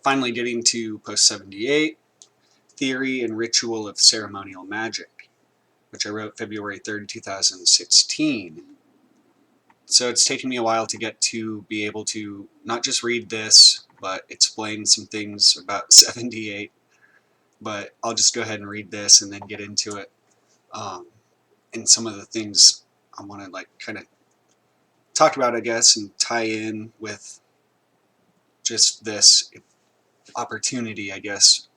finally getting to post 78, Theory and Ritual of Ceremonial Magic, which I wrote February 3rd, 2016. So it's taken me a while to get to be able to not just read this, but explain some things about 78. But I'll just go ahead and read this and then get into it. And some of the things I want to like kind of talk about, I guess, and tie in with just this opportunity, I guess.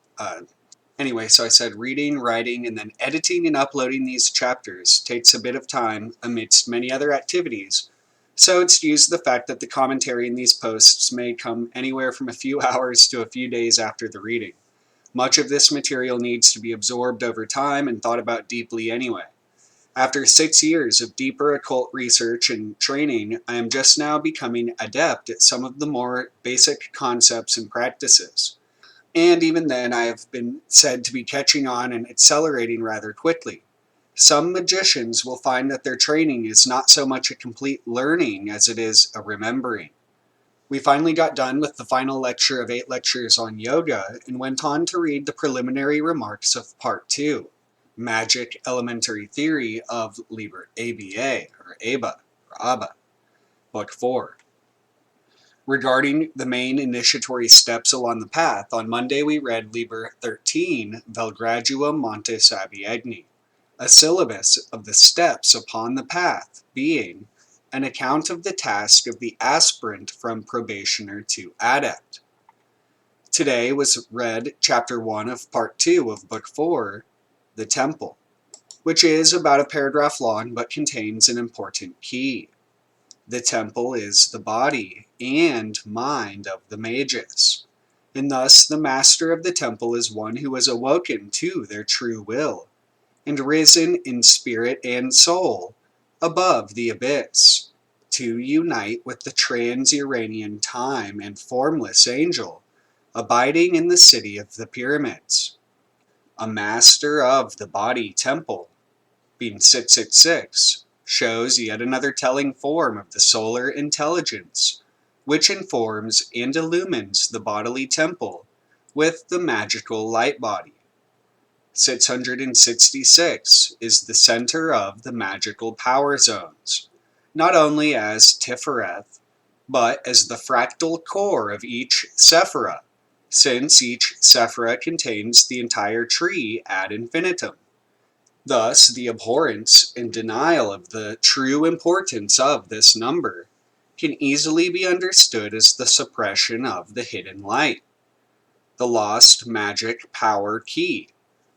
Anyway, so I said reading, writing, and then editing and uploading these chapters takes a bit of time amidst many other activities. So excuse the fact that the commentary in these posts may come anywhere from a few hours to a few days after the reading. Much of this material needs to be absorbed over time and thought about deeply anyway. After 6 years of deeper occult research and training, I am just now becoming adept at some of the more basic concepts and practices. And even then, I have been said to be catching on and accelerating rather quickly. Some magicians will find that their training is not so much a complete learning as it is a remembering. We finally got done with the final lecture of 8 lectures on yoga and went on to read the preliminary remarks of Part 2, Magick Elementary Theory of Liber ABA, or ABA, or ABA, Book 4. Regarding the main initiatory steps along the path, on Monday we read Liber 13, Vel Graduum Monte Sabiegni, a syllabus of the steps upon the path, being an account of the task of the aspirant from probationer to adept. Today was read Chapter 1 of Part 2 of Book 4, The Temple, which is about a paragraph long but contains an important key. The temple is the body and mind of the magus, and thus the master of the temple is one who has awoken to their true will, and risen in spirit and soul above the abyss, to unite with the trans-Iranian time and formless angel, abiding in the city of the pyramids. A master of the body temple, being 666, shows yet another telling form of the solar intelligence, which informs and illumines the bodily temple with the magical light body. 666 is the center of the magical power zones, not only as Tifereth, but as the fractal core of each Sephira, since each Sephira contains the entire tree ad infinitum. Thus, the abhorrence and denial of the true importance of this number can easily be understood as the suppression of the hidden light, the lost magic power key,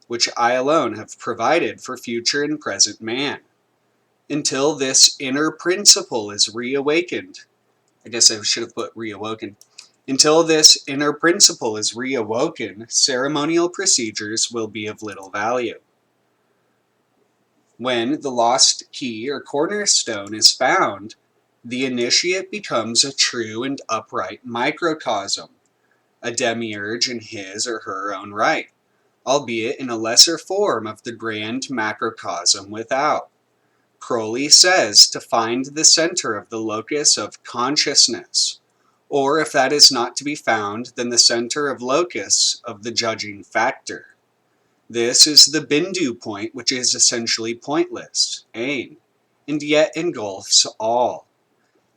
which I alone have provided for future and present man. Until this inner principle is reawakened, I guess I should have put reawoken. Until this inner principle is reawoken, ceremonial procedures will be of little value. When the lost key or cornerstone is found, the initiate becomes a true and upright microcosm, a demiurge in his or her own right, albeit in a lesser form of the grand macrocosm without. Crowley says to find the center of the locus of consciousness, or if that is not to be found, then the center of locus of the judging factor. This is the Bindu point, which is essentially pointless, ain, and yet engulfs all.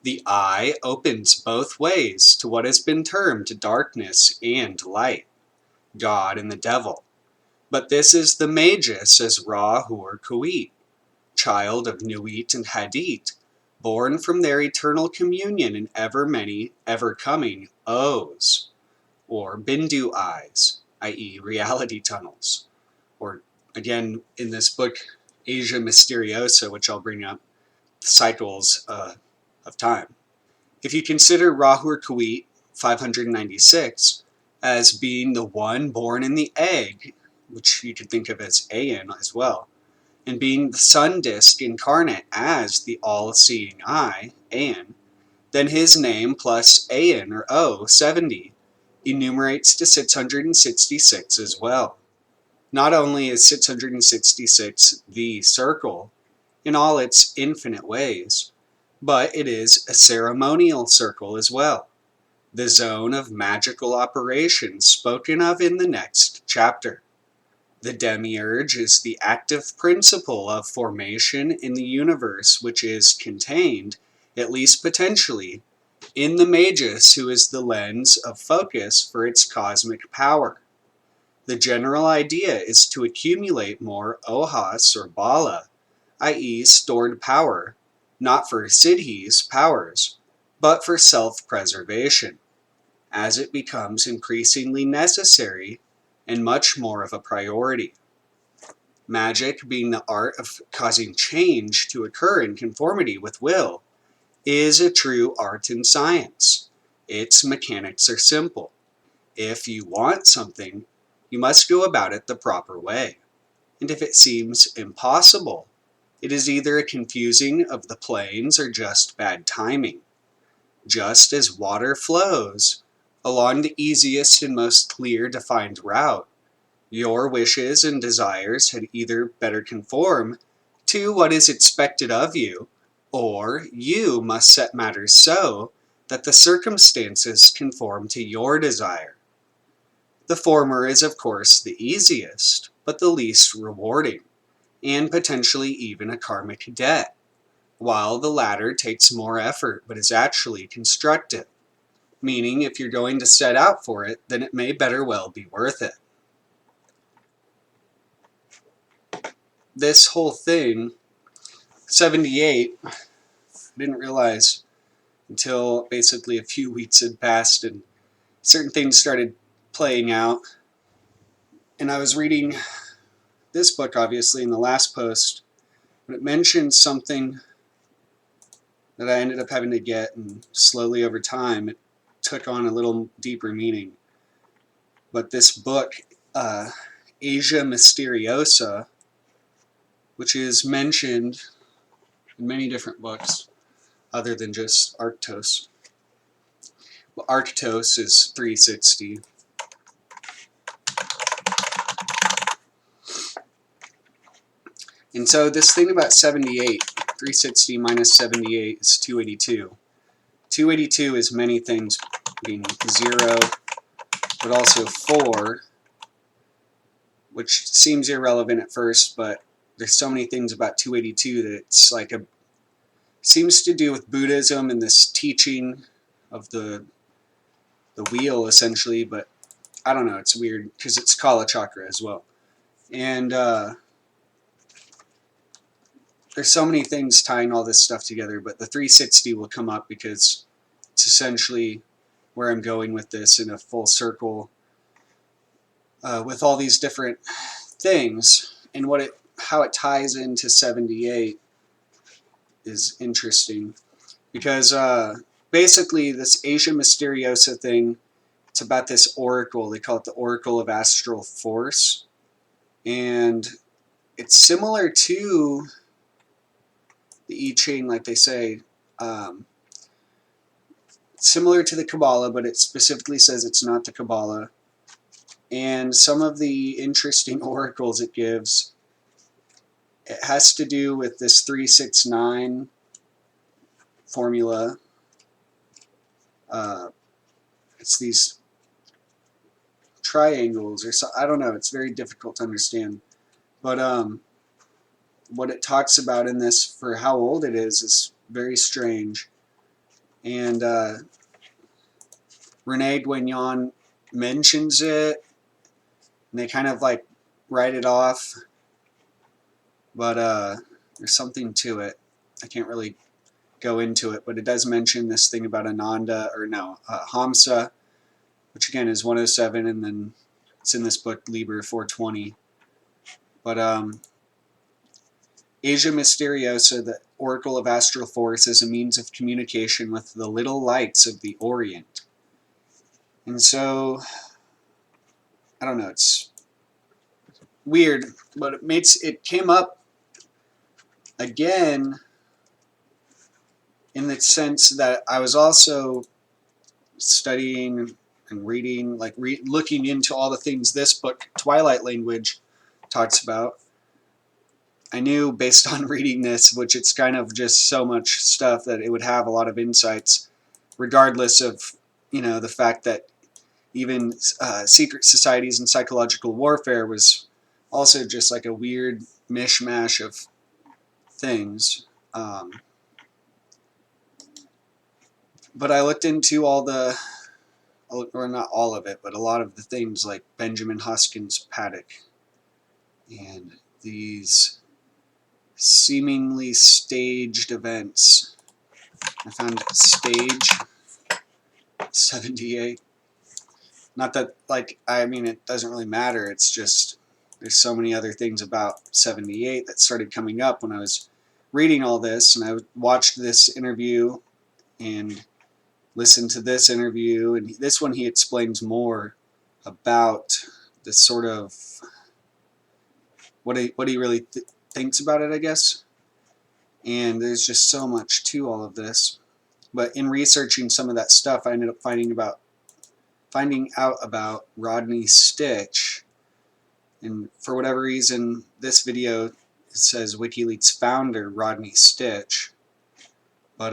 The eye opens both ways to what has been termed darkness and light, God and the devil. But this is the magus as Ra-Hur Kuit, child of Nuit and Hadit, born from their eternal communion in ever many, ever-coming O's, or Bindu eyes, i.e. reality tunnels. Or, again, in this book, Asia Mysteriosa, which I'll bring up, cycles of time. If you consider Ra-Hur Kuit, 596, as being the one born in the egg, which you could think of as Aen as well, and being the sun disk incarnate as the all-seeing eye, Aen, then his name plus Aen, or O, 70, enumerates to 666 as well. Not only is 666 the circle in all its infinite ways, but it is a ceremonial circle as well. the zone of magical operations spoken of in the next chapter. The demiurge is the active principle of formation in the universe, which is contained, at least potentially, in the magus, who is the lens of focus for its cosmic power. The general idea is to accumulate more ohas or bala, i.e. stored power, not for siddhis, powers, but for self-preservation, as it becomes increasingly necessary and much more of a priority. Magic, being the art of causing change to occur in conformity with will, is a true art and science. Its mechanics are simple. If you want something, you must go about it the proper way. And if it seems impossible, it is either a confusing of the planes or just bad timing. Just as water flows along the easiest and most clear defined route, your wishes and desires had either better conform to what is expected of you, or you must set matters so that the circumstances conform to your desire. The former is, of course, the easiest, but the least rewarding, and potentially even a karmic debt, while the latter takes more effort but is actually constructive, meaning if you're going to set out for it, then it may better well be worth it. This whole thing, 78, I didn't realize until basically a few weeks had passed and certain things started playing out. And I was reading this book, obviously, in the last post, but it mentioned something that I ended up having to get, and slowly over time it took on a little deeper meaning. But this book, Asia Mysteriosa, which is mentioned in many different books other than just Arctos. Well, Arctos is 360. And so this thing about 78, 360 minus 78 is 282. 282 is many things, being 0, but also 4, which seems irrelevant at first, but there's so many things about 282 that it's like seems to do with Buddhism and this teaching of the wheel, essentially, but I don't know, it's weird, because it's Kala Chakra as well. And there's so many things tying all this stuff together, but the 360 will come up because it's essentially where I'm going with this in a full circle with all these different things, and how it ties into 78 is interesting, because basically this Asia Mysteriosa thing, it's about this oracle. They call it the Oracle of Astral Force, and it's similar to the I Ching, like they say, similar to the Kabbalah, but it specifically says it's not the Kabbalah. And some of the interesting oracles it gives, it has to do with this 369 formula. It's these triangles, or so, I don't know, it's very difficult to understand. But what it talks about in this, for how old it is very strange. And Rene Guignon mentions it, and they kind of like write it off, but there's something to it. I can't really go into it, but it does mention this thing about Ananda, or no, Hamsa, which again is 107, and then it's in this book, Liber 420. But Asia Mysteriosa, the Oracle of Astral Force, is a means of communication with the little lights of the Orient. And so, I don't know, it's weird, but it came up again in the sense that I was also studying and reading, like looking into all the things this book, Twilight Language, talks about. I knew based on reading this, which it's kind of just so much stuff, that it would have a lot of insights, regardless of, you know, the fact that even secret societies and psychological warfare was also just like a weird mishmash of things. But I looked into all the, or not all of it, but a lot of the things like Benjamin Hoskins Paddock and these seemingly staged events. I found stage 78. Not that, like, I mean, it doesn't really matter. It's just there's so many other things about 78 that started coming up when I was reading all this, and I watched this interview and listened to this interview, and this one he explains more about the sort of what he really thinks about it, I guess. And there's just so much to all of this. But in researching some of that stuff, I ended up finding out about Rodney Stitch. And for whatever reason, this video, it says WikiLeaks founder Rodney Stitch. But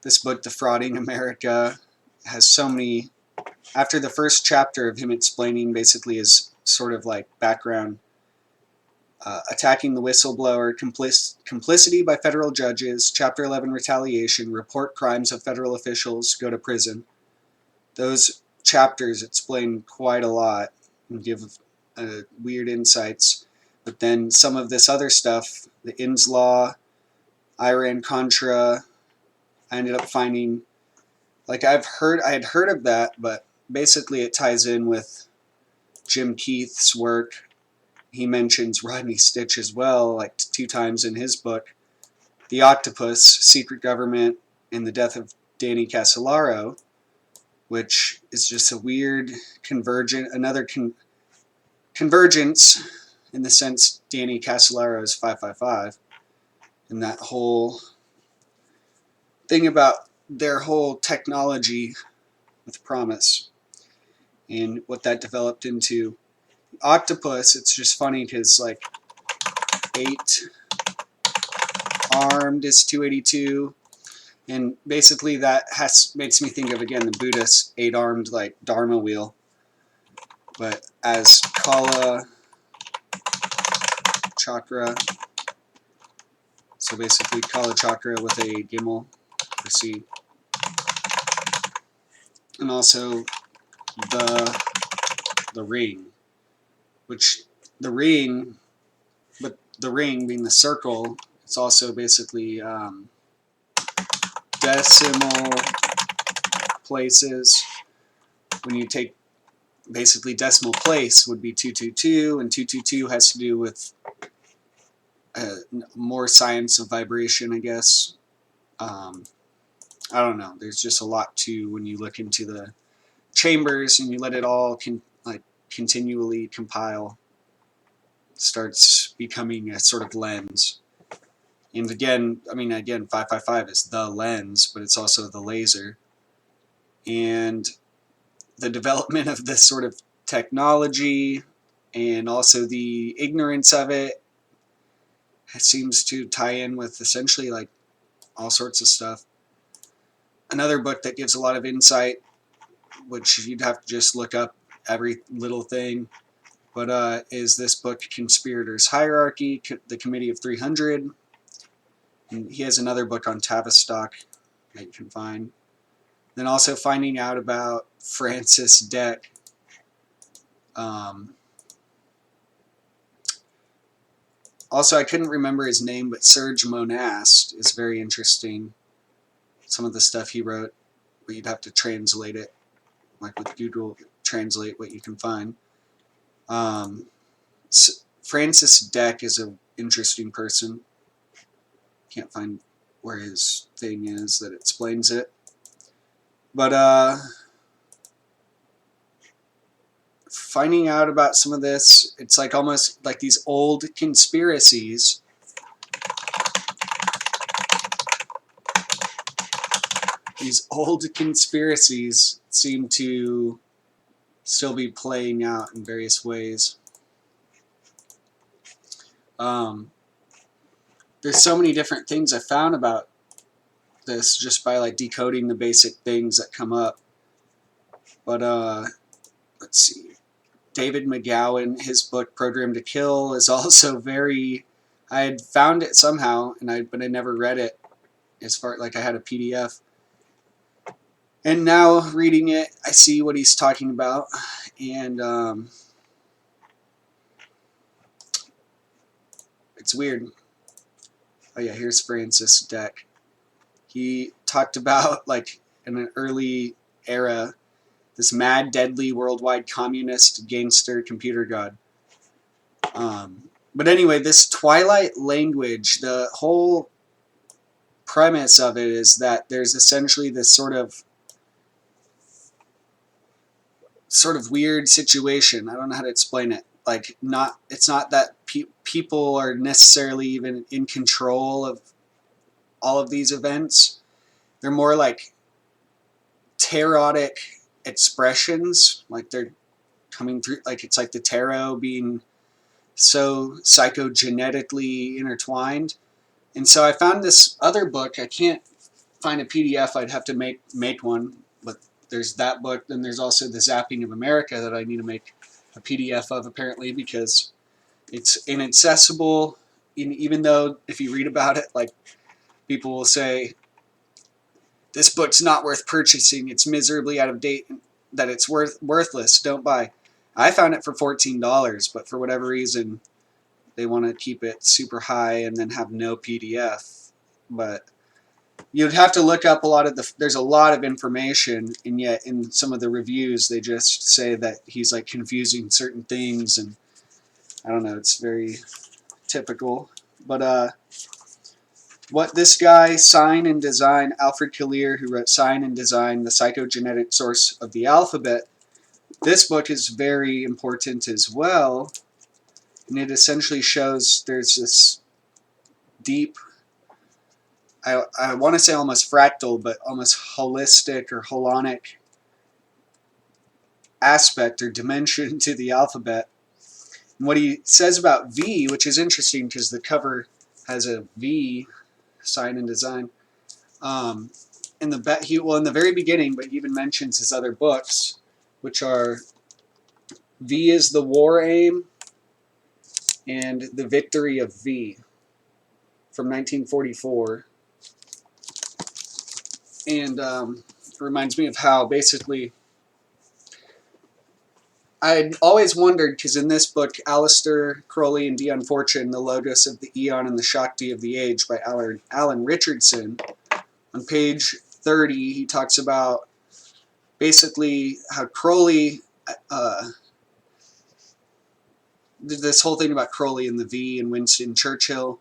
this book, Defrauding America, has so many. After the first chapter of him explaining basically his sort of like background, attacking the whistleblower, complicity by federal judges, Chapter 11 retaliation, report crimes of federal officials, go to prison. Those chapters explain quite a lot and give weird insights. But then some of this other stuff, the Inns Law, Iran-Contra, I ended up finding, like I had heard of that, but basically it ties in with Jim Keith's work. He mentions Rodney Stitch as well, like 2 times in his book. The Octopus, Secret Government, and the Death of Danny Casolaro, which is just a weird convergence in the sense Danny Casolaro is 555, and that whole thing about their whole technology with promise and what that developed into. Octopus, it's just funny because like 8 armed is 282, and basically that makes me think of, again, the Buddhist 8-armed like Dharma wheel, but as Kala Chakra, so basically Kala Chakra with a Gimel for C, and also the ring, which the ring being the circle, it's also basically decimal places. When you take basically decimal place would be 222, and 222 has to do with more science of vibration, I guess. I don't know. There's just a lot to when you look into the chambers and you let it all continually compile. Starts becoming a sort of lens. And again, 555 is the lens, but it's also the laser. And the development of this sort of technology and also the ignorance of it seems to tie in with essentially like all sorts of stuff. Another book that gives a lot of insight, which you'd have to just look up every little thing, but is this book, Conspirators' Hierarchy, The Committee of 300. And he has another book on Tavistock that you can find. Then also finding out about Francis Deck. Also, I couldn't remember his name, but Serge Monast is very interesting. Some of the stuff he wrote, but you'd have to translate it, like with Google Translate what you can find. Francis Deck is an interesting person. Can't find where his thing is that explains it. But finding out about some of this, it's like almost like these old conspiracies. These old conspiracies seem to still be playing out in various ways. There's so many different things I found about this just by like decoding the basic things that come up. But let's see. David McGowan, his book Program to Kill is also very. I had found it somehow, but I never read it. As far like I had a PDF, and now reading it, I see what he's talking about, and it's weird. Oh yeah, here's Francis Deck. He talked about like in an early era, this mad, deadly, worldwide communist gangster computer god. But anyway, this Twilight language, the whole premise of it is that there's essentially this sort of weird situation. I don't know how to explain it. Like, it's not that people are necessarily even in control of all of these events. They're more like tarotic expressions, like they're coming through, like it's like the tarot being so psychogenetically intertwined. And so I found this other book. I can't find a PDF. I'd have to make one, but there's that book. Then there's also the Zapping of America that I need to make a PDF of, apparently, because it's inaccessible. Even though if you read about it, like, people will say, this book's not worth purchasing, it's miserably out of date, that it's worthless, don't buy. I found it for $14, but for whatever reason, they want to keep it super high and then have no PDF. But you'd have to look up there's a lot of information, and yet in some of the reviews, they just say that he's like confusing certain things, and I don't know, it's very typical. But what this guy, Sign and Design, Alfred Collier, who wrote Sign and Design, the Psychogenetic Source of the Alphabet, this book is very important as well, and it essentially shows there's this deep, I want to say almost fractal, but almost holistic or holonic aspect or dimension to the alphabet. And what he says about V, which is interesting because the cover has a V, Sign and Design. In the very beginning, but he even mentions his other books, which are V is the War Aim and The Victory of V from 1944. And it reminds me of how basically I'd always wondered, because in this book, Aleister Crowley and Dion Fortune, The Logos of the Eon and the Shakti of the Age by Alan Richardson, on page 30, he talks about basically how Crowley, this whole thing about Crowley and the V and Winston Churchill.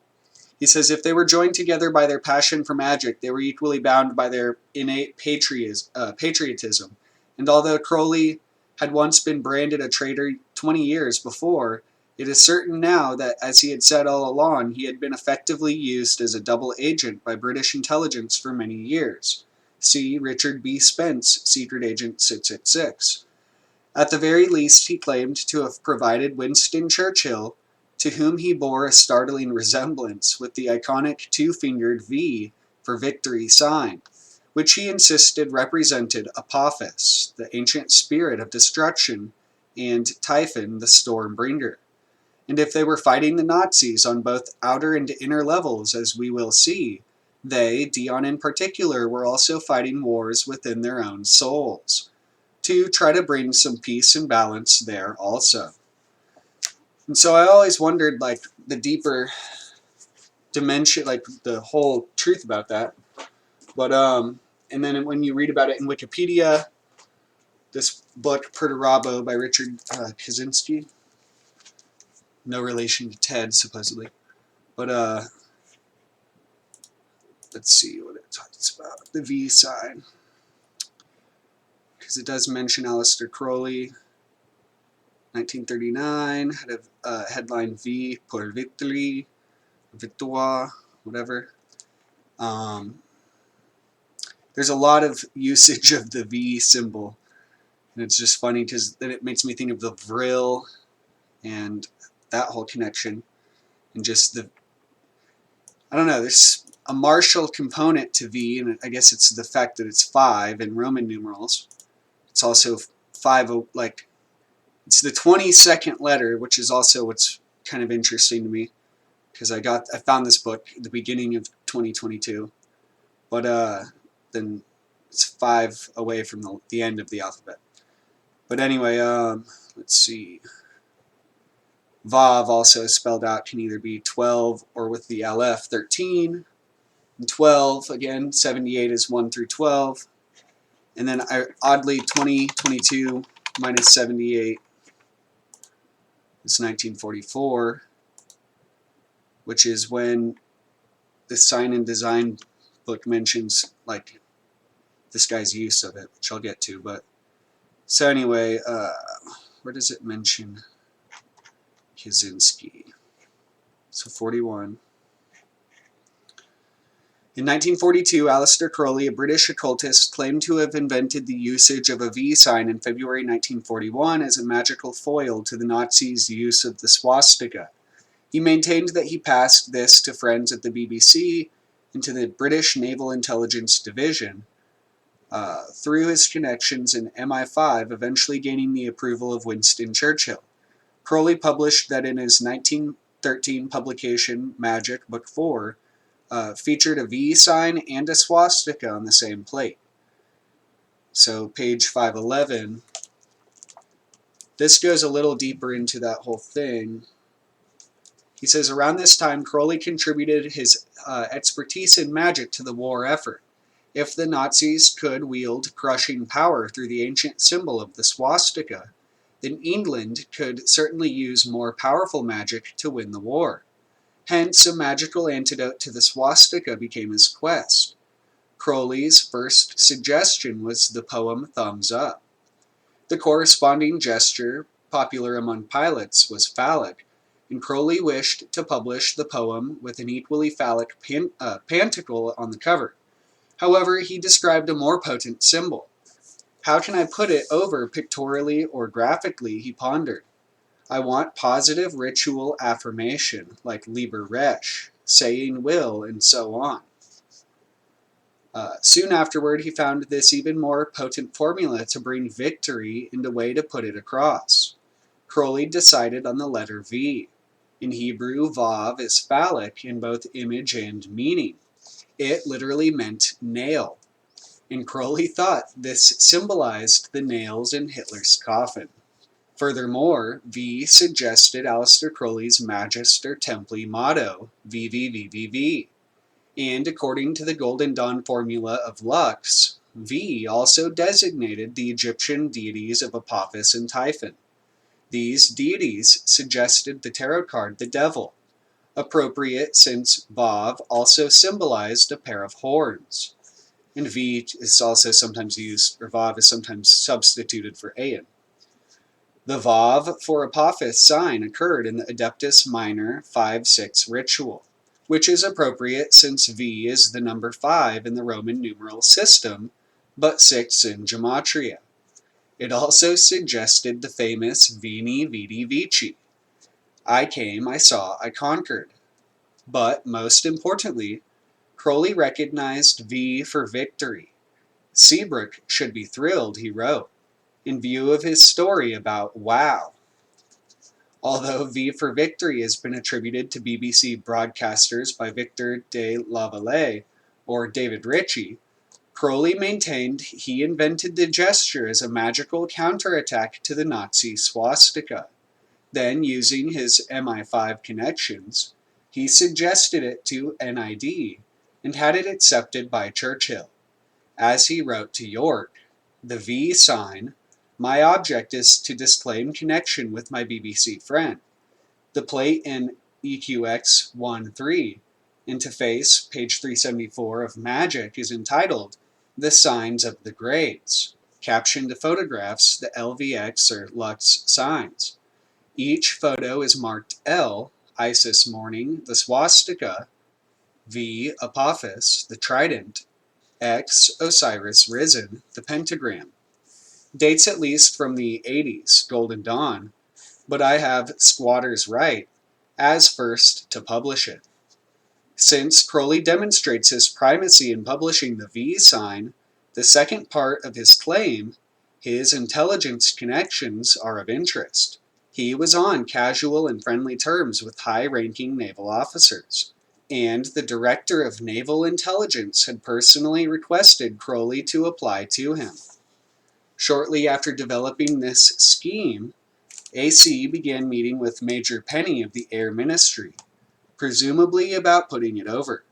He says, if they were joined together by their passion for magic, they were equally bound by their innate patriotism. And although Crowley had once been branded a traitor 20 years before, it is certain now that, as he had said all along, he had been effectively used as a double agent by British intelligence for many years. See Richard B. Spence, Secret Agent 666. At the very least, he claimed to have provided Winston Churchill, to whom he bore a startling resemblance, with the iconic two-fingered V for victory sign, which he insisted represented Apophis, the ancient spirit of destruction, and Typhon, the storm-bringer. And if they were fighting the Nazis on both outer and inner levels, as we will see, they, Dion in particular, were also fighting wars within their own souls, to try to bring some peace and balance there also. And so I always wondered, like, the deeper dimension, like the whole truth about that. But and then when you read about it in Wikipedia, this book Perturabo by Richard Kaczynski, no relation to Ted supposedly, but let's see what it talks about, the V sign, because it does mention Aleister Crowley. 1939 had a headline V pour victoire, whatever. There's a lot of usage of the V symbol, and it's just funny because then it makes me think of the Vril and that whole connection, and just I don't know, a martial component to V, and I guess it's the fact that it's 5 in Roman numerals. It's also 5, like, it's the 22nd letter, which is also what's kind of interesting to me, because I found this book at the beginning of 2022, but then it's 5 away from the end of the alphabet. But anyway, let's see. Vav also spelled out can either be 12 or with the Aleph 13. And 12, again, 78 is 1 through 12. And then oddly, 2022 minus 78 is 1944, which is when the Sign and Design book mentions like this guy's use of it, which I'll get to. But so anyway, where does it mention Kaczynski? So 41. In 1942, Aleister Crowley, a British occultist, claimed to have invented the usage of a V sign in February 1941 as a magical foil to the Nazis' use of the swastika. He maintained that he passed this to friends at the BBC and to the British Naval Intelligence Division through his connections in MI5, eventually gaining the approval of Winston Churchill. Crowley published that in his 1913 publication, Magick, Book 4, featured a V sign and a swastika on the same plate. So page 511, this goes a little deeper into that whole thing. He says, around this time, Crowley contributed his expertise in magic to the war effort. If the Nazis could wield crushing power through the ancient symbol of the swastika, then England could certainly use more powerful magic to win the war. Hence, a magical antidote to the swastika became his quest. Crowley's first suggestion was the poem Thumbs Up. The corresponding gesture, popular among pilots, was phallic, and Crowley wished to publish the poem with an equally phallic pantacle on the cover. However, he described a more potent symbol. How can I put it over pictorially or graphically, he pondered. I want positive ritual affirmation, like Liber, saying will, and so on. Soon afterward, he found this even more potent formula to bring victory and a way to put it across. Crowley decided on the letter V. In Hebrew, Vav is phallic in both image and meaning. It literally meant nail, and Crowley thought this symbolized the nails in Hitler's coffin. Furthermore, V suggested Aleister Crowley's Magister Templi motto, VVVVV, and according to the Golden Dawn formula of Lux, V also designated the Egyptian deities of Apophis and Typhon. These deities suggested the tarot card the Devil, appropriate since Vav also symbolized a pair of horns, and V is also sometimes used, or Vav is sometimes substituted for Aeon. The Vav for Apophis sign occurred in the Adeptus Minor 5-6 ritual, which is appropriate since V is the number 5 in the Roman numeral system, but 6 in Gematria. It also suggested the famous Veni Vidi Vici. I came, I saw, I conquered. But, most importantly, Crowley recognized V for victory. Seabrook should be thrilled, he wrote, in view of his story about WoW. Although V for Victory has been attributed to BBC broadcasters by Victor de Lavallee or David Ritchie, Crowley maintained he invented the gesture as a magical counterattack to the Nazi swastika. Then, using his MI5 connections, he suggested it to NID and had it accepted by Churchill. As he wrote to York, the V sign, my object is to disclaim connection with my BBC friend. The plate in EQX13 interface, page 374 of Magick, is entitled The Signs of the Grades, captioned to photographs the LVX or Lux signs. Each photo is marked L, Isis morning, the swastika, V, Apophis, the trident, X, Osiris risen, the pentagram. Dates at least from the 80s, Golden Dawn, but I have Squatter's Rite as first to publish it. Since Crowley demonstrates his primacy in publishing the V sign, the second part of his claim, his intelligence connections are of interest. He was on casual and friendly terms with high-ranking naval officers, and the Director of Naval Intelligence had personally requested Crowley to apply to him. Shortly after developing this scheme, AC began meeting with Major Penny of the Air Ministry, presumably about putting it over.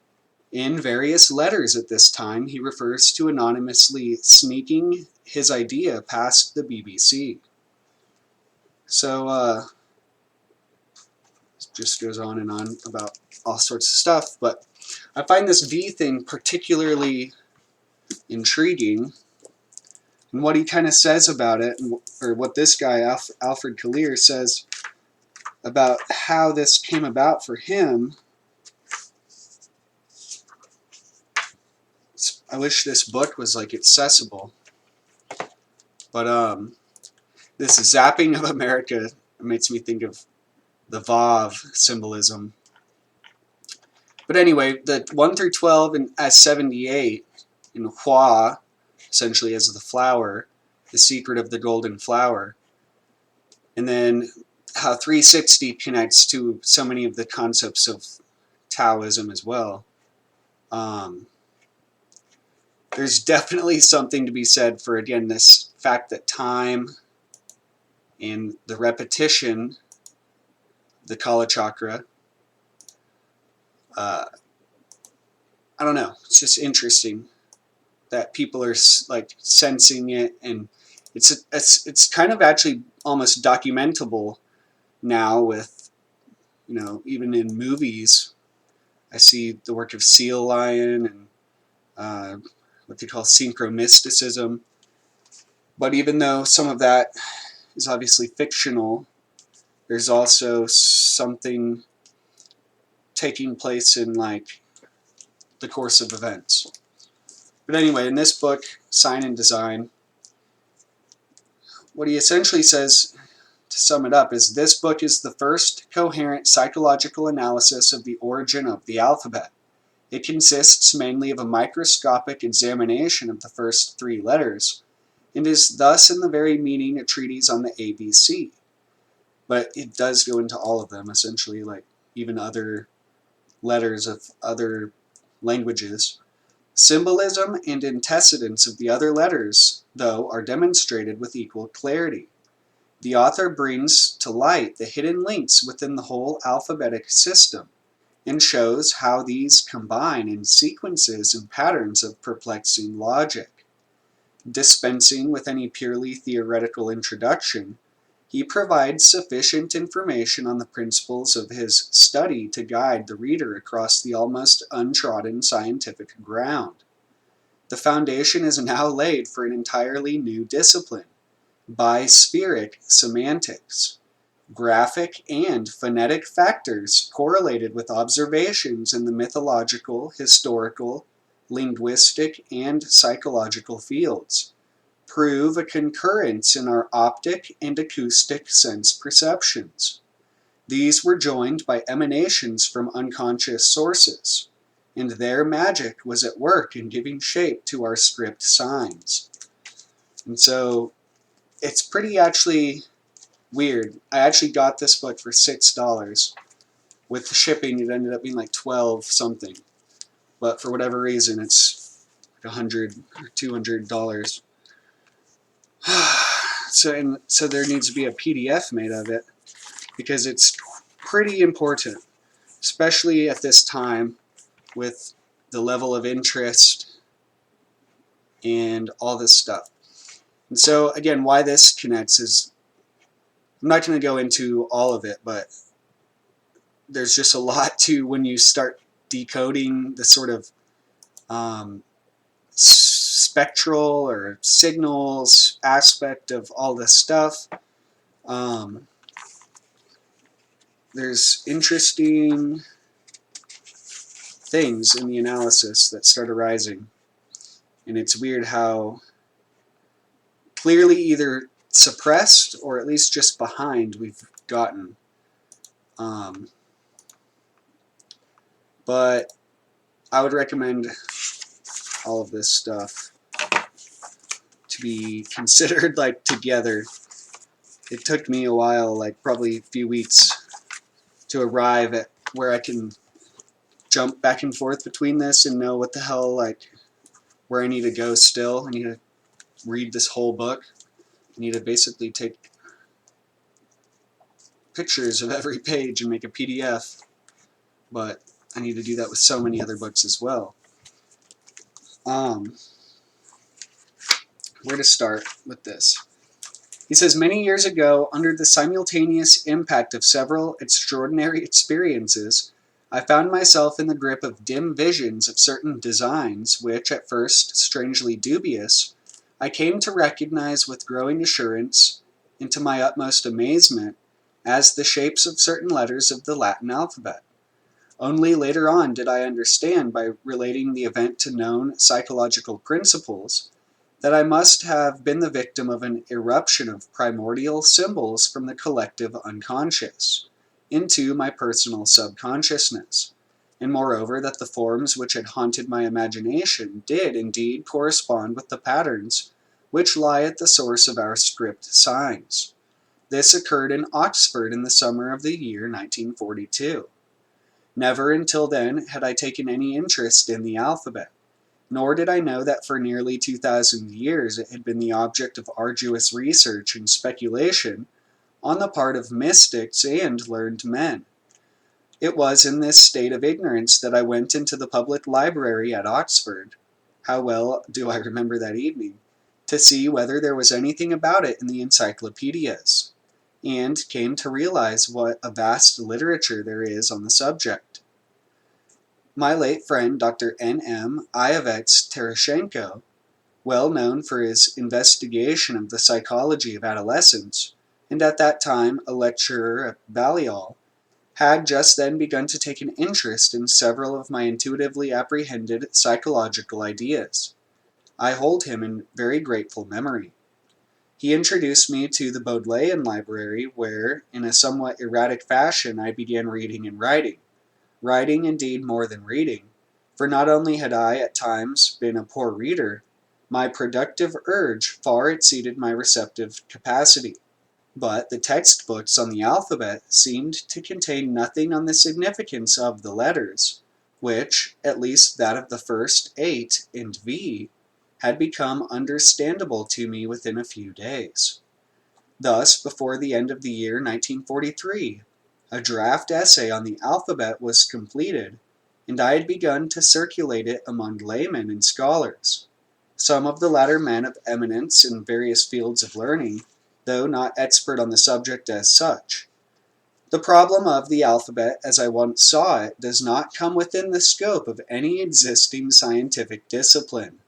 In various letters at this time, he refers to anonymously sneaking his idea past the BBC. So, it just goes on and on about all sorts of stuff, but I find this V thing particularly intriguing, and what he kind of says about it, or what this guy, Alfred Collier, says about how this came about for him. I wish this book was like accessible, but this zapping of America makes me think of the Mauve symbolism. But anyway, the 1 through 12 as 78 in Hua, essentially as the flower, the secret of the golden flower, and then how 360 connects to so many of the concepts of Taoism as well. There's definitely something to be said for, again, this fact that time and the repetition, the Kala chakra, I don't know, it's just interesting that people are like sensing it, and it's kind of actually almost documentable now with, you know, even in movies. I see the work of Seal Lion and what they call synchromysticism. But even though some of that is obviously fictional, there's also something taking place in like the course of events. But anyway, in this book, Sign and Design, what he essentially says, to sum it up, is this book is the first coherent psychological analysis of the origin of the alphabet. It consists mainly of a microscopic examination of the first 3 letters, and is thus in the very meaning a treatise on the ABC. But it does go into all of them, essentially, like even other letters of other languages. Symbolism and antecedents of the other letters, though, are demonstrated with equal clarity. The author brings to light the hidden links within the whole alphabetic system, and shows how these combine in sequences and patterns of perplexing logic. Dispensing with any purely theoretical introduction, he provides sufficient information on the principles of his study to guide the reader across the almost untrodden scientific ground. The foundation is now laid for an entirely new discipline, bispheric semantics. Graphic and phonetic factors correlated with observations in the mythological, historical, linguistic, and psychological fields prove a concurrence in our optic and acoustic sense perceptions. These were joined by emanations from unconscious sources, and their magic was at work in giving shape to our script signs. And so it's pretty actually weird. I actually got this book for $6. With the shipping, it ended up being like 12 something. But for whatever reason, it's like $100 or $200. So there needs to be a PDF made of it, because it's pretty important, especially at this time with the level of interest and all this stuff. And so again, why this connects is, I'm not going to go into all of it, but there's just a lot to when you start decoding the sort of spectral or signals aspect of all this stuff. There's interesting things in the analysis that start arising, and it's weird how clearly either suppressed or at least just behind we've gotten. But I would recommend all of this stuff to be considered like together. It took me a while, like probably a few weeks, to arrive at where I can jump back and forth between this and know what the hell, like, where I need to go still. I need to read this whole book. I need to basically take pictures of every page and make a PDF, but I need to do that with so many other books as well. Where to start with this? He says, many years ago, under the simultaneous impact of several extraordinary experiences, I found myself in the grip of dim visions of certain designs which, at first strangely dubious, I came to recognize with growing assurance, and to my utmost amazement, as the shapes of certain letters of the Latin alphabet. Only later on did I understand, by relating the event to known psychological principles, that I must have been the victim of an eruption of primordial symbols from the collective unconscious into my personal subconsciousness, and moreover that the forms which had haunted my imagination did indeed correspond with the patterns which lie at the source of our script signs. This occurred in Oxford in the summer of the year 1942. Never until then had I taken any interest in the alphabet, nor did I know that for nearly 2,000 years it had been the object of arduous research and speculation on the part of mystics and learned men. It was in this state of ignorance that I went into the public library at Oxford, how well do I remember that evening, to see whether there was anything about it in the encyclopedias, and came to realize what a vast literature there is on the subject. My late friend, Dr. N.M. Iovets Tereshchenko, well known for his investigation of the psychology of adolescence, and at that time a lecturer at Balliol, had just then begun to take an interest in several of my intuitively apprehended psychological ideas. I hold him in very grateful memory. He introduced me to the Bodleian library, where, in a somewhat erratic fashion, I began reading and writing. Writing indeed more than reading, for not only had I at times been a poor reader, my productive urge far exceeded my receptive capacity, but the textbooks on the alphabet seemed to contain nothing on the significance of the letters, which, at least that of the first 8 and V, had become understandable to me within a few days. Thus, before the end of the year 1943, a draft essay on the alphabet was completed, and I had begun to circulate it among laymen and scholars, some of the latter men of eminence in various fields of learning, though not expert on the subject as such. The problem of the alphabet, as I once saw it, does not come within the scope of any existing scientific discipline.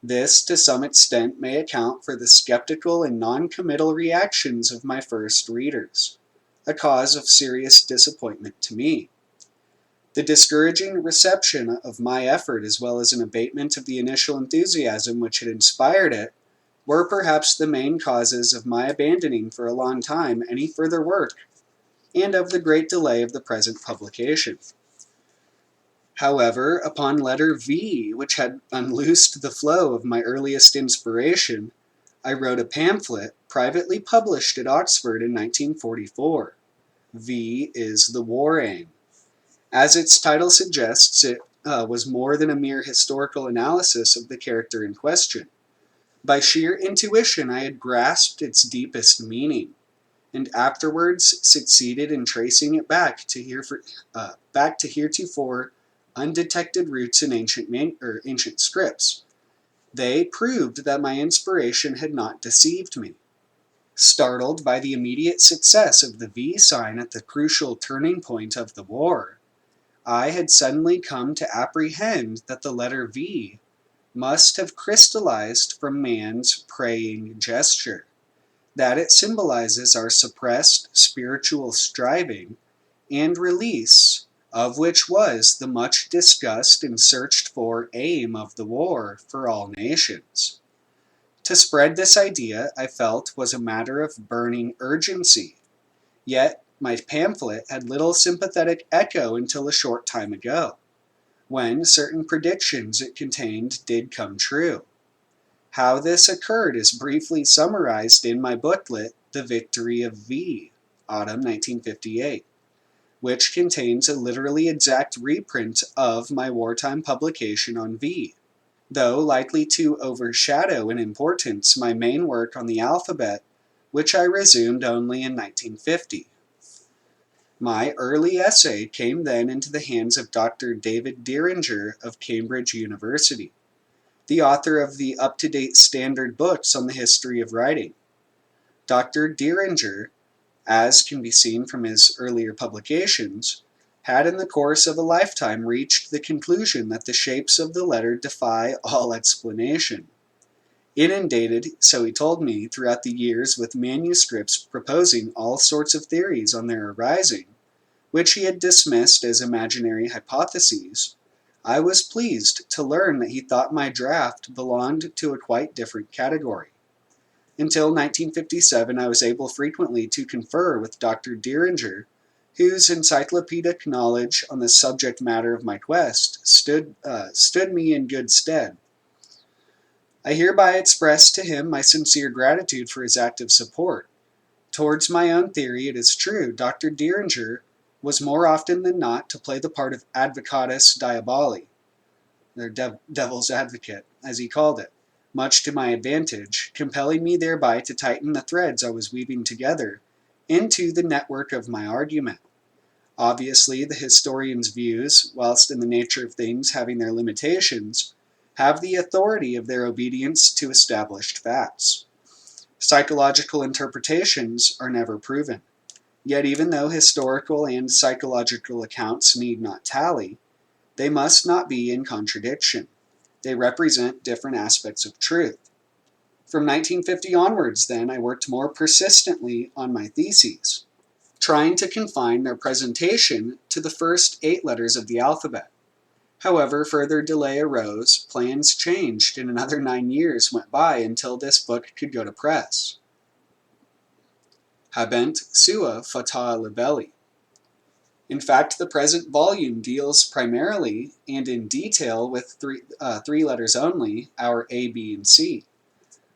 This, to some extent, may account for the skeptical and non-committal reactions of my first readers, a cause of serious disappointment to me. The discouraging reception of my effort, as well as an abatement of the initial enthusiasm which had inspired it, were perhaps the main causes of my abandoning for a long time any further work, and of the great delay of the present publication. However, upon letter V, which had unloosed the flow of my earliest inspiration, I wrote a pamphlet, privately published at Oxford in 1944. V is the War Aim. As its title suggests, it was more than a mere historical analysis of the character in question. By sheer intuition, I had grasped its deepest meaning, and afterwards succeeded in tracing it back to heretofore undetected roots in ancient scripts. They proved that my inspiration had not deceived me. Startled by the immediate success of the V sign at the crucial turning point of the war, I had suddenly come to apprehend that the letter V must have crystallized from man's praying gesture, that it symbolizes our suppressed spiritual striving and release, of which was the much discussed and searched for aim of the war for all nations. To spread this idea, I felt, was a matter of burning urgency, yet my pamphlet had little sympathetic echo until a short time ago. when certain predictions it contained did come true. How this occurred is briefly summarized in my booklet, The Victory of V, Autumn 1958, which contains a literally exact reprint of my wartime publication on V, though likely to overshadow in importance my main work on the alphabet, which I resumed only in 1950. My early essay came then into the hands of Dr. David Dieringer of Cambridge University, the author of the up-to-date standard books on the history of writing. Dr. Dieringer, as can be seen from his earlier publications, had in the course of a lifetime reached the conclusion that the shapes of the letter defy all explanation. Inundated, so he told me, throughout the years with manuscripts proposing all sorts of theories on their arising, which he had dismissed as imaginary hypotheses, I was pleased to learn that he thought my draft belonged to a quite different category. Until 1957, I was able frequently to confer with Dr. Dieringer, whose encyclopedic knowledge on the subject matter of my quest stood me in good stead. I hereby express to him my sincere gratitude for his active support. Towards my own theory, it is true, Dr. Dieringer was more often than not to play the part of advocatus diaboli, or devil's advocate, as he called it, much to my advantage, compelling me thereby to tighten the threads I was weaving together into the network of my argument. Obviously, the historian's views, whilst in the nature of things having their limitations, have the authority of their obedience to established facts. Psychological interpretations are never proven. Yet even though historical and psychological accounts need not tally, they must not be in contradiction. They represent different aspects of truth. From 1950 onwards, then, I worked more persistently on my theses, trying to confine their presentation to the first 8 letters of the alphabet. However, further delay arose, plans changed, and another 9 years went by until this book could go to press. Habent sua fata libelli. In fact, the present volume deals primarily and in detail with three letters only, our A, B, and C.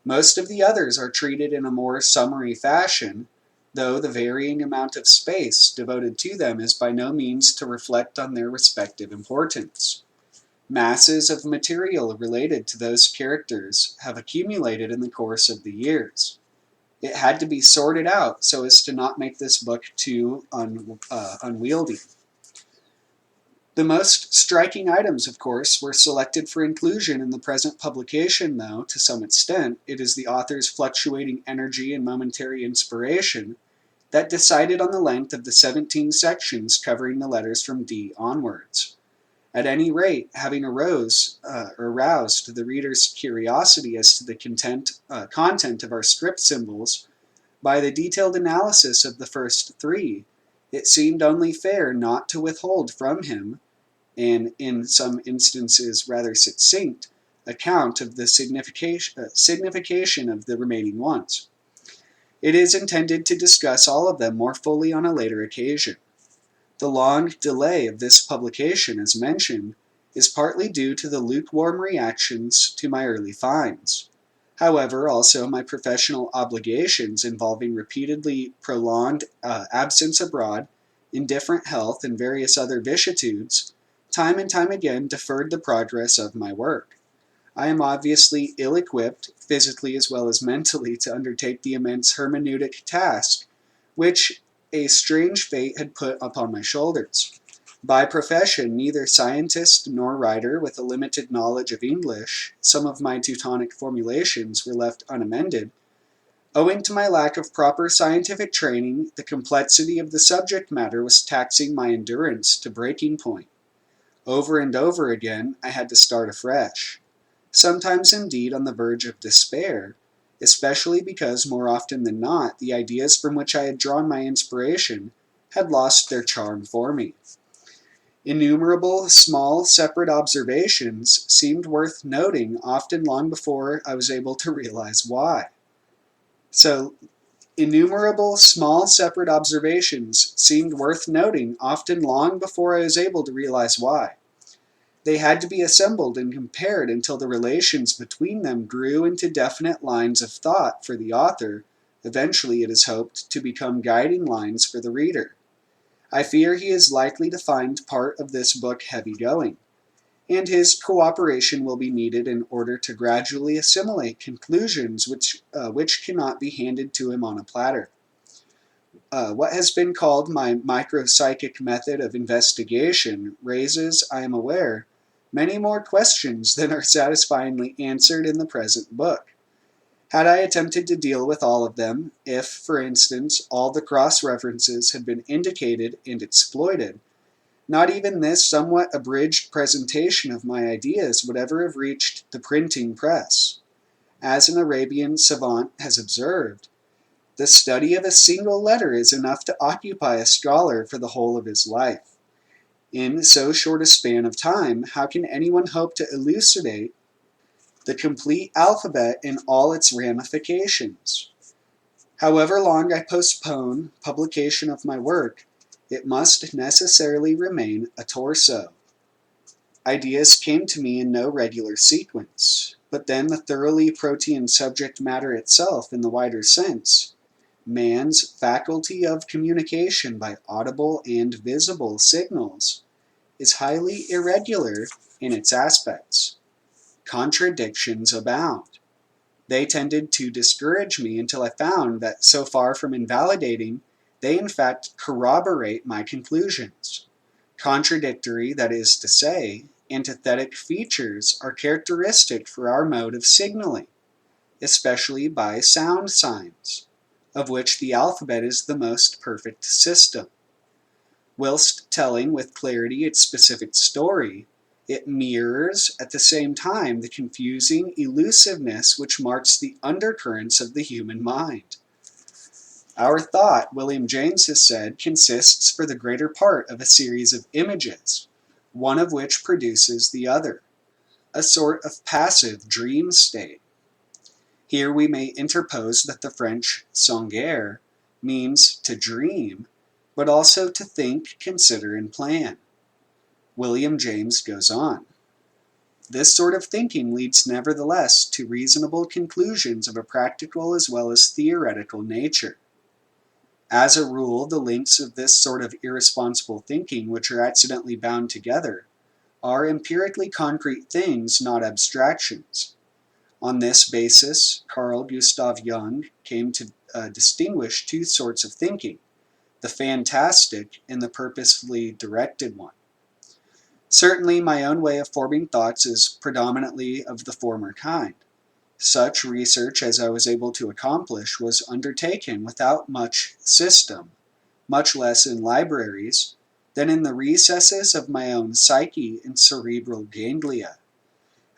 Most of the others are treated in a more summary fashion, though the varying amount of space devoted to them is by no means to reflect on their respective importance. Masses of material related to those characters have accumulated in the course of the years. It had to be sorted out so as to not make this book too unwieldy. The most striking items, of course, were selected for inclusion in the present publication, though, to some extent, it is the author's fluctuating energy and momentary inspiration that decided on the length of the 17 sections covering the letters from D onwards. At any rate, having aroused the reader's curiosity as to the content of our script symbols by the detailed analysis of the first 3, it seemed only fair not to withhold from him, and in some instances rather succinct, account of the signification of the remaining ones. It is intended to discuss all of them more fully on a later occasion. The long delay of this publication, as mentioned, is partly due to the lukewarm reactions to my early finds. However, also my professional obligations involving repeatedly prolonged absence abroad, indifferent health, and various other vicissitudes, time and time again deferred the progress of my work. I am obviously ill-equipped, physically as well as mentally, to undertake the immense hermeneutic task which a strange fate had put upon my shoulders. By profession, neither scientist nor writer with a limited knowledge of English, some of my Teutonic formulations were left unamended. Owing to my lack of proper scientific training, the complexity of the subject matter was taxing my endurance to breaking point. Over and over again, I had to start afresh. Sometimes indeed on the verge of despair, especially because more often than not the ideas from which I had drawn my inspiration had lost their charm for me. Innumerable small separate observations seemed worth noting often long before I was able to realize why. Innumerable small separate observations seemed worth noting often long before I was able to realize why. They had to be assembled and compared until the relations between them grew into definite lines of thought for the author, eventually it is hoped to become guiding lines for the reader. I fear he is likely to find part of this book heavy-going, and his cooperation will be needed in order to gradually assimilate conclusions which cannot be handed to him on a platter. What has been called my micropsychic method of investigation raises, I am aware, many more questions than are satisfyingly answered in the present book. Had I attempted to deal with all of them, if, for instance, all the cross-references had been indicated and exploited, not even this somewhat abridged presentation of my ideas would ever have reached the printing press. As an Arabian savant has observed, the study of a single letter is enough to occupy a scholar for the whole of his life. In so short a span of time, how can anyone hope to elucidate the complete alphabet in all its ramifications? However long I postpone publication of my work, it must necessarily remain a torso. Ideas came to me in no regular sequence, but then the thoroughly protean subject matter itself in the wider sense, man's faculty of communication by audible and visible signals, is highly irregular in its aspects. Contradictions abound. They tended to discourage me until I found that, so far from invalidating, they in fact corroborate my conclusions. Contradictory, that is to say, antithetic features are characteristic for our mode of signaling, especially by sound signs, of which the alphabet is the most perfect system. Whilst telling with clarity its specific story, it mirrors at the same time the confusing elusiveness which marks the undercurrents of the human mind. Our thought, William James has said, consists for the greater part of a series of images, one of which produces the other, a sort of passive dream state. Here we may interpose that the French songer means to dream, but also to think, consider, and plan. William James goes on. This sort of thinking leads nevertheless to reasonable conclusions of a practical as well as theoretical nature. As a rule, the links of this sort of irresponsible thinking, which are accidentally bound together, are empirically concrete things, not abstractions. On this basis, Carl Gustav Jung came to distinguish two sorts of thinking, the fantastic and the purposefully directed one. Certainly, my own way of forming thoughts is predominantly of the former kind. Such research as I was able to accomplish was undertaken without much system, much less in libraries, than in the recesses of my own psyche and cerebral ganglia.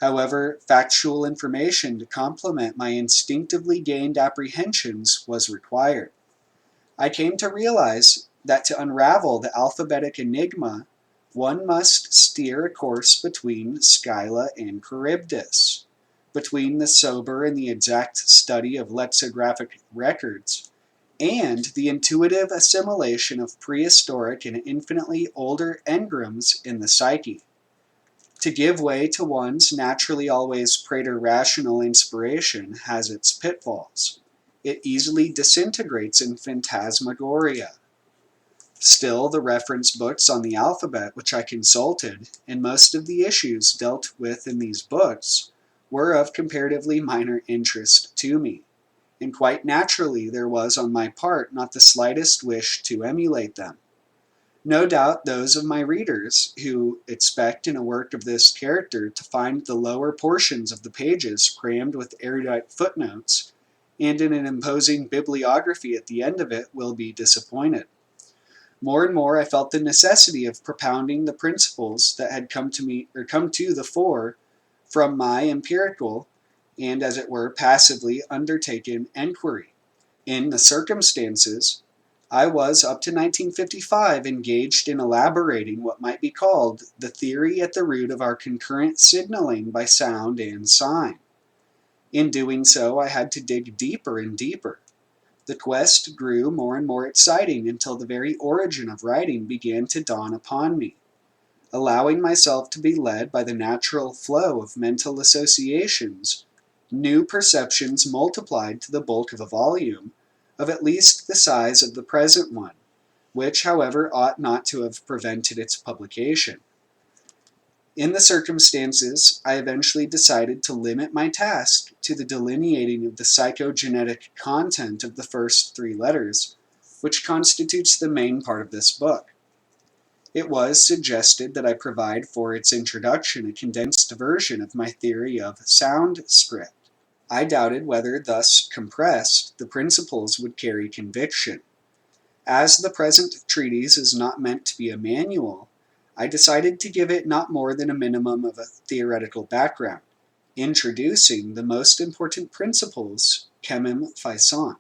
However, factual information to complement my instinctively gained apprehensions was required. I came to realize that to unravel the alphabetic enigma, one must steer a course between Scylla and Charybdis, between the sober and the exact study of lexicographic records, and the intuitive assimilation of prehistoric and infinitely older engrams in the psyche. To give way to one's naturally always praeter-rational inspiration has its pitfalls. It easily disintegrates in phantasmagoria. Still, the reference books on the alphabet which I consulted, and most of the issues dealt with in these books, were of comparatively minor interest to me, and quite naturally there was on my part not the slightest wish to emulate them. No doubt those of my readers who expect in a work of this character to find the lower portions of the pages crammed with erudite footnotes, and in an imposing bibliography at the end of it, will be disappointed. More and more I felt the necessity of propounding the principles that had come to the fore from my empirical and, as it were, passively undertaken enquiry. In the circumstances, I was up to 1955 engaged in elaborating what might be called the theory at the root of our concurrent signaling by sound and sign. In doing so, I had to dig deeper and deeper. The quest grew more and more exciting until the very origin of writing began to dawn upon me. allowing myself to be led by the natural flow of mental associations, new perceptions multiplied to the bulk of a volume of at least the size of the present one, which, however, ought not to have prevented its publication. In the circumstances, I eventually decided to limit my task to the delineating of the psychogenetic content of the first 3 letters, which constitutes the main part of this book. It was suggested that I provide for its introduction a condensed version of my theory of sound script. I doubted whether, thus compressed, the principles would carry conviction. As the present treatise is not meant to be a manual, I decided to give it not more than a minimum of a theoretical background, introducing the most important principles quemem faisant.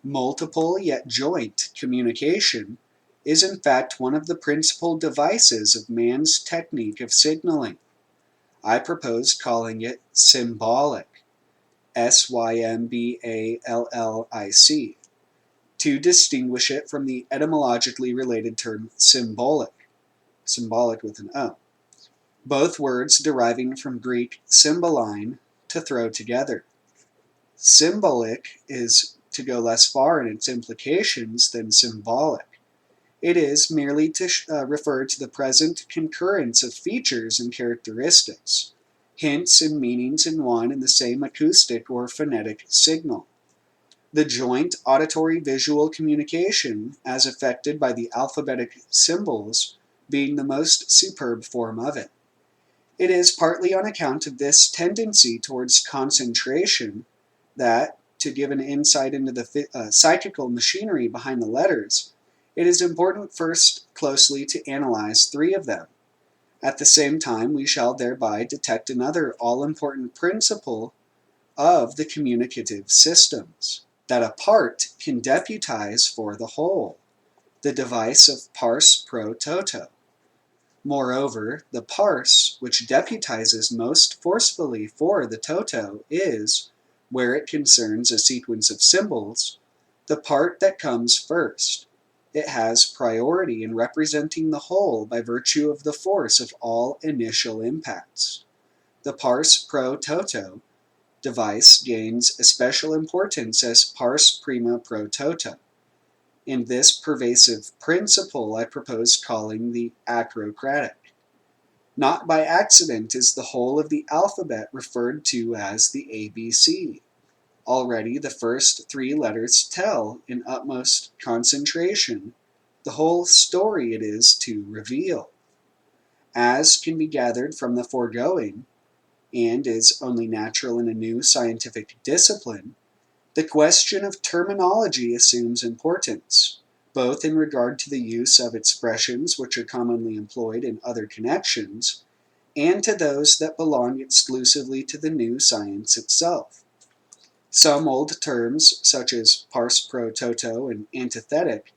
Multiple yet joint communication is in fact one of the principal devices of man's technique of signaling. I proposed calling it symbolic, Symballic, to distinguish it from the etymologically related term symbolic with an O, both words deriving from Greek symboline, to throw together. Symbolic is to go less far in its implications than symbolic. It is merely to refer to the present concurrence of features and characteristics, hints and meanings in one and the same acoustic or phonetic signal. The joint auditory-visual communication, as affected by the alphabetic symbols, being the most superb form of it. It is partly on account of this tendency towards concentration that, to give an insight into the psychical machinery behind the letters, it is important first closely to analyze 3 of them. At the same time, we shall thereby detect another all-important principle of the communicative systems, that a part can deputize for the whole, the device of pars pro toto. Moreover, the pars, which deputizes most forcefully for the toto, is, where it concerns a sequence of symbols, the part that comes first. It has priority in representing the whole by virtue of the force of all initial impacts. The pars pro toto device gains especial importance as pars prima pro toto. In this pervasive principle I propose calling the acrocratic. Not by accident is the whole of the alphabet referred to as the ABC. Already the first 3 letters tell, in utmost concentration, the whole story it is to reveal. As can be gathered from the foregoing, and is only natural in a new scientific discipline, the question of terminology assumes importance, both in regard to the use of expressions which are commonly employed in other connections, and to those that belong exclusively to the new science itself. Some old terms, such as pars pro toto and antithetic,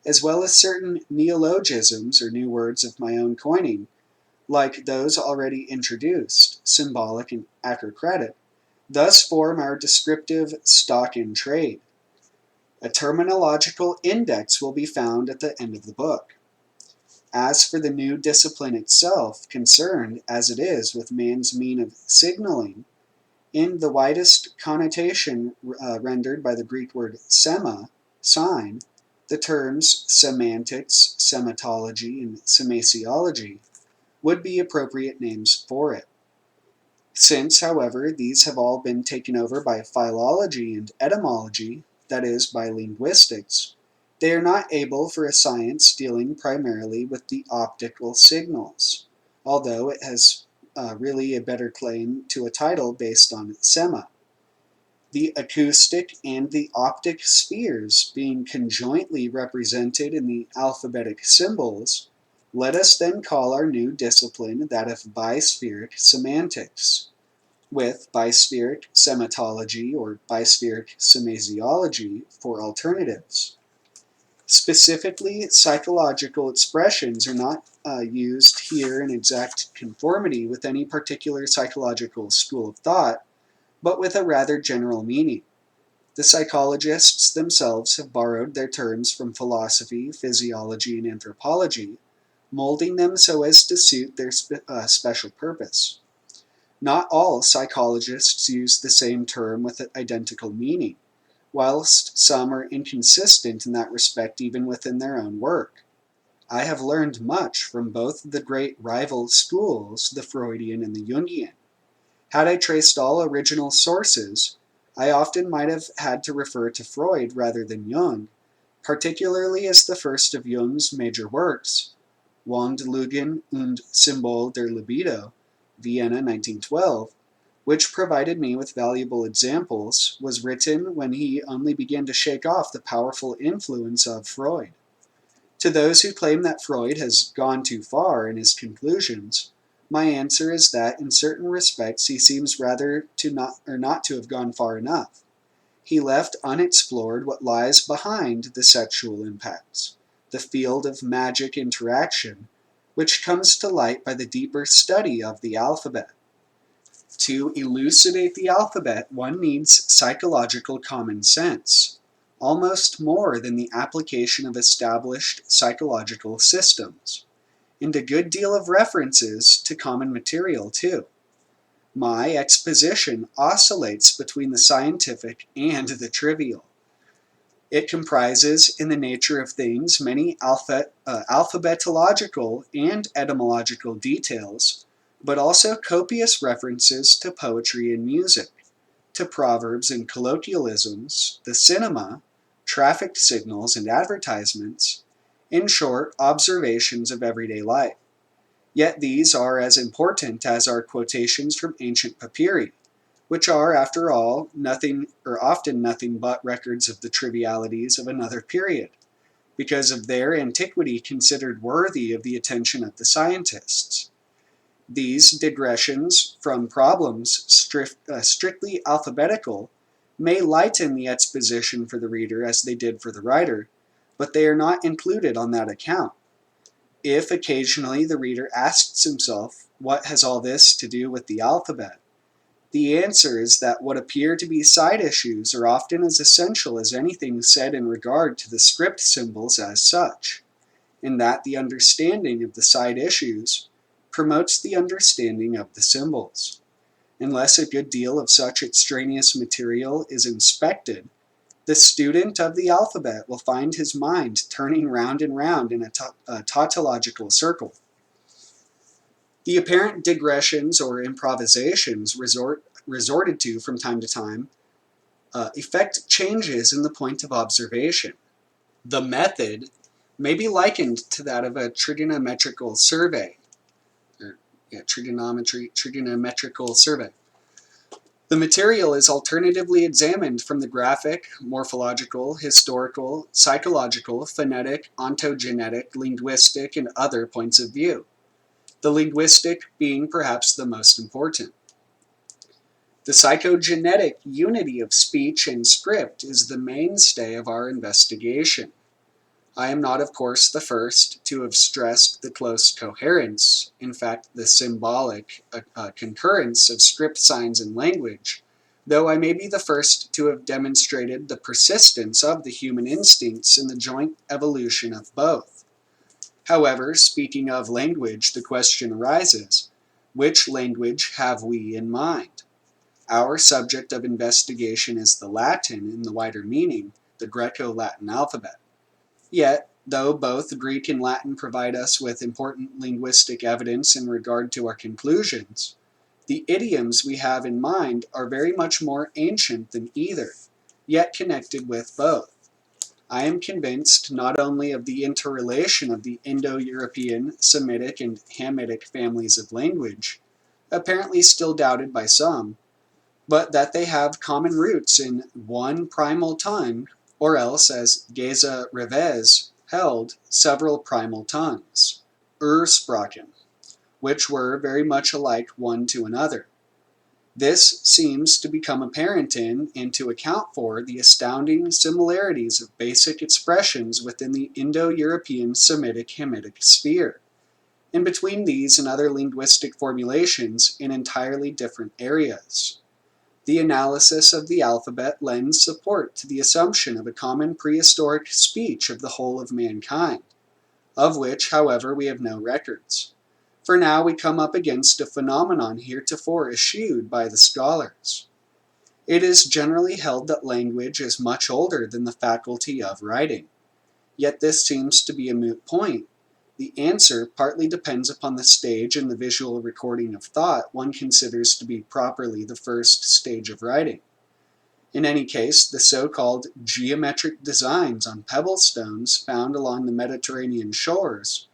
as well as certain neologisms or new words of my own coining, like those already introduced, symbolic and acrocratic, thus form our descriptive stock in trade. A terminological index will be found at the end of the book. As for the new discipline itself, concerned, as it is, with man's mean of signaling, in the widest connotation rendered by the Greek word sema, sign, the terms semantics, sematology, and semasiology would be appropriate names for it. Since, however, these have all been taken over by philology and etymology, that is, by linguistics, they are not able for a science dealing primarily with the optical signals, although it has really a better claim to a title based on sema. The acoustic and the optic spheres being conjointly represented in the alphabetic symbols, let us then call our new discipline that of bispheric semantics, with bispheric sematology or bispheric semasiology for alternatives. Specifically, psychological expressions are not used here in exact conformity with any particular psychological school of thought, but with a rather general meaning. The psychologists themselves have borrowed their terms from philosophy, physiology, and anthropology, molding them so as to suit their special purpose. Not all psychologists use the same term with identical meaning, whilst some are inconsistent in that respect even within their own work. I have learned much from both the great rival schools, the Freudian and the Jungian. Had I traced all original sources, I often might have had to refer to Freud rather than Jung, particularly as the first of Jung's major works, Wandlungen und Symbol der Libido, Vienna 1912, which provided me with valuable examples, was written when he only began to shake off the powerful influence of Freud. To those who claim that Freud has gone too far in his conclusions, my answer is that in certain respects he seems rather not to have gone far enough. He left unexplored what lies behind the sexual impacts, the field of magic interaction, which comes to light by the deeper study of the alphabet. To elucidate the alphabet, one needs psychological common sense, almost more than the application of established psychological systems, and a good deal of references to common material, too. My exposition oscillates between the scientific and the trivial. It comprises, in the nature of things, many alphabetological and etymological details, but also copious references to poetry and music, to proverbs and colloquialisms, the cinema, traffic signals and advertisements, in short, observations of everyday life. Yet these are as important as are quotations from ancient papyri, which are, after all, often nothing but records of the trivialities of another period, because of their antiquity considered worthy of the attention of the scientists. These digressions from problems strictly alphabetical may lighten the exposition for the reader as they did for the writer, but they are not included on that account. If occasionally the reader asks himself, what has all this to do with the alphabet? The answer is that what appear to be side issues are often as essential as anything said in regard to the script symbols as such, and that the understanding of the side issues promotes the understanding of the symbols. Unless a good deal of such extraneous material is inspected, the student of the alphabet will find his mind turning round and round in a tautological circle. The apparent digressions or improvisations resorted to from time to time effect changes in the point of observation. The method may be likened to that of a trigonometrical survey. Trigonometrical survey. The material is alternatively examined from the graphic, morphological, historical, psychological, phonetic, ontogenetic, linguistic, and other points of view, the linguistic being perhaps the most important. The psychogenetic unity of speech and script is the mainstay of our investigation. I am not, of course, the first to have stressed the close coherence, in fact, the symbolic concurrence of script signs and language, though I may be the first to have demonstrated the persistence of the human instincts in the joint evolution of both. However, speaking of language, the question arises, which language have we in mind? Our subject of investigation is the Latin in the wider meaning, the Greco-Latin alphabet. Yet, though both Greek and Latin provide us with important linguistic evidence in regard to our conclusions, the idioms we have in mind are very much more ancient than either, yet connected with both. I am convinced not only of the interrelation of the Indo-European, Semitic, and Hamitic families of language, apparently still doubted by some, but that they have common roots in one primal tongue, or else, as Geza Revez held, several primal tongues, Ursprachen, which were very much alike one to another. This seems to become apparent in and to account for the astounding similarities of basic expressions within the Indo-European Semitic-Hamitic sphere, and between these and other linguistic formulations in entirely different areas. The analysis of the alphabet lends support to the assumption of a common prehistoric speech of the whole of mankind, of which, however, we have no records. For now we come up against a phenomenon heretofore eschewed by the scholars. It is generally held that language is much older than the faculty of writing. Yet this seems to be a moot point. The answer partly depends upon the stage in the visual recording of thought one considers to be properly the first stage of writing. In any case, the so-called geometric designs on pebble stones found along the Mediterranean shores,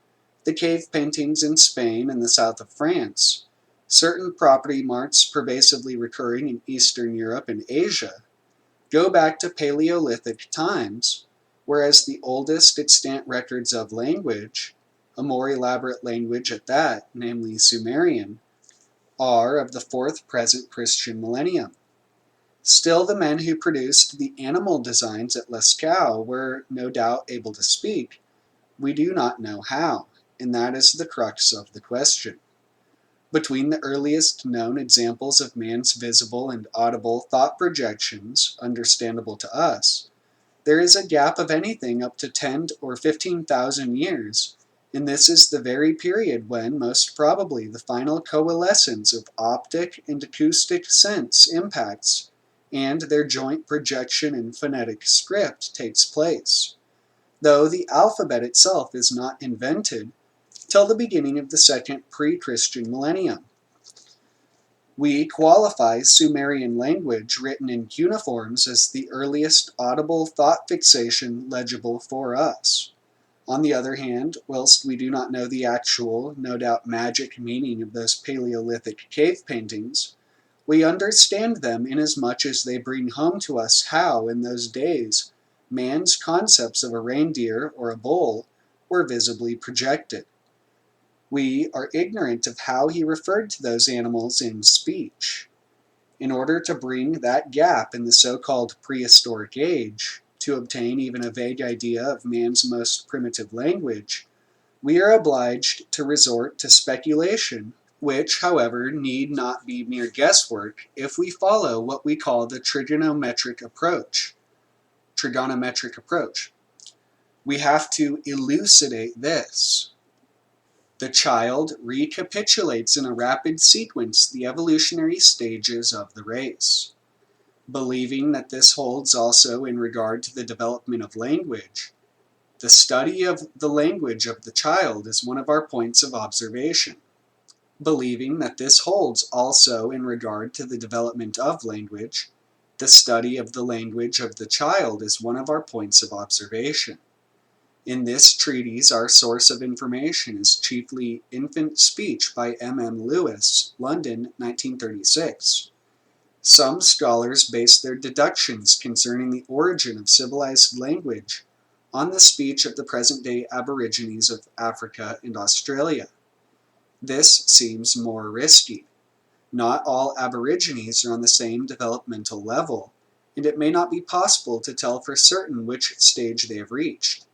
the cave paintings in Spain and the south of France, certain property marks pervasively recurring in Eastern Europe and Asia, go back to Paleolithic times, whereas the oldest extant records of language, a more elaborate language at that, namely Sumerian, are of the 4th present Christian millennium. Still, the men who produced the animal designs at Lascaux were no doubt able to speak. We do not know how, and that is the crux of the question. Between the earliest known examples of man's visible and audible thought projections, understandable to us, there is a gap of anything up to 10 or 15,000 years, and this is the very period when, most probably, the final coalescence of optic and acoustic sense impacts and their joint projection in phonetic script takes place, though the alphabet itself is not invented till the beginning of the 2nd pre-Christian millennium. We qualify Sumerian language written in cuneiforms as the earliest audible thought fixation legible for us. On the other hand, whilst we do not know the actual, no doubt magic meaning of those Paleolithic cave paintings, we understand them inasmuch as they bring home to us how, in those days, man's concepts of a reindeer or a bull were visibly projected. We are ignorant of how he referred to those animals in speech. In order to bring that gap in the so-called prehistoric age, to obtain even a vague idea of man's most primitive language, we are obliged to resort to speculation, which, however, need not be mere guesswork if we follow what we call the trigonometric approach. We have to elucidate this. The child recapitulates in a rapid sequence the evolutionary stages of the race. Believing that this holds also in regard to the development of language, the study of the language of the child is one of our points of observation. Believing that this holds also in regard to the development of language, the study of the language of the child is one of our points of observation. In this treatise, our source of information is chiefly Infant Speech by M.M. Lewis, London, 1936. Some scholars base their deductions concerning the origin of civilized language on the speech of the present-day Aborigines of Africa and Australia. This seems more risky. Not all Aborigines are on the same developmental level, and it may not be possible to tell for certain which stage they have reached.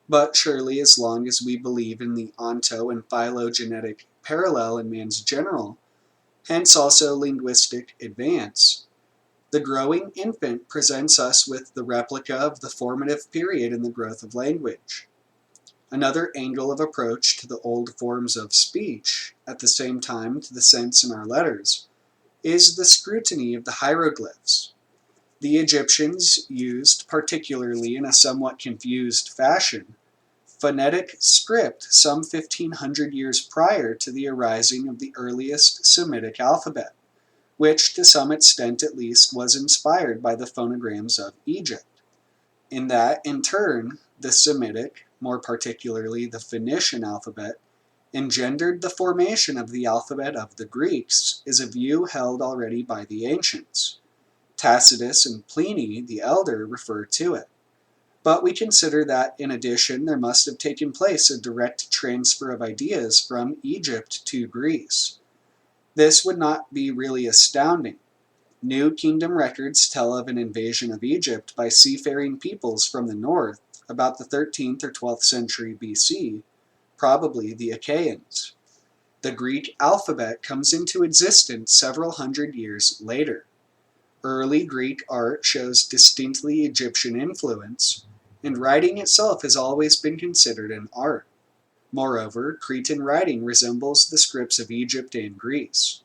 But surely, as long as we believe in the onto- and phylogenetic parallel in man's general, hence also linguistic advance, the growing infant presents us with the replica of the formative period in the growth of language. Another angle of approach to the old forms of speech, at the same time to the sense in our letters, is the scrutiny of the hieroglyphs. The Egyptians used, particularly in a somewhat confused fashion, phonetic script some 1,500 years prior to the arising of the earliest Semitic alphabet, which to some extent at least was inspired by the phonograms of Egypt. In that, in turn, the Semitic, more particularly the Phoenician alphabet, engendered the formation of the alphabet of the Greeks, is a view held already by the ancients. Tacitus and Pliny the Elder refer to it. But we consider that, in addition, there must have taken place a direct transfer of ideas from Egypt to Greece. This would not be really astounding. New Kingdom records tell of an invasion of Egypt by seafaring peoples from the north about the 13th or 12th century BC, probably the Achaeans. The Greek alphabet comes into existence several hundred years later. Early Greek art shows distinctly Egyptian influence, and writing itself has always been considered an art. Moreover, Cretan writing resembles the scripts of Egypt and Greece.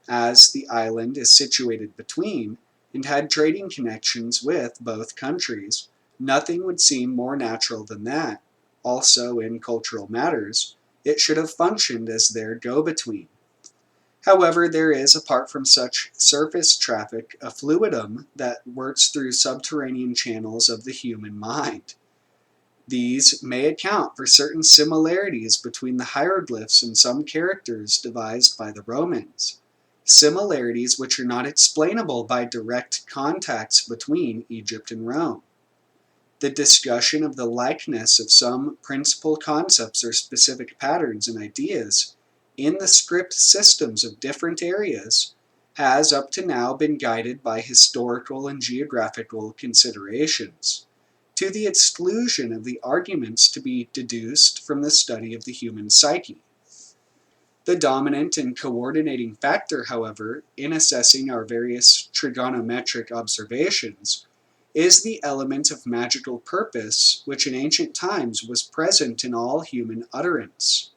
As the island is situated between, and had trading connections with both countries, nothing would seem more natural than that, also in cultural matters, it should have functioned as their go-between. However, there is, apart from such surface traffic, a fluidum that works through subterranean channels of the human mind. These may account for certain similarities between the hieroglyphs and some characters devised by the Romans, similarities which are not explainable by direct contacts between Egypt and Rome. The discussion of the likeness of some principal concepts or specific patterns and ideas in the script systems of different areas has up to now been guided by historical and geographical considerations, to the exclusion of the arguments to be deduced from the study of the human psyche. The dominant and coordinating factor, however, in assessing our various trigonometric observations is the element of magical purpose which in ancient times was present in all human utterance,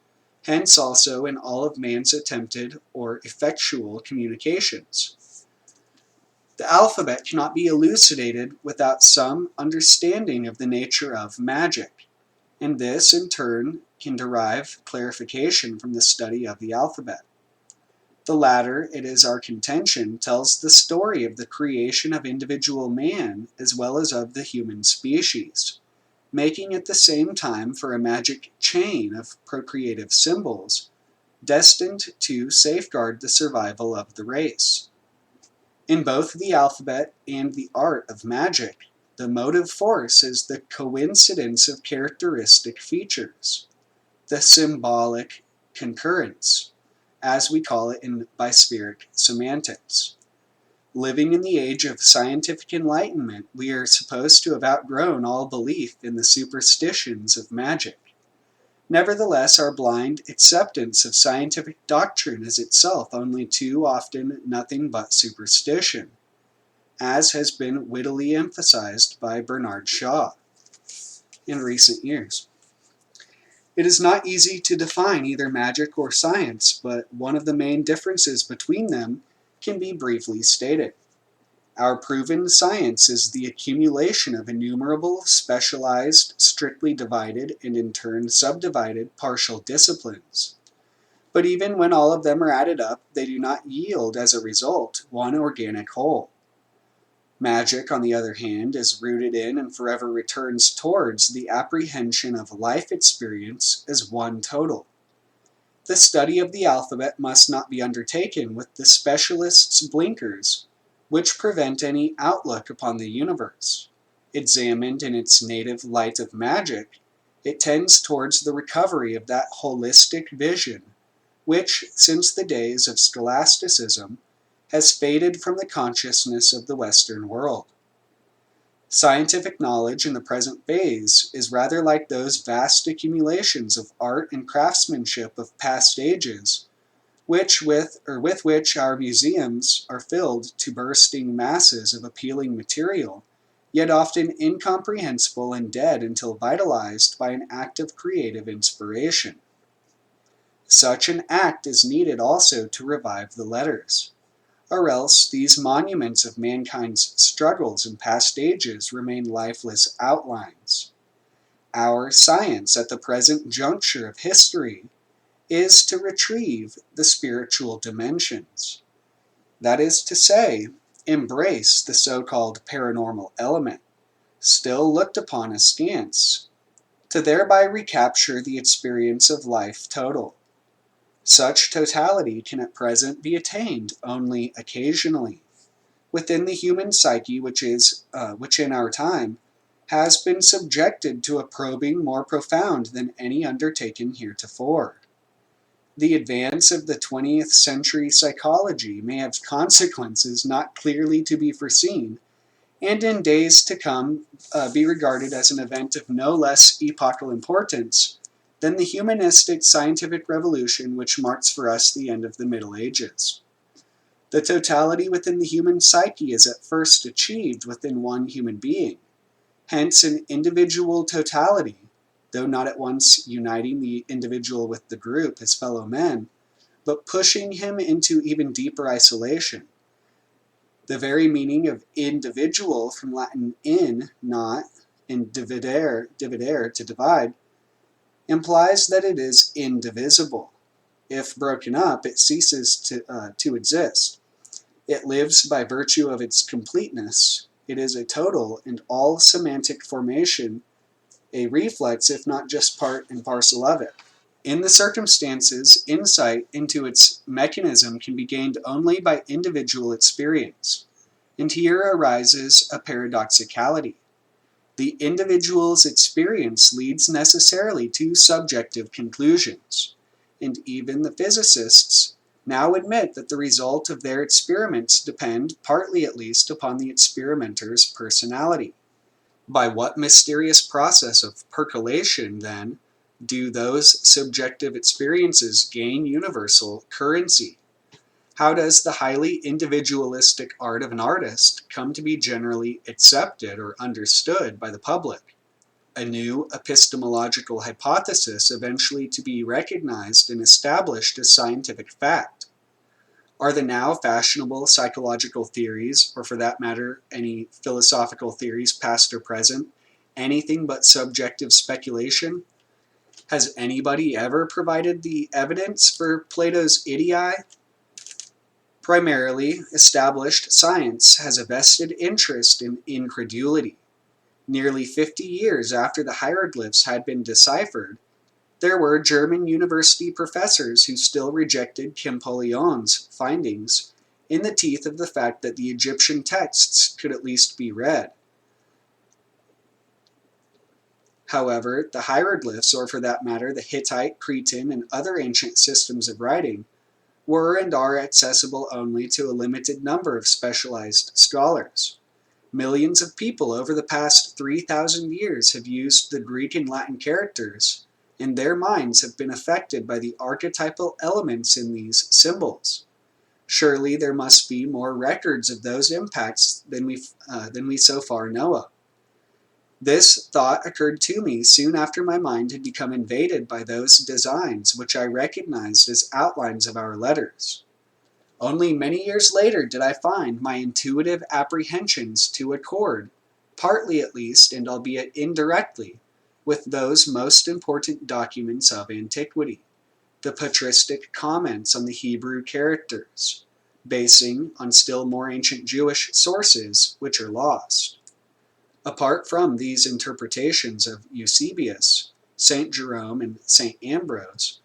hence also in all of man's attempted or effectual communications. The alphabet cannot be elucidated without some understanding of the nature of magic, and this, in turn, can derive clarification from the study of the alphabet. The latter, it is our contention, tells the story of the creation of individual man as well as of the human species, making at the same time for a magic chain of procreative symbols, destined to safeguard the survival of the race. In both the alphabet and the art of magic, the motive force is the coincidence of characteristic features, the symbolic concurrence, as we call it in bispheric semantics. Living in the age of scientific enlightenment, we are supposed to have outgrown all belief in the superstitions of magic. Nevertheless, our blind acceptance of scientific doctrine is itself only too often nothing but superstition, as has been wittily emphasized by Bernard Shaw in recent years. It is not easy to define either magic or science, but one of the main differences between them can be briefly stated. Our proven science is the accumulation of innumerable, specialized, strictly divided, and in turn subdivided partial disciplines. But even when all of them are added up, they do not yield, as a result, one organic whole. Magic, on the other hand, is rooted in and forever returns towards the apprehension of life experience as one total. The study of the alphabet must not be undertaken with the specialist's blinkers, which prevent any outlook upon the universe. Examined in its native light of magic, it tends towards the recovery of that holistic vision, which, since the days of scholasticism, has faded from the consciousness of the Western world. Scientific knowledge in the present phase is rather like those vast accumulations of art and craftsmanship of past ages, with which our museums are filled to bursting masses of appealing material, yet often incomprehensible and dead until vitalized by an act of creative inspiration. Such an act is needed also to revive the letters, or else these monuments of mankind's struggles in past ages remain lifeless outlines. Our science at the present juncture of history is to retrieve the spiritual dimensions. That is to say, embrace the so-called paranormal element, still looked upon askance, to thereby recapture the experience of life total. Such totality can at present be attained only occasionally, within the human psyche which in our time has been subjected to a probing more profound than any undertaken heretofore. The advance of the 20th century psychology may have consequences not clearly to be foreseen, and in days to come be regarded as an event of no less epochal importance than the humanistic scientific revolution which marks for us the end of the Middle Ages. The totality within the human psyche is at first achieved within one human being, hence an individual totality, though not at once uniting the individual with the group, his fellow men, but pushing him into even deeper isolation. The very meaning of individual, from Latin in, not, and dividere, to divide, implies that it is indivisible. If broken up, it ceases to exist. It lives by virtue of its completeness. It is a total and all semantic formation, a reflex, if not just part and parcel of it. In the circumstances, insight into its mechanism can be gained only by individual experience. And here arises a paradoxicality. The individual's experience leads necessarily to subjective conclusions, and even the physicists now admit that the result of their experiments depend, partly at least, upon the experimenter's personality. By what mysterious process of percolation, then, do those subjective experiences gain universal currency? How does the highly individualistic art of an artist come to be generally accepted or understood by the public? A new epistemological hypothesis eventually to be recognized and established as scientific fact. Are the now fashionable psychological theories, or for that matter, any philosophical theories past or present, anything but subjective speculation? Has anybody ever provided the evidence for Plato's idei? Primarily, established science has a vested interest in incredulity. Nearly 50 years after the hieroglyphs had been deciphered, there were German university professors who still rejected Champollion's findings in the teeth of the fact that the Egyptian texts could at least be read. However, the hieroglyphs, or for that matter the Hittite, Cretan, and other ancient systems of writing, were and are accessible only to a limited number of specialized scholars. Millions of people over the past 3,000 years have used the Greek and Latin characters, and their minds have been affected by the archetypal elements in these symbols. Surely there must be more records of those impacts than we so far know of. This thought occurred to me soon after my mind had become invaded by those designs which I recognized as outlines of our letters. Only many years later did I find my intuitive apprehensions to accord, partly at least, and albeit indirectly, with those most important documents of antiquity, the patristic comments on the Hebrew characters, basing on still more ancient Jewish sources which are lost. Apart from these interpretations of Eusebius, St. Jerome, and St. Ambrose,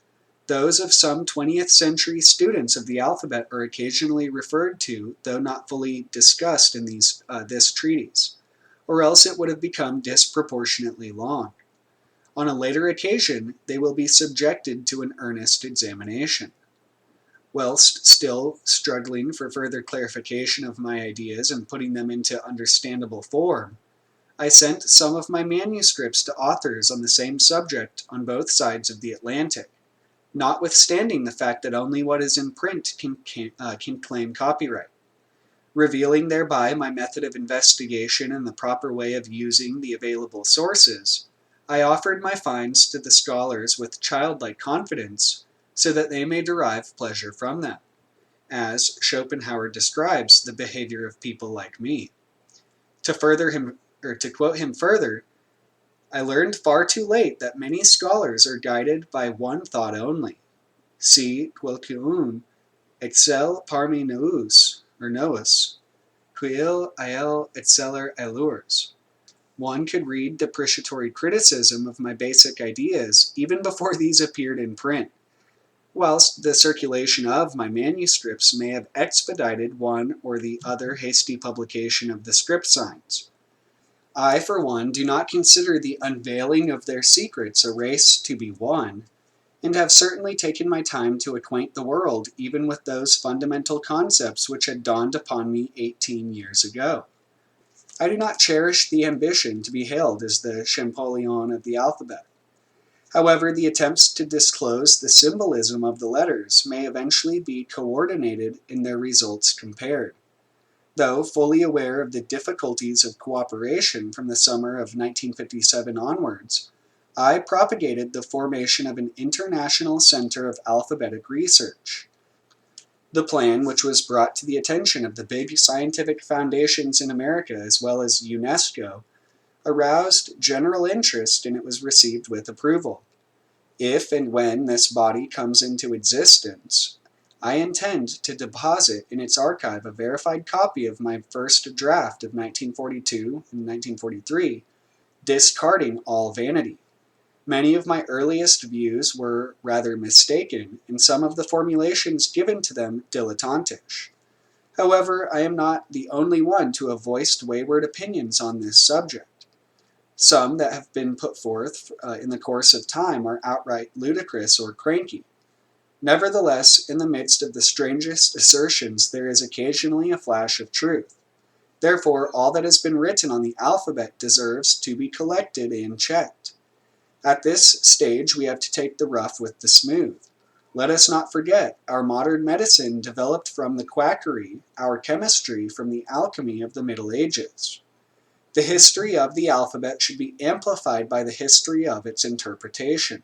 those of some 20th century students of the alphabet are occasionally referred to, though not fully discussed in this treatise, or else it would have become disproportionately long. On a later occasion, they will be subjected to an earnest examination. Whilst still struggling for further clarification of my ideas and putting them into understandable form, I sent some of my manuscripts to authors on the same subject on both sides of the Atlantic, notwithstanding the fact that only what is in print can claim copyright. Revealing thereby my method of investigation and the proper way of using the available sources, I offered my finds to the scholars with childlike confidence so that they may derive pleasure from them, as Schopenhauer describes the behavior of people like me. To quote him further, I learned far too late that many scholars are guided by one thought only. Si quelqu'un excelle parmi nous, qu'il aille exceller ailleurs. One could read depreciatory criticism of my basic ideas even before these appeared in print, whilst the circulation of my manuscripts may have expedited one or the other hasty publication of the script signs. I, for one, do not consider the unveiling of their secrets a race to be won, and have certainly taken my time to acquaint the world even with those fundamental concepts which had dawned upon me 18 years ago. I do not cherish the ambition to be hailed as the Champollion of the alphabet. However, the attempts to disclose the symbolism of the letters may eventually be coordinated and their results compared. Though fully aware of the difficulties of cooperation from the summer of 1957 onwards, I propagated the formation of an international center of alphabetic research. The plan, which was brought to the attention of the big scientific foundations in America as well as UNESCO, aroused general interest and it was received with approval. If and when this body comes into existence, I intend to deposit in its archive a verified copy of my first draft of 1942 and 1943, discarding all vanity. Many of my earliest views were rather mistaken, and some of the formulations given to them dilettantish. However, I am not the only one to have voiced wayward opinions on this subject. Some that have been put forth in the course of time are outright ludicrous or cranky. Nevertheless, in the midst of the strangest assertions, there is occasionally a flash of truth. Therefore, all that has been written on the alphabet deserves to be collected and checked. At this stage, we have to take the rough with the smooth. Let us not forget, our modern medicine developed from the quackery, our chemistry from the alchemy of the Middle Ages. The history of the alphabet should be amplified by the history of its interpretation.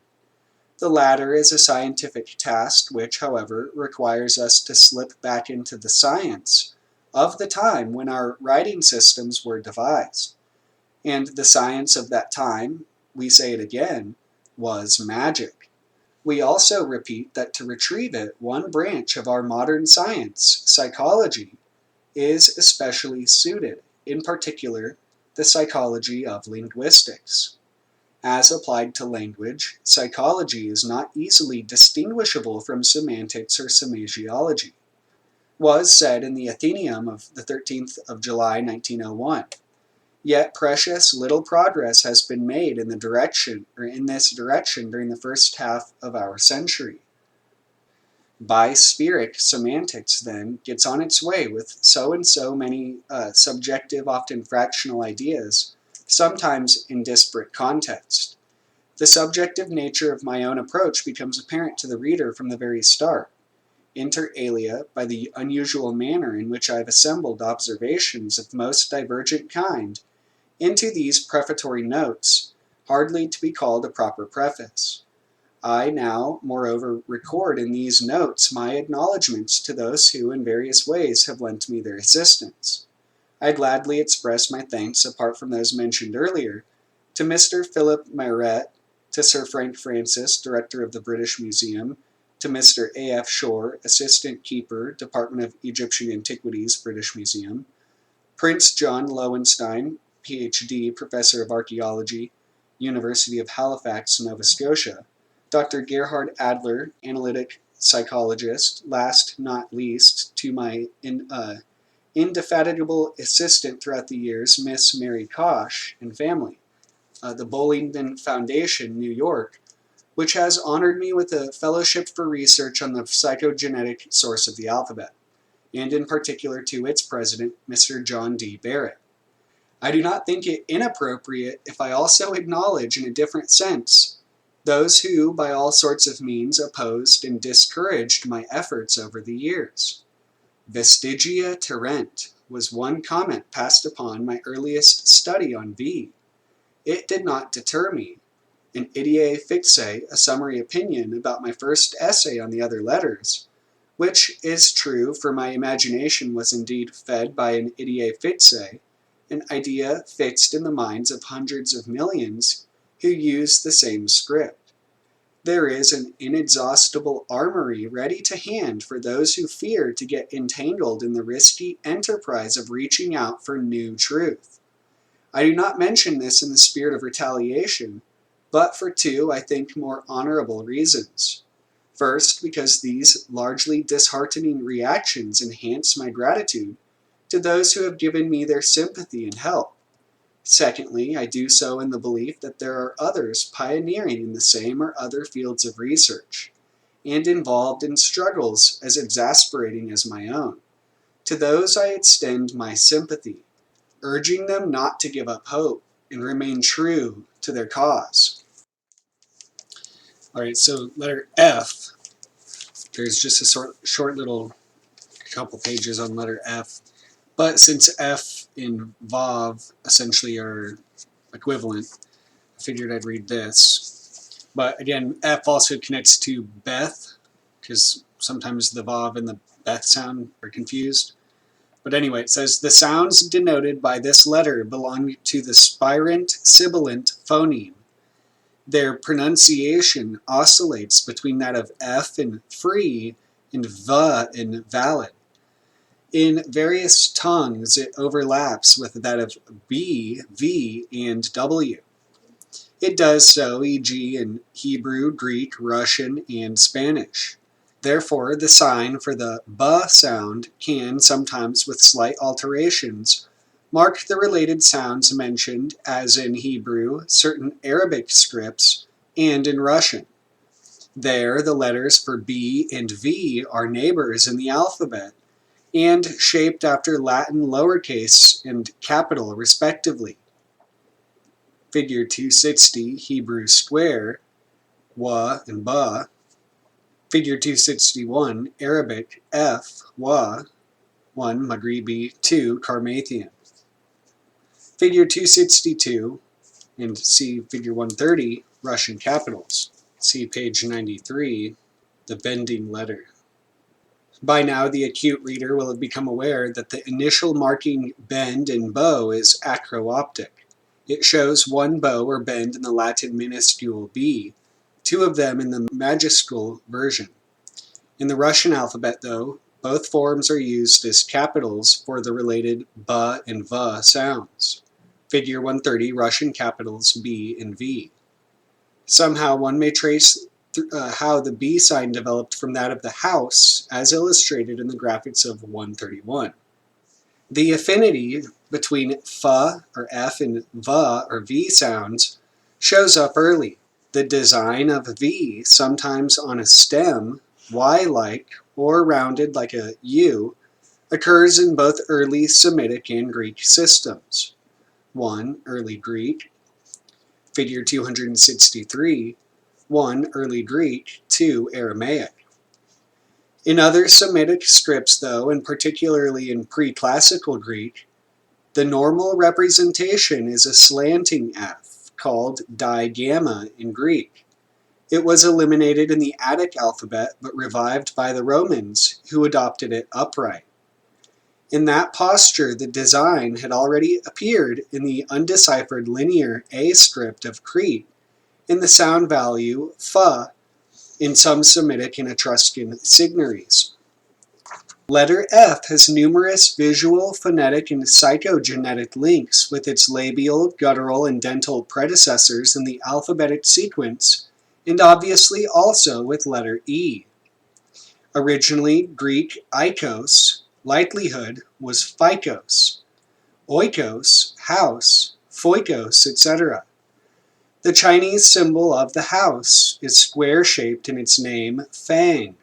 The latter is a scientific task which, however, requires us to slip back into the science of the time when our writing systems were devised. And the science of that time, we say it again, was magic. We also repeat that to retrieve it, one branch of our modern science, psychology, is especially suited, in particular, the psychology of linguistics. As applied to language, psychology is not easily distinguishable from semantics or semasiology, was said in the Athenaeum of the 13th of July, 1901. Yet precious little progress has been made in this direction during the first half of our century. Bispheric semantics, then, gets on its way with so and so many subjective, often fractional ideas, sometimes in disparate context. The subjective nature of my own approach becomes apparent to the reader from the very start. Inter alia, by the unusual manner in which I have assembled observations of most divergent kind into these prefatory notes, hardly to be called a proper preface. I now, moreover, record in these notes my acknowledgments to those who in various ways have lent me their assistance. I gladly express my thanks, apart from those mentioned earlier, to Mr. Philip Myret, to Sir Frank Francis, Director of the British Museum, to Mr. A. F. Shore, Assistant Keeper, Department of Egyptian Antiquities, British Museum, Prince John Lowenstein, Ph.D., Professor of Archaeology, University of Halifax, Nova Scotia, Dr. Gerhard Adler, Analytic Psychologist, last not least, to my indefatigable assistant throughout the years, Miss Mary Kosh, and family, the Bollington Foundation, New York, which has honored me with a fellowship for research on the psychogenetic source of the alphabet, and in particular to its president, Mr. John D. Barrett. I do not think it inappropriate if I also acknowledge in a different sense those who, by all sorts of means, opposed and discouraged my efforts over the years. Vestigia terrent was one comment passed upon my earliest study on V. It did not deter me. An idea fixe, a summary opinion about my first essay on the other letters, which is true, for my imagination was indeed fed by an idea fixe, an idea fixed in the minds of hundreds of millions who use the same script. There is an inexhaustible armory ready to hand for those who fear to get entangled in the risky enterprise of reaching out for new truth. I do not mention this in the spirit of retaliation, but for two, I think, more honorable reasons. First, because these largely disheartening reactions enhance my gratitude to those who have given me their sympathy and help. Secondly, I do so in the belief that there are others pioneering in the same or other fields of research, and involved in struggles as exasperating as my own. To those I extend my sympathy, urging them not to give up hope and remain true to their cause. All right, so letter F. There's just a short little couple pages on letter F. But since F and Vav essentially are equivalent, figured I'd read this. But again, F also connects to Beth, because sometimes the Vav and the Beth sound are confused. But anyway, it says, the sounds denoted by this letter belong to the spirant sibilant phoneme. Their pronunciation oscillates between that of F in free and V in valid. In various tongues, it overlaps with that of B, V, and W. It does so, e.g. in Hebrew, Greek, Russian, and Spanish. Therefore, the sign for the B sound can, sometimes with slight alterations, mark the related sounds mentioned, as in Hebrew, certain Arabic scripts, and in Russian. There, the letters for B and V are neighbors in the alphabet, and shaped after Latin lowercase and capital respectively. Figure 260, Hebrew square, wa and ba. Figure 261, Arabic F, wa, 1 Maghribi, 2 Carmathian. Figure 262, and see figure 130, Russian capitals. See page 93, the bending letter. By now, the acute reader will have become aware that the initial marking bend in bow is acro-optic. It shows one bow or bend in the Latin minuscule b, two of them in the majuscule version. In the Russian alphabet, though, both forms are used as capitals for the related ba and va sounds. Figure 130, Russian capitals B and V. Somehow one may trace how the B sign developed from that of the house, as illustrated in the graphics of 131. The affinity between fa or F and va or V sounds shows up early. The design of V, sometimes on a stem, Y-like, or rounded like a U, occurs in both early Semitic and Greek systems. 1. Early Greek, figure 263, 1. Early Greek, 2. Aramaic. In other Semitic scripts, though, and particularly in pre-classical Greek, the normal representation is a slanting F, called digamma in Greek. It was eliminated in the Attic alphabet, but revived by the Romans, who adopted it upright. In that posture, the design had already appeared in the undeciphered linear A script of Crete, in the sound value fa in some Semitic and Etruscan signaries. Letter F has numerous visual, phonetic, and psychogenetic links with its labial, guttural, and dental predecessors in the alphabetic sequence, and obviously also with letter E. Originally Greek oikos, likelihood, was phycos, oikos, house, phoikos, etc. The Chinese symbol of the house is square-shaped in its name, fang.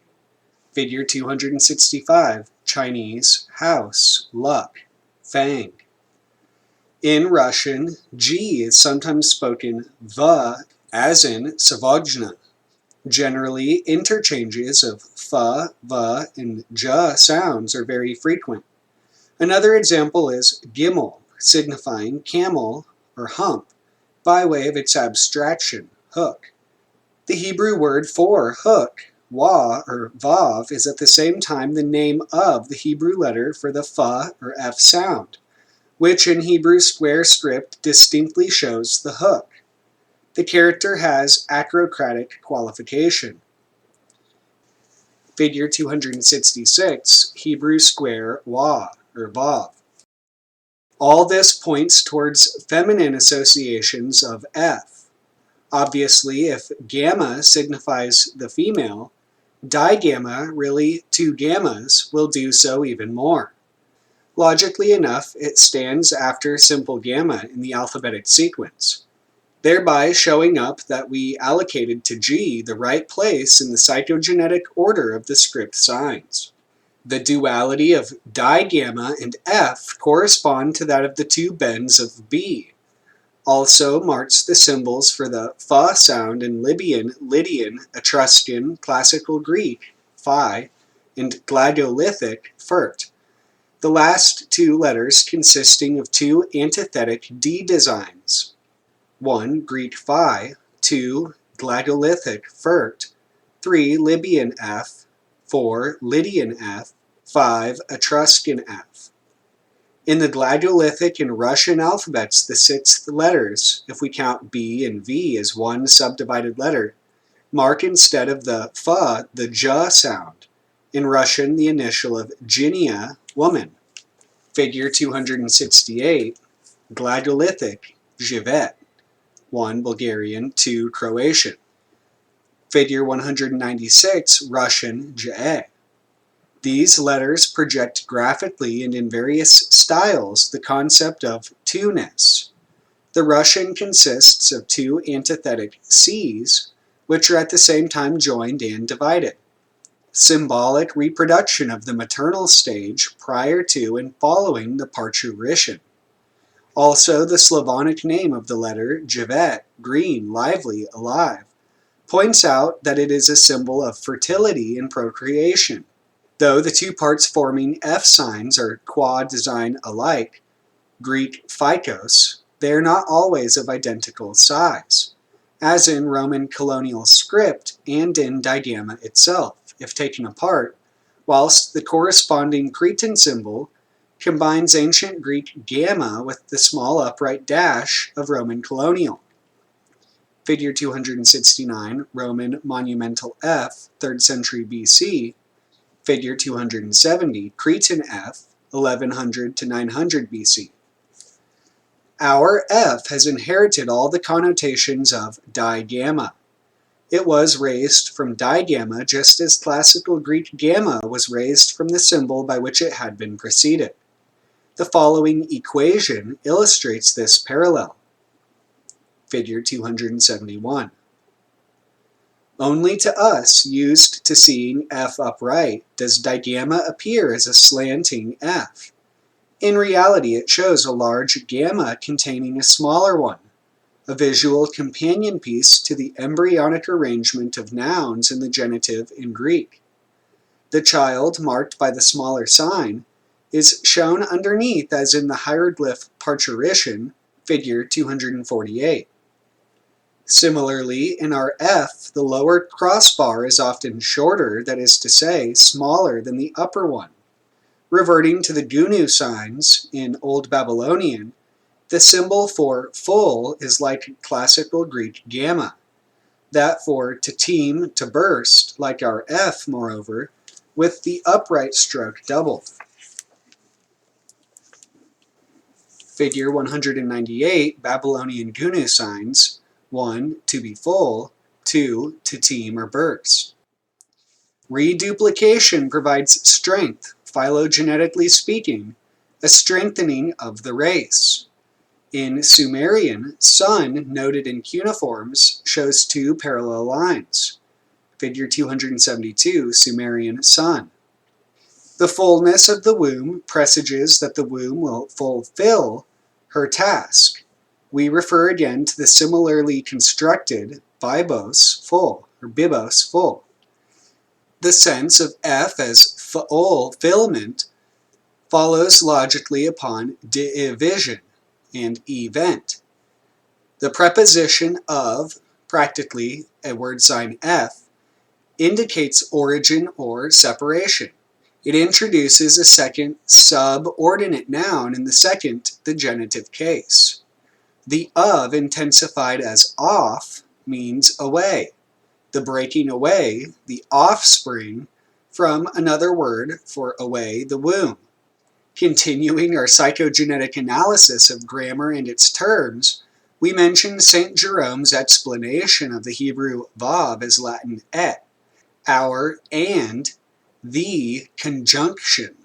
Figure 265, Chinese, house, luck, fang. In Russian, G is sometimes spoken va, as in savojna. Generally, interchanges of fa, va, and ja sounds are very frequent. Another example is gimel, signifying camel or hump, by way of its abstraction, hook. The Hebrew word for hook, wa or vav, is at the same time the name of the Hebrew letter for the fa or F sound, which in Hebrew square script distinctly shows the hook. The character has acrocratic qualification. Figure 266, Hebrew square wa or vav. All this points towards feminine associations of F. Obviously, if gamma signifies the female, digamma, really two gammas, will do so even more. Logically enough, it stands after simple gamma in the alphabetic sequence, thereby showing up that we allocated to G the right place in the psychogenetic order of the script signs. The duality of digamma and F correspond to that of the two bends of B. Also marks the symbols for the fa sound in Libyan, Lydian, Etruscan, Classical Greek, phi, and Glagolithic, fert. The last two letters consisting of two antithetic D designs. 1. Greek phi, 2. Glagolithic fert, 3. Libyan F, 4. Lydian F, 5. Etruscan F. In the Glagolithic and Russian alphabets, the 6th letters, if we count B and V as one subdivided letter, mark instead of the F the J sound. In Russian, the initial of Jinia, woman. Figure 268, Glagolithic, Jivet, 1. Bulgarian, 2. Croatian. Figure 196, Russian, J. These letters project graphically and in various styles the concept of two-ness. The Russian consists of two antithetic C's, which are at the same time joined and divided. Symbolic reproduction of the maternal stage prior to and following the parturition. Also, the Slavonic name of the letter, Jivet, green, lively, alive, points out that it is a symbol of fertility and procreation. Though the two parts forming F signs are qua-design alike, Greek phycos, they are not always of identical size, as in Roman colonial script and in digamma itself, if taken apart, whilst the corresponding Cretan symbol combines ancient Greek gamma with the small upright dash of Roman colonial. Figure 269, Roman monumental F, 3rd century BC. Figure 270, Cretan F, 1100 to 900 BC. Our F has inherited all the connotations of digamma. It was raised from digamma just as classical Greek gamma was raised from the symbol by which it had been preceded. The following equation illustrates this parallel. Figure 271. Only to us, used to seeing F upright, does digamma appear as a slanting F. In reality, it shows a large gamma containing a smaller one, a visual companion piece to the embryonic arrangement of nouns in the genitive in Greek. The child, marked by the smaller sign, is shown underneath as in the hieroglyph parturition, figure 248. Similarly, in our F, the lower crossbar is often shorter, that is to say, smaller than the upper one. Reverting to the gunu signs in Old Babylonian, the symbol for full is like classical Greek gamma. That for to teem, to burst, like our F, moreover, with the upright stroke doubled. Figure 198, Babylonian gunu signs, 1. To be full, 2. To teem or burst. Reduplication provides strength, phylogenetically speaking, a strengthening of the race. In Sumerian, sun, noted in cuneiforms, shows two parallel lines. Figure 272, Sumerian sun. The fullness of the womb presages that the womb will fulfill her task. We refer again to the similarly constructed bibos, full, or bibos, full. The sense of F as fulfillment follows logically upon division and event. The preposition of, practically a word sign F, indicates origin or separation. It introduces a second subordinate noun in the second, the genitive case. The of intensified as off means away. The breaking away, the offspring, from another word for away, the womb. Continuing our psychogenetic analysis of grammar and its terms, we mentioned St. Jerome's explanation of the Hebrew vav as Latin et, our and the conjunction.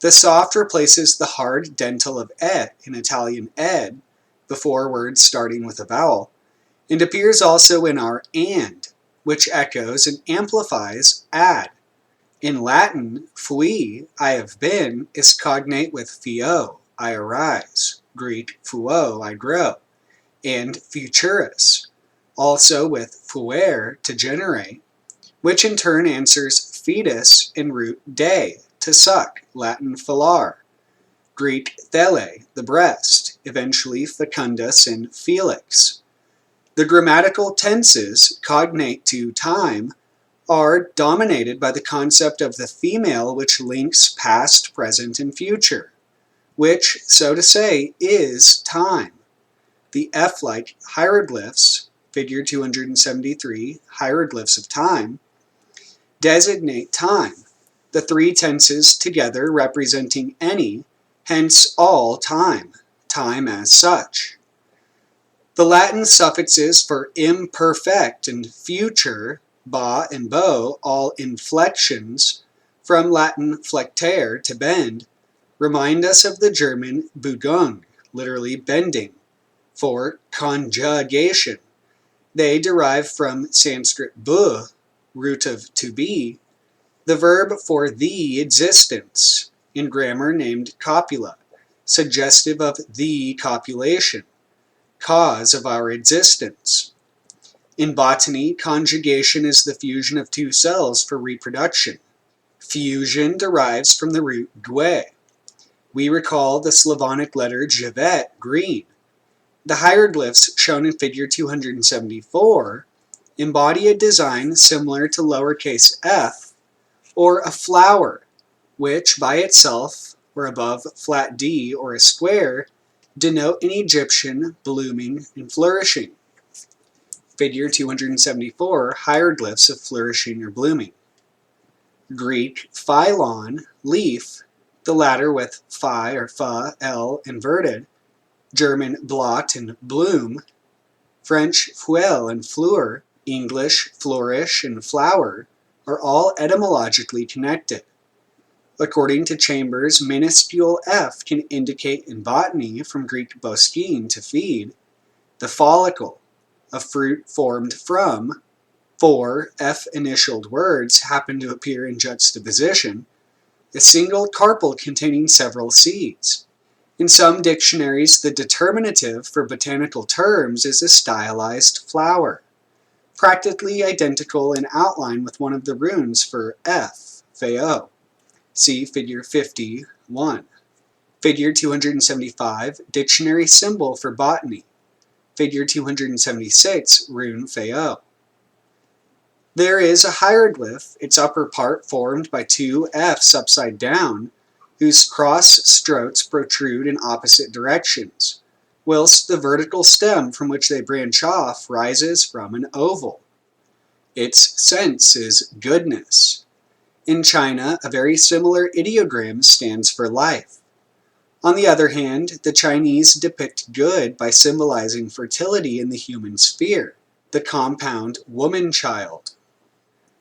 The soft replaces the hard dental of et in Italian ed, before words starting with a vowel, and appears also in our and, which echoes and amplifies ad. In Latin, fui, I have been, is cognate with fio, I arise, Greek fuo, I grow, and futurus, also with fuere, to generate, which in turn answers fetus in root de, to suck, Latin filar. Greek thele, the breast, eventually fecundus and felix. The grammatical tenses, cognate to time, are dominated by the concept of the female which links past, present, and future, which, so to say, is time. The F-like hieroglyphs, figure 273, hieroglyphs of time, designate time, the three tenses together representing any, hence all time, time as such. The Latin suffixes for imperfect and future, ba and bo, all inflections, from Latin flectere, to bend, remind us of the German Beugung, literally bending, for conjugation. They derive from Sanskrit bu, root of to be, the verb for the existence, in grammar named copula, suggestive of the copulation, cause of our existence. In botany, conjugation is the fusion of two cells for reproduction. Fusion derives from the root gue. We recall the Slavonic letter Jvet, green. The hieroglyphs shown in figure 274 embody a design similar to lowercase f, or a flower, which by itself, or above flat d or a square, denote an Egyptian blooming and flourishing. Figure 274, hieroglyphs of flourishing or blooming. Greek phyllon, leaf, the latter with phi or fa, l inverted. German Blatt and bloom. French feuille and fleur. English flourish and flower, are all etymologically connected. According to Chambers, minuscule f can indicate in botany, from Greek boskine, to feed, the follicle, a fruit formed from. 4 f-initialed words happen to appear in juxtaposition, a single carpel containing several seeds. In some dictionaries, the determinative for botanical terms is a stylized flower, practically identical in outline with one of the runes for F, Feo. See figure 51. Figure 275, dictionary symbol for botany. Figure 276, rune Feo. There is a hieroglyph, its upper part formed by two F's upside down, whose cross strotes protrude in opposite directions, whilst the vertical stem from which they branch off rises from an oval. Its sense is goodness. In China, a very similar ideogram stands for life. On the other hand, the Chinese depict good by symbolizing fertility in the human sphere, the compound woman-child.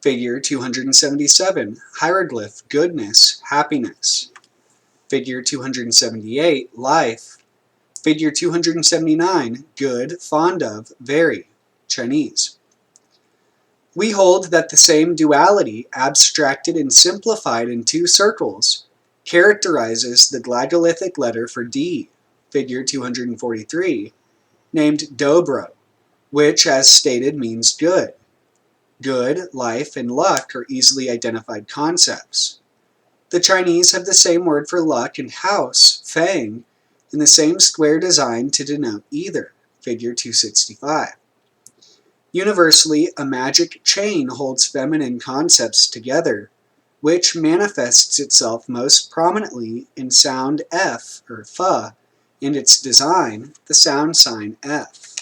Figure 277, hieroglyph goodness, happiness. Figure 278, life. Figure 279, good, fond of, very, Chinese. We hold that the same duality, abstracted and simplified in two circles, characterizes the glagolithic letter for D, figure 243, named dobro, which, as stated, means good. Good, life, and luck are easily identified concepts. The Chinese have the same word for luck and house, feng, and the same square design to denote either, figure 265. Universally, a magic chain holds feminine concepts together, which manifests itself most prominently in sound F, or fa, and its design, the sound sign F.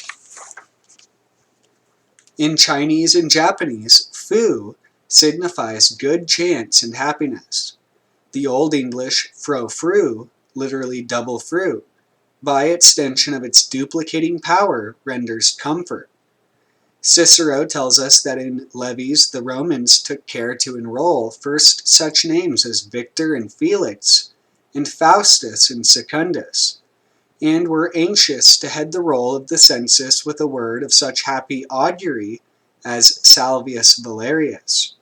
In Chinese and Japanese, fu signifies good chance and happiness. The Old English fro-fru, literally double fruit, by extension of its duplicating power, renders comfort. Cicero tells us that in levies the Romans took care to enroll first such names as Victor and Felix, and Faustus and Secundus, and were anxious to head the roll of the census with a word of such happy augury as Salvius Valerius.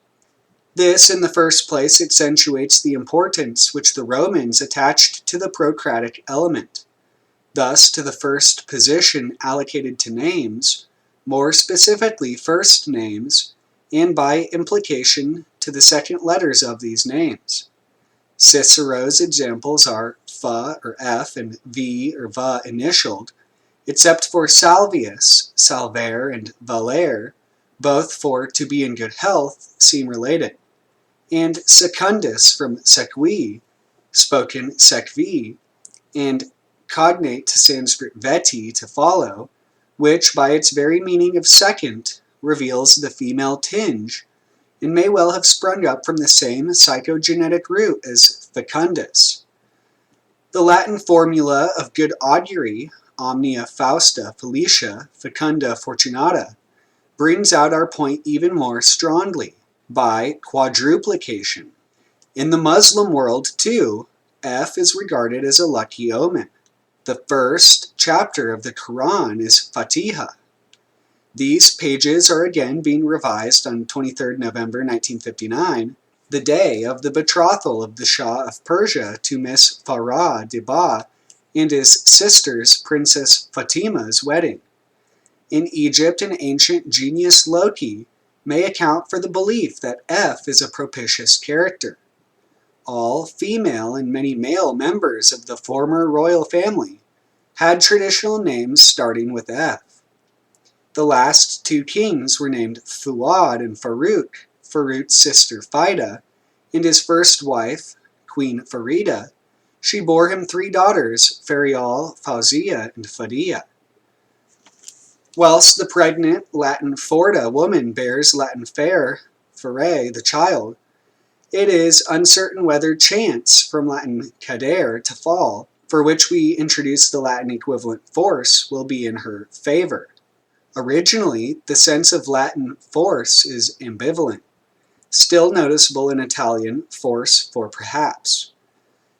This, in the first place, accentuates the importance which the Romans attached to the procratic element, thus to the first position allocated to names, more specifically first names, and by implication to the second letters of these names. Cicero's examples are fa or f and v or va initialed, except for Salvius, salvare, and valere, both for to be in good health, seem related, and secundus from sequi, spoken sekvi, and cognate to Sanskrit veti, to follow, which by its very meaning of second reveals the female tinge, and may well have sprung up from the same psychogenetic root as fecundus. The Latin formula of good augury, omnia fausta felicia fecunda fortunata, brings out our point even more strongly, by quadruplication. In the Muslim world, too, F is regarded as a lucky omen. The first chapter of the Quran is Fatiha. These pages are again being revised on 23 November 1959, the day of the betrothal of the Shah of Persia to Miss Farah Dibah and his sister's Princess Fatima's wedding. In Egypt, an ancient genius Loki may account for the belief that F is a propitious character. All female and many male members of the former royal family had traditional names starting with F. The last two kings were named Fuad and Farouk, Farouk's sister Fida, and his first wife, Queen Farida. She bore him 3 daughters, Farial, Fauzia, and Fadia. Whilst the pregnant Latin forta woman bears Latin fere, the child, it is uncertain whether chance, from Latin cadere, to fall, for which we introduce the Latin equivalent force, will be in her favor. Originally, the sense of Latin force is ambivalent, still noticeable in Italian force for perhaps.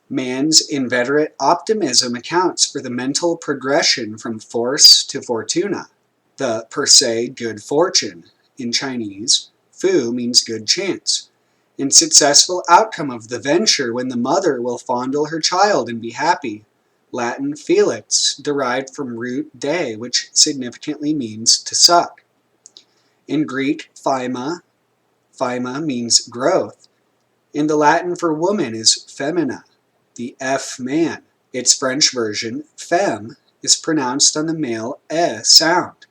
Man's inveterate optimism accounts for the mental progression from force to fortuna. The per se good fortune, in Chinese, fu means good chance, and successful outcome of the venture when the mother will fondle her child and be happy. Latin felix, derived from root de, which significantly means to suck. In Greek, phaima means growth, and the Latin for woman is femina, the F man. Its French version, femme, is pronounced on the male e sound.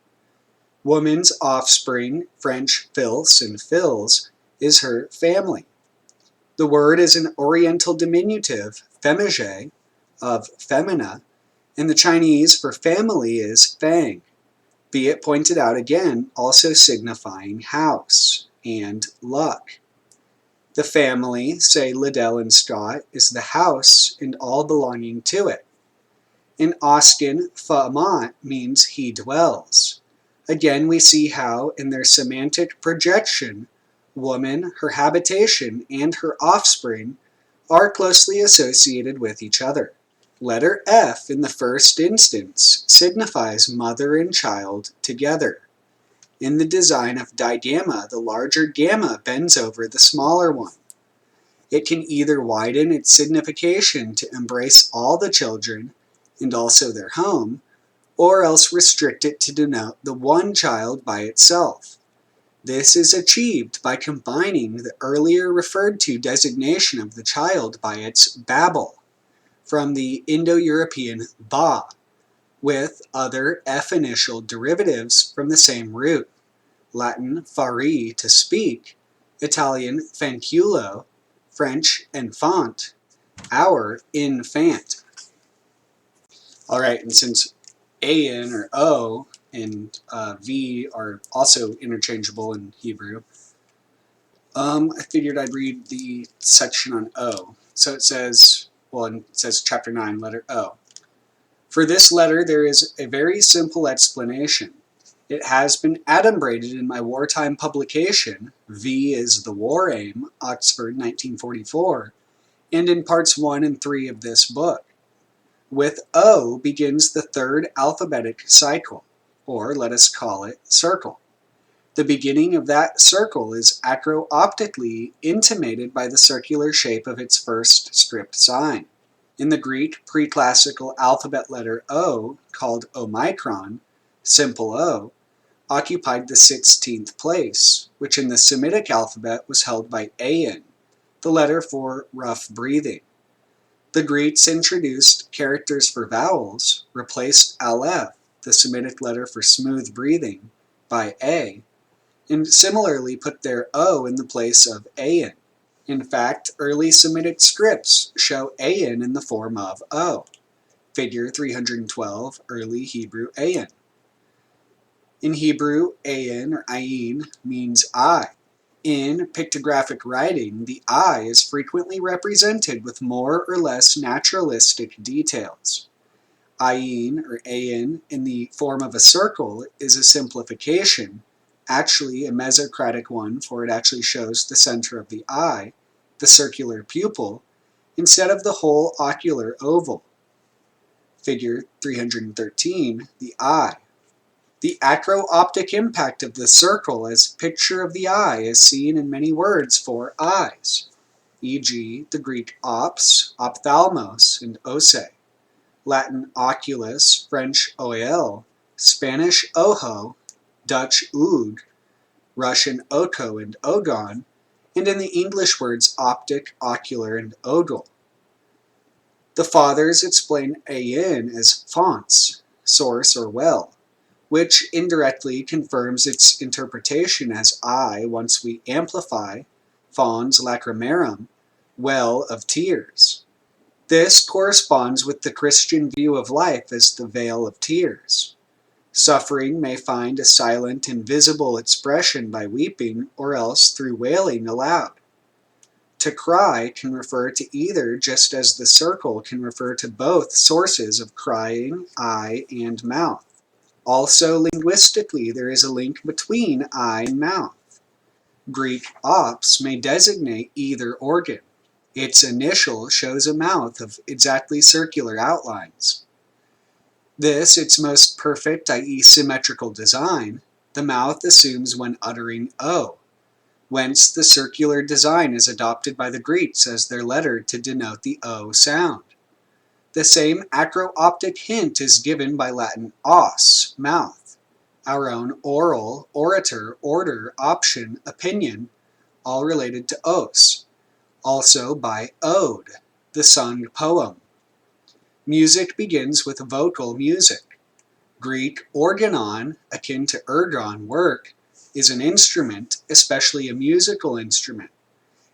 Woman's offspring, French fils and fils, is her family. The word is an Oriental diminutive, femige, of femina, and the Chinese for family is fang, be it pointed out again, also signifying house and luck. The family, say Liddell and Scott, is the house and all belonging to it. In Oscan, fa'amat means he dwells. Again, we see how, in their semantic projection, woman, her habitation, and her offspring are closely associated with each other. Letter F in the first instance signifies mother and child together. In the design of digamma, the larger gamma bends over the smaller one. It can either widen its signification to embrace all the children and also their home, or else restrict it to denote the one child by itself. This is achieved by combining the earlier referred to designation of the child by its babel, from the Indo-European ba, with other F-initial derivatives from the same root, Latin fari, to speak, Italian fanculo, French enfant, our infant. Alright, and since an or o and v are also interchangeable in Hebrew, I figured I'd read the section on O. So it says, it says chapter 9, letter O. For this letter there is a very simple explanation. It has been adumbrated in my wartime publication, V is the War Aim, Oxford, 1944, and in parts 1 and 3 of this book. With O begins the third alphabetic cycle, or let us call it circle. The beginning of that circle is acro-optically intimated by the circular shape of its first script sign. In the Greek pre-classical alphabet letter O, called Omicron, simple O, occupied the 16th place, which in the Semitic alphabet was held by An, the letter for rough breathing. The Greeks introduced characters for vowels, replaced aleph, the Semitic letter for smooth breathing, by a, and similarly put their o in the place of ayin. In fact, early Semitic scripts show ayin in the form of o. Figure 312, early Hebrew ayin. In Hebrew, ayin or ayin means eye. In pictographic writing, the eye is frequently represented with more or less naturalistic details. Ayin or ayin in the form of a circle is a simplification, actually a mesocratic one, for it actually shows the center of the eye, the circular pupil, instead of the whole ocular oval. Figure 313, the eye. The acro-optic impact of the circle as picture of the eye is seen in many words for eyes, e.g. the Greek ops, ophthalmos, and ose, Latin oculus, French oeil, Spanish ojo, Dutch oog, Russian oko and ogon, and in the English words optic, ocular, and ogle. The Fathers explain ayin as fonts, source or well, which indirectly confirms its interpretation as eye once we amplify fons lacrimarum, well of tears. This corresponds with the Christian view of life as the vale of tears. Suffering may find a silent and visible expression by weeping or else through wailing aloud. To cry can refer to either, just as the circle can refer to both sources of crying, eye and mouth. Also, linguistically, there is a link between eye and mouth. Greek ops may designate either organ. Its initial shows a mouth of exactly circular outlines. This, its most perfect, i.e. symmetrical design, the mouth assumes when uttering O, whence the circular design is adopted by the Greeks as their letter to denote the O sound. The same acro-optic hint is given by Latin os, mouth, our own oral, orator, order, option, opinion, all related to os, also by ode, the sung poem. Music begins with vocal music. Greek organon, akin to ergon, work, is an instrument, especially a musical instrument,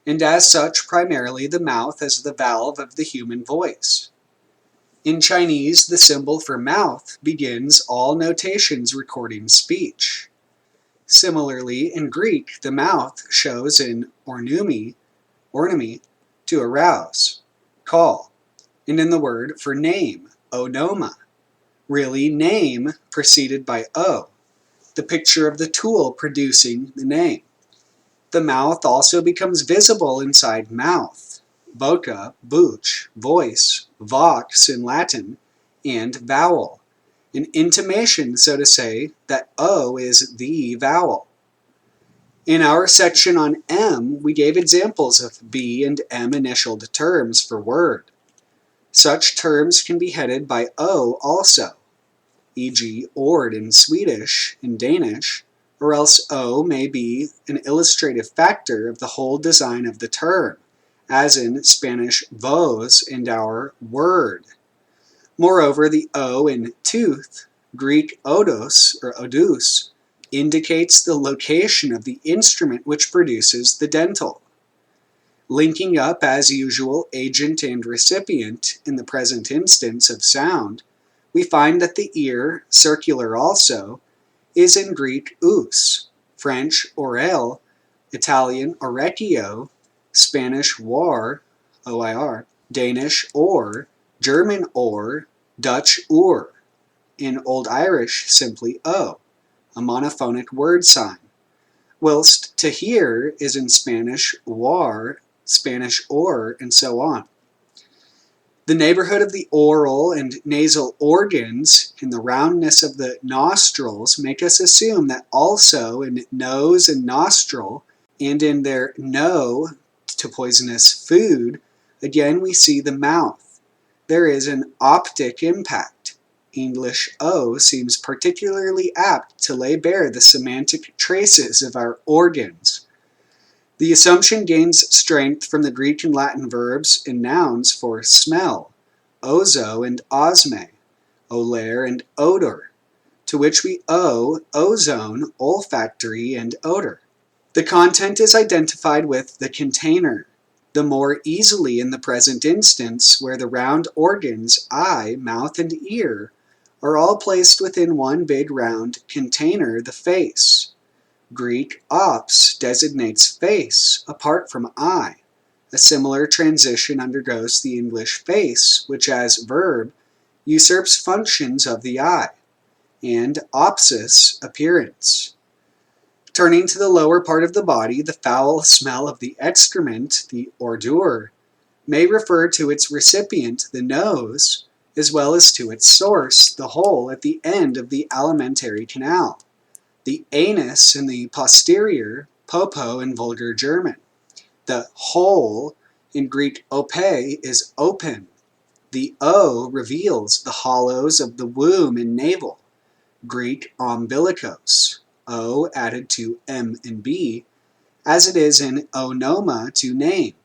and as such primarily the mouth as the valve of the human voice. In Chinese, the symbol for mouth begins all notations recording speech. Similarly, in Greek, the mouth shows in ornumi, to arouse, call, and in the word for name, onoma, really name preceded by o, the picture of the tool producing the name. The mouth also becomes visible inside mouth, boca, buch, voice, vox in Latin, and vowel, an intimation, so to say, that O is the vowel. In our section on M, we gave examples of B and M initialed terms for word. Such terms can be headed by O also, e.g. ord in Swedish and Danish, or else O may be an illustrative factor of the whole design of the term, as in Spanish voz and our word. Moreover, the O in tooth, Greek odos or odous, indicates the location of the instrument which produces the dental. Linking up, as usual, agent and recipient in the present instance of sound, we find that the ear, circular also, is in Greek us, French oreille, Italian orecchio, Spanish oir, oir, Danish or, German or, Dutch ur, in Old Irish simply o, a monophonic word sign, whilst to hear is in Spanish war, Spanish or, and so on. The neighborhood of the oral and nasal organs and the roundness of the nostrils make us assume that also in nose and nostril, and in their no to poisonous food, again we see the mouth. There is an optic impact. English O seems particularly apt to lay bare the semantic traces of our organs. The assumption gains strength from the Greek and Latin verbs and nouns for smell, ozo and osme, olere and odor, to which we owe ozone, olfactory, and odor. The content is identified with the container, the more easily in the present instance, where the round organs, eye, mouth, and ear, are all placed within one big round container, the face. Greek ops designates face apart from eye. A similar transition undergoes the English face, which as verb usurps functions of the eye, and opsis, appearance. Turning to the lower part of the body, the foul smell of the excrement, the ordure, may refer to its recipient, the nose, as well as to its source, the hole at the end of the alimentary canal. The anus in the posterior, popo in Vulgar German. The hole in Greek ope is open. The o reveals the hollows of the womb and navel. Greek umbilicos, o added to m and b, as it is in onoma, to name.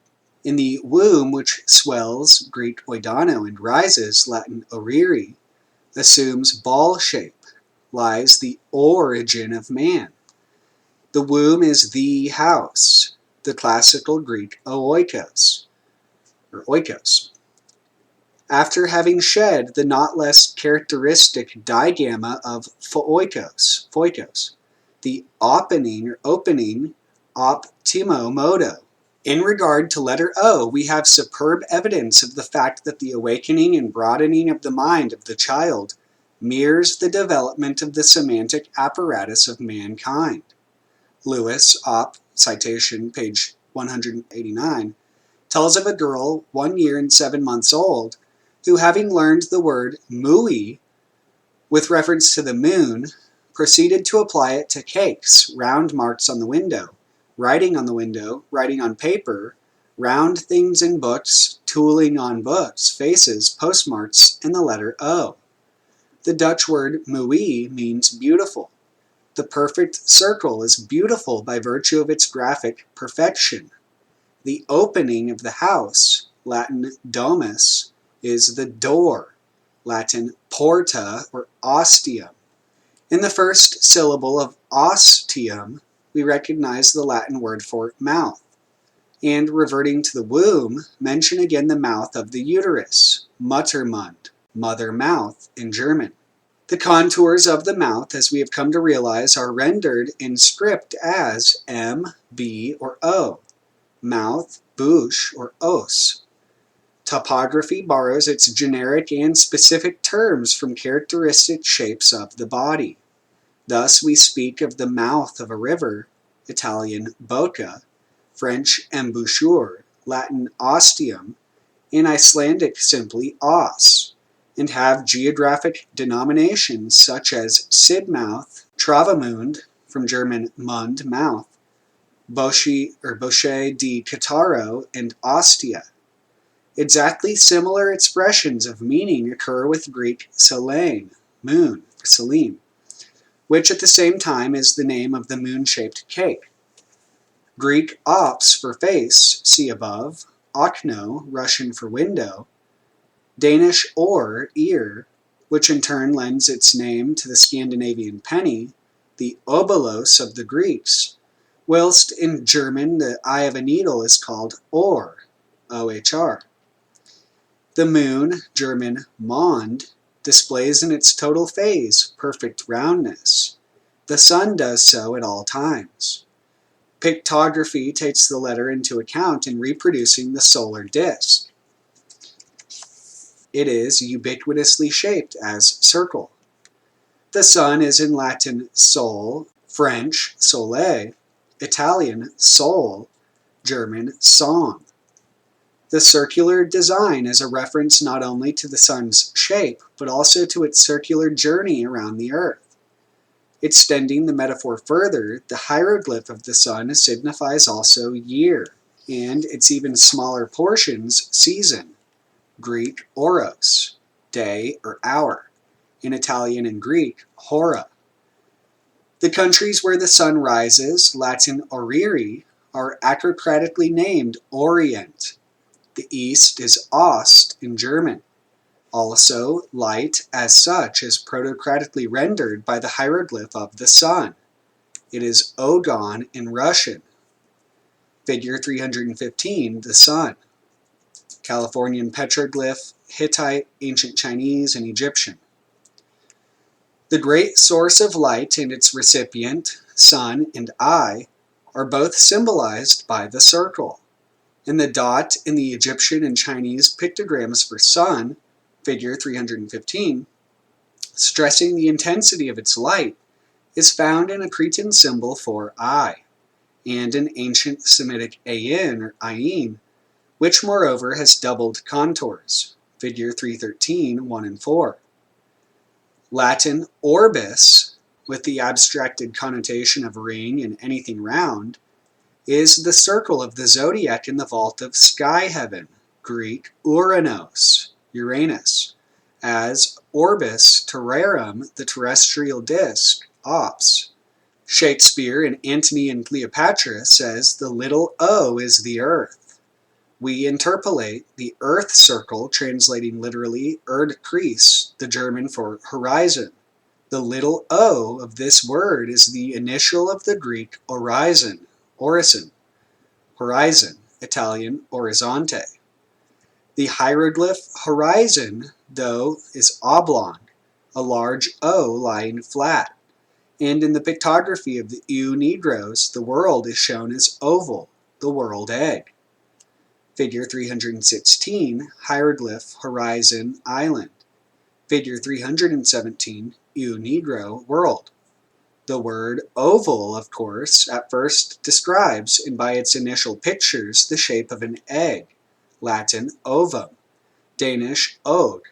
In the womb, which swells, Greek oidano, and rises, Latin oriri, assumes ball shape, lies the origin of man. The womb is the house, the classical Greek oikos, or oikos. After having shed the not less characteristic digamma of phoikos, the opening, optimo modo. In regard to letter O, we have superb evidence of the fact that the awakening and broadening of the mind of the child mirrors the development of the semantic apparatus of mankind. Lewis, op. citation, page 189, tells of a girl 1 year and 7 months old who, having learned the word mui with reference to the moon, proceeded to apply it to cakes, round marks on the window, writing on the window, writing on paper, round things in books, tooling on books, faces, postmarks, and the letter O. The Dutch word mooi means beautiful. The perfect circle is beautiful by virtue of its graphic perfection. The opening of the house, Latin domus, is the door, Latin porta or ostium. In the first syllable of ostium, we recognize the Latin word for mouth. And reverting to the womb, mention again the mouth of the uterus, Muttermund, mother mouth in German. The contours of the mouth, as we have come to realize, are rendered in script as M, B, or O, mouth, bouche, or os. Topography borrows its generic and specific terms from characteristic shapes of the body. Thus we speak of the mouth of a river, Italian bocca, French embouchure, Latin ostium, and Icelandic simply os, and have geographic denominations such as Sidmouth, Travamund, from German Mund, mouth, Bosche di Cattaro, and Ostia. Exactly similar expressions of meaning occur with Greek Selene, moon, Selene, which at the same time is the name of the moon-shaped cake. Greek ops for face, see above, okno, Russian for window, Danish or, ear, which in turn lends its name to the Scandinavian penny, the obolos of the Greeks, whilst in German the eye of a needle is called Ohr, O-H-R. The moon, German Mond, displays in its total phase perfect roundness. The sun does so at all times. Pictography takes the letter into account in reproducing the solar disk. It is ubiquitously shaped as circle. The sun is in Latin sol, French soleil, Italian sol, German song. The circular design is a reference not only to the sun's shape, but also to its circular journey around the earth. Extending the metaphor further, the hieroglyph of the sun signifies also year, and its even smaller portions, season. Greek oros, day or hour. In Italian and Greek, hora. The countries where the sun rises, Latin oriri, are acrocratically named Orient. The east is Ost in German. Also, light, as such, is protocratically rendered by the hieroglyph of the sun. It is Ogon in Russian. Figure 315, the sun. Californian petroglyph, Hittite, Ancient Chinese, and Egyptian. The great source of light and its recipient, sun and eye, are both symbolized by the circle. And the dot in the Egyptian and Chinese pictograms for sun, figure 315, stressing the intensity of its light, is found in a Cretan symbol for eye, and an ancient Semitic ayin or ayin, which moreover has doubled contours, figure 313, 1 and 4. Latin orbis, with the abstracted connotation of ring and anything round, is the circle of the zodiac in the vault of sky heaven, Greek Uranos, Uranus, as orbis terrarum, the terrestrial disk, ops. Shakespeare in Antony and Cleopatra says the little o is the earth. We interpolate the earth circle, translating literally Erdkreis, the German for horizon. The little o of this word is the initial of the Greek orison, horizon, Italian orizzonte. The hieroglyph horizon, though, is oblong, a large O lying flat, and in the pictography of the Ewe Negroes, the world is shown as oval, the world egg. Figure 316, hieroglyph horizon island. Figure 317, Ewe Negro world. The word oval, of course, at first describes, and by its initial pictures, the shape of an egg, Latin ovum, Danish og,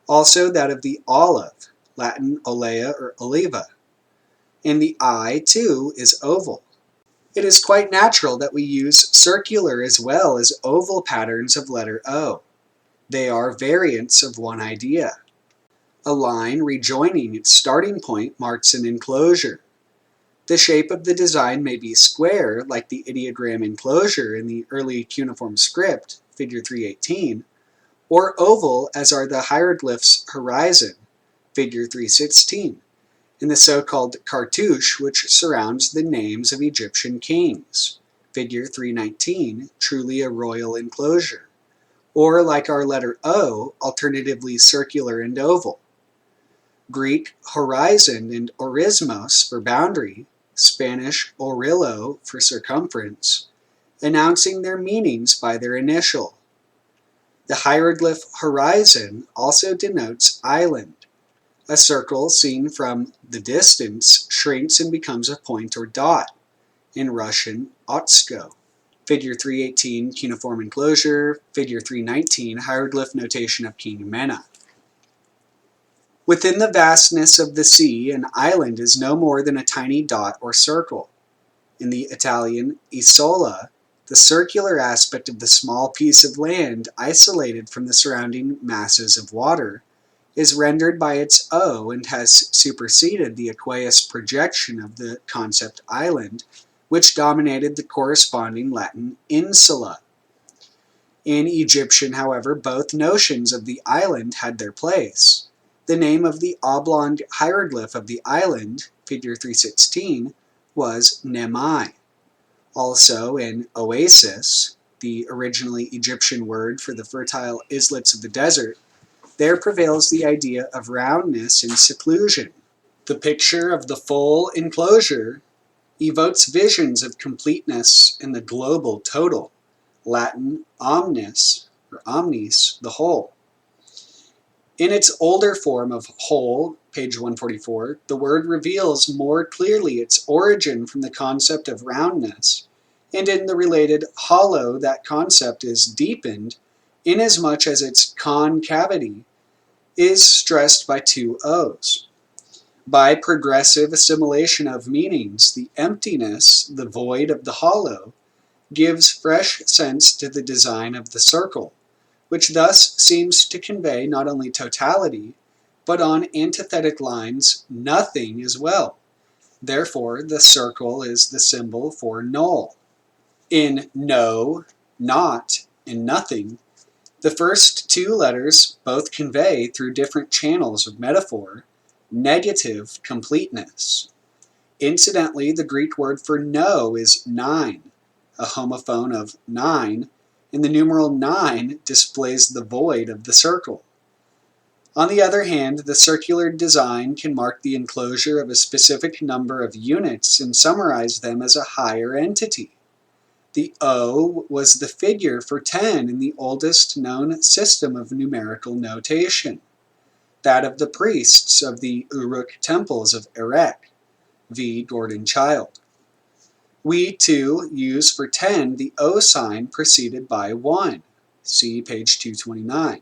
also that of the olive, Latin olea or oliva. And the eye, too, is oval. It is quite natural that we use circular as well as oval patterns of letter O. They are variants of one idea. A line rejoining its starting point marks an enclosure. The shape of the design may be square, like the ideogram enclosure in the early cuneiform script, figure 318, or oval, as are the hieroglyphs horizon, figure 316, and the so-called cartouche, which surrounds the names of Egyptian kings, figure 319, truly a royal enclosure, or like our letter O, alternatively circular and oval. Greek horizon and orismos for boundary, Spanish orillo for circumference, announcing their meanings by their initial. The hieroglyph horizon also denotes island. A circle seen from the distance shrinks and becomes a point or dot, in Russian otsko. Figure 318, cuneiform enclosure, figure 319, hieroglyph notation of King Mena. Within the vastness of the sea, an island is no more than a tiny dot or circle. In the Italian isola, the circular aspect of the small piece of land isolated from the surrounding masses of water is rendered by its O and has superseded the aqueous projection of the concept island, which dominated the corresponding Latin insula. In Egyptian, however, both notions of the island had their place. The name of the oblong hieroglyph of the island, figure 316, was Nemai. Also in oasis, the originally Egyptian word for the fertile islets of the desert, there prevails the idea of roundness and seclusion. The picture of the full enclosure evokes visions of completeness in the global total, Latin omnis, or omnis, the whole. In its older form of whole, page 144, the word reveals more clearly its origin from the concept of roundness, and in the related hollow that concept is deepened inasmuch as its concavity is stressed by two O's. By progressive assimilation of meanings, the emptiness, the void of the hollow, gives fresh sense to the design of the circle, which thus seems to convey not only totality, but on antithetic lines, nothing as well. Therefore, the circle is the symbol for null. In no, not, and nothing, the first two letters both convey, through different channels of metaphor, negative completeness. Incidentally, the Greek word for no is nine, a homophone of 9, and the numeral 9 displays the void of the circle. On the other hand, the circular design can mark the enclosure of a specific number of units and summarize them as a higher entity. The O was the figure for 10 in the oldest known system of numerical notation, that of the priests of the Uruk temples of Erech, v. Gordon Child. We, too, use for 10 the O sign preceded by 1, see page 229.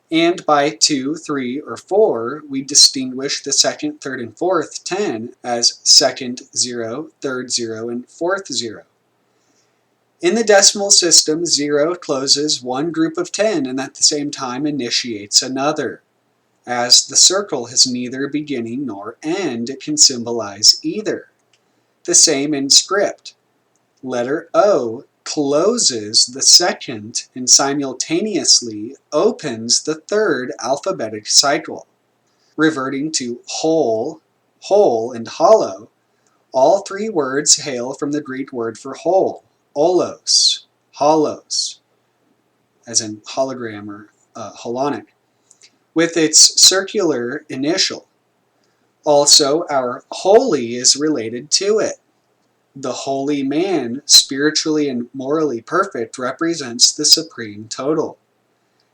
And by 2, 3, or 4, we distinguish the second, third, and fourth 10 as second 0, third 0, and fourth 0. In the decimal system, 0 closes one group of 10 and at the same time initiates another. As the circle has neither beginning nor end, it can symbolize either. The same in script. Letter O closes the second and simultaneously opens the third alphabetic cycle. Reverting to whole, and hollow, all three words hail from the Greek word for whole, olos, holos, as in hologram or holonic, with its circular initial. Also, our holy is related to it. The holy man, spiritually and morally perfect, represents the supreme total.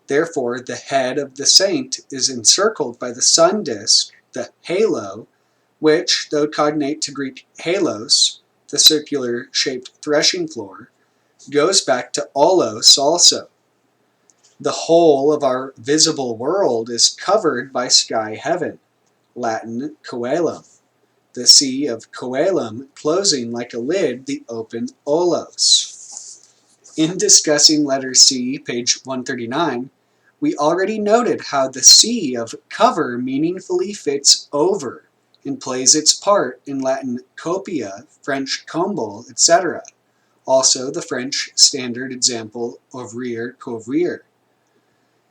Therefore, the head of the saint is encircled by the sun disk, the halo, which, though cognate to Greek halos, the circular-shaped threshing floor, goes back to olos also. The whole of our visible world is covered by sky heaven, Latin coelum, the sea of coelum closing like a lid the open olos. In discussing letter C, page 139, we already noted how the C of cover meaningfully fits over and plays its part in Latin copia, French comble, etc. Also the French standard example ouvrir, couvrir.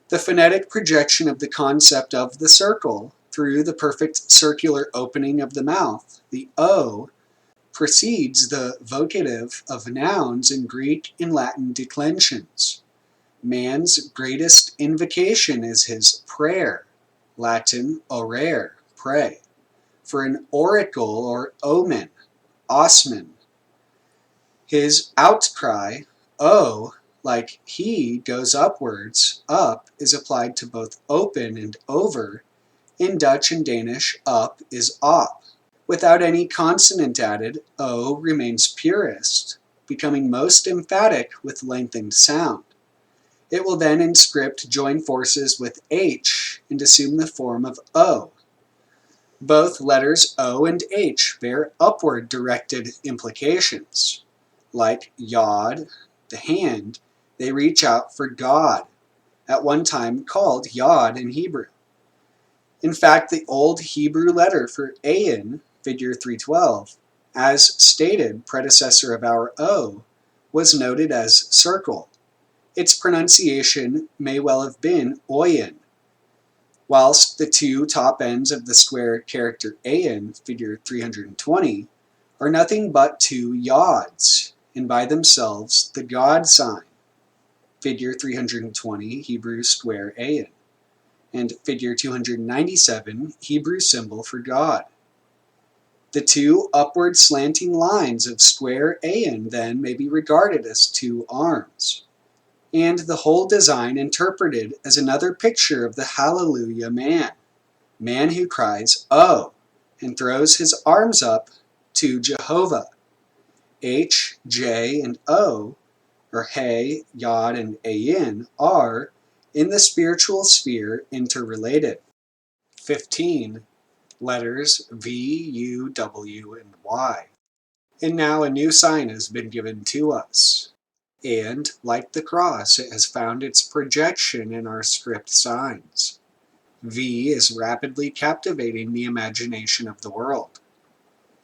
The phonetic projection of the concept of the circle through the perfect circular opening of the mouth, the O, precedes the vocative of nouns in Greek and Latin declensions. Man's greatest invocation is his prayer, Latin orare, pray, for an oracle or omen, osmen. His outcry, O, like he goes upwards, up is applied to both open and over. In Dutch and Danish, up is op. Without any consonant added, O remains purest, becoming most emphatic with lengthened sound. It will then in script join forces with H and assume the form of O. Both letters O and H bear upward directed implications. Like yod, the hand, they reach out for God, at one time called yod in Hebrew. In fact, the old Hebrew letter for ayin, figure 312, as stated, predecessor of our O, was noted as circle. Its pronunciation may well have been oyin, whilst the two top ends of the square character ayin, figure 320, are nothing but two yods, and by themselves the God sign, figure 320, Hebrew square ayin, and figure 297, Hebrew symbol for God. The two upward slanting lines of square ayin then may be regarded as two arms, and the whole design interpreted as another picture of the Hallelujah man who cries, "Oh," and throws his arms up to Jehovah. H, J, and O, or He, Yod, and Ayin, are, in the spiritual sphere, interrelated. 15. Letters V, U, W, and Y. And now a new sign has been given to us. And, like the cross, it has found its projection in our script signs. V is rapidly captivating the imagination of the world.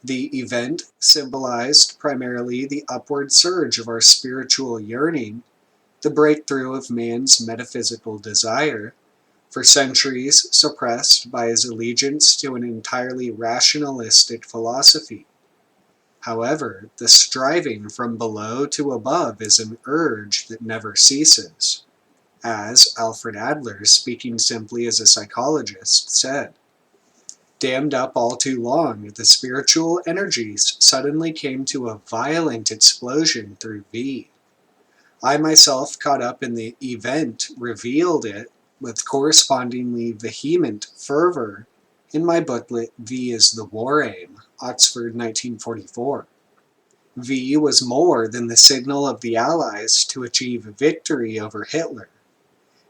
The event symbolized primarily the upward surge of our spiritual yearning, the breakthrough of man's metaphysical desire, for centuries suppressed by his allegiance to an entirely rationalistic philosophy. However, the striving from below to above is an urge that never ceases, as Alfred Adler, speaking simply as a psychologist, said. Dammed up all too long, the spiritual energies suddenly came to a violent explosion through V. I myself, caught up in the event, revealed it with correspondingly vehement fervor in my booklet V is the War Aim, Oxford 1944. V was more than the signal of the Allies to achieve victory over Hitler.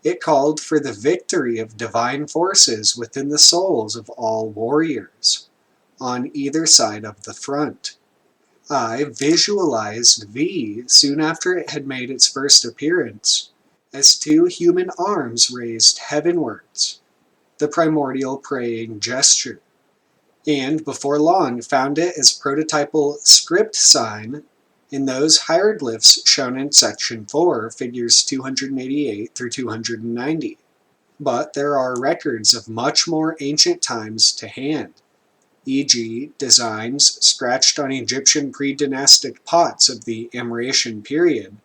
It called for the victory of divine forces within the souls of all warriors, on either side of the front. I visualized V soon after it had made its first appearance as two human arms raised heavenwards, the primordial praying gesture, and before long found it as prototypal script sign in those hieroglyphs shown in section 4, figures 288 through 290. But there are records of much more ancient times to hand, e.g. designs scratched on Egyptian pre-dynastic pots of the Amratian period,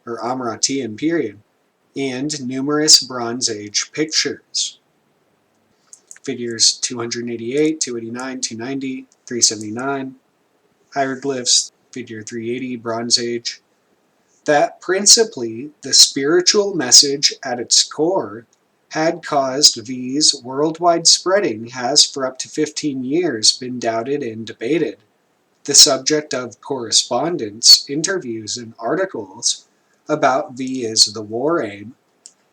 or Amratian period, and numerous Bronze Age pictures. Figures 288, 289, 290, 379, hieroglyphs, figure 380, Bronze Age, that principally the spiritual message at its core had caused V's worldwide spreading has for up to 15 years been doubted and debated, the subject of correspondence, interviews, and articles about V is the War Aim,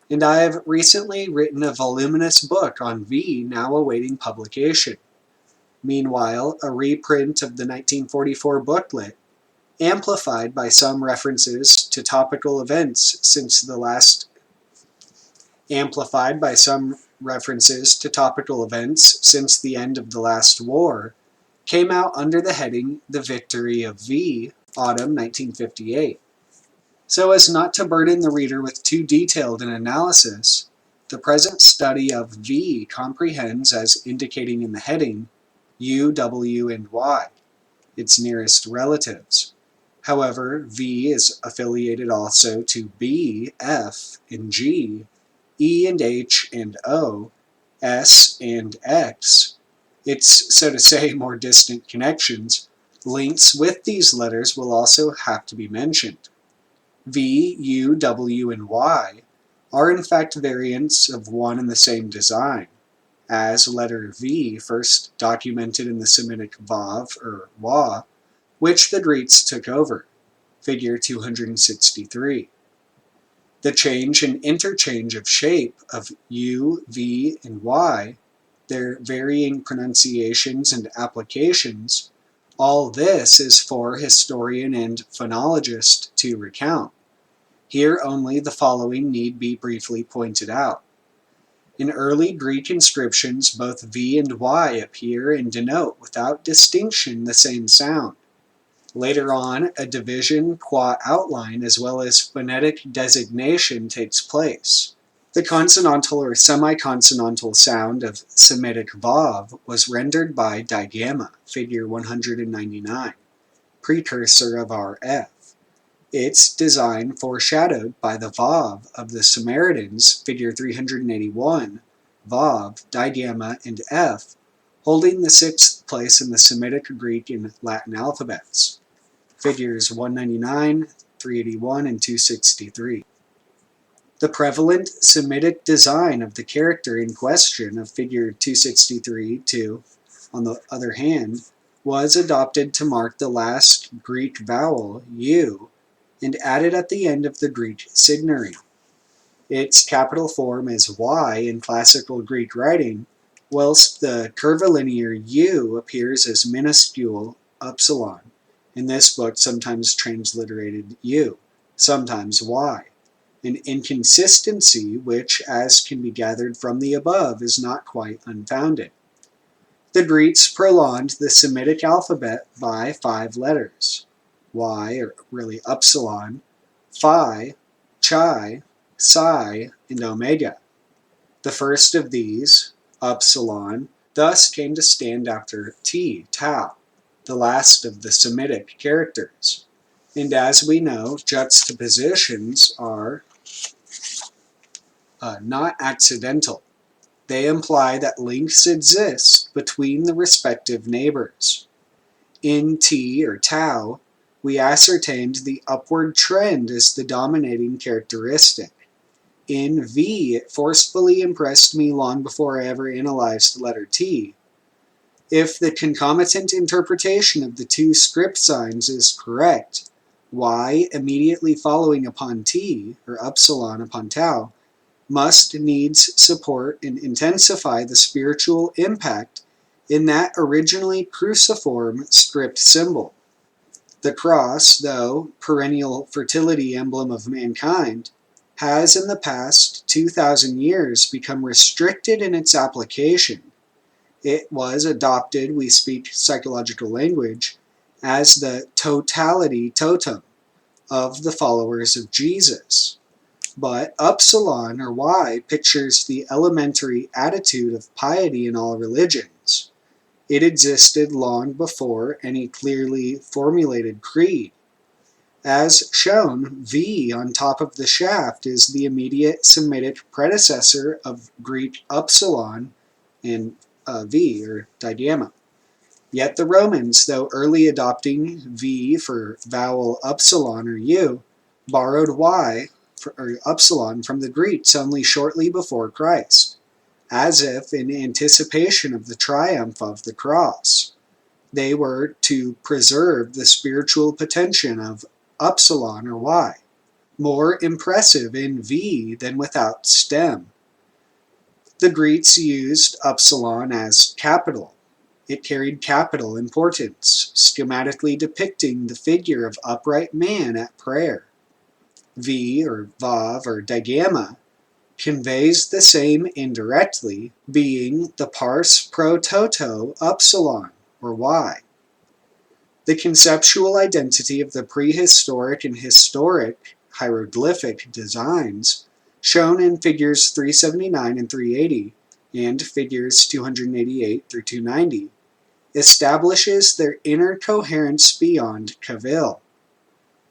and I have recently written a voluminous book on V now awaiting publication. Meanwhile, a reprint of the 1944 booklet, amplified by some references to topical events since the last end of the last war, came out under the heading The Victory of V, Autumn 1958. So as not to burden the reader with too detailed an analysis, the present study of V comprehends, as indicating in the heading, U, W, and Y, its nearest relatives. However, V is affiliated also to B, F, and G, E and H and O, S and X. Its, so to say, more distant connections, links with these letters will also have to be mentioned. V, U, W, and Y are in fact variants of one and the same design, as letter V first documented in the Semitic Vav, or Wa, which the Rites took over, figure 263. The change and interchange of shape of U, V, and Y, their varying pronunciations and applications, all this is for historian and phonologist to recount. Here only the following need be briefly pointed out. In early Greek inscriptions, both V and Y appear and denote without distinction the same sound. Later on, a division qua outline as well as phonetic designation takes place. The consonantal or semi-consonantal sound of Semitic Vav was rendered by digamma, figure 199, precursor of our F. Its design foreshadowed by the Vav of the Samaritans, figure 381, Vav, digamma, and F, holding the 6th place in the Semitic, Greek, and Latin alphabets. Figures 199, 381, and 263. The prevalent Semitic design of the character in question of figure 263-2, on the other hand, was adopted to mark the last Greek vowel, U, and added at the end of the Greek signary. Its capital form is Y in classical Greek writing, whilst the curvilinear U appears as minuscule upsilon, in this book sometimes transliterated U, sometimes Y, an inconsistency which, as can be gathered from the above, is not quite unfounded. The Greeks prolonged the Semitic alphabet by 5 letters: Y, or really upsilon, Phi, Chi, Psi, and Omega. The first of these, upsilon, thus came to stand after T, tau, the last of the Semitic characters. And as we know, juxtapositions are not accidental. They imply that links exist between the respective neighbors. In T, or tau, we ascertained the upward trend as the dominating characteristic. In V, it forcefully impressed me long before I ever analyzed the letter T. If the concomitant interpretation of the two script signs is correct, Y immediately following upon T, or upsilon upon tau, must needs support and intensify the spiritual impact in that originally cruciform script symbol. The cross, though perennial fertility emblem of mankind, has in the past 2,000 years become restricted in its application. It was adopted, we speak psychological language, as the totality totem of the followers of Jesus. But upsilon, or Y, pictures the elementary attitude of piety in all religions. It existed long before any clearly formulated creed. As shown, V on top of the shaft is the immediate Semitic predecessor of Greek upsilon and V, or digamma. Yet the Romans, though early adopting V for vowel upsilon or U, borrowed Y, or upsilon, from the Greeks only shortly before Christ, as if in anticipation of the triumph of the cross. They were to preserve the spiritual potention of upsilon, or Y, more impressive in V than without stem. The Greeks used upsilon as capital. It carried capital importance, schematically depicting the figure of upright man at prayer. V, or Vav, or digamma, conveys the same indirectly, being the pars pro toto upsilon, or Y. The conceptual identity of the prehistoric and historic hieroglyphic designs, shown in figures 379 and 380, and figures 288 through 290, establishes their inner coherence beyond cavil.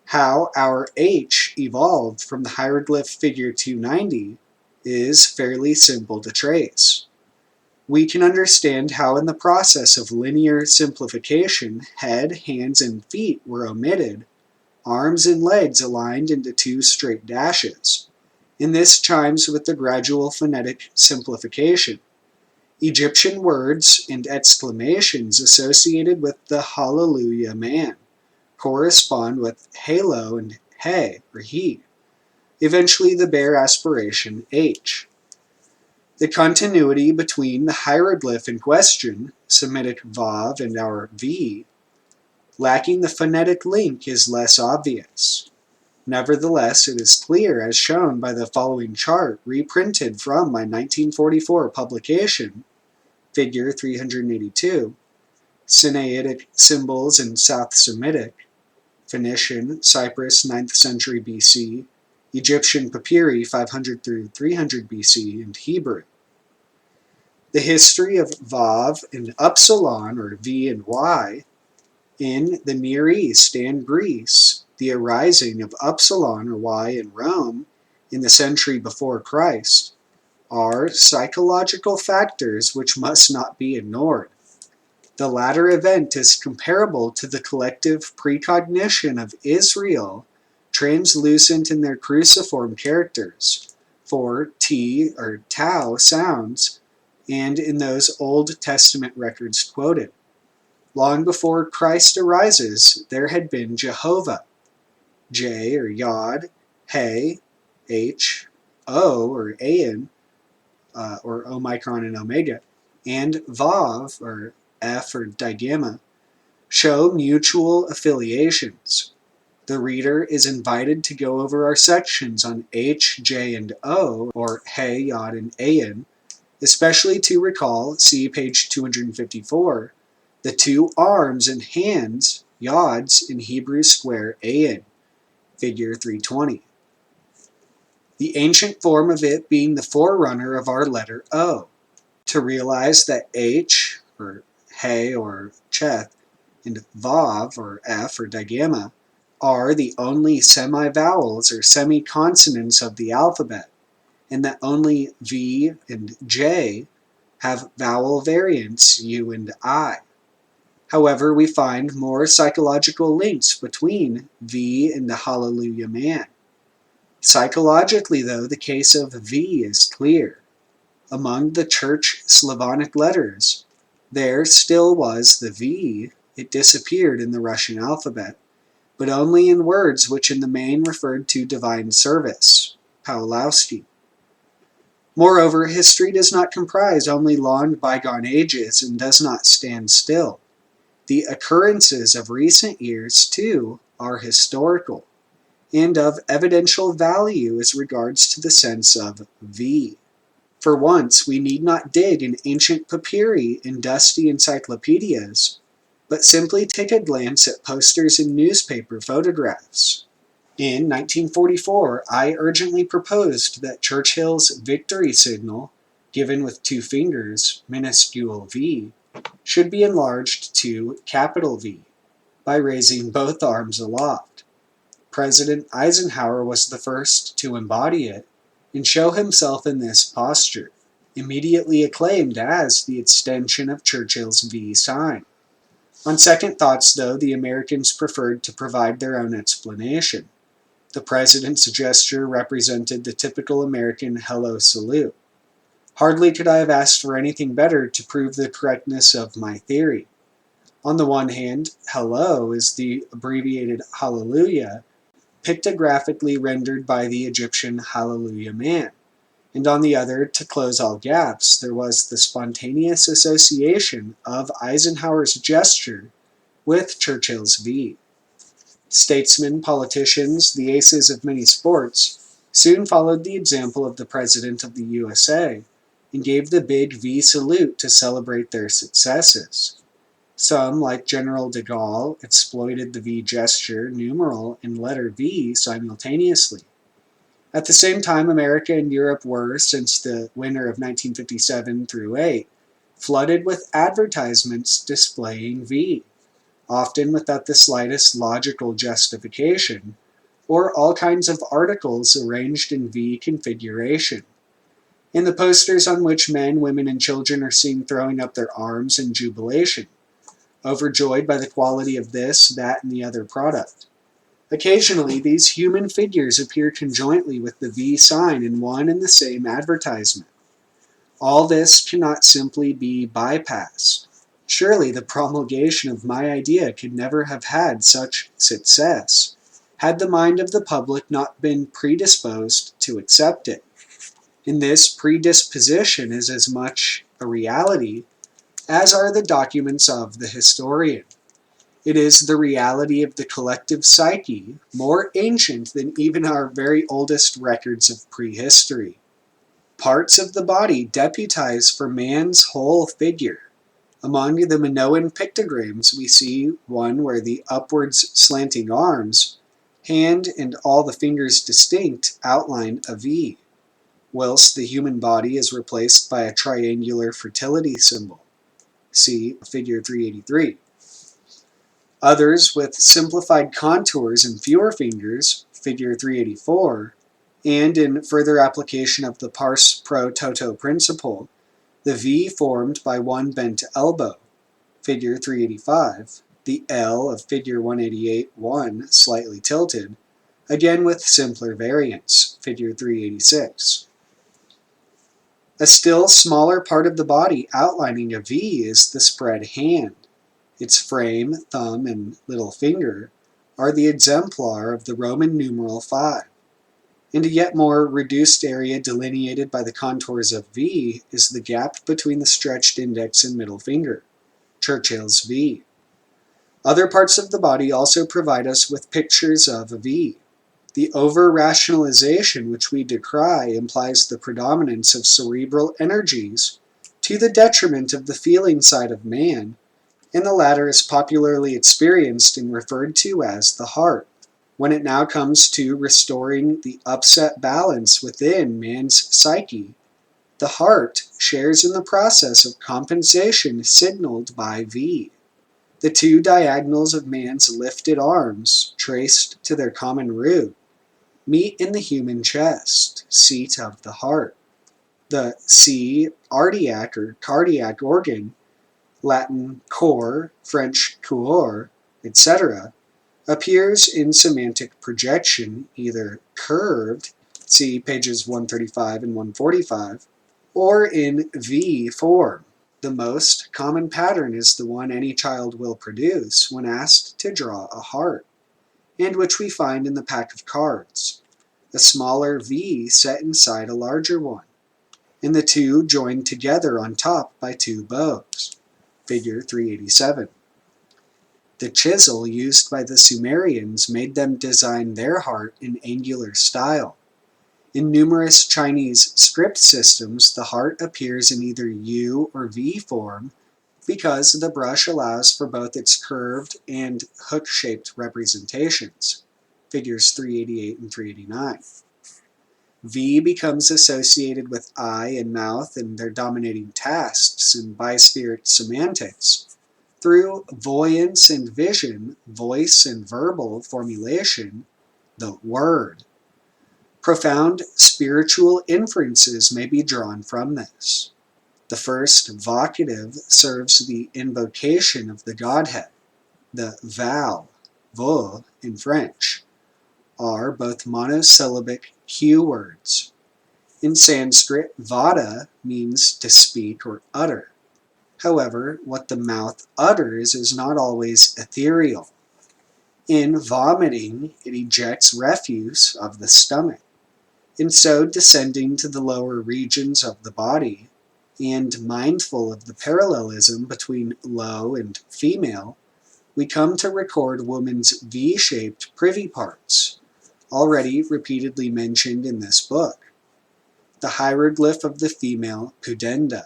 How our H evolved from the hieroglyph figure 290 is fairly simple to trace. We can understand how in the process of linear simplification, head, hands, and feet were omitted, arms and legs aligned into 2 straight dashes, and this chimes with the gradual phonetic simplification. Egyptian words and exclamations associated with the Hallelujah man correspond with halo and he, or he, eventually the bare aspiration H. The continuity between the hieroglyph in question, Semitic Vav, and our V, lacking the phonetic link, is less obvious. Nevertheless, it is clear, as shown by the following chart reprinted from my 1944 publication, figure 382, Sinaitic symbols in South Semitic, Phoenician, Cyprus 9th century BC, Egyptian papyri 500 through 300 BC, and Hebrew. The history of Vav and Upsilon, or V and Y, in the Near East and Greece, the arising of Upsilon, or Y, in Rome in the century before Christ, are psychological factors which must not be ignored. The latter event is comparable to the collective precognition of Israel, translucent in their cruciform characters, for T, or tau, sounds, and in those Old Testament records quoted. Long before Christ arises, there had been Jehovah, J, or Yod, He, H, O, or Ayin, or Omicron and Omega, and Vav, or F, or digamma, show mutual affiliations. The reader is invited to go over our sections on H, J, and O, or He, Yod, and Ayin, especially to recall, see page 254, the two arms and hands, yods, in Hebrew square ayin, figure 320. The ancient form of it being the forerunner of our letter O, to realize that H, or He, or Cheth, and Vav, or F, or Digamma, are the only semi-vowels or semi-consonants of the alphabet, and that only V and J have vowel variants U and I. However, we find more psychological links between V and the Hallelujah Man. Psychologically, though, the case of V is clear. Among the Church Slavonic letters, there still was the V. It disappeared in the Russian alphabet, but only in words which in the main referred to divine service, Paulowski. Moreover, history does not comprise only long bygone ages and does not stand still. The occurrences of recent years, too, are historical, and of evidential value as regards to the sense of V. For once, we need not dig in ancient papyri and dusty encyclopedias, but simply take a glance at posters and newspaper photographs. In 1944, I urgently proposed that Churchill's victory signal, given with two fingers, minuscule V, should be enlarged to capital V by raising both arms aloft. President Eisenhower was the first to embody it and show himself in this posture, immediately acclaimed as the extension of Churchill's V sign. On second thoughts, though, the Americans preferred to provide their own explanation. The president's gesture represented the typical American hello salute. Hardly could I have asked for anything better to prove the correctness of my theory. On the one hand, hello is the abbreviated hallelujah, pictographically rendered by the Egyptian Hallelujah Man, and on the other, to close all gaps, there was the spontaneous association of Eisenhower's gesture with Churchill's V. Statesmen, politicians, the aces of many sports, soon followed the example of the President of the USA and gave the big V salute to celebrate their successes. Some, like General de Gaulle, exploited the V gesture, numeral, and letter V simultaneously. At the same time, America and Europe were, since the winter of 1957 through 8, flooded with advertisements displaying V, often without the slightest logical justification, or all kinds of articles arranged in V configuration. In the posters on which men, women, and children are seen throwing up their arms in jubilation, overjoyed by the quality of this, that, and the other product. Occasionally, these human figures appear conjointly with the V sign in one and the same advertisement. All this cannot simply be bypassed. Surely the promulgation of my idea could never have had such success, had the mind of the public not been predisposed to accept it. And this predisposition is as much a reality as are the documents of the historian. It is the reality of the collective psyche, more ancient than even our very oldest records of prehistory. Parts of the body deputize for man's whole figure. Among the Minoan pictograms, we see one where the upwards slanting arms, hand and all the fingers distinct, outline a V, whilst the human body is replaced by a triangular fertility symbol. See figure 383. Others with simplified contours and fewer fingers, figure 384, and in further application of the pars pro toto principle, the V formed by one bent elbow, figure 385, the L of figure 188-1 slightly tilted, again with simpler variants, figure 386. A still smaller part of the body outlining a V is the spread hand. Its frame, thumb, and little finger are the exemplar of the Roman numeral 5. And a yet more reduced area delineated by the contours of V is the gap between the stretched index and middle finger, Churchill's V. Other parts of the body also provide us with pictures of a V. The over-rationalization which we decry implies the predominance of cerebral energies to the detriment of the feeling side of man, and the latter is popularly experienced and referred to as the heart. When it now comes to restoring the upset balance within man's psyche, the heart shares in the process of compensation signaled by V. The two diagonals of man's lifted arms, traced to their common root, meet in the human chest, seat of the heart. The C, ardiac or cardiac organ, Latin cor, French coeur, etc., appears in semantic projection either curved, see pages 135 and 145, or in V form. The most common pattern is the one any child will produce when asked to draw a heart, and which we find in the pack of cards, a smaller V set inside a larger one, and the two joined together on top by two bows, figure 387. The chisel used by the Sumerians made them design their heart in angular style. In numerous Chinese script systems, the heart appears in either U or V form because the brush allows for both its curved and hook-shaped representations, figures 388 and 389. V becomes associated with eye and mouth and their dominating tasks in bispirit semantics through voyance and vision, voice and verbal formulation, the word. Profound spiritual inferences may be drawn from this. The first vocative serves the invocation of the Godhead. The vowel, vœu in French, are both monosyllabic cue words. In Sanskrit, vada means to speak or utter. However, what the mouth utters is not always ethereal. In vomiting, it ejects refuse of the stomach. And so, descending to the lower regions of the body, and mindful of the parallelism between low and female, we come to record woman's V-shaped privy parts, already repeatedly mentioned in this book. The hieroglyph of the female pudenda,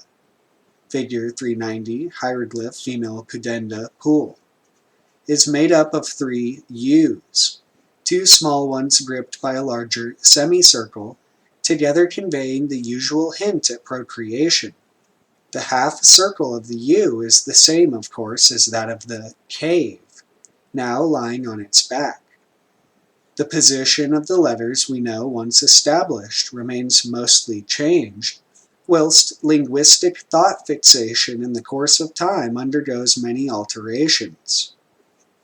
figure 390, hieroglyph female pudenda pool, is made up of three U's, two small ones gripped by a larger semicircle, together conveying the usual hint at procreation. The half circle of the U is the same, of course, as that of the cave, now lying on its back. The position of the letters we know once established remains mostly changed, whilst linguistic thought fixation in the course of time undergoes many alterations.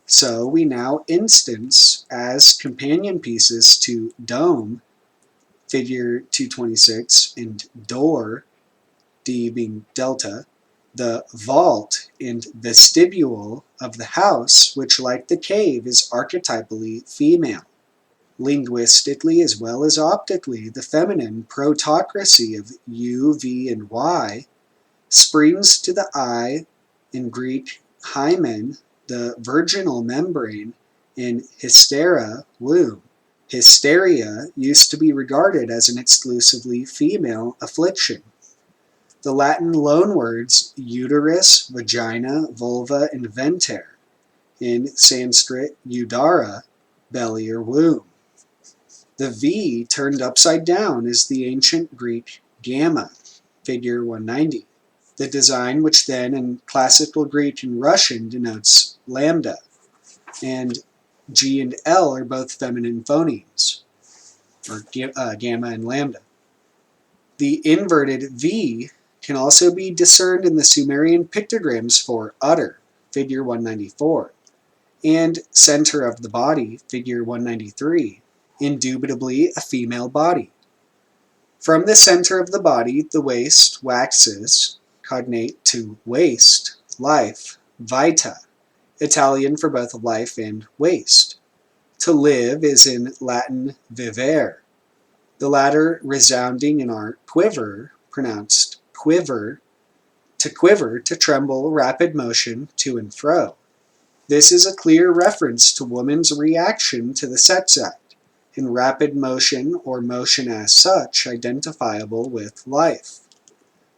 So we now instance as companion pieces to dome, figure 226, and door, D being delta, the vault and vestibule of the house, which, like the cave, is archetypally female. Linguistically as well as optically, the feminine protocracy of U, V, and Y springs to the eye in Greek hymen, the virginal membrane, in hystera, womb. Hysteria used to be regarded as an exclusively female affliction. The Latin loanwords uterus, vagina, vulva, and venter, in Sanskrit udara, belly or womb. The V turned upside down is the ancient Greek gamma, figure 190, the design which then in classical Greek and Russian denotes lambda, and G and L are both feminine phonemes, or gamma and lambda. The inverted V can also be discerned in the Sumerian pictograms for udder, figure 194, and center of the body, figure 193, indubitably a female body. From the center of the body, the waist waxes, cognate to waste, life, vita, Italian for both life and waste. To live is in Latin vivere, the latter resounding in our quiver, pronounced quiver, to tremble, rapid motion, to and fro. This is a clear reference to woman's reaction to the sex act, in rapid motion or motion as such identifiable with life.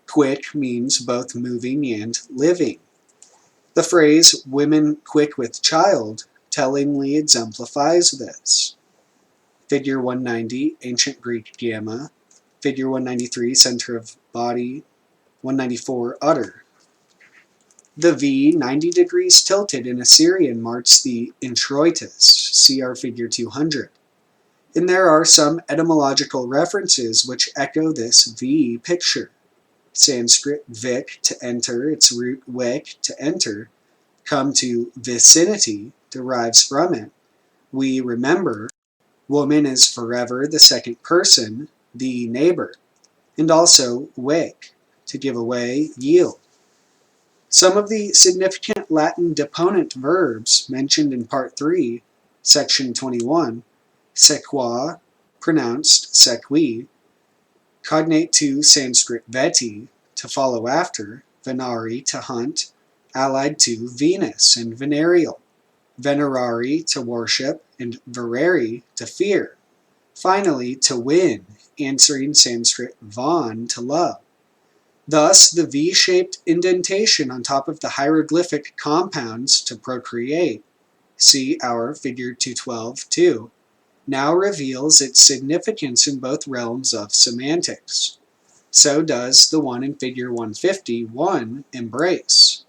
Quick means both moving and living. The phrase women quick with child tellingly exemplifies this. Figure 190, Ancient Greek gamma. Figure 193, center of body. 194, udder. The V, 90 degrees tilted in Assyrian, marks the introitus. See our figure 200. And there are some etymological references which echo this V picture. Sanskrit vik, to enter, its root wik, to enter, come to vicinity, derives from it. We remember, woman is forever the second person, the neighbor, and also wik, to give away, yield. Some of the significant Latin deponent verbs mentioned in Part 3, Section 21, sequa, pronounced sequi, cognate to Sanskrit veti, to follow after, venari, to hunt, allied to Venus and venereal, venerari, to worship, and vereri, to fear. Finally, to win, answering Sanskrit van, to love. Thus, the V-shaped indentation on top of the hieroglyphic compounds to procreate, see our figure 212-2, now reveals its significance in both realms of semantics. So does the one in figure 150-1 embrace.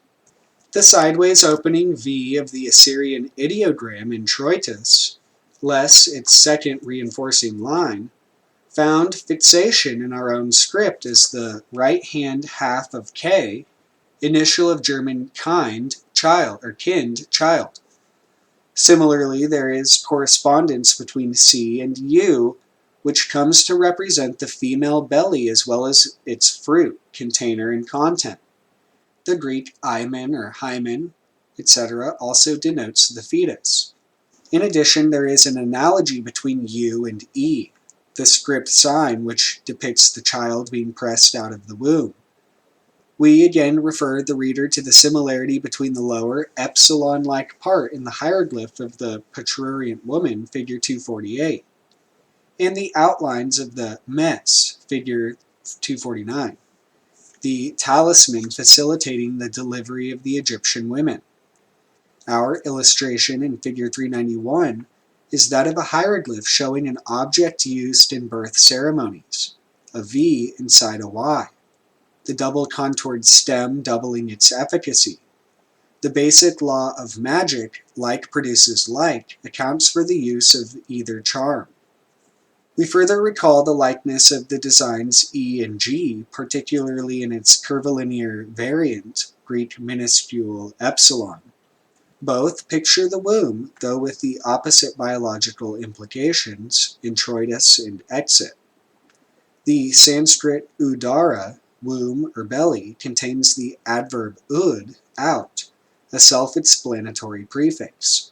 The sideways opening V of the Assyrian ideogram introitus, less its second reinforcing line, found fixation in our own script as the right-hand half of K, initial of German kind, child, or kind, child. Similarly, there is correspondence between C and U, which comes to represent the female belly as well as its fruit, container, and content. The Greek hymen or hymen, etc. also denotes the fetus. In addition, there is an analogy between U and E, the script sign which depicts the child being pressed out of the womb. We again refer the reader to the similarity between the lower epsilon-like part in the hieroglyph of the Petrurian woman, figure 248, and the outlines of the mes, figure 249, the talisman facilitating the delivery of the Egyptian women. Our illustration in figure 391 is that of a hieroglyph showing an object used in birth ceremonies, a V inside a Y, the double contoured stem doubling its efficacy. The basic law of magic, like produces like, accounts for the use of either charm. We further recall the likeness of the designs E and G, particularly in its curvilinear variant, Greek minuscule epsilon. Both picture the womb, though with the opposite biological implications, introitus and exit. The Sanskrit udara, womb or belly, contains the adverb ud, out, a self-explanatory prefix.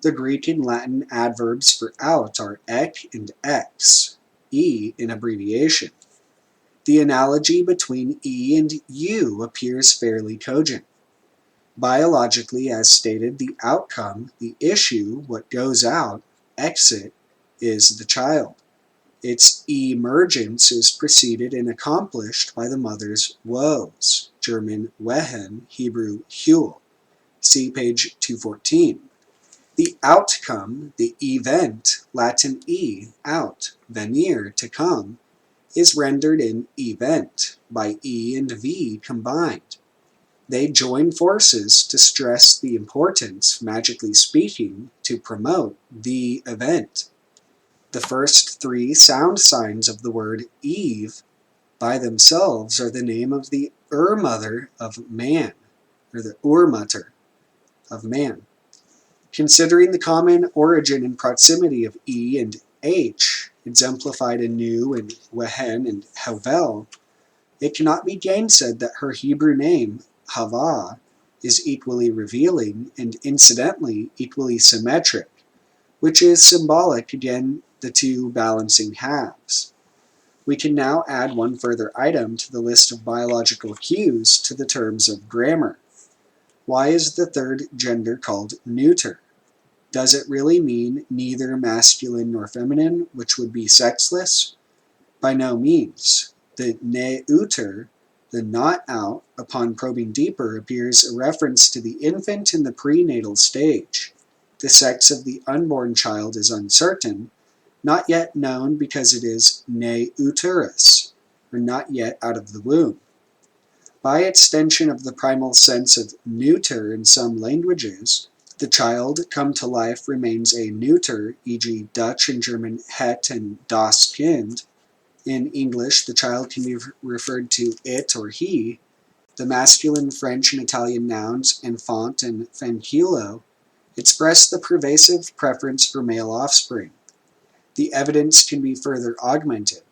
The Greek and Latin adverbs for out are ek and ex, e in abbreviation. The analogy between E and U appears fairly cogent. Biologically, as stated, the outcome, the issue, what goes out, exit, is the child. Its emergence is preceded and accomplished by the mother's woes, German Wehen, Hebrew Huel. See page 214. The outcome, the event, Latin e, out, venir, to come, is rendered in event, by E and V combined. They join forces to stress the importance, magically speaking, to promote the event. The first three sound signs of the word Eve by themselves are the name of the Ur-mother of man, or the Ur-mutter of man. Considering the common origin and proximity of E and H, exemplified in Nu and Wehen and Havel, it cannot be gainsaid that her Hebrew name, Hava, is equally revealing and incidentally equally symmetric, which is symbolic, again, the two balancing halves. We can now add one further item to the list of biological cues to the terms of grammar. Why is the third gender called neuter? Does it really mean neither masculine nor feminine, which would be sexless? By no means. The neuter, the not out, upon probing deeper, appears a reference to the infant in the prenatal stage. The sex of the unborn child is uncertain, not yet known because it is neuterus, or not yet out of the womb. By extension of the primal sense of neuter in some languages, the child come to life remains a neuter, e.g. Dutch and German het and das Kind. In English, the child can be referred to it or he. The masculine French and Italian nouns enfant and fanciullo express the pervasive preference for male offspring. The evidence can be further augmented.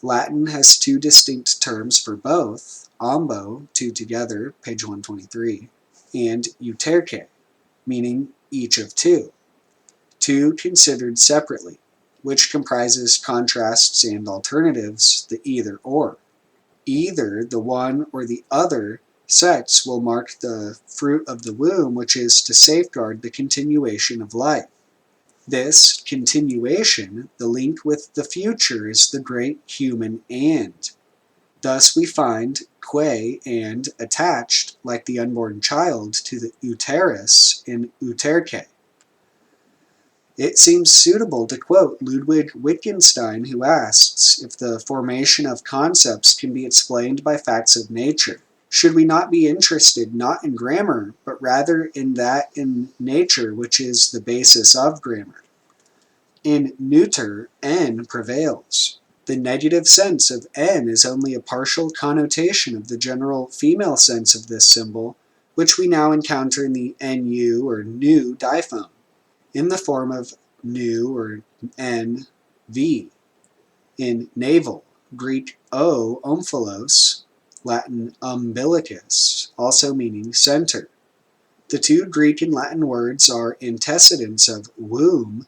Latin has two distinct terms for both, ambo, two together, page 123, and uterque, meaning each of two considered separately, which comprises contrasts and alternatives, the either or. Either the one or the other sex will mark the fruit of the womb, which is to safeguard the continuation of life. This continuation, the link with the future, is the great human and. Thus we find que and attached, like the unborn child, to the uterus in uterque. It seems suitable to quote Ludwig Wittgenstein, who asks if the formation of concepts can be explained by facts of nature. Should we not be interested not in grammar, but rather in that in nature which is the basis of grammar? In neuter, n prevails. The negative sense of n is only a partial connotation of the general female sense of this symbol, which we now encounter in the nu or nu diphthong, in the form of nu or nv. In navel, Greek o omphalos, Latin umbilicus, also meaning center. The two Greek and Latin words are antecedents of womb,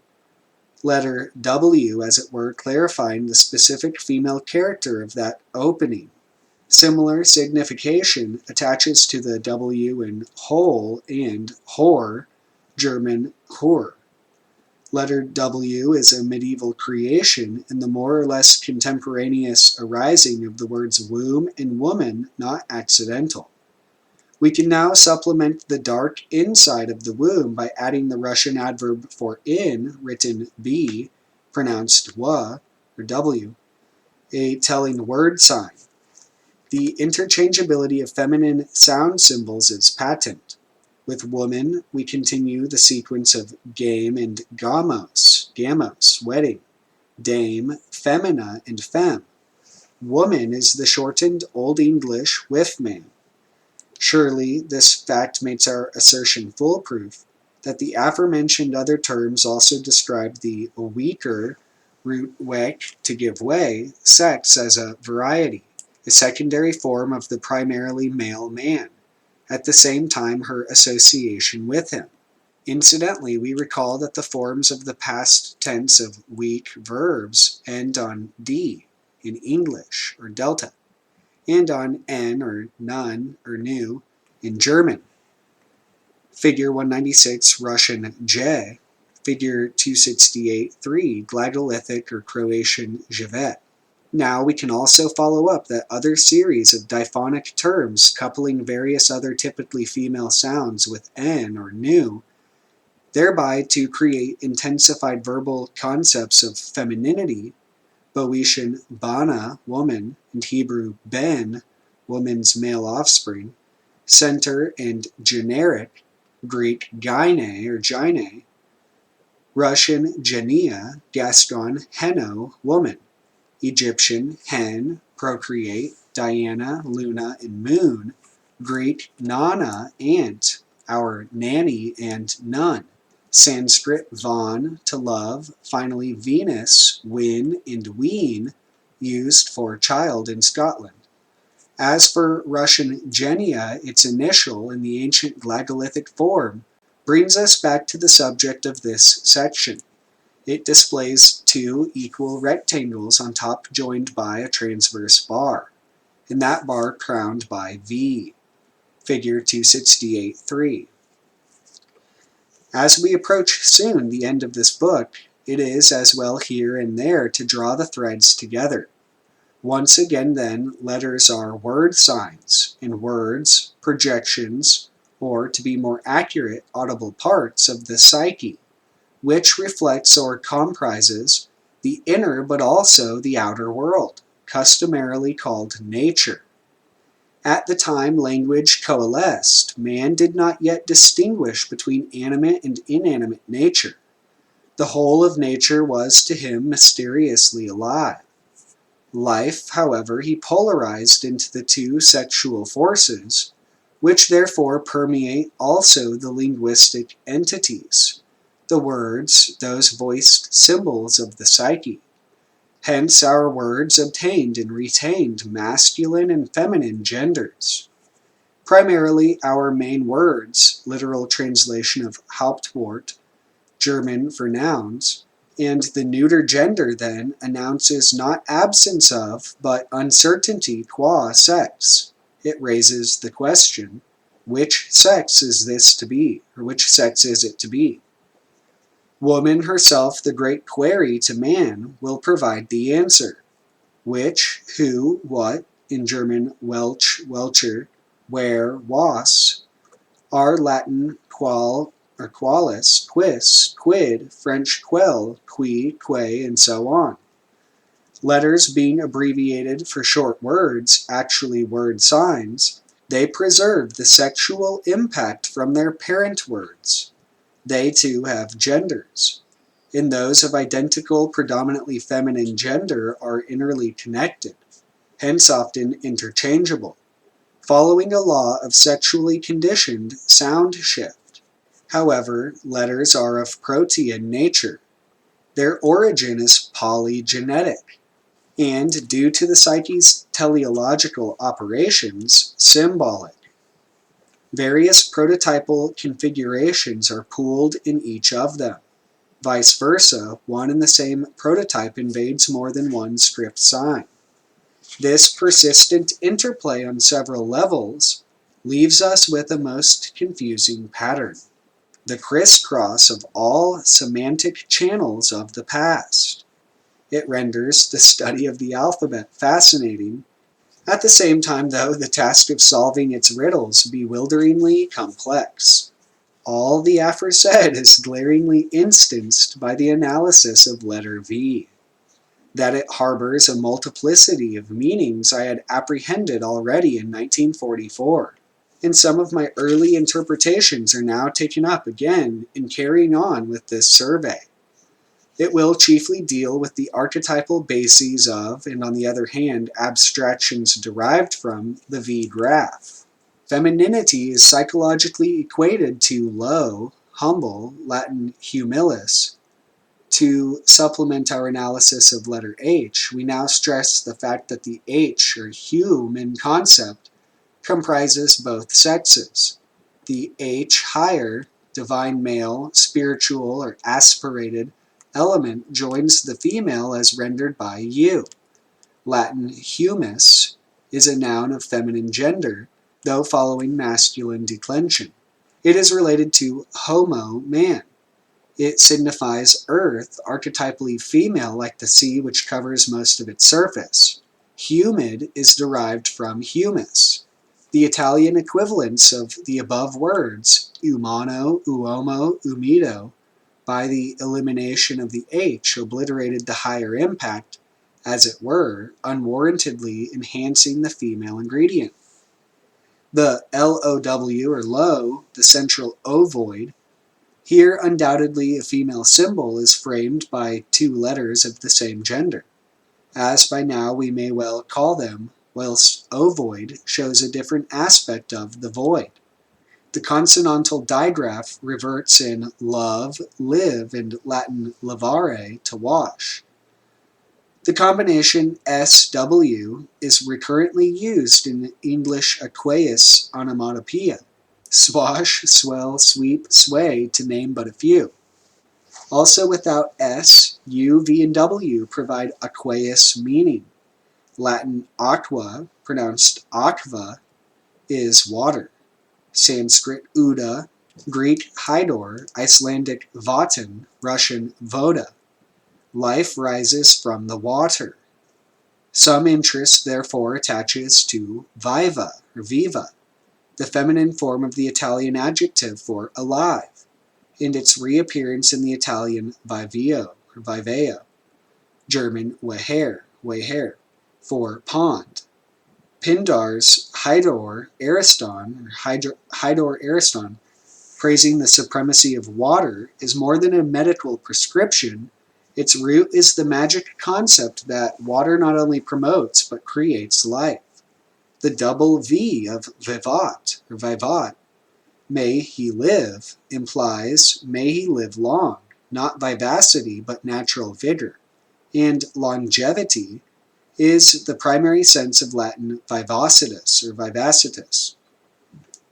letter W, as it were, clarifying the specific female character of that opening. Similar signification attaches to the W in whole and Hor, German Hur. Letter W is a medieval creation and the more or less contemporaneous arising of the words womb and woman, not accidental. We can now supplement the dark inside of the womb by adding the Russian adverb for in, written b, pronounced wa, or w, a telling word sign. The interchangeability of feminine sound symbols is patent. With woman, we continue the sequence of game and gamos, wedding, dame, femina, and femme. Woman is the shortened Old English with man. Surely, this fact makes our assertion foolproof that the aforementioned other terms also describe the weaker, root wek, to give way, sex as a variety, a secondary form of the primarily male man, at the same time her association with him. Incidentally, we recall that the forms of the past tense of weak verbs end on d in English, or delta, and on n or none or nu in German. Figure 196 Russian J, figure 268 3 Glagolithic or Croatian Javet. Now we can also follow up that other series of diphonic terms coupling various other typically female sounds with n or nu, thereby to create intensified verbal concepts of femininity, Boeotian bana, woman, and Hebrew ben, woman's male offspring, center and generic, Greek gyne or gyne, Russian genia, Gascon heno, woman, Egyptian hen, procreate, Diana, Luna, and moon, Greek nana, aunt, our nanny and nun, Sanskrit van, to love, finally Venus, win, and ween, used for child in Scotland. As for Russian genia, its initial in the ancient Glagolithic form brings us back to the subject of this section. It displays two equal rectangles on top joined by a transverse bar, and that bar crowned by V, figure 268-3. As we approach soon the end of this book, it is as well here and there to draw the threads together. Once again, then, letters are word signs, and words, projections, or, to be more accurate, audible parts of the psyche, which reflects or comprises the inner but also the outer world, customarily called nature. At the time language coalesced, man did not yet distinguish between animate and inanimate nature. The whole of nature was to him mysteriously alive. Life, however, he polarized into the two sexual forces, which therefore permeate also the linguistic entities, the words, those voiced symbols of the psyche. Hence our words obtained and retained masculine and feminine genders. Primarily our main words, literal translation of Hauptwort, German for nouns, and the neuter gender then announces not absence of, but uncertainty qua sex. It raises the question, which sex is this to be, or which sex is it to be? Woman herself, the great query to man, will provide the answer. Which, who, what, in German welch, welcher, where, was, are Latin qual or qualis, quis, quid, French quel, qui, que, and so on. Letters being abbreviated for short words, actually word signs, they preserve the sexual impact from their parent words. They too have genders. And those of identical, predominantly feminine gender are innerly connected, hence often interchangeable, following a law of sexually conditioned sound shift. However, letters are of protean nature. Their origin is polygenetic, and due to the psyche's teleological operations, symbolic. Various prototypal configurations are pooled in each of them. Vice versa, one and the same prototype invades more than one script sign. This persistent interplay on several levels leaves us with a most confusing pattern, the crisscross of all semantic channels of the past. It renders the study of the alphabet fascinating. At the same time, though, the task of solving its riddles bewilderingly complex. All the aforesaid is glaringly instanced by the analysis of letter V. That it harbors a multiplicity of meanings I had apprehended already in 1944, and some of my early interpretations are now taken up again in carrying on with this survey. It will chiefly deal with the archetypal bases of, and on the other hand, abstractions derived from, the V graph. Femininity is psychologically equated to low, humble, Latin humilis. To supplement our analysis of letter H, we now stress the fact that the H, or human concept, comprises both sexes. The H higher, divine male, spiritual, or aspirated element joins the female as rendered by you. Latin humus is a noun of feminine gender, though following masculine declension. It is related to homo, man. It signifies earth, archetypally female like the sea which covers most of its surface. Humid is derived from humus. The Italian equivalents of the above words, umano, uomo, umido, by the elimination of the H, obliterated the higher impact, as it were, unwarrantedly enhancing the female ingredient. The LOW, or low, the central ovoid, here undoubtedly a female symbol is framed by two letters of the same gender, as by now we may well call them, whilst ovoid shows a different aspect of the void. The consonantal digraph reverts in love, live, and Latin lavare, to wash. The combination SW is recurrently used in English aqueous onomatopoeia. Swash, swell, sweep, sway, to name but a few. Also without S, U, V, and W provide aqueous meaning. Latin aqua, pronounced aqua, is water. Sanskrit uda, Greek Hydor, Icelandic Vatten, Russian Voda. Life rises from the water. Some interest therefore attaches to viva or viva, the feminine form of the Italian adjective for alive, and its reappearance in the Italian viveo or viveo, German weher, for pond. Pindar's Hydor Ariston, Hydor Ariston, praising the supremacy of water, is more than a medical prescription. Its root is the magic concept that water not only promotes but creates life. The double V of vivat, or vivat, may he live, implies may he live long, not vivacity but natural vigor. And longevity is the primary sense of Latin vivacitas or vivacitas.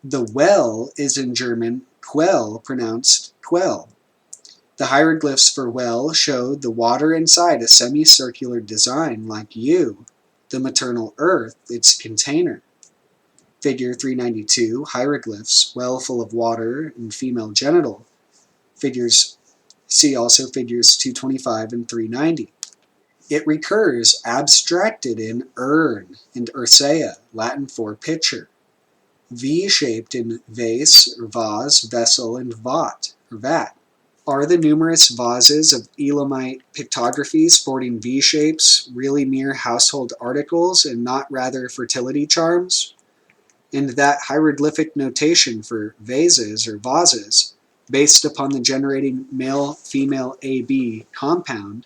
The well is in German quell, pronounced quell. The hieroglyphs for well showed the water inside a semicircular design like U, the maternal earth, its container. Figure 392, hieroglyphs, well full of water and female genital. See also figures 225 and 390. It recurs abstracted in urn and ursea, Latin for pitcher. V-shaped in vase or vase, vessel, and vat or vat. Are the numerous vases of Elamite pictography sporting V-shapes really mere household articles and not rather fertility charms? And that hieroglyphic notation for vases or vases, based upon the generating male-female AB compound,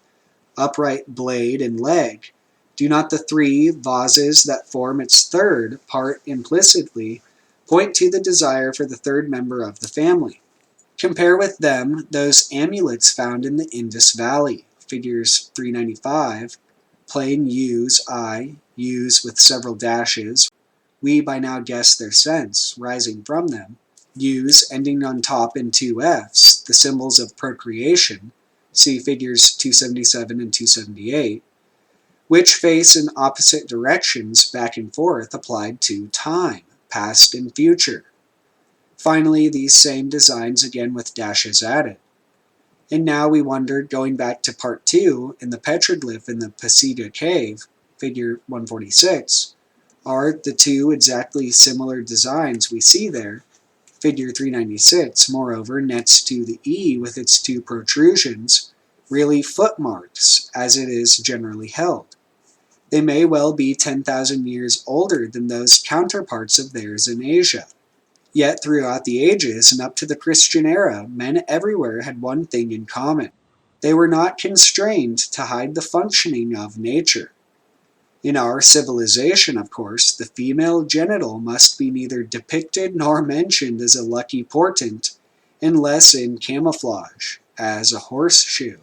upright blade and leg, do not the three vases that form its third part implicitly point to the desire for the third member of the family? Compare with them those amulets found in the Indus Valley, figures 395, plain U's, U's with several dashes. We by now guess their sense, rising from them. U's ending on top in two F's, the symbols of procreation, see figures 277 and 278, which face in opposite directions back and forth applied to time, past and future. Finally, these same designs again with dashes added. And now we wondered, going back to part 2 in the petroglyph in the Pasida cave, figure 146, are the two exactly similar designs we see there, figure 396, moreover, next to the E with its two protrusions, really footmarks, as it is generally held. They may well be 10,000 years older than those counterparts of theirs in Asia. Yet throughout the ages and up to the Christian era, men everywhere had one thing in common. They were not constrained to hide the functioning of nature. In our civilization, of course, the female genital must be neither depicted nor mentioned as a lucky portent, unless in camouflage, as a horseshoe.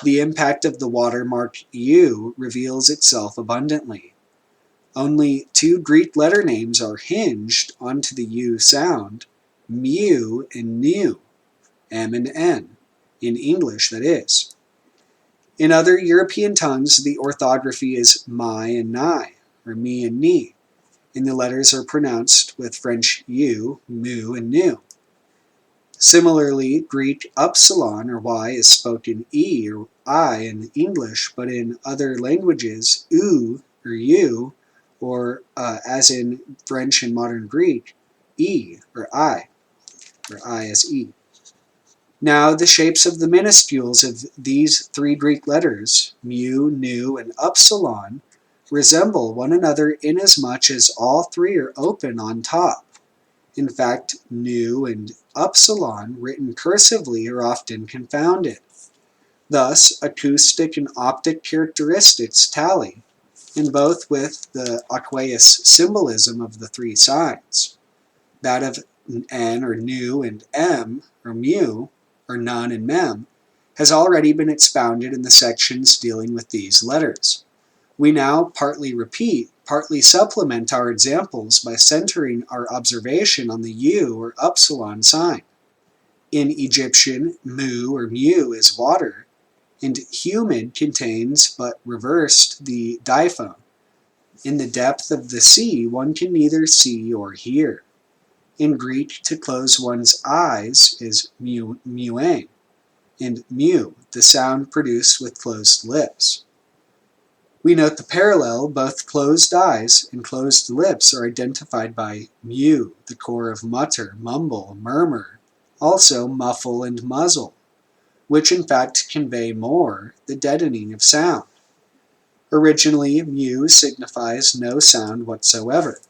The impact of the watermark U reveals itself abundantly. Only two Greek letter names are hinged onto the U sound, mu and nu, M and N, in English that is. In other European tongues, the orthography is my and ni, or me and ni, and the letters are pronounced with French U, mu, and nu. Similarly, Greek upsilon, or Y, is spoken E, or I in English, but in other languages, U, or U, or as in French and modern Greek, E, or I as E. Now, the shapes of the minuscules of these three Greek letters, mu, nu, and upsilon, resemble one another inasmuch as all three are open on top. In fact, nu and upsilon, written cursively, are often confounded. Thus, acoustic and optic characteristics tally, and both with the aqueous symbolism of the three signs. That of N or nu and M or mu, or nun and mem, has already been expounded in the sections dealing with these letters. We now partly repeat, partly supplement our examples by centering our observation on the U or upsilon sign. In Egyptian, mu or mu is water, and humid contains but reversed the diphthong. In the depth of the sea, one can neither see or hear. In Greek, to close one's eyes is muein, and mu, the sound produced with closed lips. We note the parallel, both closed eyes and closed lips are identified by mu, the core of mutter, mumble, murmur, also muffle and muzzle, which in fact convey more, the deadening of sound. Originally, mu signifies no sound whatsoever.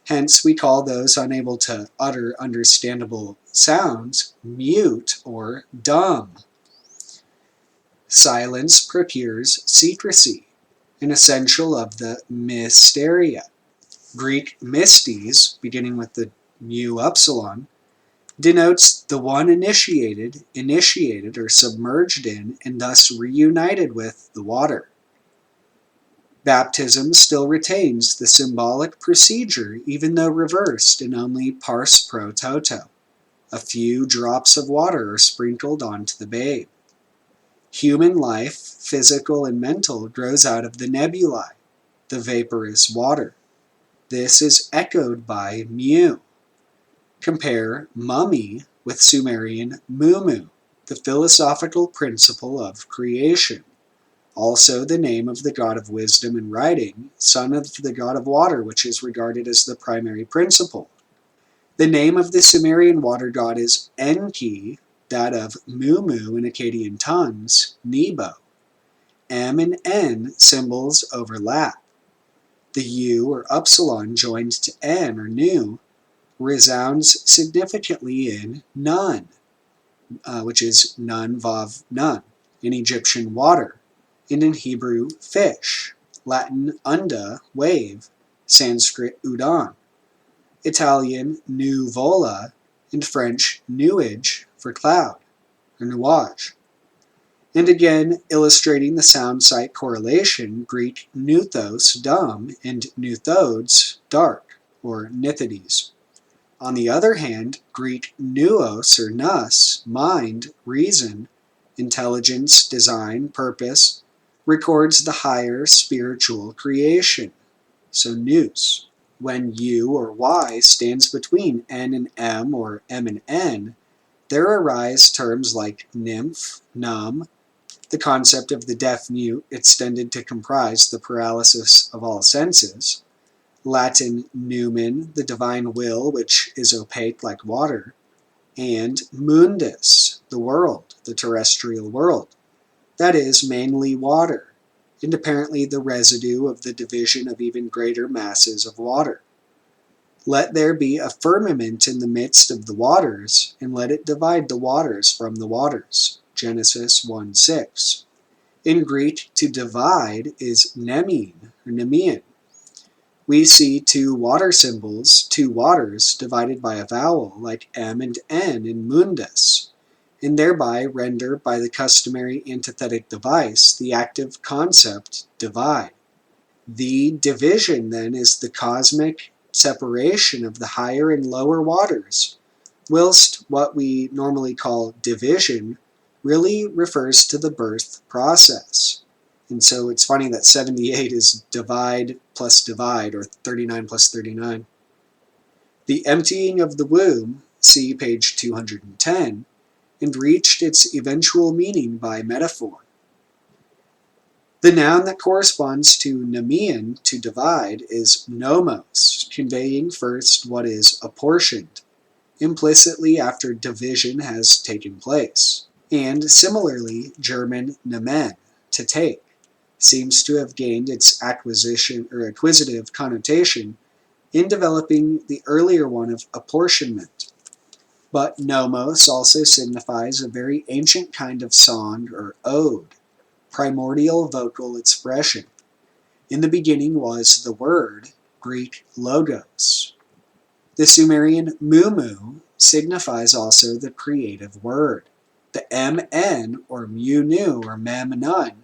Hence, we call those unable to utter understandable sounds mute or dumb. Silence procures secrecy, an essential of the mysteria. Greek mystes, beginning with the mu upsilon, denotes the one initiated or submerged in, and thus reunited with the water. Baptism still retains the symbolic procedure, even though reversed in only pars pro toto. A few drops of water are sprinkled onto the babe. Human life, physical and mental, grows out of the nebulae, the vaporous water. This is echoed by mu. Compare mummy with Sumerian mumu, the philosophical principle of creation. Also the name of the god of wisdom and writing, son of the god of water, which is regarded as the primary principle. The name of the Sumerian water god is Enki, that of Mumu in Akkadian tongues, Nebo. M and N symbols overlap. The U or upsilon joined to N or nu resounds significantly in nun, which is nun vav nun, in Egyptian water, and in Hebrew fish, Latin unda, wave, Sanskrit udan, Italian nuvola, and French nuage for cloud, or nuage. And again, illustrating the sound-sight correlation, Greek nuthos, dumb, and nuthodes, dark, or nithides. On the other hand, Greek nous, or nous, mind, reason, intelligence, design, purpose, records the higher spiritual creation, so nous. When U or Y stands between N and M or M and N, there arise terms like nymph, numb, the concept of the deaf-mute extended to comprise the paralysis of all senses, Latin numen, the divine will which is opaque like water, and mundus, the world, the terrestrial world, that is mainly water, and apparently the residue of the division of even greater masses of water. Let there be a firmament in the midst of the waters, and let it divide the waters from the waters. Genesis 1:6. In Greek, to divide is nemein, or nemein. We see two water symbols, two waters, divided by a vowel, like M and N in mundus, and thereby render by the customary antithetic device the active concept divide. The division, then, is the cosmic separation of the higher and lower waters, whilst what we normally call division really refers to the birth process. And so it's funny that 78 is divide plus divide, or 39 plus 39. The emptying of the womb, see page 210, and reached its eventual meaning by metaphor. The noun that corresponds to nemein, to divide, is nomos, conveying first what is apportioned, implicitly after division has taken place. And similarly, German nemen, to take, seems to have gained its acquisitive connotation in developing the earlier one of apportionment. But nomos also signifies a very ancient kind of song or ode, primordial vocal expression. In the beginning was the word, Greek logos. The Sumerian mumu signifies also the creative word. The mn, or mu-nu, or mem-nun,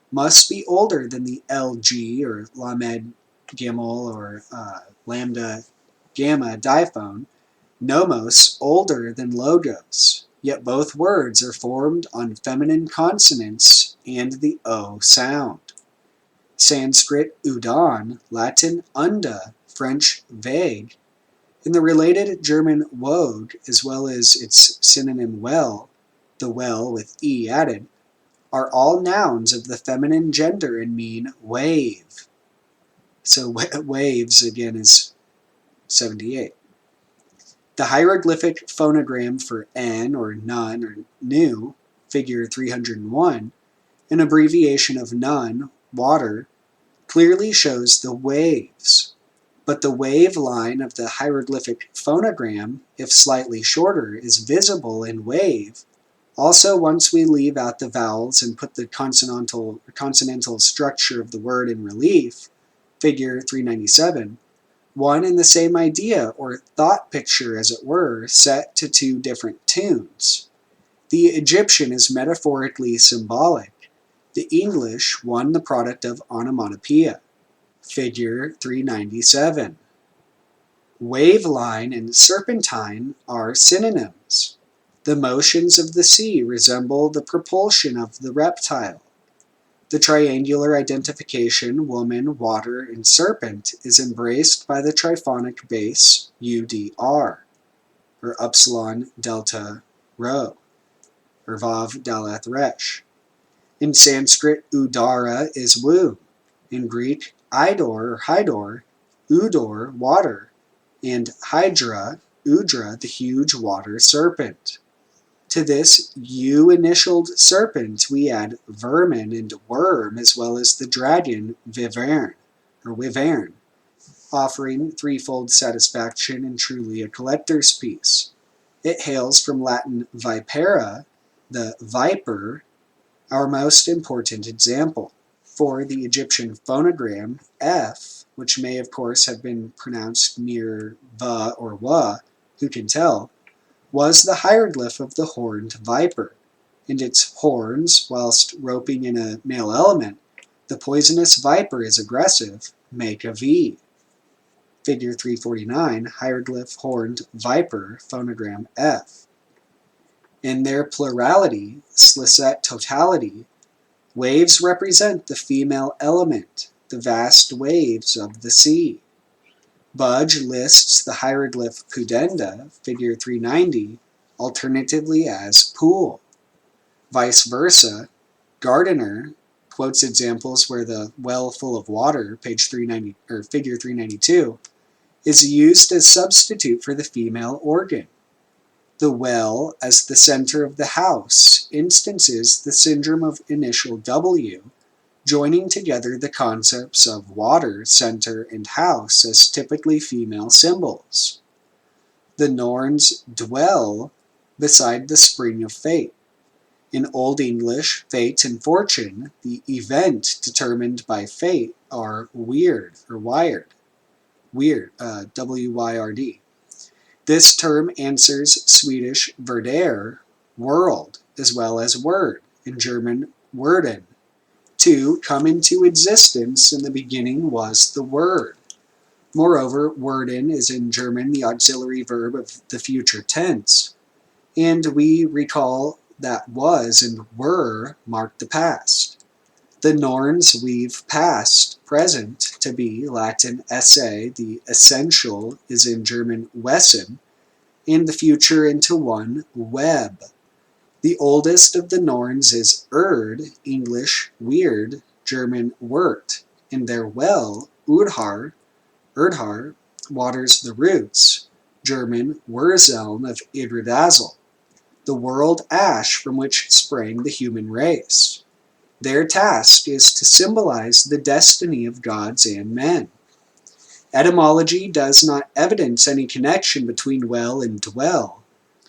must be older than the lg, or lamed gimel, or lambda gamma diphone, nomos older than logos, yet both words are formed on feminine consonants and the O sound. Sanskrit udan, Latin unda, French vague, In the related German Woge, as well as its synonym well, the well with E added, are all nouns of the feminine gender and mean wave. So waves, again, is 78. The hieroglyphic phonogram for N or none or nu, figure 301, an abbreviation of none, water, clearly shows the waves. But the wave line of the hieroglyphic phonogram, if slightly shorter, is visible in wave. Also, once we leave out the vowels and put the consonantal structure of the word in relief, figure 397, one and the same idea, or thought picture as it were, set to two different tunes. The Egyptian is metaphorically symbolic. The English, one the product of onomatopoeia. Figure 397. Waveline and serpentine are synonyms. The motions of the sea resemble the propulsion of the reptile. The triangular identification woman, water, and serpent is embraced by the triphonic base UDR, or upsilon delta rho, or vav dalath resh. In Sanskrit, udara is womb. In Greek, idor or hydor, udor, water, and hydra, udra, the huge water serpent. To this U-initialed serpent we add vermin and worm, as well as the dragon Vivern, or Wyvern, offering threefold satisfaction and truly a collector's piece. It hails from Latin vipera, the viper, our most important example. For the Egyptian phonogram, F, which may of course have been pronounced near va or wa, who can tell, was the hieroglyph of the horned viper, and its horns, whilst roping in a male element, the poisonous viper is aggressive, make a V. Figure 349, hieroglyph horned viper, phonogram F. In their plurality, slicet totality, waves represent the female element, the vast waves of the sea. Budge lists the hieroglyph pudenda, figure 390, alternatively as pool. Vice versa, Gardiner quotes examples where the well full of water, page 390 or figure 392, is used as substitute for the female organ. The well as the center of the house instances the syndrome of initial W, joining together the concepts of water, center, and house as typically female symbols. The Norns dwell beside the spring of fate. In Old English, fate and fortune, the event determined by fate, are weird or wired. Weird, W-Y-R-D. This term answers Swedish verder, world, as well as word, in German werden. To come into existence in the beginning was the word. Moreover, werden is in German the auxiliary verb of the future tense, and we recall that was and were mark the past. The Norns weave past, present, to be Latin esse, the essential is in German Wesen, and the future into one web. The oldest of the Norns is English weird, German wert, and their well, Erdhar, waters the roots, German Wurzeln of Yggdrasil, the world ash from which sprang the human race. Their task is to symbolize the destiny of gods and men. Etymology does not evidence any connection between well and dwell.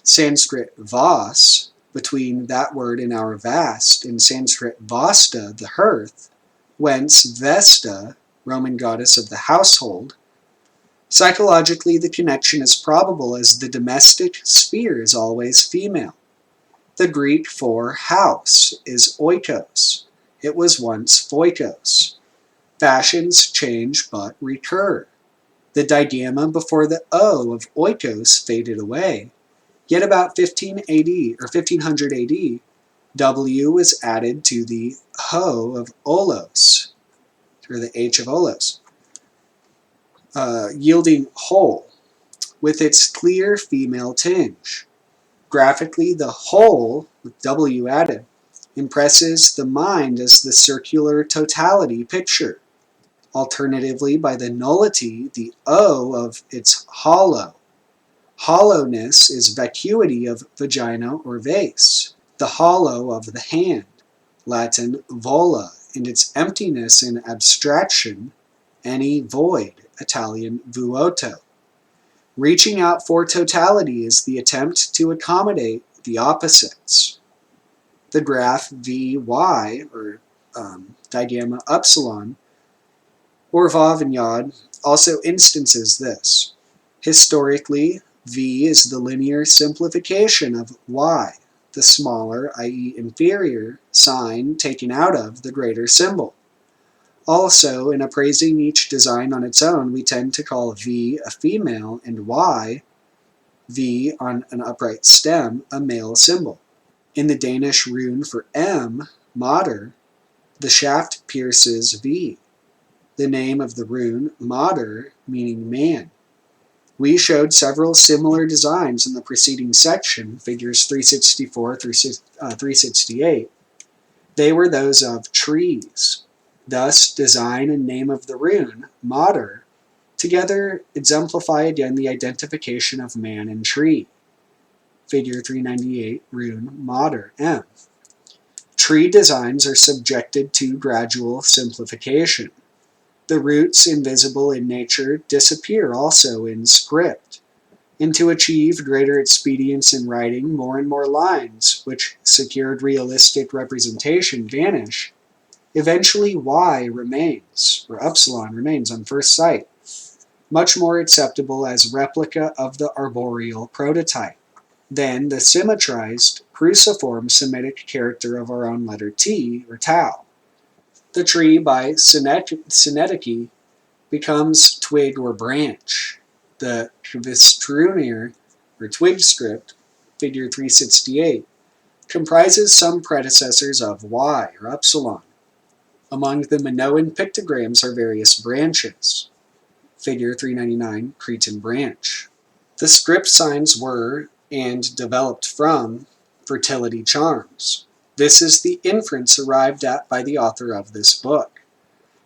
Sanskrit vas, between that word and our vast, and Sanskrit vasta, the hearth, whence Vesta, Roman goddess of the household. Psychologically, the connection is probable as the domestic sphere is always female. The Greek for house is oikos. It was once phoikos. Fashions change but recur. The digamma before the O of oikos faded away. Yet about 15 AD or 1500 AD, W was added to the Ho of Olos, or the H of Olos, yielding whole. with its clear female tinge. Graphically, the whole, with W added, impresses the mind as the circular totality picture. Alternatively, by the nullity, the O of its hollow. Hollowness is vacuity of vagina or vase, the hollow of the hand, Latin vola, and its emptiness in abstraction, any void, Italian vuoto. Reaching out for totality is the attempt to accommodate the opposites. The graph Vy, or digamma upsilon, or Vauvignard, also instances this. Historically, V is the linear simplification of Y, the smaller, i.e. inferior, sign taken out of the greater symbol. Also, in appraising each design on its own, we tend to call V a female and Y, V on an upright stem, a male symbol. In the Danish rune for M, Mater, the shaft pierces V. The name of the rune, Mater, meaning man. We showed several similar designs in the preceding section, figures 364 through 368. They were those of trees. Thus, design and name of the rune, Mater, together exemplify again the identification of man and tree. Figure 398, rune, Mater, M. Tree designs are subjected to gradual simplification. The roots invisible in nature disappear also in script, and to achieve greater expedience in writing, more and more lines, which secured realistic representation, vanish. Eventually Y remains, or upsilon remains on first sight, much more acceptable as replica of the arboreal prototype. Then the symmetrized, cruciform Semitic character of our own letter T, or tau. The tree by synecdoche becomes twig or branch. The Kvistrunir, or twig script, figure 368, comprises some predecessors of Y, or upsilon. Among the Minoan pictograms are various branches. Figure 399, Cretan branch. The script signs were, and developed from, fertility charms. This is the inference arrived at by the author of this book.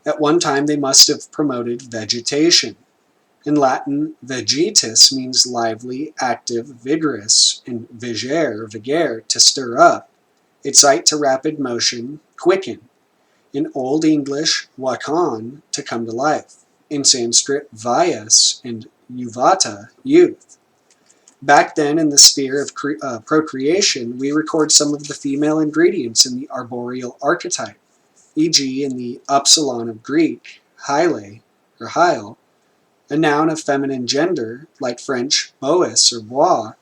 At one time they must have promoted vegetation. In Latin, vegetus means lively, active, vigorous, and vigere, to stir up, excite to rapid motion, quicken. In Old English, wakan, to come to life. In Sanskrit, vayas, and yuvata, youth. Back then, in the sphere of procreation, we record some of the female ingredients in the arboreal archetype, e.g. in the upsilon of Greek, hyle, or hyle, a noun of feminine gender, like French bois or bois,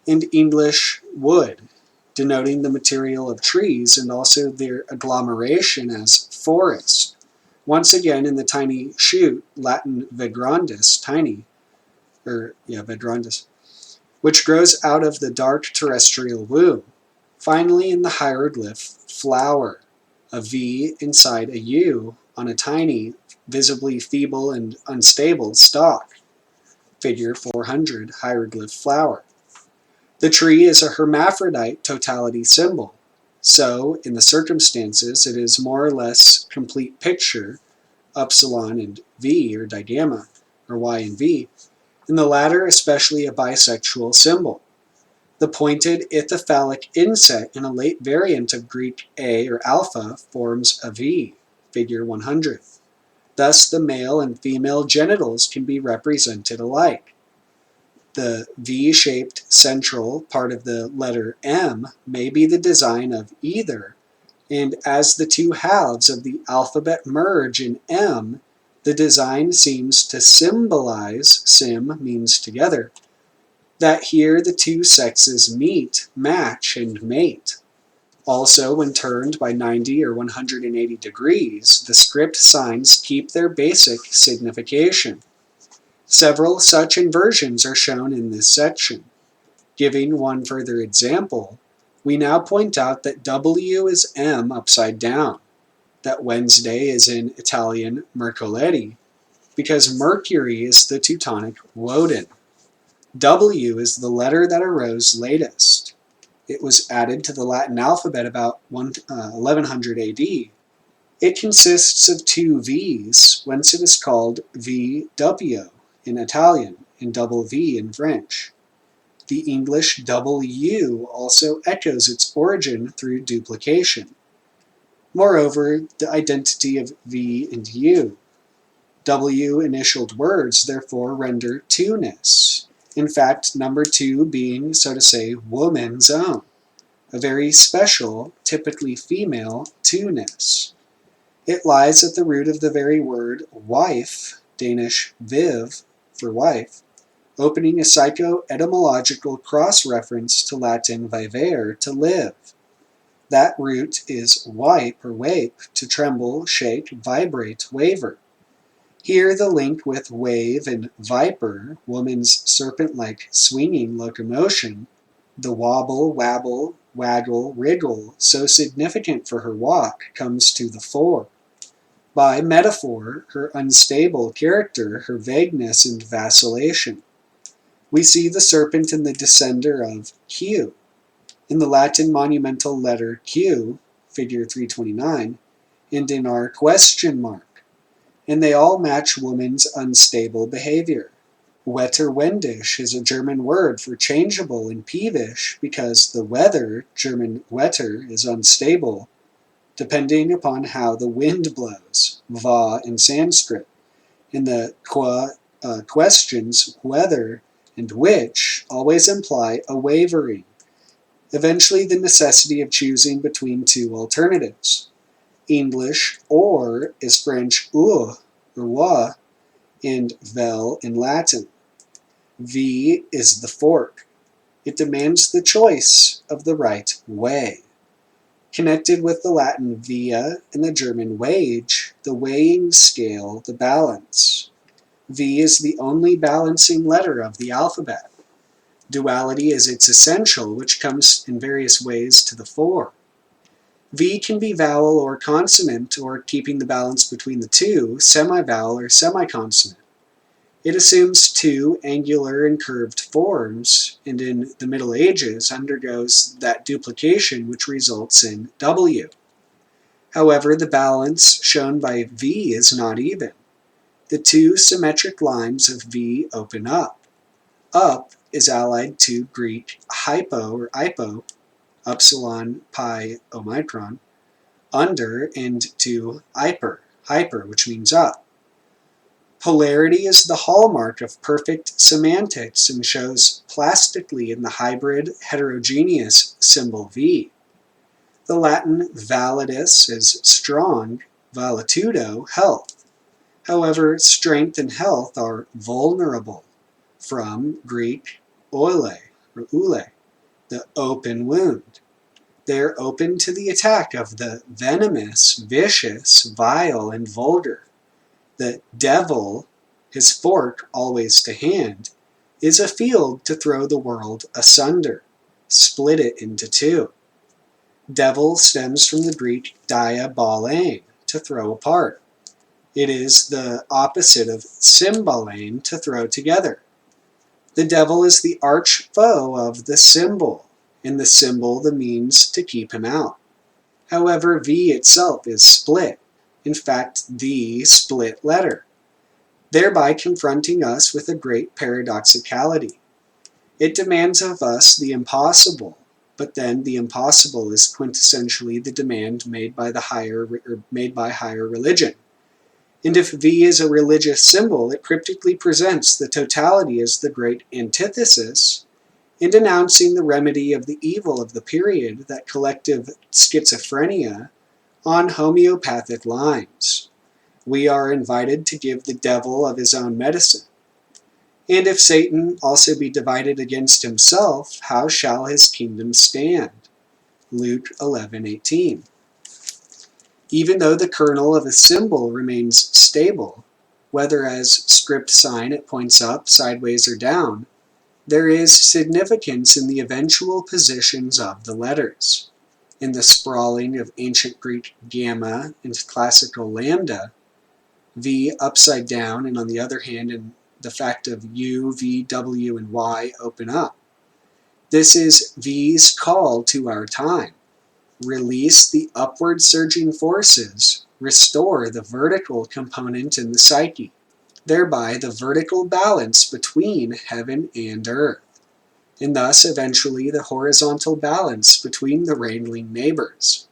and English wood, denoting the material of trees and also their agglomeration as forest. Once again, in the tiny shoot, Latin vegrandis, tiny, vegrandis, which grows out of the dark terrestrial womb. Finally, in the hieroglyph flower, a V inside a U on a tiny, visibly feeble and unstable stalk. Figure 400, hieroglyph flower. The tree is a hermaphrodite totality symbol. So, in the circumstances, it is more or less complete picture, upsilon and V, or digamma, or Y and V, in the latter especially a bisexual symbol. The pointed ithyphallic inset in a late variant of Greek A or alpha forms a V, figure 100. Thus the male and female genitals can be represented alike. The V-shaped central part of the letter M may be the design of either, and as the two halves of the alphabet merge in M, the design seems to symbolize, sim means together, that here the two sexes meet, match, and mate. Also, when turned by 90 or 180 degrees, the script signs keep their basic signification. Several such inversions are shown in this section. Giving one further example, we now point out that W is M upside down, that Wednesday is in Italian Mercoledì, because Mercury is the Teutonic Woden. W is the letter that arose latest. It was added to the Latin alphabet about 1100 AD. It consists of two V's, whence it is called VW in Italian and double V in French. The English double U also echoes its origin through duplication. Moreover, the identity of V and U. W initialed words therefore render two-ness. In fact, number two being, so to say, woman's own, a very special, typically female, two-ness. It lies at the root of the very word wife, Danish viv for wife, opening a psycho-etymological cross-reference to Latin vivere, to live. That root is wipe or wape, to tremble, shake, vibrate, waver. Here the link with wave and viper, woman's serpent-like swinging locomotion, the wobble, wabble, waggle, wriggle, so significant for her walk, comes to the fore. By metaphor, her unstable character, her vagueness and vacillation. We see the serpent in the descender of Q. In the Latin monumental letter Q, figure 329, and in our question mark, and they all match woman's unstable behavior. Wetterwendisch is a German word for changeable and peevish because the weather, German Wetter, is unstable, depending upon how the wind blows, va in Sanskrit. In the questions, whether and which always imply a wavering, eventually the necessity of choosing between two alternatives. English or is French ou or wa, and vel in Latin. V is the fork. It demands the choice of the right way. Connected with the Latin via and the German wage, the weighing scale, the balance. V is the only balancing letter of the alphabet. Duality is its essential, which comes in various ways to the fore. V can be vowel or consonant, or keeping the balance between the two, semi-vowel or semi-consonant. It assumes two angular and curved forms, and in the Middle Ages undergoes that duplication which results in W. However, the balance shown by V is not even. The two symmetric lines of V open up. Up is allied to Greek hypo or hypo, upsilon pi omicron, under, and to hyper, which means up. Polarity is the hallmark of perfect semantics and shows plastically in the hybrid heterogeneous symbol V. The Latin validus is strong, valitudo, health. However, strength and health are vulnerable, from Greek oile, or ule, the open wound. They are open to the attack of the venomous, vicious, vile, and vulgar. The devil, his fork always to hand, is a field to throw the world asunder, split it into two. Devil stems from the Greek diabolain, to throw apart. It is the opposite of symbolain, to throw together. The devil is the arch foe of the symbol, and the symbol the means to keep him out. However, V itself is split, in fact the split letter, thereby confronting us with a great paradoxicality. It demands of us the impossible, but then the impossible is quintessentially the demand made by higher religion. And if V is a religious symbol, it cryptically presents the totality as the great antithesis, in denouncing the remedy of the evil of the period, that collective schizophrenia, on homeopathic lines. We are invited to give the devil of his own medicine. And if Satan also be divided against himself, how shall his kingdom stand? Luke 11:18. Even though the kernel of a symbol remains stable, whether as script sign it points up, sideways, or down, there is significance in the eventual positions of the letters. In the sprawling of ancient Greek gamma and classical lambda, V upside down, and on the other hand in the fact of U, V, W, and Y open up. This is V's call to our time. Release the upward surging forces, restore the vertical component in the psyche, thereby the vertical balance between heaven and earth, and thus eventually the horizontal balance between the wrangling neighbors.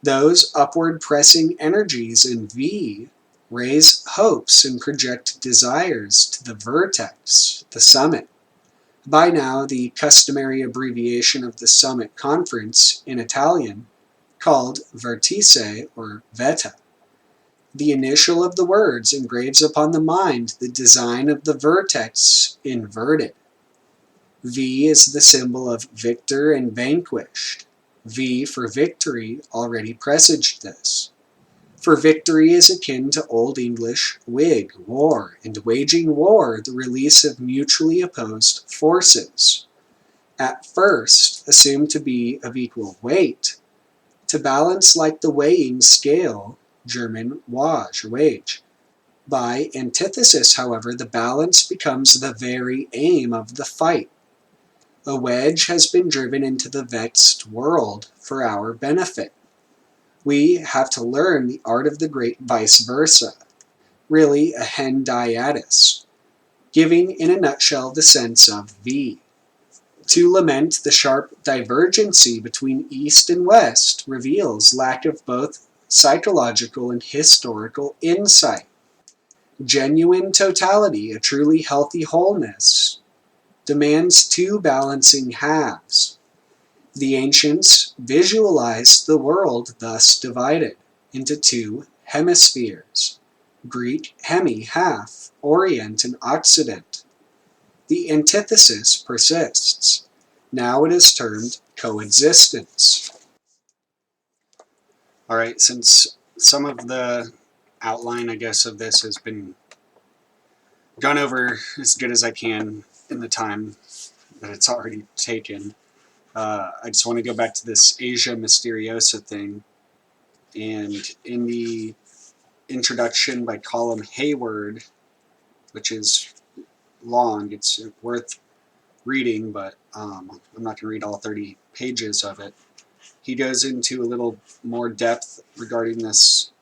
Those upward pressing energies in V raise hopes and project desires to the vertex, the summit. By now, the customary abbreviation of the summit conference in Italian, called vertice or vetta. The initial of the words engraves upon the mind the design of the vertex inverted. V is the symbol of victor and vanquished. V for victory already presaged this. For victory is akin to Old English wig, war, and waging war, the release of mutually opposed forces. At first, assumed to be of equal weight, to balance like the weighing scale, German wage, or wage. By antithesis, however, the balance becomes the very aim of the fight. A wedge has been driven into the vexed world for our benefit. We have to learn the art of the great vice versa, really a hendiatus, giving in a nutshell the sense of V. To lament the sharp divergency between East and West reveals lack of both psychological and historical insight. Genuine totality, a truly healthy wholeness, demands two balancing halves. The ancients visualized the world thus divided into two hemispheres, Greek hemi, half, Orient and Occident. The antithesis persists. Now it is termed coexistence. All right, since some of the outline, I guess, of this has been gone over as good as I can in the time that it's already taken, I just want to go back to this Asia Mysteriosa thing. And in the introduction by Colin Hayward, which is long, it's worth reading, but I'm not going to read all 30 pages of it. He goes into a little more depth regarding this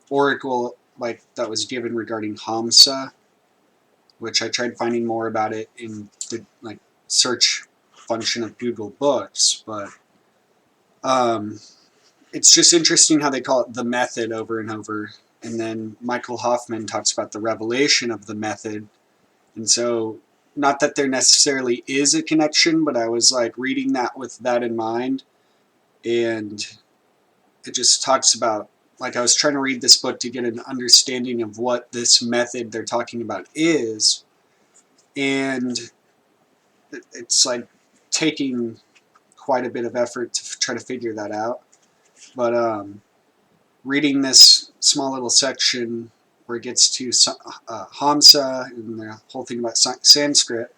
oracle that was given regarding Hamsa, which I tried finding more about it in the search function of Google Books, but it's just interesting how they call it the method over and over. And then Michael Hoffman talks about the revelation of the method. And so, not that there necessarily is a connection, but I was reading that with that in mind. And it just talks about, I was trying to read this book to get an understanding of what this method they're talking about is. And it's taking quite a bit of effort to try to figure that out. But reading this small little section where it gets to Hamsa and the whole thing about Sanskrit,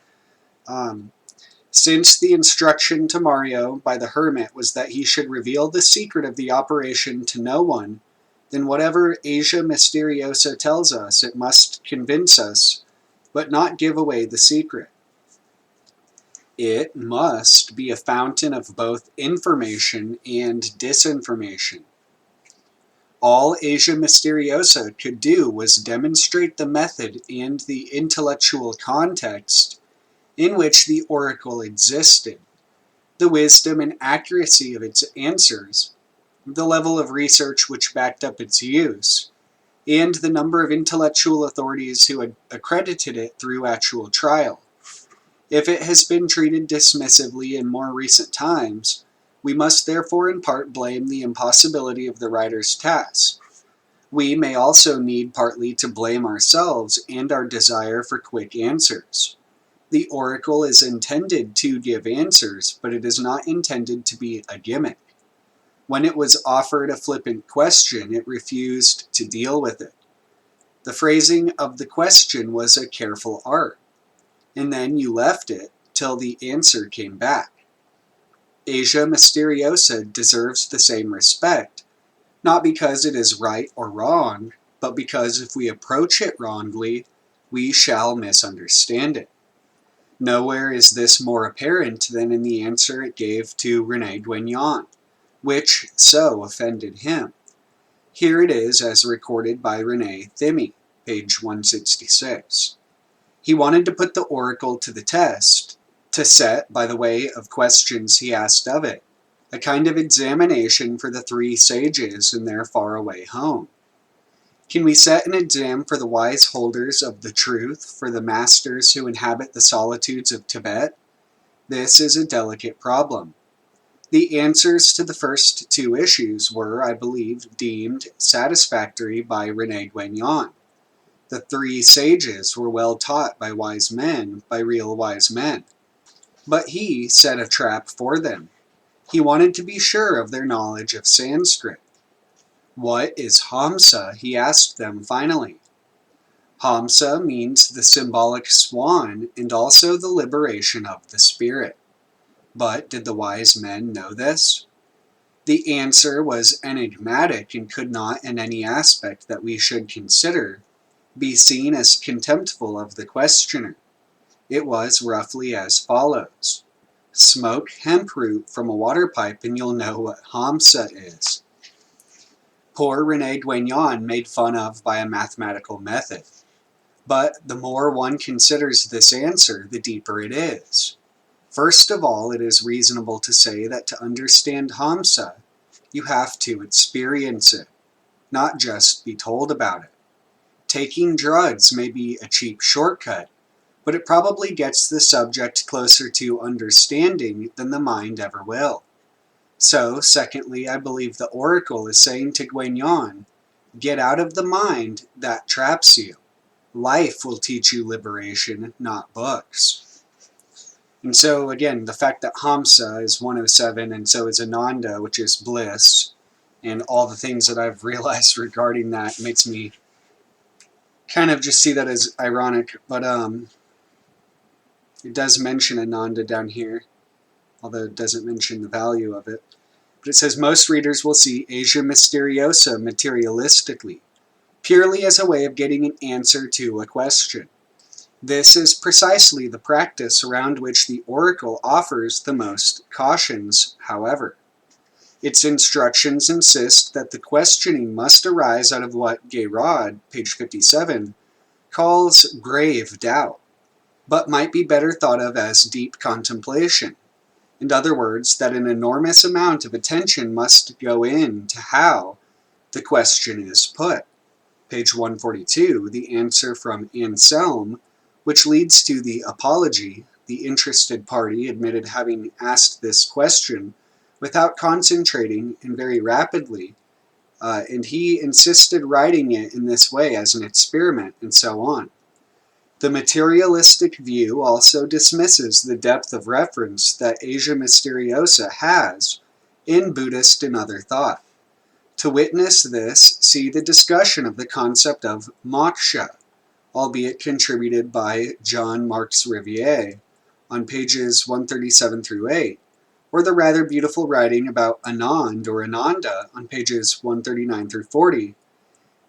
since the instruction to Mario by the hermit was that he should reveal the secret of the operation to no one, then whatever Asia Mysteriosa tells us, it must convince us, but not give away the secret. It must be a fountain of both information and disinformation. All Asia Mysteriosa could do was demonstrate the method and the intellectual context in which the oracle existed, the wisdom and accuracy of its answers, the level of research which backed up its use, and the number of intellectual authorities who had accredited it through actual trial. If it has been treated dismissively in more recent times, we must therefore in part blame the impossibility of the writer's task. We may also need partly to blame ourselves and our desire for quick answers. The oracle is intended to give answers, but it is not intended to be a gimmick. When it was offered a flippant question, it refused to deal with it. The phrasing of the question was a careful art, and then you left it till the answer came back. Asia Mysteriosa deserves the same respect, not because it is right or wrong, but because if we approach it wrongly, we shall misunderstand it. Nowhere is this more apparent than in the answer it gave to René Guénon, which so offended him. Here it is as recorded by René Thimy, page 166. He wanted to put the oracle to the test, to set, by the way of questions he asked of it, a kind of examination for the three sages in their faraway home. Can we set an exam for the wise holders of the truth, for the masters who inhabit the solitudes of Tibet? This is a delicate problem. The answers to the first two issues were, I believe, deemed satisfactory by René Guénon. The three sages were well taught by wise men, by real wise men. But he set a trap for them. He wanted to be sure of their knowledge of Sanskrit. What is Hamsa? He asked them finally. Hamsa means the symbolic swan and also the liberation of the spirit. But did the wise men know this? The answer was enigmatic and could not, in any aspect that we should consider, be seen as contemptible of the questioner. It was roughly as follows. Smoke hemp root from a water pipe and you'll know what Hamsa is. Poor René Guénon made fun of by a mathematical method. But the more one considers this answer, the deeper it is. First of all, it is reasonable to say that to understand Hamsa, you have to experience it, not just be told about it. Taking drugs may be a cheap shortcut, but it probably gets the subject closer to understanding than the mind ever will. So, secondly, I believe the oracle is saying to Guénon, get out of the mind that traps you. Life will teach you liberation, not books. And so, again, the fact that Hamsa is 107 and so is Ananda, which is bliss, and all the things that I've realized regarding that makes me kind of just see that as ironic. But it does mention Ananda down here, although it doesn't mention the value of it. But it says most readers will see Asia Mysteriosa materialistically, purely as a way of getting an answer to a question. This is precisely the practice around which the oracle offers the most cautions, however. Its instructions insist that the questioning must arise out of what Gerard, page 57, calls grave doubt, but might be better thought of as deep contemplation. In other words, that an enormous amount of attention must go into how the question is put. Page 142, the answer from Anselm, which leads to the apology, the interested party admitted having asked this question without concentrating and very rapidly, and he insisted writing it in this way as an experiment, and so on. The materialistic view also dismisses the depth of reference that Asia Mysteriosa has in Buddhist and other thought. To witness this, see the discussion of the concept of moksha, albeit contributed by John Marx Riviere, on pages 137 through 8, or the rather beautiful writing about Anand or Ananda on pages 139 through 40,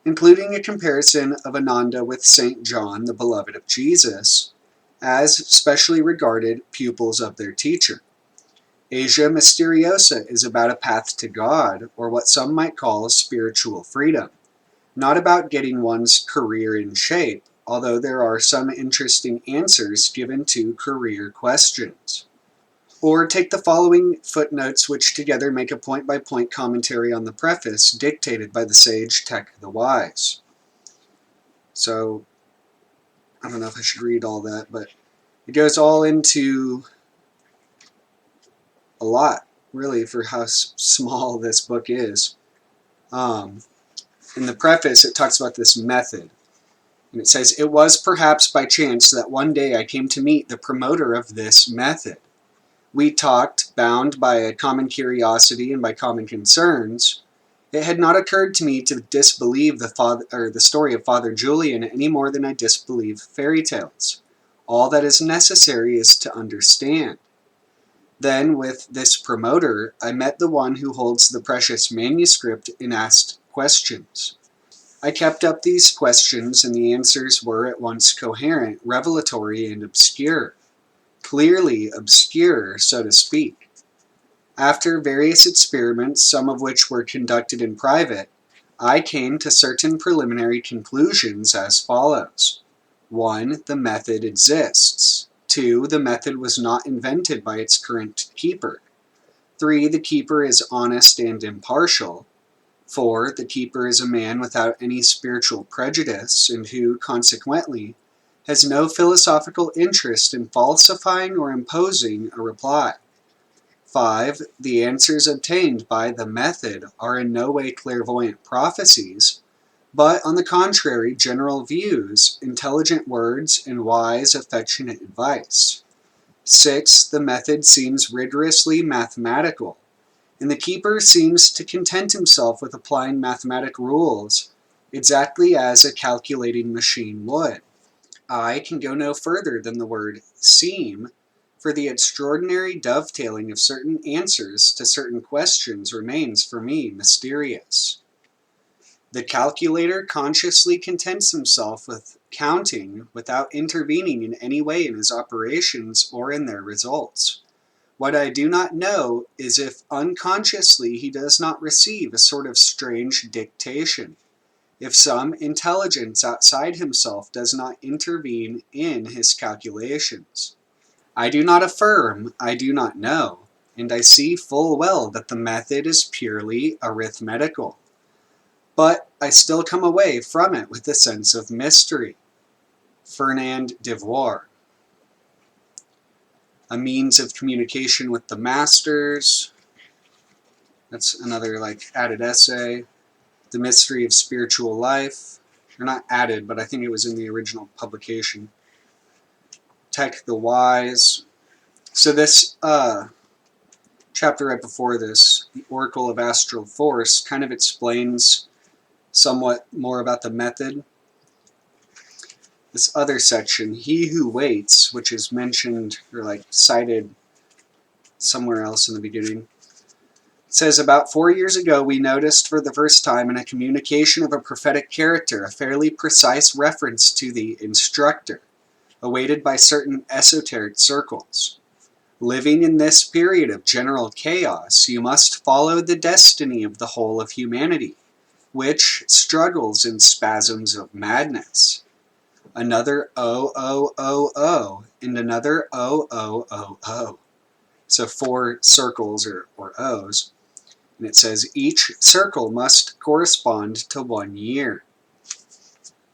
including a comparison of Ananda with St. John, the beloved of Jesus, as specially regarded pupils of their teacher. Asia Mysteriosa is about a path to God, or what some might call spiritual freedom, not about getting one's career in shape, although there are some interesting answers given to career questions. Or take the following footnotes, which together make a point-by-point commentary on the preface dictated by the sage Tech the Wise. So, I don't know if I should read all that, but it goes all into a lot, really, for how small this book is. In the preface, it talks about this method. And it says, it was perhaps by chance that one day I came to meet the promoter of this method. We talked, bound by a common curiosity and by common concerns. It had not occurred to me to disbelieve the story of Father Julian any more than I disbelieve fairy tales. All that is necessary is to understand. Then, with this promoter, I met the one who holds the precious manuscript and asked questions. I kept up these questions, and the answers were at once coherent, revelatory, and obscure. Clearly obscure, so to speak. After various experiments, some of which were conducted in private, I came to certain preliminary conclusions as follows. 1. The method exists. 2. The method was not invented by its current keeper. 3. The keeper is honest and impartial. 4. The keeper is a man without any spiritual prejudice, and who, consequently, has no philosophical interest in falsifying or imposing a reply. 5. The answers obtained by the method are in no way clairvoyant prophecies, but, on the contrary, general views, intelligent words, and wise, affectionate advice. 6. The method seems rigorously mathematical, and the keeper seems to content himself with applying mathematic rules exactly as a calculating machine would. I can go no further than the word seem, for the extraordinary dovetailing of certain answers to certain questions remains for me mysterious. The calculator consciously contents himself with counting without intervening in any way in his operations or in their results. What I do not know is if unconsciously he does not receive a sort of strange dictation, if some intelligence outside himself does not intervene in his calculations. I do not affirm, I do not know, and I see full well that the method is purely arithmetical. But I still come away from it with a sense of mystery. Fernand Devoir. A means of communication with the masters. That's another added essay. The mystery of spiritual life. Or not added, but I think it was in the original publication. Tech the Wise. So this chapter right before this, the Oracle of Astral Force, kind of explains somewhat more about the method. This other section, He Who Waits, which is mentioned or cited somewhere else in the beginning, it says, about 4 years ago we noticed for the first time in a communication of a prophetic character a fairly precise reference to the instructor, awaited by certain esoteric circles. Living in this period of general chaos, you must follow the destiny of the whole of humanity, which struggles in spasms of madness. Another O, and another O. So 4 circles or O's. And it says each circle must correspond to 1 year.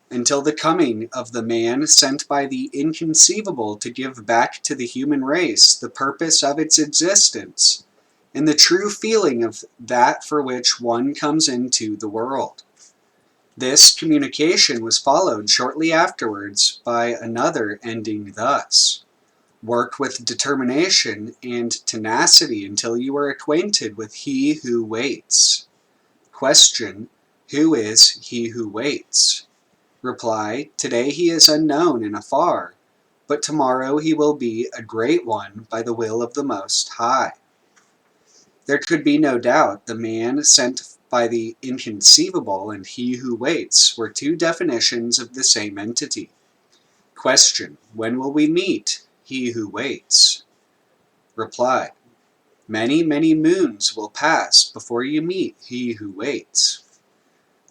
Until the coming of the man sent by the inconceivable to give back to the human race the purpose of its existence and the true feeling of that for which one comes into the world. This communication was followed shortly afterwards by another ending thus. Work with determination and tenacity until you are acquainted with He Who Waits. Question: who is He Who Waits? Reply: today he is unknown and afar, but tomorrow he will be a great one by the will of the Most High. There could be no doubt the man sent by the inconceivable and He Who Waits were 2 definitions of the same entity. Question: when will we meet He Who Waits? Reply: many, many moons will pass before you meet He Who Waits.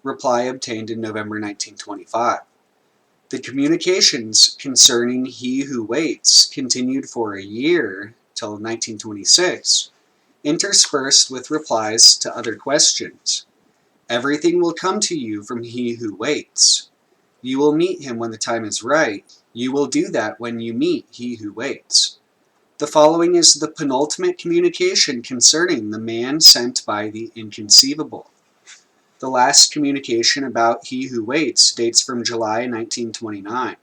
Reply obtained in November 1925. The communications concerning He Who Waits continued for a year, till 1926, interspersed with replies to other questions. Everything will come to you from He Who Waits. You will meet him when the time is right. You will do that when you meet He Who Waits. The following is the penultimate communication concerning the man sent by the inconceivable. The last communication about He Who Waits dates from July 1929.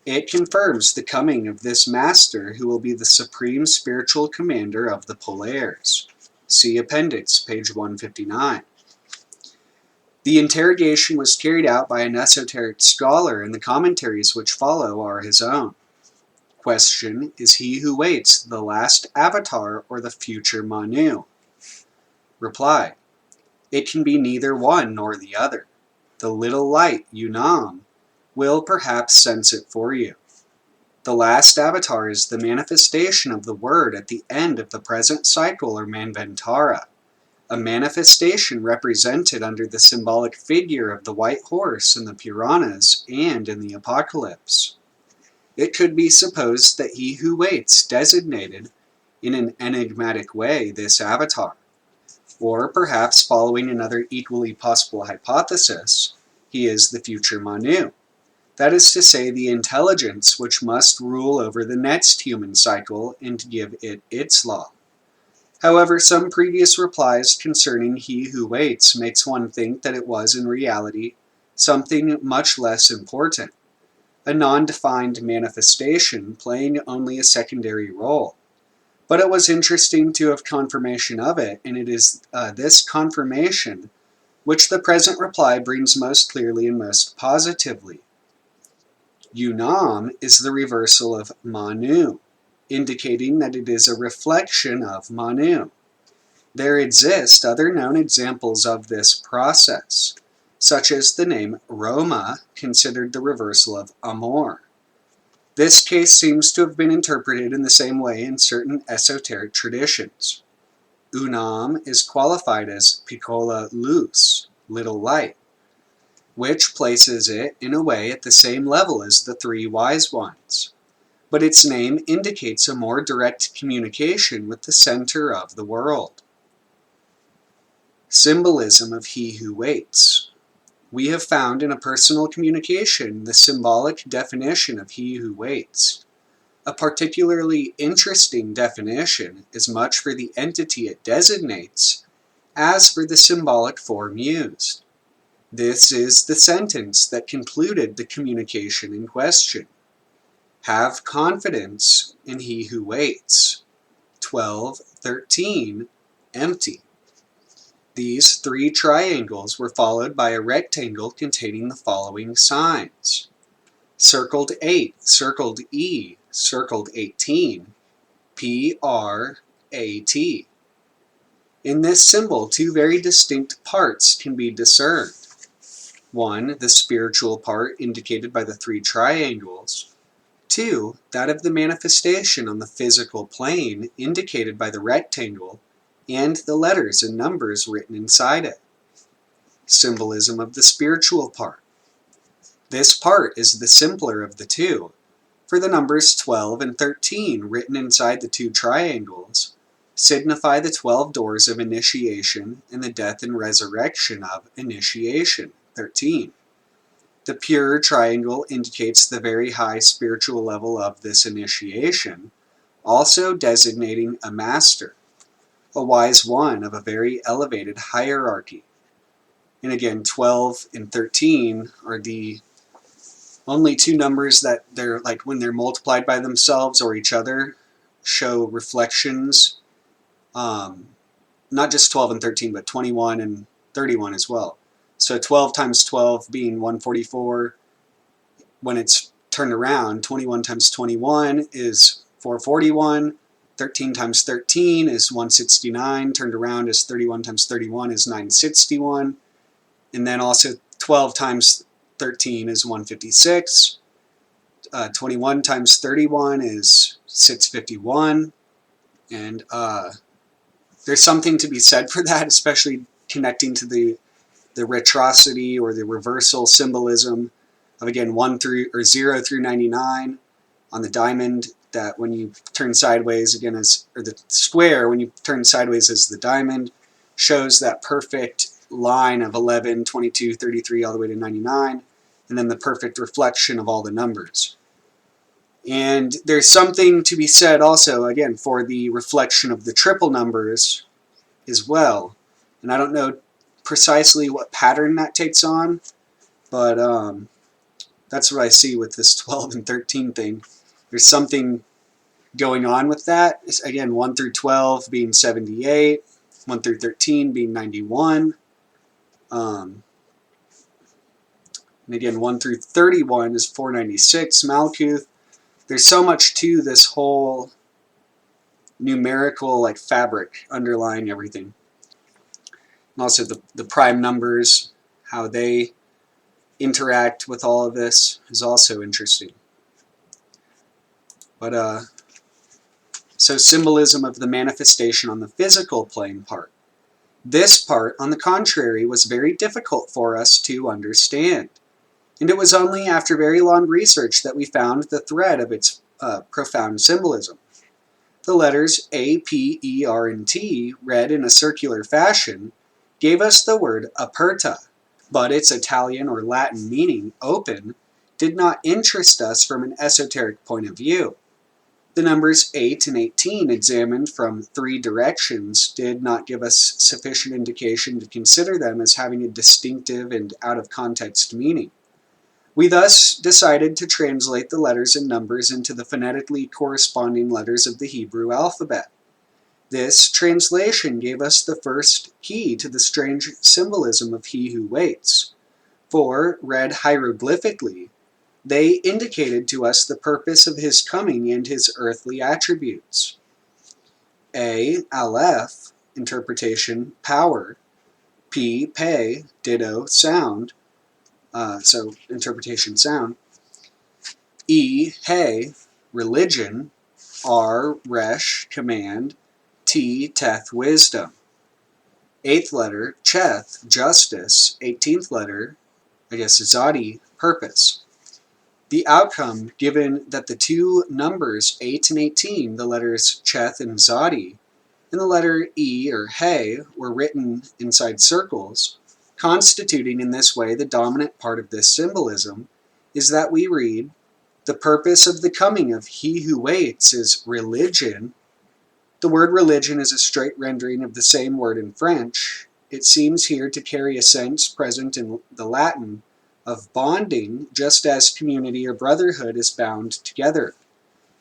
It confirms the coming of this master who will be the supreme spiritual commander of the Polaires. See Appendix, page 159. The interrogation was carried out by an esoteric scholar, and the commentaries which follow are his own. Question: is He Who Waits the last avatar or the future Manu? Reply: it can be neither one nor the other. the little light, Unam, will perhaps sense it for you. The last avatar is the manifestation of the word at the end of the present cycle or Manvantara, a manifestation represented under the symbolic figure of the white horse in the Puranas and in the Apocalypse. It could be supposed that he who waits designated, in an enigmatic way, this avatar. Or perhaps, following another equally possible hypothesis, he is the future Manu. That is to say, the intelligence which must rule over the next human cycle and give it its law. However, some previous replies concerning he who waits makes one think that it was, in reality, something much less important, a non-defined manifestation playing only a secondary role. But it was interesting to have confirmation of it, and it is this confirmation which the present reply brings most clearly and most positively. Unam is the reversal of Manu, indicating that it is a reflection of Manu. There exist other known examples of this process, such as the name Roma, considered the reversal of Amor. This case seems to have been interpreted in the same way in certain esoteric traditions. Unam is qualified as piccola luz, little light, which places it, in a way, at the same level as the three wise ones. But its name indicates a more direct communication with the center of the world. Symbolism of he who waits. We have found in a personal communication the symbolic definition of he who waits. A particularly interesting definition, as much for the entity it designates as for the symbolic form used. This is the sentence that concluded the communication in question. Have confidence in he who waits. 12:13, empty. These three triangles were followed by a rectangle containing the following signs. Circled 8, circled E, circled 18, PRAT. In this symbol, two very distinct parts can be discerned. One, the spiritual part indicated by the three triangles. Two, that of the manifestation on the physical plane indicated by the rectangle and the letters and numbers written inside it. Symbolism of the spiritual part. This part is the simpler of the two, for the numbers 12 and 13 written inside the two triangles signify the 12 doors of initiation and the death and resurrection of initiation, 13. The pure triangle indicates the very high spiritual level of this initiation, also designating a master, a wise one of a very elevated hierarchy. And again, 12 and 13 are the only two numbers that they're like when they're multiplied by themselves or each other show reflections. Not just 12 and 13, but 21 and 31 as well. So 12 times 12 being 144. When it's turned around, 21 times 21 is 441. 13 times 13 is 169, turned around as 31 times 31 is 961, and then also 12 times 13 is 156, 21 times 31 is 651, and there's something to be said for that, especially connecting to the retrosity or the reversal symbolism of, again, 0 through 99 on the diamond, that when you turn sideways again or the square, when you turn sideways as the diamond, shows that perfect line of 11, 22, 33, all the way to 99, and then the perfect reflection of all the numbers. And there's something to be said also, again, for the reflection of the triple numbers as well. And I don't know precisely what pattern that takes on, but that's what I see with this 12 and 13 thing. There's something going on with that. It's, again, 1 through 12 being 78, 1 through 13 being 91. And again, 1 through 31 is 496, Malkuth. There's so much to this whole numerical fabric underlying everything. And also the prime numbers, how they interact with all of this is also interesting. But, so symbolism of the manifestation on the physical plane part. This part, on the contrary, was very difficult for us to understand. And it was only after very long research that we found the thread of its profound symbolism. The letters A, P, E, R, and T, read in a circular fashion, gave us the word aperta, but its Italian or Latin meaning, open, did not interest us from an esoteric point of view. The numbers 8 and 18, examined from 3 directions, did not give us sufficient indication to consider them as having a distinctive and out-of-context meaning. We thus decided to translate the letters and numbers into the phonetically corresponding letters of the Hebrew alphabet. This translation gave us the first key to the strange symbolism of he who waits, for, read hieroglyphically, they indicated to us the purpose of his coming and his earthly attributes. A, aleph, interpretation, power. P, pe, ditto, sound, so interpretation, sound. E, he, religion. R, resh, command. T, teth, wisdom. 8th letter, cheth, justice. 18th letter, zadi, purpose. The outcome, given that the two numbers 8 and 18, the letters cheth and zadi, and the letter e or he were written inside circles, constituting in this way the dominant part of this symbolism, is that we read, the purpose of the coming of he who waits is religion. The word religion is a straight rendering of the same word in French. It seems here to carry a sense present in the Latin of bonding, just as community or brotherhood is bound together.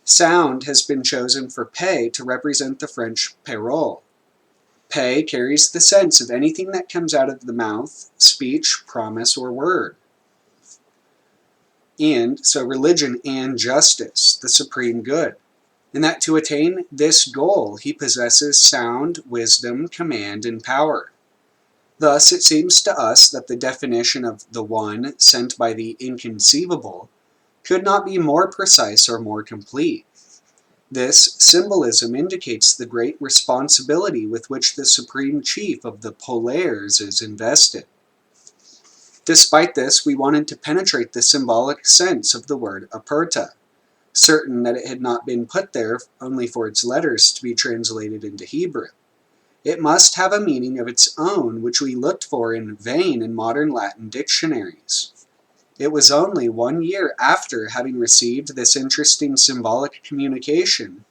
Sound has been chosen for pe to represent the French parole. Pe carries the sense of anything that comes out of the mouth, speech, promise, or word. And so religion and justice, the supreme good. And that to attain this goal, he possesses sound, wisdom, command, and power. Thus, it seems to us that the definition of the one sent by the inconceivable could not be more precise or more complete. This symbolism indicates the great responsibility with which the supreme chief of the polaires is invested. Despite this, we wanted to penetrate the symbolic sense of the word aperta, certain that it had not been put there only for its letters to be translated into Hebrew. It must have a meaning of its own, which we looked for in vain in modern Latin dictionaries. It was only 1 year after having received this interesting symbolic communication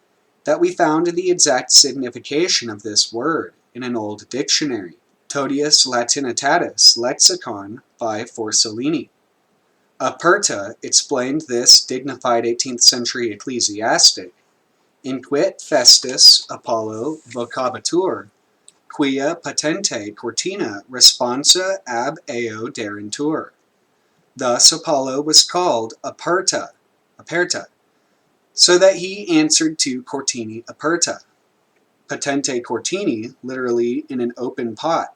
that we found the exact signification of this word in an old dictionary, Totius Latinitatis Lexicon by Forcellini. Aperta explained this dignified 18th century ecclesiastic, Inquit Festus Apollo vocabatur, quia patente cortina responsa ab eo darentur. Thus Apollo was called aperta, so that he answered to cortini aperta. Patente cortini, literally in an open pot.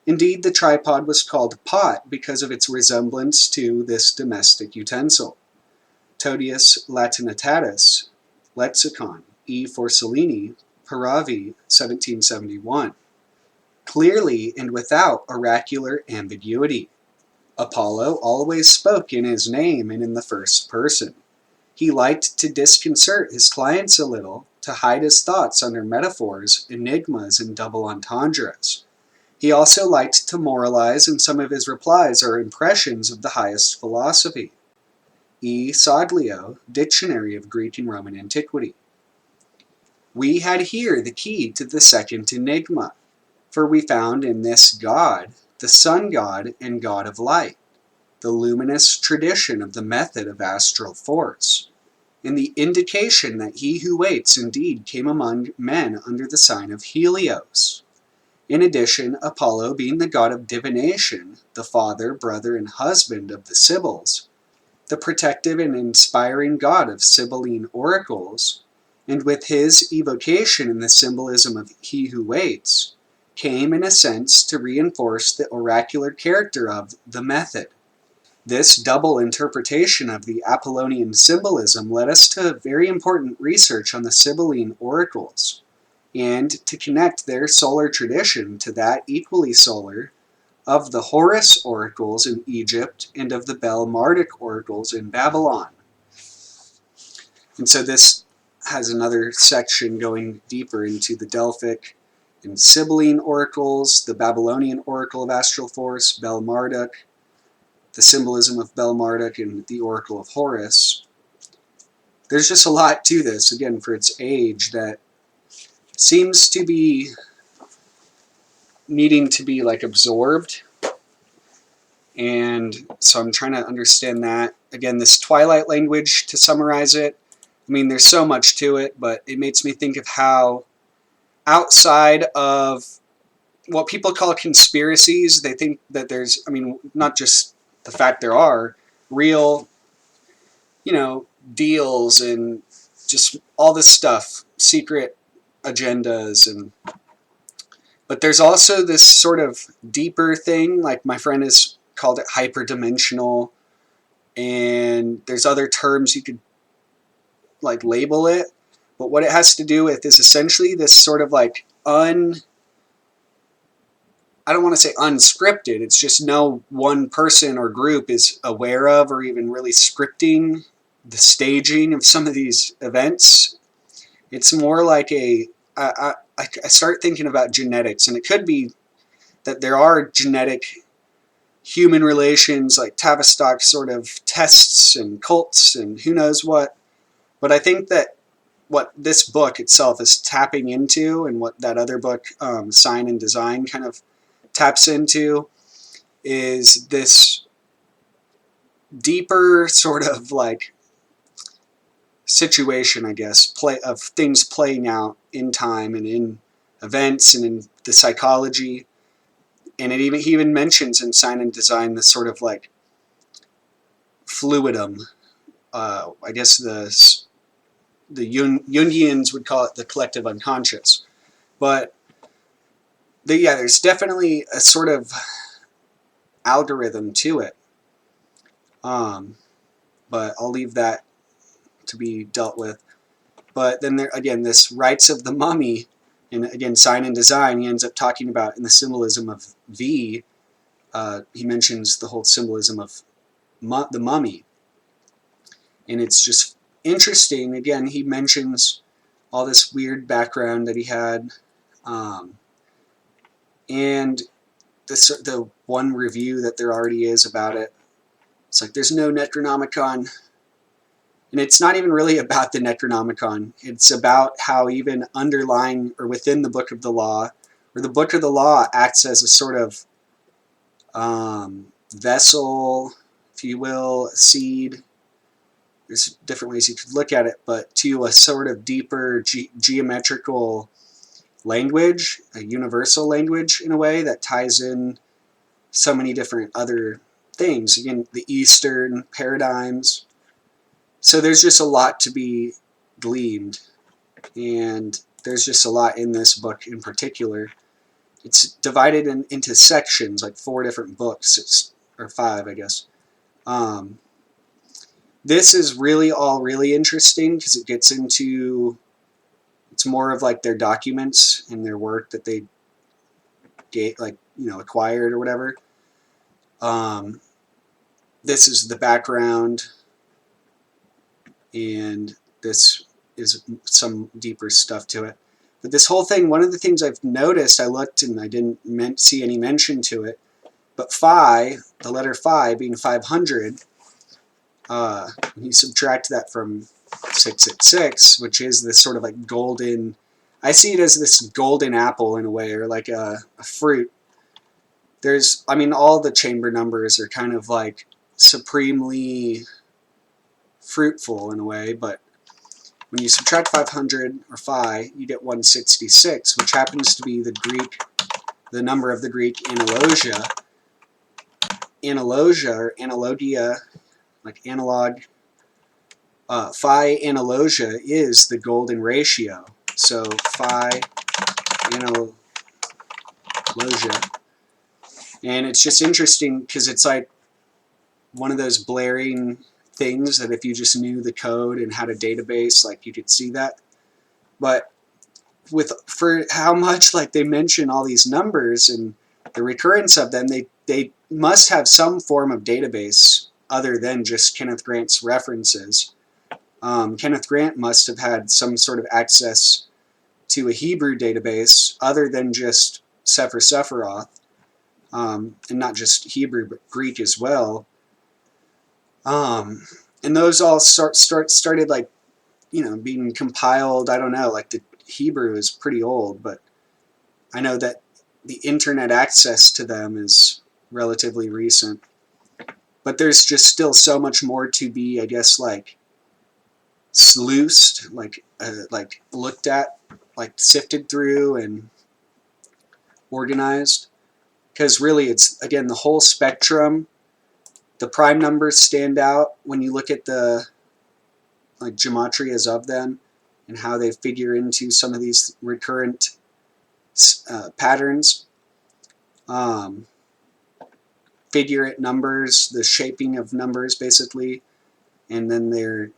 Indeed, the tripod was called pot because of its resemblance to this domestic utensil. Totius Latinitatis Lexicon, E. Forcellini, Paravi, 1771. Clearly and without oracular ambiguity. Apollo always spoke in his name and in the first person. He liked to disconcert his clients a little, to hide his thoughts under metaphors, enigmas, and double entendres. He also liked to moralize, and some of his replies are impressions of the highest philosophy. E. Soglio, Dictionary of Greek and Roman Antiquity. We had here the key to the second enigma, for we found in this God, the sun god and god of light, the luminous tradition of the method of astral force, and the indication that he who waits indeed came among men under the sign of Helios. In addition, Apollo being the god of divination, the father, brother, and husband of the Sibyls, the protective and inspiring god of Sibylline oracles, and with his evocation in the symbolism of he who waits, came in a sense to reinforce the oracular character of the method. This double interpretation of the Apollonian symbolism led us to very important research on the Sibylline oracles, and to connect their solar tradition to that equally solar of the Horus oracles in Egypt and of the Bel-Marduk oracles in Babylon. And so this has another section going deeper into the Delphic and Sibylline oracles, the Babylonian oracle of astral force, Bel-Marduk, the symbolism of Bel-Marduk, and the oracle of Horus. There's just a lot to this, again, for its age, that seems to be needing to be like absorbed. And so I'm trying to understand that. Again, this Twilight language, to summarize it, I mean, there's so much to it, but it makes me think of how outside of what people call conspiracies, they think that there's, I mean, not just the fact there are real, you know, deals and just all this stuff, secret agendas, and but there's also this sort of deeper thing, like my friend has called it hyperdimensional, and there's other terms you could like label it, but what it has to do with is essentially this sort of like I don't want to say unscripted, it's just no one person or group is aware of or even really scripting the staging of some of these events. It's more like I start thinking about genetics, and it could be that there are genetic human relations, like Tavistock sort of tests and cults and who knows what. But I think that what this book itself is tapping into, and what that other book, Sign and Design, kind of taps into, is this deeper sort of like situation, I guess, of things playing out in time and in events and in the psychology. And he even mentions in Sign and Design this sort of like fluidum. I guess the Jungians would call it the collective unconscious. But yeah, there's definitely a sort of algorithm to it. But I'll leave that to be dealt with. But then there again, this Rites of the Mummy, and again, Sign and Design, he ends up talking about in the symbolism of V. He mentions the whole symbolism of the mummy, and it's just interesting. Again, he mentions all this weird background that he had, and the one review that there already is about it. It's like there's no Necronomicon. And it's not even really about the Necronomicon. It's about how even underlying or within the Book of the Law, or the Book of the Law acts as a sort of vessel, if you will, a seed. There's different ways you could look at it, but to a sort of deeper geometrical language, a universal language in a way that ties in so many different other things. Again, the Eastern paradigms. So there's just a lot to be gleaned, and there's just a lot in this book in particular. It's divided into sections, like 4 different books, or 5, I guess. This is really all really interesting because it gets into, it's more of like their documents and their work that they acquired or whatever. This is the background, and this is some deeper stuff to it. But this whole thing, one of the things I've noticed, I looked and I didn't see any mention to it, but phi, the letter phi being 500, when you subtract that from 666, which is this sort of like golden, I see it as this golden apple in a way, or like a fruit. There's, I mean, all the chamber numbers are kind of like supremely fruitful in a way, but when you subtract 500 or phi, you get 166, which happens to be the number of the Greek analogia. Analogia or analogia, like analog. Phi analogia is the golden ratio. So phi analogia. And it's just interesting because it's like one of those blaring things that if you just knew the code and had a database, like you could see that. But for how much like they mention all these numbers and the recurrence of them, they must have some form of database other than just Kenneth Grant's references. Kenneth Grant must have had some sort of access to a Hebrew database other than just Sefer Sephiroth, and not just Hebrew but Greek as well. And those all started like, you know, being compiled. I don't know, like the Hebrew is pretty old, but I know that the internet access to them is relatively recent. But there's just still so much more to be, I guess, like sluiced, like looked at, like sifted through and organized. Because really, it's again the whole spectrum. The prime numbers stand out when you look at the like gematrias of them and how they figure into some of these recurrent patterns. Figure-it numbers, the shaping of numbers basically, and then they're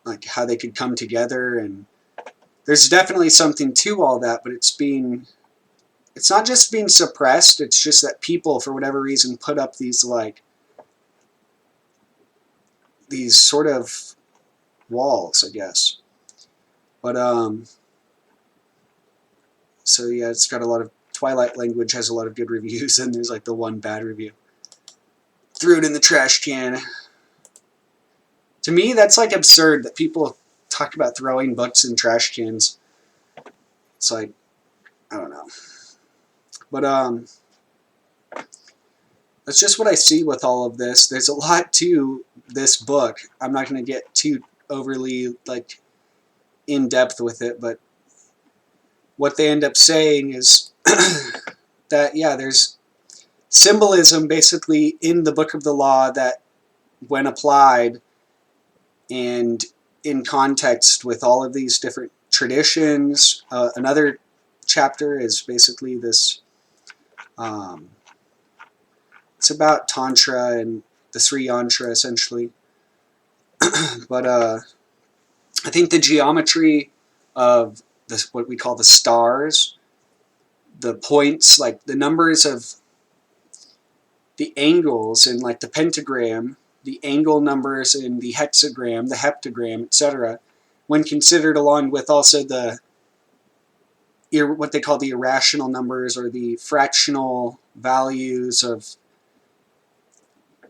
like how they could come together, and there's definitely something to all that, but it's not just being suppressed, it's just that people for whatever reason put up these like these sort of walls, I guess. But so yeah, it's got a lot of Twilight Language has a lot of good reviews, and there's like the one bad review. Threw it in the trash can. To me, that's like absurd that people talk about throwing books in trash cans. It's like, I don't know. But that's just what I see with all of this. There's a lot to this book. I'm not going to get too overly like in depth with it, but what they end up saying is that yeah, there's symbolism basically in the Book of the Law that when applied and in context with all of these different traditions. Another chapter is basically this, it's about Tantra and the Sri Yantra essentially. But I think the geometry of this, what we call the stars, the points, like the numbers of the angles in like the pentagram, the angle numbers in the hexagram, the heptagram, etc., when considered along with also the what they call the irrational numbers or the fractional values of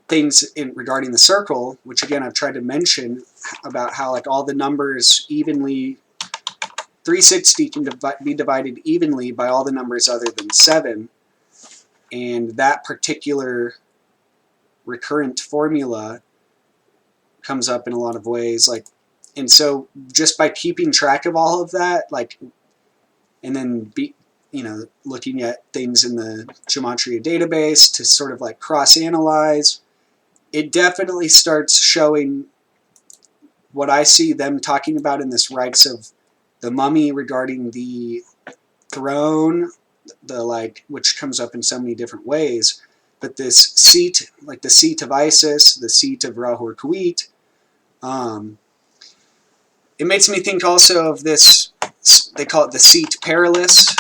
things regarding the circle, which again I've tried to mention about how like all the numbers evenly, 360 can be divided evenly by all the numbers other than 7, and that particular recurrent formula comes up in a lot of ways, like, and so just by keeping track of all of that, like, and then looking at things in the Gematria database to sort of like cross-analyze, it definitely starts showing what I see them talking about in this Rites of the Mummy regarding the throne, the like, which comes up in so many different ways, but this seat, like the seat of Isis, the seat of Ra-Hoor-Khuit, it makes me think also of this, they call it the seat perilous,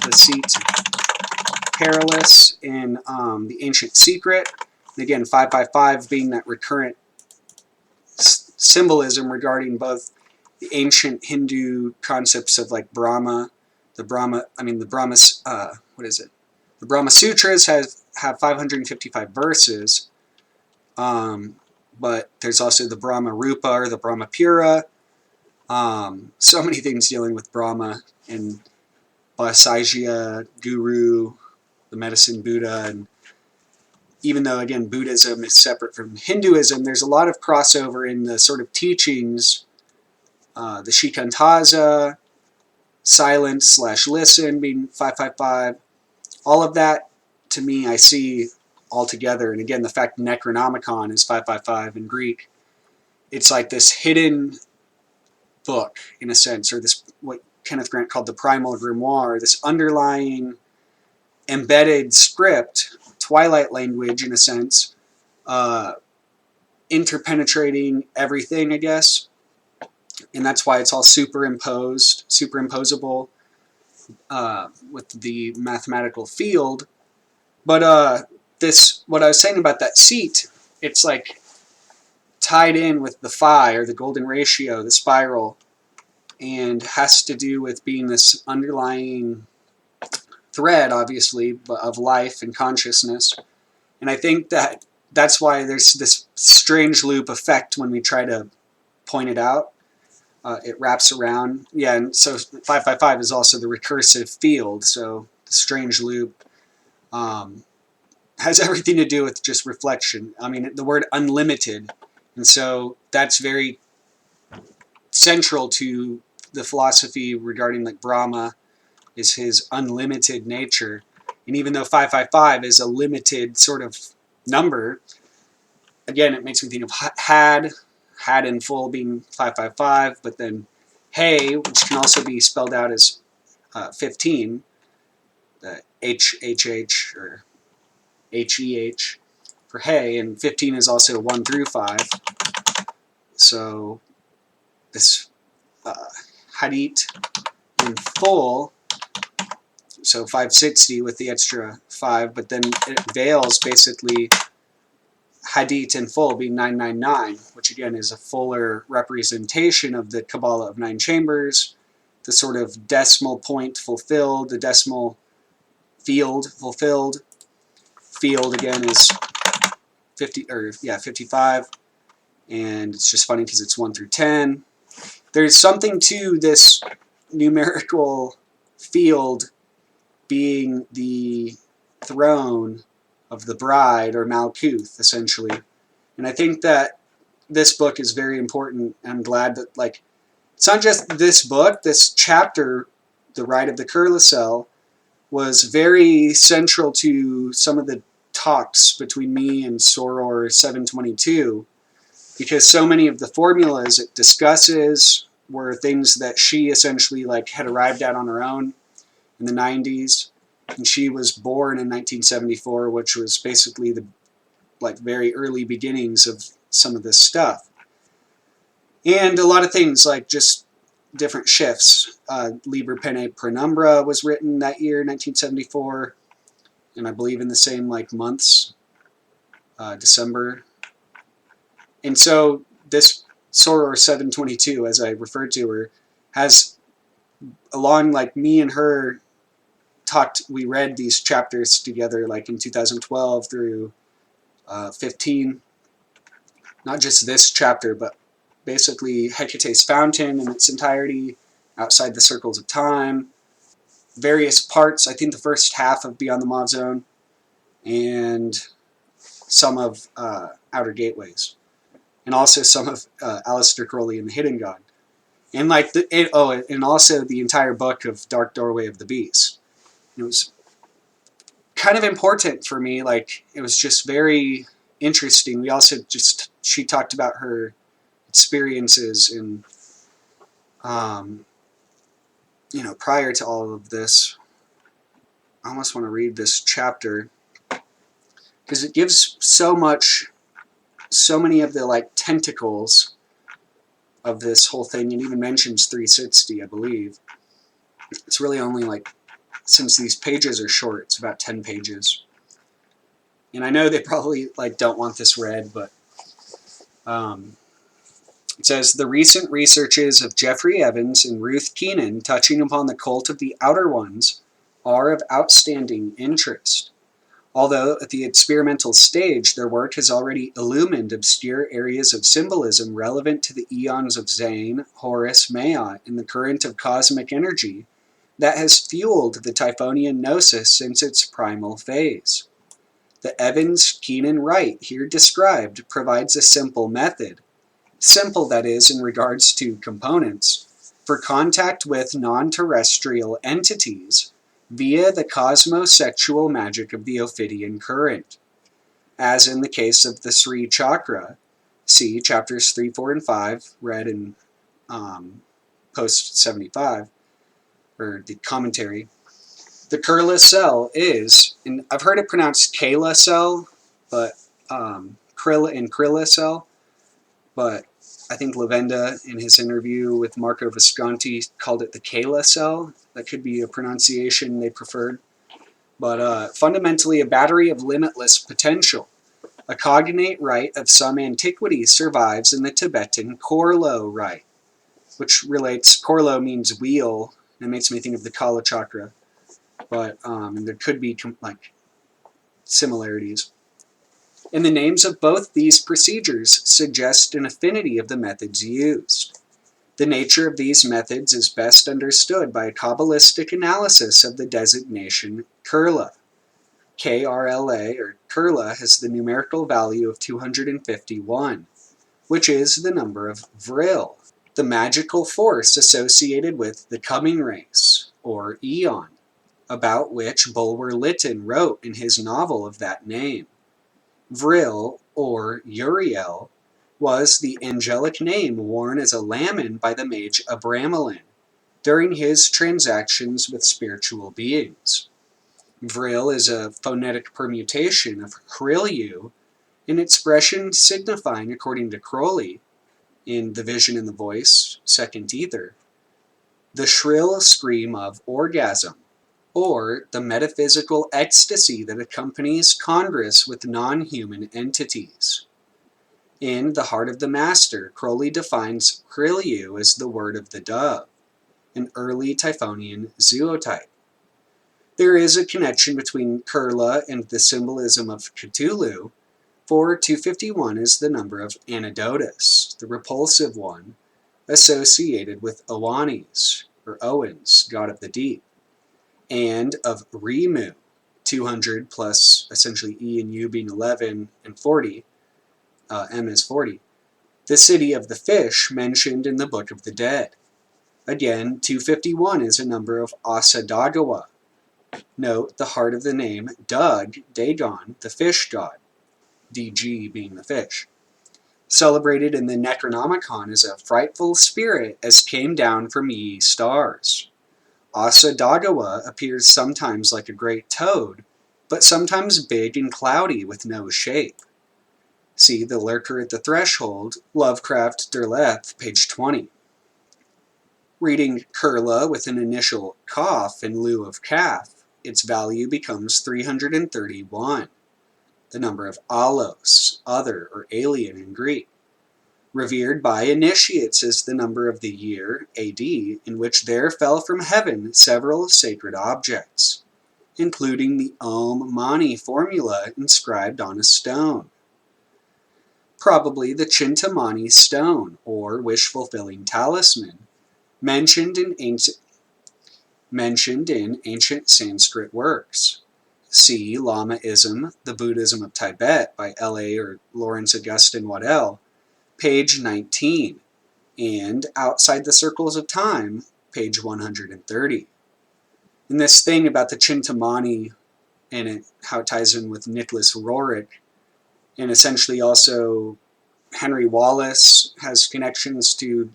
the seat perilous in the Ancient Secret. And again, 555 being that recurrent symbolism regarding both the ancient Hindu concepts of like Brahma, the Brahma Sutras have 555 verses, but there's also the Brahma Rupa or the Brahma Pura. So many things dealing with Brahma and Bhasajiya, Guru, the medicine Buddha, and even though again Buddhism is separate from Hinduism, there's a lot of crossover in the sort of teachings. The Shikantaza, silence/listen being 555, all of that to me I see all together. And again, the fact Necronomicon is 555 in Greek, it's like this hidden book in a sense, or this what Kenneth Grant called the primal grimoire, this underlying embedded script, Twilight language in a sense, interpenetrating everything, I guess. And that's why it's all superimposable with the mathematical field. But what I was saying about that seat, it's like tied in with the phi, or the golden ratio, the spiral, and has to do with being this underlying thread, obviously, of life and consciousness. And I think that's why there's this strange loop effect when we try to point it out. It wraps around. Yeah, and so 555 is also the recursive field, so the strange loop has everything to do with just reflection. I mean, the word unlimited, and so that's very central to the philosophy regarding like Brahma, is his unlimited nature. And even though 555 is a limited sort of number, again, it makes me think of had in full being 555, but then hey, which can also be spelled out as 15, HHH or HEH for hey, and 15 is also 1 through 5. So this hadith in full, so 560 with the extra 5, but then it veils basically hadith in full being 999, which again is a fuller representation of the Kabbalah of 9 chambers, the sort of decimal point fulfilled, the decimal field fulfilled. Field again is 55, and it's just funny because it's 1 through 10. There's something to this numerical field being the throne of the bride, or Malkuth, essentially. And I think that this book is very important. I'm glad that, like, it's not just this book, this chapter, The Rite of the Curlicell, was very central to some of the talks between me and Soror 722, because so many of the formulas it discusses were things that she essentially like had arrived at on her own in the 90s, and she was born in 1974, which was basically the like very early beginnings of some of this stuff. And a lot of things like just different shifts. Liber Pene Penumbra was written that year, 1974, and I believe in the same like months, December. And so this Soror 722, as I referred to her, has, along like me and her we read these chapters together like in 2012 through 15. Not just this chapter, but basically Hecate's Fountain in its entirety, Outside the Circles of Time, various parts, I think the first half of Beyond the Mauve Zone, and some of Outer Gateways, and also some of Aleister Crowley and the Hidden God, and like and also the entire book of Dark Doorway of the Beast. It was kind of important for me. Like, it was just very interesting. We also she talked about her experiences in, prior to all of this. I almost want to read this chapter because it gives so many of the like tentacles of this whole thing. It even mentions 360, I believe. It's really only like, since these pages are short, it's about 10 pages. And I know they probably like don't want this read, but it says, the recent researches of Jeffrey Evans and Ruth Keenan touching upon the cult of the Outer Ones are of outstanding interest. Although at the experimental stage, their work has already illumined obscure areas of symbolism relevant to the eons of Zane, Horus, Maat, and the current of cosmic energy that has fueled the Typhonian Gnosis since its primal phase. The Evans-Keenan Rite here described provides a simple method, simple that is in regards to components, for contact with non-terrestrial entities via the cosmosexual magic of the Ophidian current. As in the case of the Sri Chakra, see chapters 3, 4, and 5, read in post 75, or the commentary. The Curlicell is, and I've heard it pronounced Kayla cell, but Krylla and Krylla cell, but I think Levenda, in his interview with Marco Visconti, called it the Kayla cell. That could be a pronunciation they preferred. But fundamentally a battery of limitless potential. A cognate rite of some antiquity survives in the Tibetan Korlo rite, which relates, Korlo means wheel, and it makes me think of the Kala chakra, but there could be like similarities. And the names of both these procedures suggest an affinity of the methods used. The nature of these methods is best understood by a Kabbalistic analysis of the designation Kurla. KRLA, or Kurla, has the numerical value of 251, which is the number of Vril, the magical force associated with the coming race, or Eon, about which Bulwer Lytton wrote in his novel of that name. Vril, or Uriel, was the angelic name worn as a lamen by the mage Abramelin during his transactions with spiritual beings. Vril is a phonetic permutation of Hrilyu, an expression signifying, according to Crowley, in The Vision in the Voice, Second Ether, the shrill scream of orgasm, or the metaphysical ecstasy that accompanies congress with non-human entities. In The Heart of the Master, Crowley defines Hrilyu as the word of the dove, an early Typhonian zootype. There is a connection between Kurla and the symbolism of Cthulhu, for 251 is the number of Anadotus, the repulsive one, associated with Oannes, or Owens, god of the deep, and of Rimu, 200 plus essentially E and U being 11 and 40, M is 40, the city of the fish mentioned in the Book of the Dead. Again, 251 is a number of Asadagawa. Note the heart of the name Dug, Dagon, the fish god, DG being the fish. Celebrated in the Necronomicon as a frightful spirit as came down from ye stars. Asadagawa appears sometimes like a great toad, but sometimes big and cloudy with no shape. See The Lurker at the Threshold, Lovecraft Derleth, page 20. Reading Kurla with an initial Kaf in lieu of Kaf, its value becomes 331, the number of Alos, other or alien in Greek. Revered by initiates as the number of the year, AD, in which there fell from heaven several sacred objects, including the Om Mani formula inscribed on a stone. Probably the Chintamani stone, or wish-fulfilling talisman, mentioned in ancient Sanskrit works. See Lamaism, the Buddhism of Tibet by L.A. or Lawrence Augustine Waddell, page 19, and Outside the Circles of Time, page 130. And this thing about the Chintamani and how it ties in with Nicholas Roerich, and essentially also Henry Wallace has connections to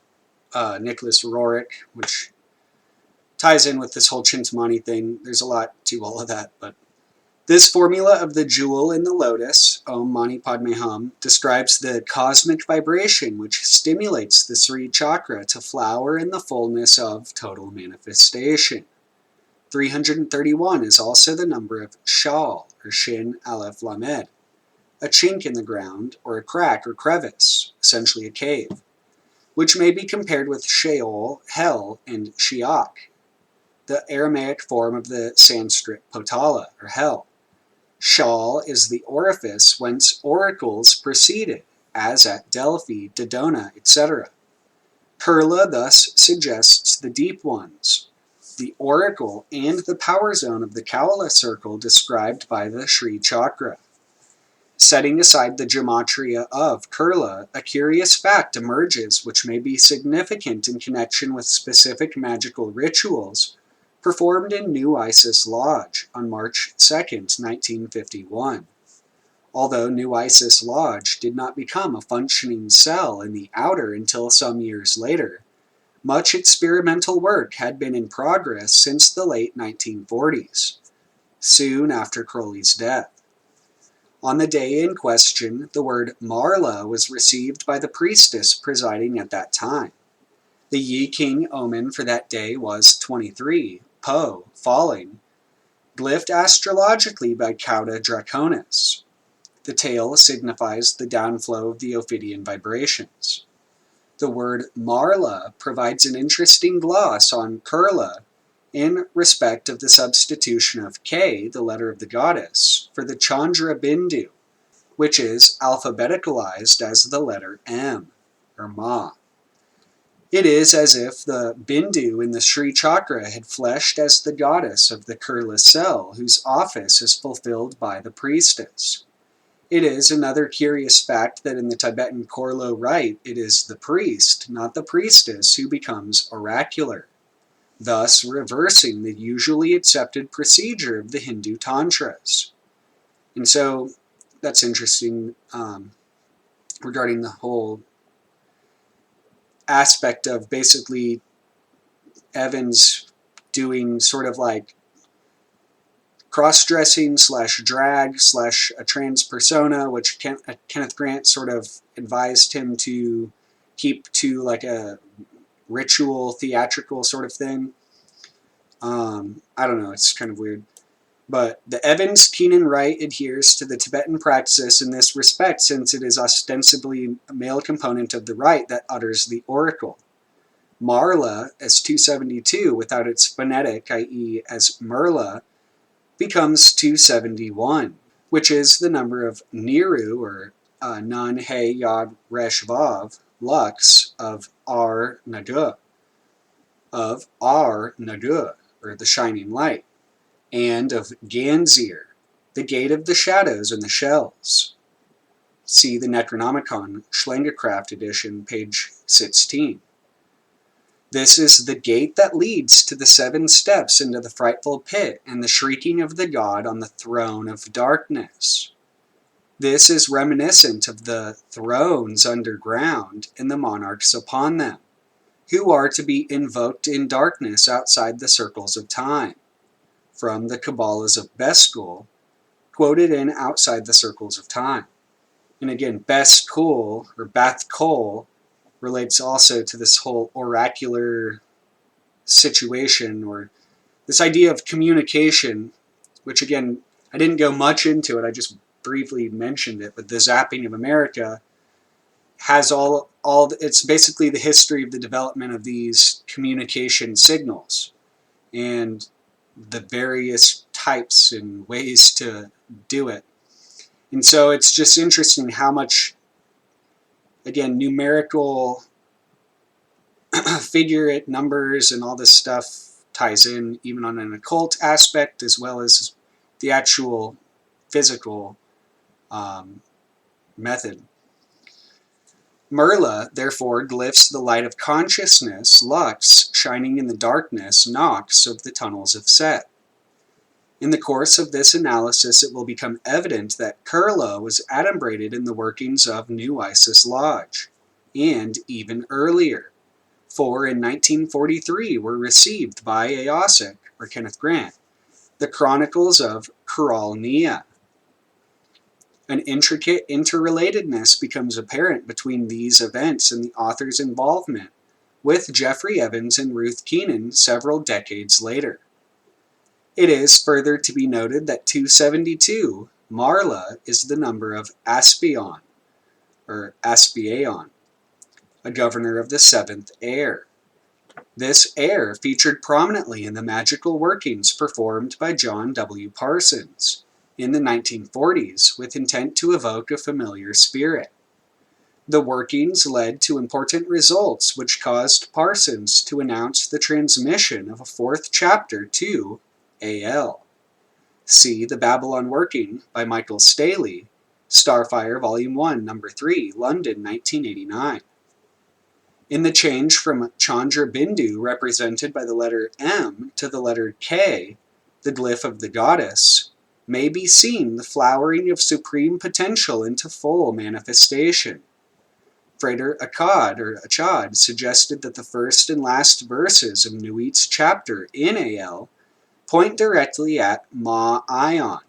Nicholas Roerich, which ties in with this whole Chintamani thing. There's a lot to all of that, but this formula of the jewel in the lotus, Om Mani Padme Hum, describes the cosmic vibration which stimulates the Sri chakra to flower in the fullness of total manifestation. 331 is also the number of Shal, or Shin Aleph Lamed, a chink in the ground, or a crack or crevice, essentially a cave, which may be compared with Sheol, hell, and Shiak, the Aramaic form of the Sanskrit Potala, or hell. Shal is the orifice whence oracles proceeded, as at Delphi, Dodona, etc. Kurla thus suggests the deep ones, the oracle and the power zone of the Kaula circle described by the Sri Chakra. Setting aside the gematria of Kurla, a curious fact emerges which may be significant in connection with specific magical rituals performed in New Isis Lodge on March 2, 1951. Although New Isis Lodge did not become a functioning cell in the outer until some years later, much experimental work had been in progress since the late 1940s, soon after Crowley's death. On the day in question, the word Marla was received by the priestess presiding at that time. The Yi King omen for that day was 23, Po, falling, glyphed astrologically by Cauda Draconis. The tail signifies the downflow of the Ophidian vibrations. The word Marla provides an interesting gloss on Kurla in respect of the substitution of K, the letter of the goddess, for the Chandra Bindu, which is alphabeticalized as the letter M, or Ma. It is as if the Bindu in the Sri Chakra had fleshed as the goddess of the Kurla cell, whose office is fulfilled by the priestess. It is another curious fact that in the Tibetan Korlo rite, it is the priest, not the priestess, who becomes oracular, thus reversing the usually accepted procedure of the Hindu tantras. And so that's interesting regarding the whole aspect of basically Evans doing sort of like cross-dressing / drag / a trans persona, which Kenneth Grant sort of advised him to keep to like a ritual, theatrical sort of thing. I don't know, it's kind of weird. But the Evans-Keenan rite adheres to the Tibetan practice in this respect, since it is ostensibly a male component of the rite that utters the oracle. Marla, as 272, without its phonetic, i.e. as Merla, becomes 271, which is the number of Niru, or Nun He Yod Resh Vav, Lux, of Ar Nagu, or the shining light, and of Ganzir, the gate of the shadows and the shells. See the Necronomicon, Schlangekraft edition, page 16. This is the gate that leads to the 7 steps into the frightful pit and the shrieking of the god on the throne of darkness. This is reminiscent of the thrones underground and the monarchs upon them, who are to be invoked in darkness outside the circles of time, from the Kabbalahs of Beskul, quoted in Outside the Circles of Time. And again, Beskul, or Bath-Kol, relates also to this whole oracular situation, or this idea of communication, which again, I didn't go much into it, I just briefly mentioned it, but the Zapping of America has it's basically the history of the development of these communication signals and the various types and ways to do it. And so it's just interesting how much, again, numerical figure numbers and all this stuff ties in, even on an occult aspect, as well as the actual physical method. Merla, therefore, glyphs the light of consciousness, Lux, shining in the darkness, Nox, of the tunnels of Set. In the course of this analysis, it will become evident that Kurla was adumbrated in the workings of New Isis Lodge, and even earlier, for in 1943 were received by Aosic, or Kenneth Grant, the Chronicles of Kural Nia. An intricate interrelatedness becomes apparent between these events and the author's involvement with Jeffrey Evans and Ruth Keenan several decades later. It is further to be noted that 272, Marla, is the number of Aspion, or Aspiaon, a governor of the 7th heir. This heir featured prominently in the magical workings performed by John W. Parsons in the 1940s with intent to evoke a familiar spirit. The workings led to important results which caused Parsons to announce the transmission of a 4th chapter to A.L. See The Babylon Working by Michael Staley, Starfire Volume 1, Number 3, London, 1989. In the change from Chandra Bindu, represented by the letter M, to the letter K, the glyph of the goddess, may be seen the flowering of supreme potential into full manifestation. Frater Achad suggested that the first and last verses of Nuit's chapter in A.L. point directly at Ma Ion,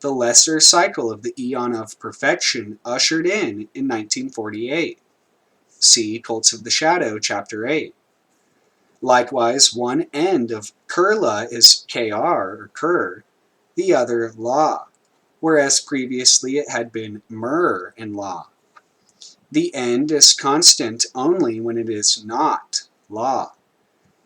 the lesser cycle of the Aeon of Perfection ushered in 1948. See Cults of the Shadow, Chapter 8. Likewise, one end of Kurla is Kr, or Kur, the other La, whereas previously it had been Mur and La. The end is constant only when it is not La.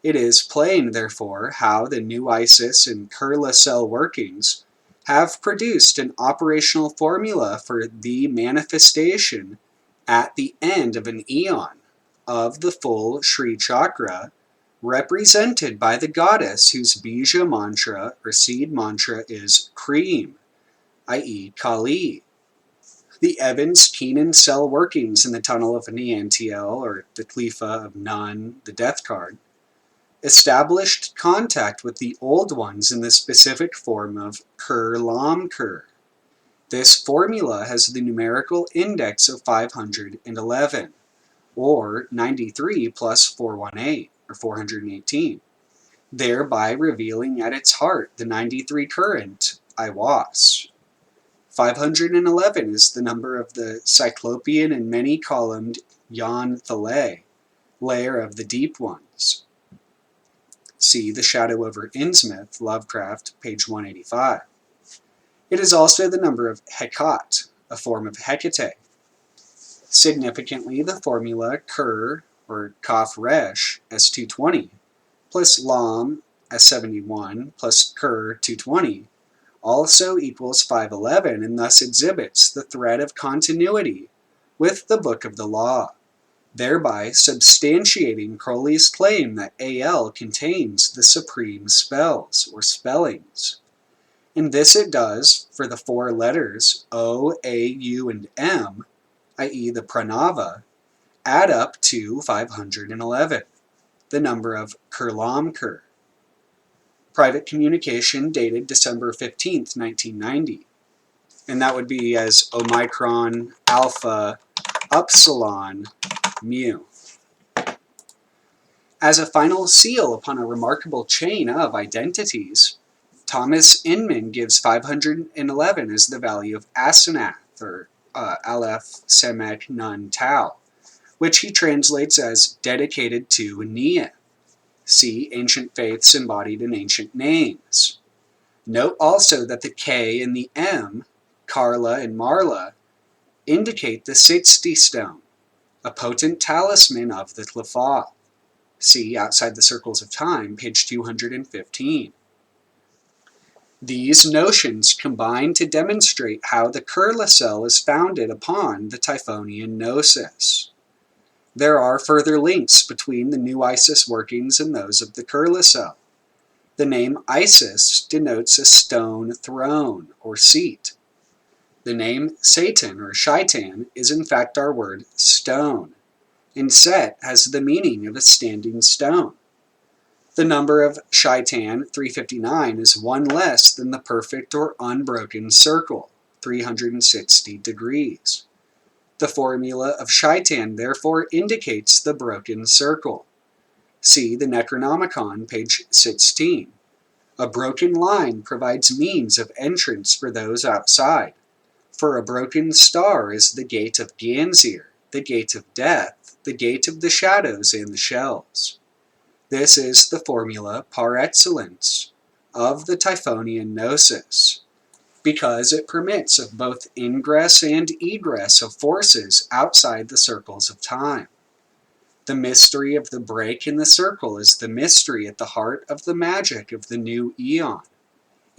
It is plain, therefore, how the new Isis and Kurla cell workings have produced an operational formula for the manifestation at the end of an eon of the full Shri Chakra, represented by the goddess whose bija mantra or seed mantra is Cream, i.e. Kali. The Evans-Keenan cell workings in the tunnel of Niantiel, or the Qlifa of Nun, the death card, established contact with the old ones in the specific form of Kur-Lam-Kur. This formula has the numerical index of 511, or 93 plus 418, or 418, thereby revealing at its heart the 93 current, I was. 511 is the number of the Cyclopean and many-columned Yon Thale, layer of the deep ones. See The Shadow over Innsmouth, Lovecraft, page 185. It is also the number of Hekat, a form of Hecate. Significantly, the formula Kur, or Kaf Resh, S220, plus Lam, S71, plus Kur, 220, also equals 511 and thus exhibits the thread of continuity with the Book of the Law, thereby substantiating Crowley's claim that AL contains the supreme spells, or spellings. And this it does for the four letters O, A, U, and M, i.e. the Pranava, add up to 511, the number of Kurlamkur. Private communication dated December 15th, 1990. And that would be as Omicron Alpha Upsilon Mu. As a final seal upon a remarkable chain of identities, Thomas Inman gives 511 as the value of Asenath, or Aleph Semek Nun Tau, which he translates as dedicated to Nia. See Ancient Faiths Embodied in Ancient Names. Note also that the K and the M, Carla and Marla, indicate the 60 stone, a potent talisman of the Qlifa. See Outside the Circles of Time, page 215. These notions combine to demonstrate how the Kurla cell is founded upon the Typhonian Gnosis. There are further links between the new Isis workings and those of the Kurla cell. The name Isis denotes a stone throne, or seat. The name Satan, or Shaitan, is in fact our word stone, and Set has the meaning of a standing stone. The number of Shaitan, 359, is one less than the perfect or unbroken circle, 360 degrees. The formula of Shaitan therefore indicates the broken circle. See the Necronomicon, page 16. A broken line provides means of entrance for those outside, for a broken star is the gate of Ganzir, the gate of death, the gate of the shadows and the shells. This is the formula par excellence of the Typhonian Gnosis, because it permits of both ingress and egress of forces outside the circles of time. The mystery of the break in the circle is the mystery at the heart of the magic of the new eon,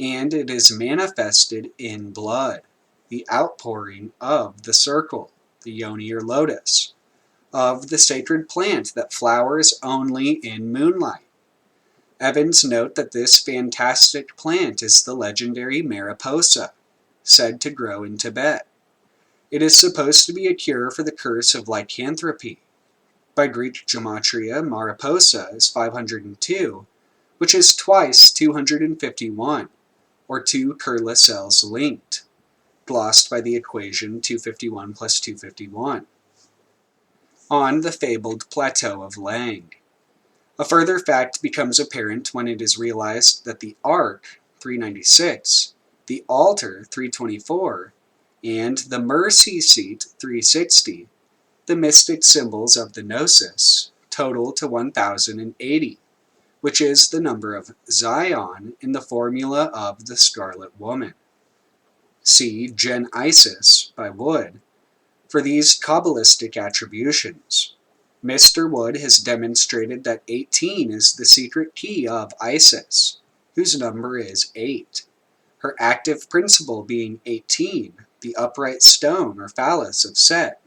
and it is manifested in blood, the outpouring of the circle, the yoni or lotus, of the sacred plant that flowers only in moonlight. Evans note that this fantastic plant is the legendary Mariposa, said to grow in Tibet. It is supposed to be a cure for the curse of lycanthropy. By Greek gematria, Mariposa is 502, which is twice 251, or two Kurla cells linked, glossed by the equation 251 plus 251. On the fabled plateau of Lang. A further fact becomes apparent when it is realized that the arc, 396, the altar, 324, and the mercy seat, 360, the mystic symbols of the gnosis, total to 1080, which is the number of Zion in the formula of the Scarlet Woman. See Gen Isis by Wood for these Kabbalistic attributions. Mr. Wood has demonstrated that 18 is the secret key of Isis, whose number is 8, her active principle being 18, the upright stone or phallus of Set,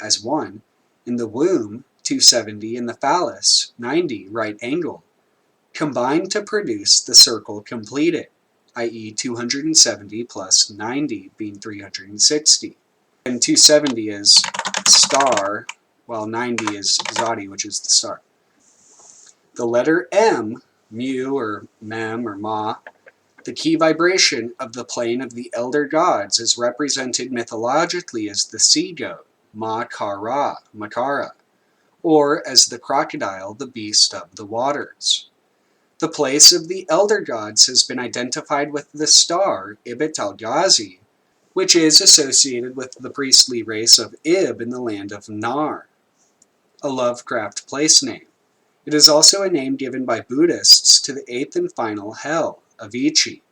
as 1, in the womb, 270, in the phallus, 90, right angle, combined to produce the circle completed, i.e. 270 plus 90 being 360. And 270 is star, while 90 is Zodi, which is the star. The letter M, mu or mem or ma, the key vibration of the plane of the elder gods, is represented mythologically as the sea goat, Makara, or as the crocodile, the beast of the waters. The place of the elder gods has been identified with the star, Ibit al-Ghazi, which is associated with the priestly race of Ib in the land of Nar, a Lovecraft place name. It is also a name given by Buddhists to the eighth and final hell, Avicii.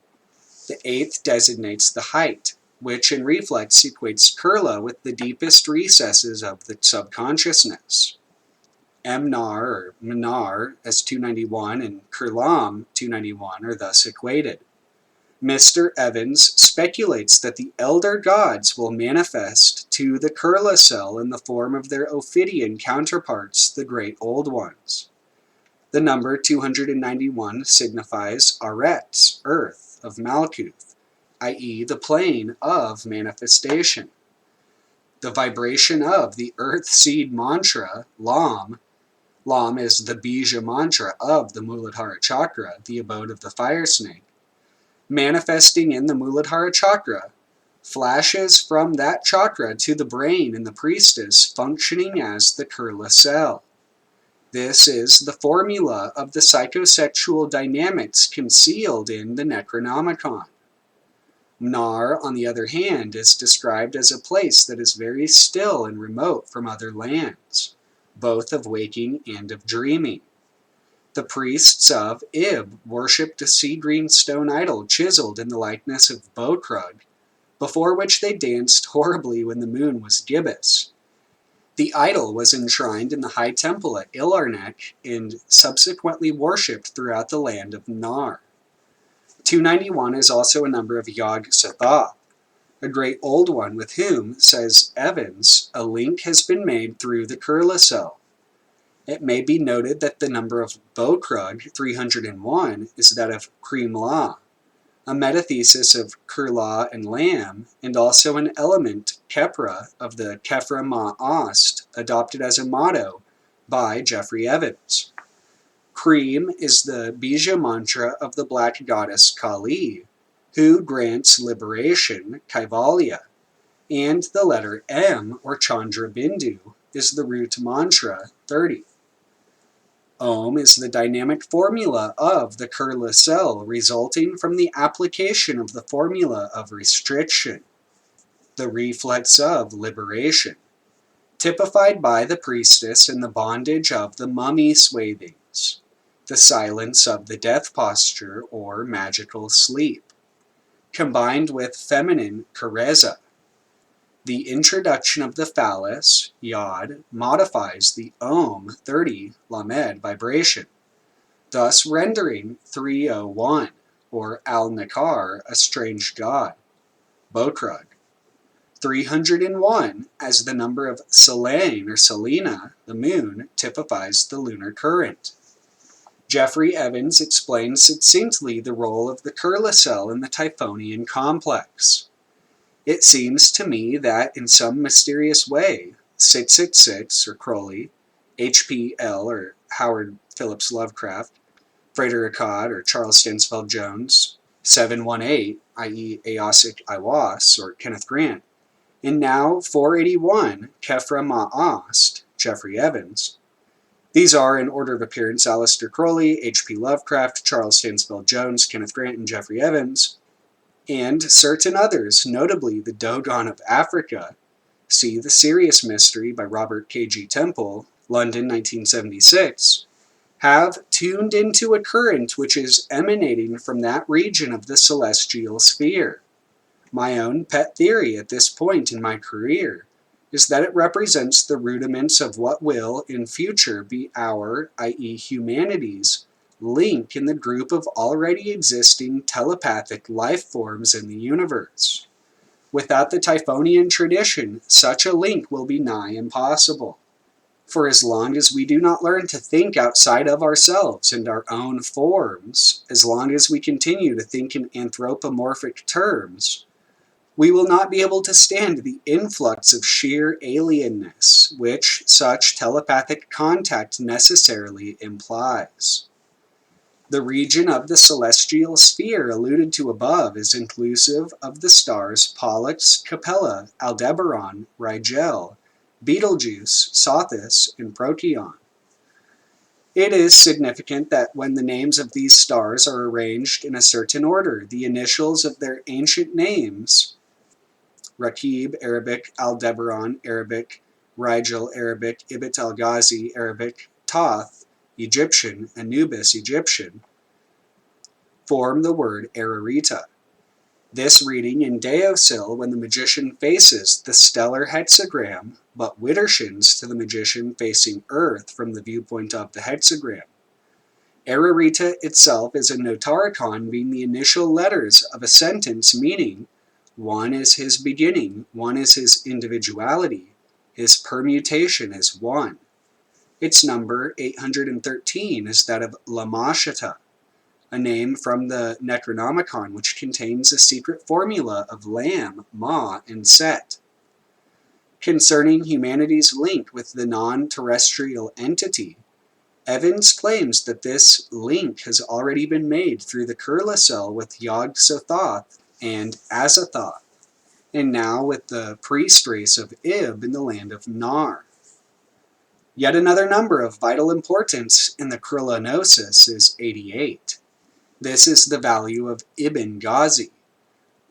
The eighth designates the height, which in reflex equates Kurla with the deepest recesses of the subconsciousness. Mnar or Mnar as 291 and Kurlam 291 are thus equated. Mr. Evans speculates that the elder gods will manifest to the Kurla cell in the form of their Ophidian counterparts, the Great Old Ones. The number 291 signifies Aretz, earth, of Malkuth, i.e. the plane of manifestation. The vibration of the earth seed mantra, Lam is the Bija mantra of the Muladhara chakra, the abode of the fire snake, manifesting in the Muladhara chakra, flashes from that chakra to the brain in the priestess, functioning as the Kurla cell. This is the formula of the psychosexual dynamics concealed in the Necronomicon. Mnar, on the other hand, is described as a place that is very still and remote from other lands, both of waking and of dreaming. The priests of Ib worshipped a sea-green stone idol chiseled in the likeness of Bokrug, before which they danced horribly when the moon was gibbous. The idol was enshrined in the high temple at Ilarnek and subsequently worshipped throughout the land of Nar. 291 is also a number of Yog-Sothoth, a great old one with whom, says Evans, a link has been made through the Kurla cell. It may be noted that the number of Bokrug, 301, is that of Krimla, a metathesis of Kurla and Lam, and also an element, Kepra, of the Kefra Ma'ast, adopted as a motto by Jeffrey Evans. Cream is the Bija mantra of the black goddess Kali, who grants liberation, Kaivalya, and the letter M, or Chandra Bindu, is the root mantra, 30. Om is the dynamic formula of the Kurla cell, resulting from the application of the formula of restriction, the reflex of liberation, typified by the priestess in the bondage of the mummy swathings, the silence of the death posture or magical sleep, combined with feminine kareza. The introduction of the phallus, yod, modifies the Om 30 lamed vibration, thus rendering 301, or al-Nakar, a strange god, Bokrug. 301, as the number of Selene or Selena, the moon, typifies the lunar current. Jeffrey Evans explains succinctly the role of the Kurla cell in the Typhonian complex. It seems to me that, in some mysterious way, 666, or Crowley, H.P.L., or Howard Phillips Lovecraft, Frater Akkad, or Charles Stansfeld Jones, 718, i.e. Eosik Iwas, or Kenneth Grant, and now 481, Kefra Ma'ast, Jeffrey Evans. These are, in order of appearance, Aleister Crowley, H.P. Lovecraft, Charles Stansfeld Jones, Kenneth Grant, and Jeffrey Evans. and certain others, notably the Dogon of Africa, see The Serious Mystery by Robert K.G. Temple, London 1976, have tuned into a current which is emanating from that region of the celestial sphere. My own pet theory at this point in my career is that it represents the rudiments of what will, in future, be our, i.e. humanity's, link in the group of already existing telepathic life forms in the universe. Without the Typhonian tradition, such a link will be nigh impossible. For as long as we do not learn to think outside of ourselves and our own forms, as long as we continue to think in anthropomorphic terms, we will not be able to stand the influx of sheer alienness which such telepathic contact necessarily implies. The region of the celestial sphere alluded to above is inclusive of the stars Pollux, Capella, Aldebaran, Rigel, Betelgeuse, Sothis, and Procyon. It is significant that when the names of these stars are arranged in a certain order, the initials of their ancient names, Rakib, Arabic, Aldebaran, Arabic, Rigel, Arabic, Ibit al-Ghazi, Arabic, Thoth, Egyptian, Anubis, Egyptian, form the word Ararita. This reading in Deosil, when the magician faces the stellar hexagram, but widdershins to the magician facing Earth from the viewpoint of the hexagram. Ararita itself is a notaricon, being the initial letters of a sentence, meaning one is his beginning, one is his individuality, his permutation is one. Its number, 813, is that of Lamashata, a name from the Necronomicon which contains a secret formula of Lam, Ma, and Set. Concerning humanity's link with the non-terrestrial entity, Evans claims that this link has already been made through the Kurlasel with Yog-Sothoth and Azathoth, and now with the priest race of Ib in the land of Nar. Yet another number of vital importance in the Krulanosis is 88. This is the value of Ibn Ghazi,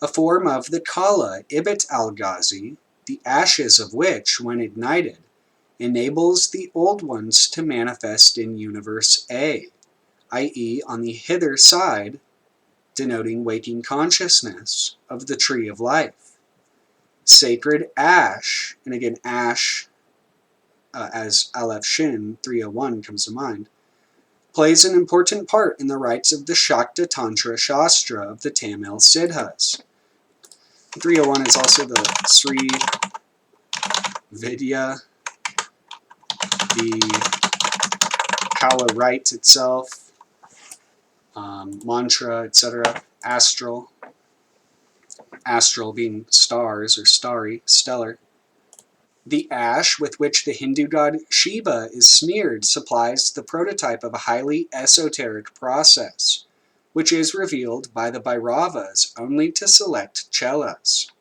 a form of the Kala Ibit al-Ghazi, the ashes of which, when ignited, enables the old ones to manifest in Universe A, i.e. on the hither side, denoting waking consciousness, of the Tree of Life. Sacred Ash, and again Ash, as Aleph Shin 301 comes to mind, plays an important part in the rites of the Shakta Tantra Shastra of the Tamil Siddhas. 301 is also the Sri Vidya, the Kala Rite itself, mantra, etc. Astral. Astral being stars or starry, stellar. The ash with which the Hindu god Shiva is smeared supplies the prototype of a highly esoteric process, which is revealed by the Bhairavas only to select chelas.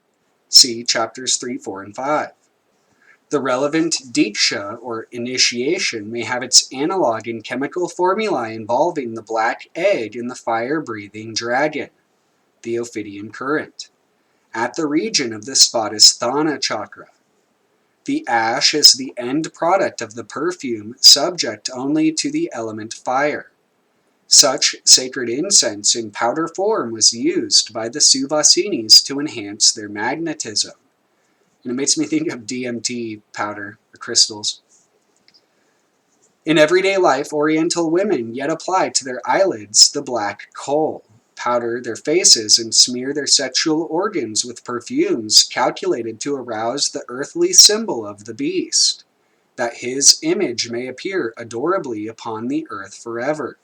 See chapters 3, 4, and 5. The relevant diksha, or initiation, may have its analog in chemical formulae involving the black egg and the fire-breathing dragon, the Ophidian current, at the region of the Svadhisthana chakra. The ash is the end product of the perfume, subject only to the element fire. Such sacred incense in powder form was used by the Suvasinis to enhance their magnetism. And it makes me think of DMT powder, or crystals. In everyday life, Oriental women yet apply to their eyelids the black coal, powder their faces, and smear their sexual organs with perfumes calculated to arouse the earthly symbol of the beast, that his image may appear adorably upon the earth forever.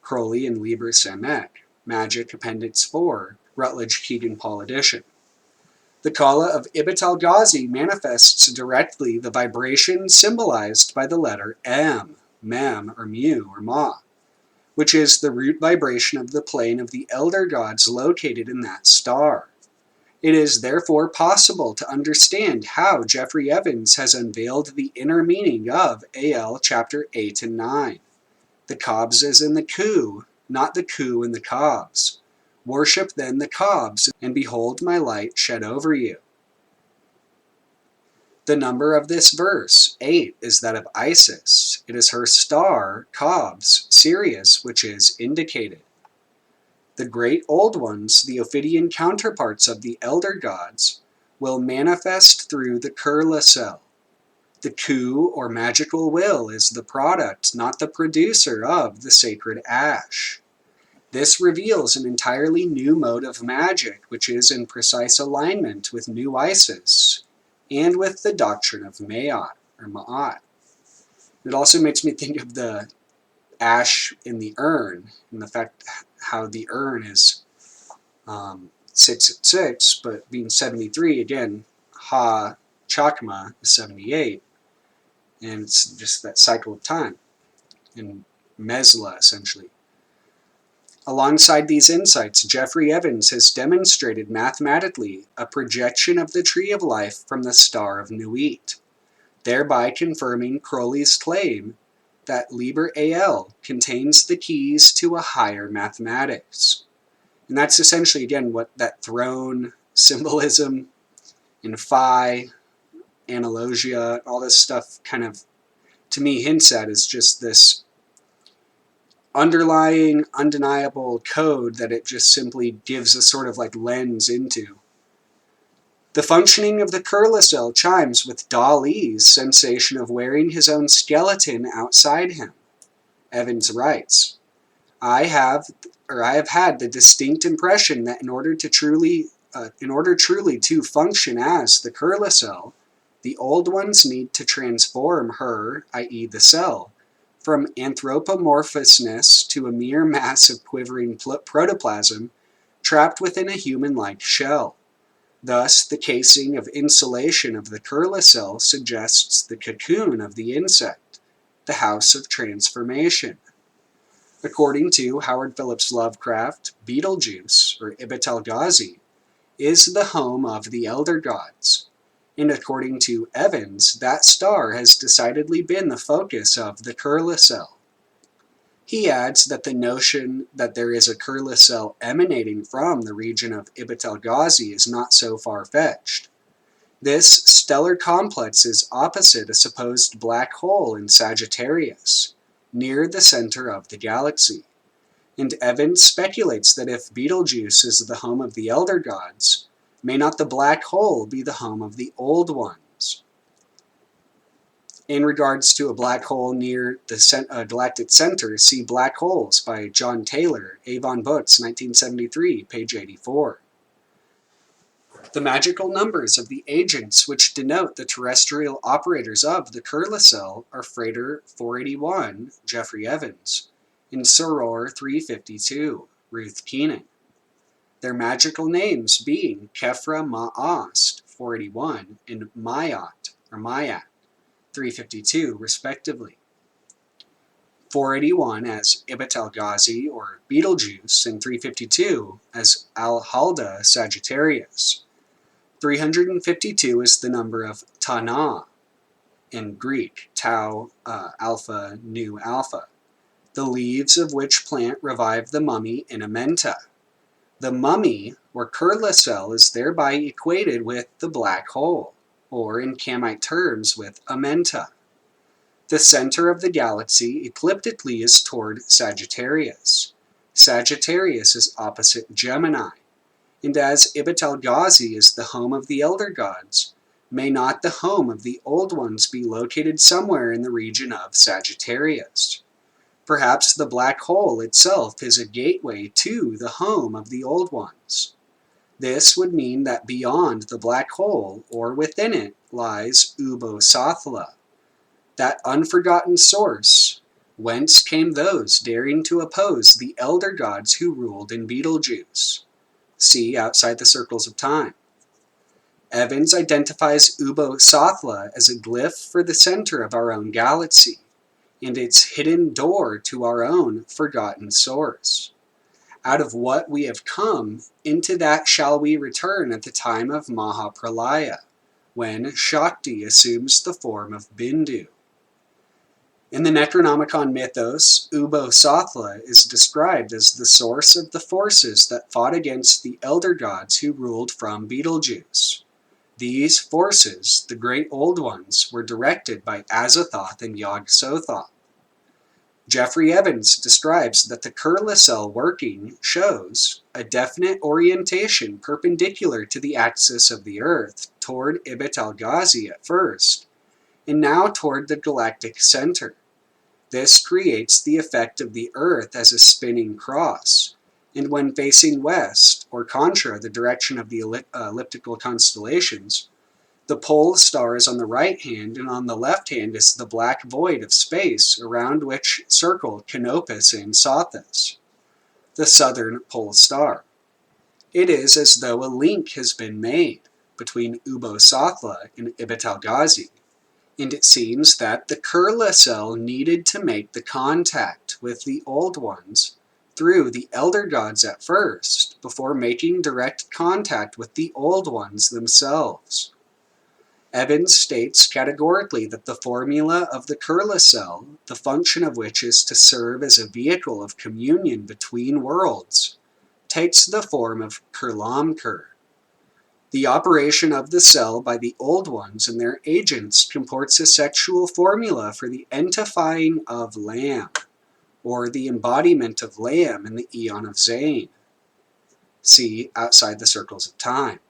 Crowley and Liber Samek, Magick Appendix 4, Rutledge Keegan Paul edition. The Kala of Ibit al-Ghazi manifests directly the vibration symbolized by the letter M, Mem, or Mu, or Ma, which is the root vibration of the plane of the elder gods located in that star. It is therefore possible to understand how Jeffrey Evans has unveiled the inner meaning of AL chapter 8 and 9. The cobs is in the coup, not the coup in the cobs. Worship then the cobs, and behold my light shed over you. The number of this verse, 8, is that of Isis. It is her star, Cobs, Sirius, which is indicated. The great old ones, the Ophidian counterparts of the elder gods, will manifest through the Kurlasel. The Ku, or magical will, is the product, not the producer, of the sacred ash. This reveals an entirely new mode of magic, which is in precise alignment with New Isis, and with the doctrine of Ma'at, or Ma'at. It also makes me think of the ash in the urn, and the fact how the urn is 6 at 6, but being 73, again, Ha Chakma is 78, and it's just that cycle of time, and Mesla, essentially. Alongside these insights, Jeffrey Evans has demonstrated mathematically a projection of the tree of life from the star of Nuit, thereby confirming Crowley's claim that Liber AL contains the keys to a higher mathematics. And that's essentially, again, what that throne symbolism and phi, analogia, all this stuff kind of, to me, hints at, is just this underlying, undeniable code that it just simply gives a sort of like lens into. The functioning of the Kurlasel chimes with Dali's sensation of wearing his own skeleton outside him. Evans writes, I have had the distinct impression that in order truly to function as the Kurlasel, the old ones need to transform her, i.e. the cell, from anthropomorphousness to a mere mass of quivering protoplasm trapped within a human-like shell. Thus, the casing of insulation of the Kurlasel suggests the cocoon of the insect, the house of transformation. According to Howard Phillips Lovecraft, Betelgeuse, or Ibet-el-Ghazi, is the home of the elder gods. And according to Evans, that star has decidedly been the focus of the Kurlasel. He adds that the notion that there is a Kurlasel emanating from the region of Ibet-el-Ghazi is not so far-fetched. This stellar complex is opposite a supposed black hole in Sagittarius, near the center of the galaxy. And Evans speculates that if Betelgeuse is the home of the elder gods, may not the black hole be the home of the old ones? In regards to a black hole near the galactic center, see Black Holes by John Taylor, Avon Books, 1973, page 84. The magical numbers of the agents which denote the terrestrial operators of the Kurlasel are Freighter 481, Jeffrey Evans, and Soror 352, Ruth Keenan. Their magical names being Kefra Ma'ast, 481, and Mayat, or Mayat, 352, respectively. 481 as Ibet-el-Ghazi, or Betelgeuse, and 352 as Al-Halda, Sagittarius. 352 is the number of Tana, in Greek, Tau, Alpha, Nu, Alpha, the leaves of which plant revive the mummy in Amenta. The mummy, or Kurlasel, is thereby equated with the black hole, or in Kamite terms with Amenta. The center of the galaxy ecliptically is toward Sagittarius. Sagittarius is opposite Gemini. And as Ibet-el-Ghazi is the home of the elder gods, may not the home of the old ones be located somewhere in the region of Sagittarius? Perhaps the black hole itself is a gateway to the home of the old ones. This would mean that beyond the black hole, or within it, lies Ubo-Sathla, that unforgotten source, whence came those daring to oppose the elder gods who ruled in Betelgeuse. See Outside the Circles of Time. Evans identifies Ubo-Sathla as a glyph for the center of our own galaxy, and its hidden door to our own forgotten source. Out of what we have come, into that shall we return at the time of Mahapralaya, when Shakti assumes the form of Bindu. In the Necronomicon mythos, Ubo-Sathla is described as the source of the forces that fought against the elder gods who ruled from Betelgeuse. These forces, the Great Old Ones, were directed by Azathoth and Yog-Sothoth. Jeffrey Evans describes that the Kurla working shows a definite orientation perpendicular to the axis of the Earth toward Ibit al-Ghazi at first, and now toward the galactic center. This creates the effect of the Earth as a spinning cross, and when facing west, or contra, the direction of the elliptical constellations, the pole star is on the right hand, and on the left hand is the black void of space around which circle Canopus and Sothis, the southern pole star. It is as though a link has been made between Ubo-Sathla and Ibit al-Ghazi, and it seems that the Kurla needed to make the contact with the Old Ones through the Elder Gods at first, before making direct contact with the Old Ones themselves. Evans states categorically that the formula of the Kurla, the function of which is to serve as a vehicle of communion between worlds, takes the form of Kurlamkur. The operation of the cell by the Old Ones and their agents comports a sexual formula for the entifying of Lamb, or the embodiment of Lamb in the Aeon of Zain. See Outside the Circles of Time.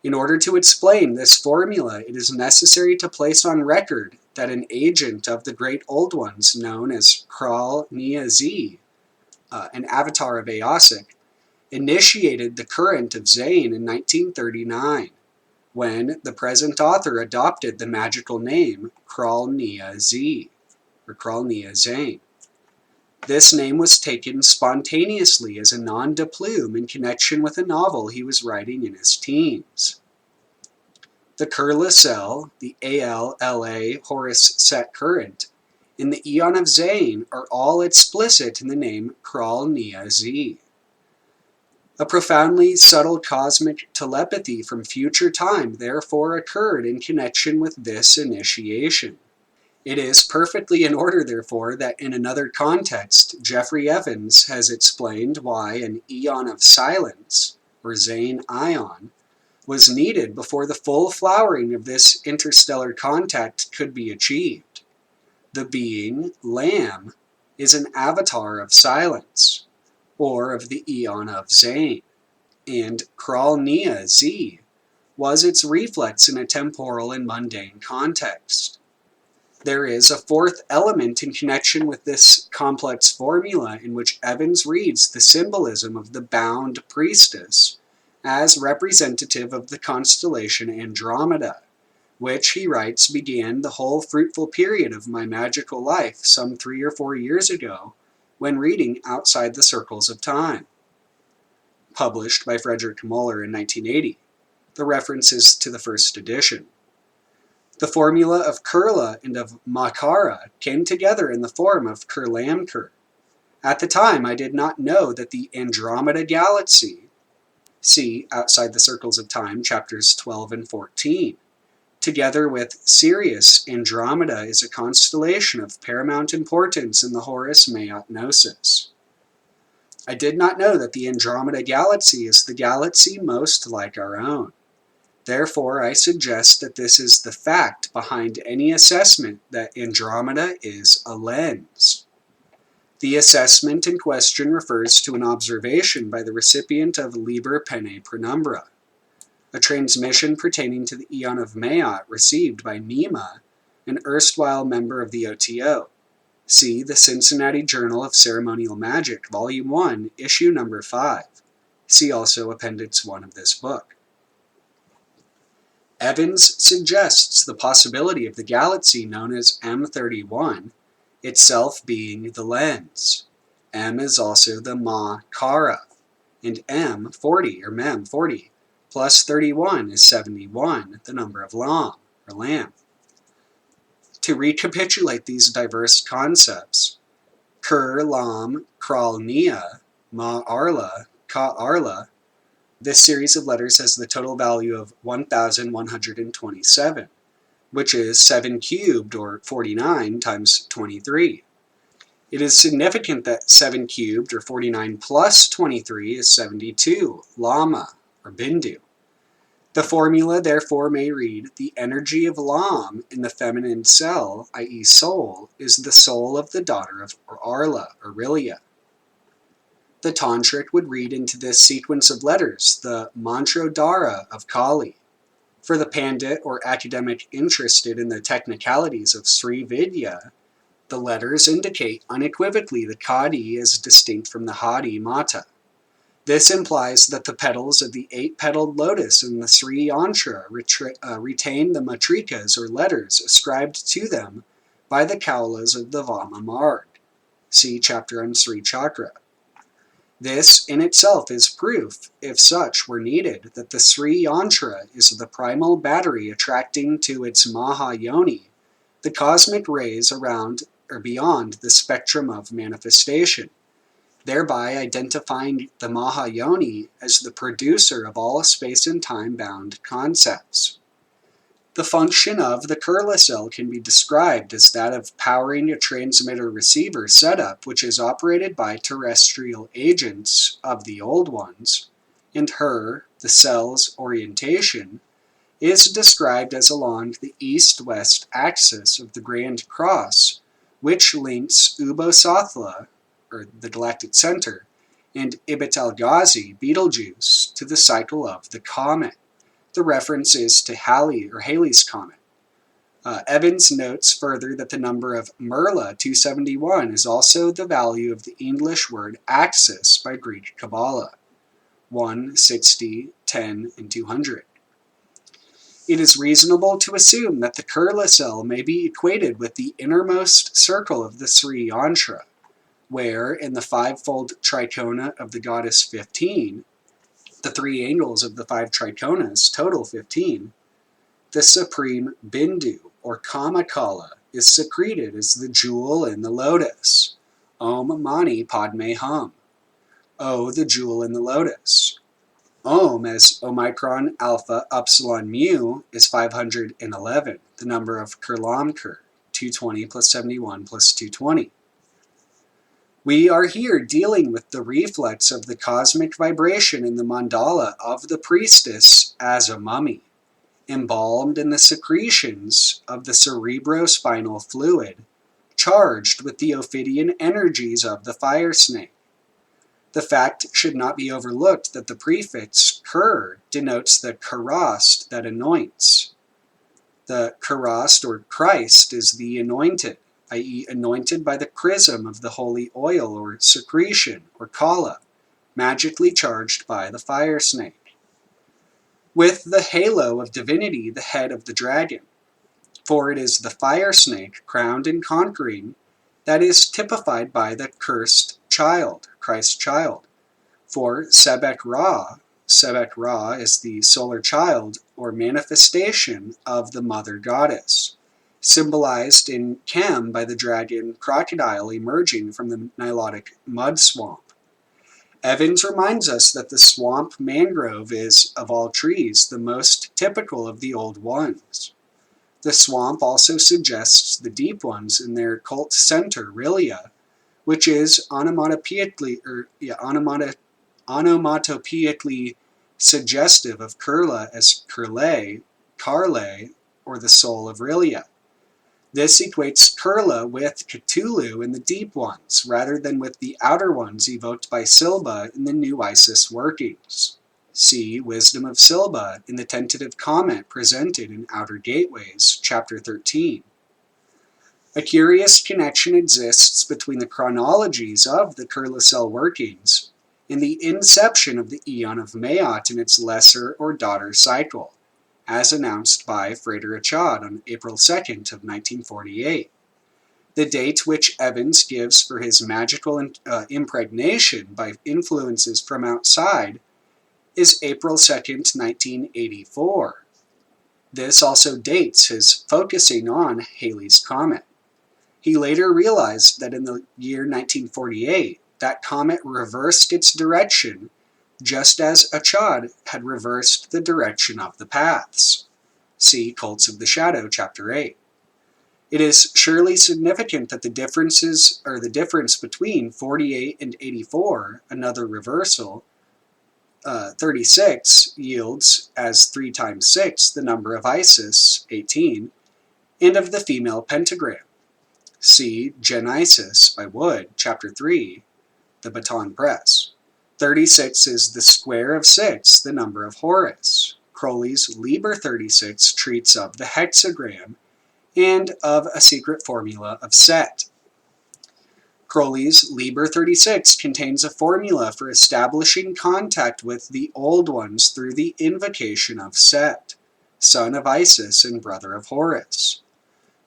In order to explain this formula, it is necessary to place on record that an agent of the Great Old Ones, known as Kral Nia-Z, an avatar of Aosic, initiated the current of Zain in 1939, when the present author adopted the magical name Kral Nia-Z, or Kral Nia-Zain. This name was taken spontaneously as a nom de plume in connection with a novel he was writing in his teens. The Kurla, the AL-LA Horus Set current, and the Aeon of Zain are all explicit in the name Kral Nia-Z. A profoundly subtle cosmic telepathy from future time therefore occurred in connection with this initiation. It is perfectly in order, therefore, that in another context, Jeffrey Evans has explained why an Aeon of Silence, or Zain Ion, was needed before the full flowering of this interstellar contact could be achieved. The being, Lamb, is an avatar of silence, or of the Aeon of Zain, and Kral Nia-Z was its reflex in a temporal and mundane context. There is a fourth element in connection with this complex formula in which Evans reads the symbolism of the bound priestess as representative of the constellation Andromeda, which, he writes, began the whole fruitful period of my magical life some 3 or 4 years ago when reading Outside the Circles of Time. Published by Frederick Muller in 1980. The reference is to the first edition. The formula of Kurla and of Makara came together in the form of Kurlamkur. At the time, I did not know that the Andromeda Galaxy, see Outside the Circles of Time, chapters 12 and 14, together with Sirius, Andromeda is a constellation of paramount importance in the Horus Maat Gnosis. I did not know that the Andromeda Galaxy is the galaxy most like our own. Therefore, I suggest that this is the fact behind any assessment that Andromeda is a lens. The assessment in question refers to an observation by the recipient of Liber Pene Penumbra, a transmission pertaining to the Aeon of Maat received by Nema, an erstwhile member of the OTO. See the Cincinnati Journal of Ceremonial Magic, Volume 1, Issue Number 5. See also Appendix 1 of this book. Evans suggests the possibility of the galaxy known as M31, itself being the lens. M is also the Ma-Kara, and M40, or Mem40, plus 31 is 71, the number of Lam, or Lamb. To recapitulate these diverse concepts, Kur, Lam, Kral, Nia, Ma-Arla, Ka-Arla, this series of letters has the total value of 1,127, which is 7 cubed, or 49 times 23. It is significant that 7 cubed, or 49 plus 23, is 72, Lama, or Bindu. The formula therefore may read, the energy of Lam in the feminine cell, i.e. soul, is the soul of the daughter of Arla, or Rilia. The Tantric would read into this sequence of letters the Mantrodhara of Kali. For the Pandit or academic interested in the technicalities of Sri Vidya, the letters indicate unequivocally the Kadi as distinct from the Hadi Mata. This implies that the petals of the 8-petaled lotus in the Sri Yantra retain the matrikas or letters ascribed to them by the Kaulas of the Vama Marg. See chapter on Sri Chakra. This in itself is proof, if such were needed, that the Sri Yantra is the primal battery attracting to its Mahayoni the cosmic rays around or beyond the spectrum of manifestation, thereby identifying the Mahayoni as the producer of all space and time-bound concepts. The function of the Kurla cell can be described as that of powering a transmitter-receiver setup which is operated by terrestrial agents of the old ones, and her, the cell's orientation, is described as along the east-west axis of the Grand Cross, which links Ubosathla, or the galactic center, and Ibit al-Ghazi, Betelgeuse, to the cycle of the comet. The reference is to Halley or Halley's comet. Evans notes further that the number of Merla 271 is also the value of the English word axis by Greek Kabbalah, 1, 60, 10, and 200. It is reasonable to assume that the Kurla cell may be equated with the innermost circle of the Sri Yantra, where, in the fivefold trikona of the goddess 15, the 3 angles of the 5 trikonas total 15, the supreme Bindu, or Kamakala, is secreted as the jewel in the lotus, Om Mani Padme Hum, O, the jewel in the lotus. Om, as Omicron Alpha Upsilon Mu, is 511, the number of Kurlamkur, 220 plus 71 plus 220. We are here dealing with the reflex of the cosmic vibration in the mandala of the priestess as a mummy, embalmed in the secretions of the cerebrospinal fluid, charged with the Ophidian energies of the fire snake. The fact should not be overlooked that the prefix Kur denotes the Kurast that anoints. The Kurast or Christ is the anointed, i.e. anointed by the chrism of the holy oil or secretion or kala, magically charged by the fire snake. With the halo of divinity the head of the dragon, for it is the fire snake, crowned and conquering, that is typified by the cursed child, Christ's child. For Sebek Ra is the solar child or manifestation of the mother goddess, symbolized in Kem by the dragon crocodile emerging from the Nilotic mud swamp. Evans reminds us that the swamp mangrove is, of all trees, the most typical of the old ones. The swamp also suggests the deep ones in their cult center, Rilia, which is onomatopoeically suggestive of Kurla as Kurle, Karle, or the soul of Rilia. This equates Kurla with Cthulhu in the deep ones, rather than with the outer ones evoked by Silba in the new Isis workings. See Wisdom of Silba in the tentative comment presented in Outer Gateways, Chapter 13. A curious connection exists between the chronologies of the Kurla cell workings and the inception of the Aeon of Maat in its lesser or daughter cycle, as announced by Frater Achad on April 2nd of 1948. The date which Evans gives for his magical impregnation by influences from outside is April 2nd, 1984. This also dates his focusing on Halley's Comet. He later realized that in the year 1948, that comet reversed its direction, just as Achad had reversed the direction of the paths. See Cults of the Shadow, Chapter 8. It is surely significant that the difference between 48 and 84, another reversal, 36 yields as 3 times 6 the number of Isis, 18, and of the female pentagram. See Genesis by Wood, Chapter 3, the Baton Press. 36 is the square of 6, the number of Horus. Crowley's Liber 36 treats of the hexagram and of a secret formula of Set. Crowley's Liber 36 contains a formula for establishing contact with the Old Ones through the invocation of Set, son of Isis and brother of Horus.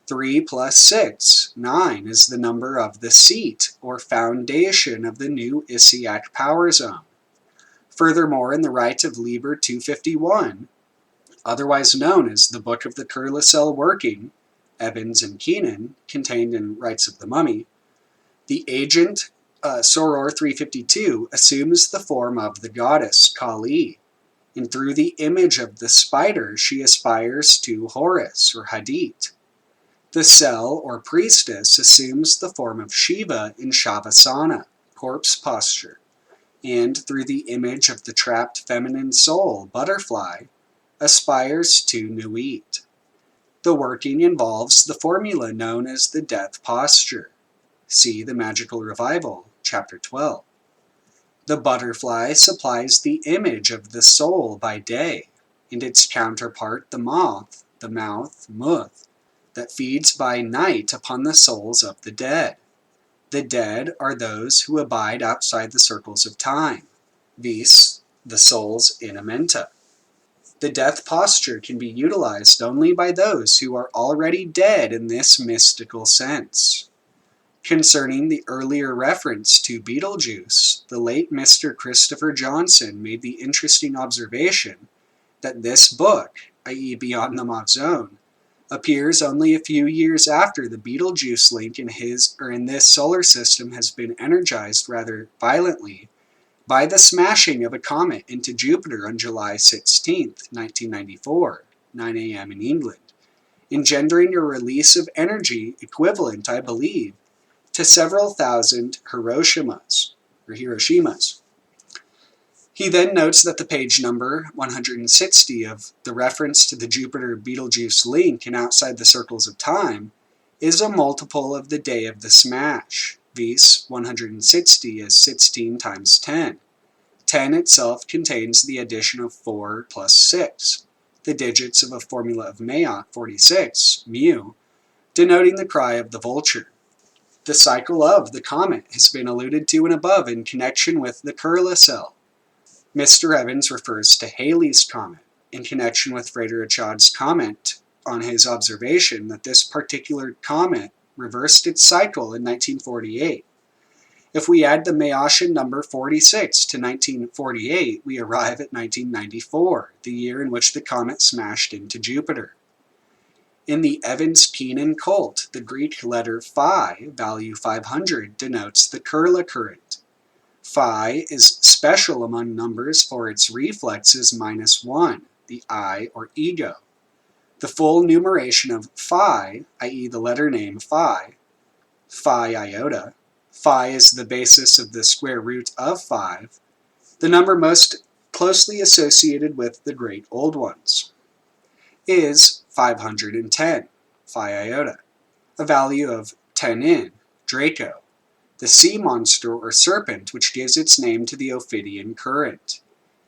3 plus 6, 9, is the number of the seat or foundation of the new Isiac power zone. Furthermore, in the Rite of Liber 251, otherwise known as the Book of the Curlicell Working, Evans and Keenan, contained in Rites of the Mummy, the agent, Soror 352, assumes the form of the goddess Kali, and through the image of the spider she aspires to Horus or Hadit. The cell or priestess assumes the form of Shiva in Shavasana, corpse posture, and through the image of the trapped feminine soul, Butterfly, aspires to Nuit. The working involves the formula known as the death posture. See the Magical Revival, Chapter 12. The butterfly supplies the image of the soul by day, and its counterpart the moth, Muth, that feeds by night upon the souls of the dead. The dead are those who abide outside the circles of time, vis, the souls in Amenta. The death posture can be utilized only by those who are already dead in this mystical sense. Concerning the earlier reference to Beetlejuice, the late Mr. Christopher Johnson made the interesting observation that this book, i.e. Beyond the Mauve Zone, appears only a few years after the Betelgeuse link in this solar system has been energized rather violently by the smashing of a comet into Jupiter on July 16, 1994, 9 a.m. in England, engendering a release of energy equivalent, I believe, to several thousand Hiroshimas. He then notes that the page number 160 of the reference to the Jupiter-Betelgeuse link in Outside the Circles of Time is a multiple of the day of the smash, vis 160 is 16 times 10. 10 itself contains the addition of 4 plus 6, the digits of a formula of Mayock 46, mu, denoting the cry of the vulture. The cycle of the comet has been alluded to and above in connection with the Curlicell. Mr. Evans refers to Halley's Comet in connection with Frater Achad's comment on his observation that this particular comet reversed its cycle in 1948. If we add the Mayachian number 46 to 1948, we arrive at 1994, the year in which the comet smashed into Jupiter. In the Evans-Keenan cult, the Greek letter phi, value 500, denotes the Curla current. Phi is special among numbers for its reflex is -1, the I or ego. The full numeration of phi, i.e. the letter name phi iota, phi is the basis of the square root of 5, the number most closely associated with the great old ones, is 510, phi iota, a value of 10 in, Draco, the sea monster or serpent which gives its name to the Ophidian current.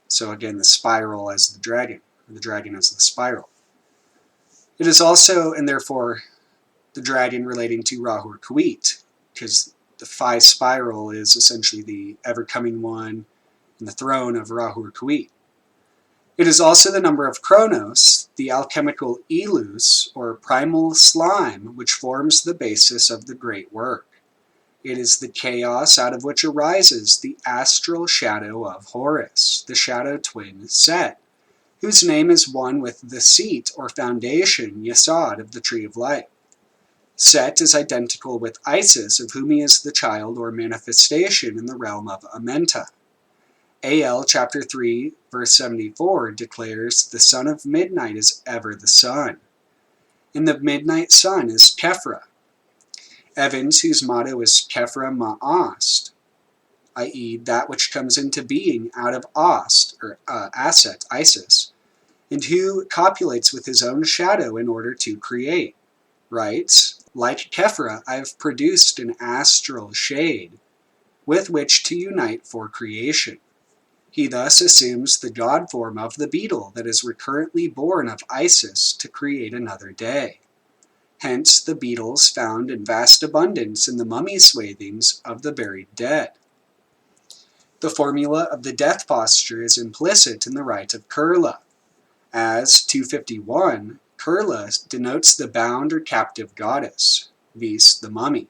So again, the spiral as the dragon, or the dragon as the spiral. It is also, and therefore, the dragon relating to Rahur Kuit, because the phi spiral is essentially the ever-coming one and the throne of Rahur Kuit. It is also the number of Kronos, the alchemical Elus, or primal slime, which forms the basis of the great work. It is the chaos out of which arises the astral shadow of Horus, the shadow twin Set, whose name is one with the seat or foundation, Yesod, of the Tree of Life. Set is identical with Isis, of whom he is the child or manifestation in the realm of Amenta. A.L. chapter 3, verse 74 declares, "The son of midnight is ever the sun." And the midnight sun is Kefra. Evans, whose motto is Kefra Ma'ast, i.e. that which comes into being out of Ost, or Aset, Isis, and who copulates with his own shadow in order to create, writes, "Like Kefra, I have produced an astral shade with which to unite for creation." He thus assumes the god form of the beetle that is recurrently born of Isis to create another day. Hence the beetles found in vast abundance in the mummy swathings of the buried dead. The formula of the death posture is implicit in the rite of Kurla. As 251, Kurla denotes the bound or captive goddess, viz. The mummy.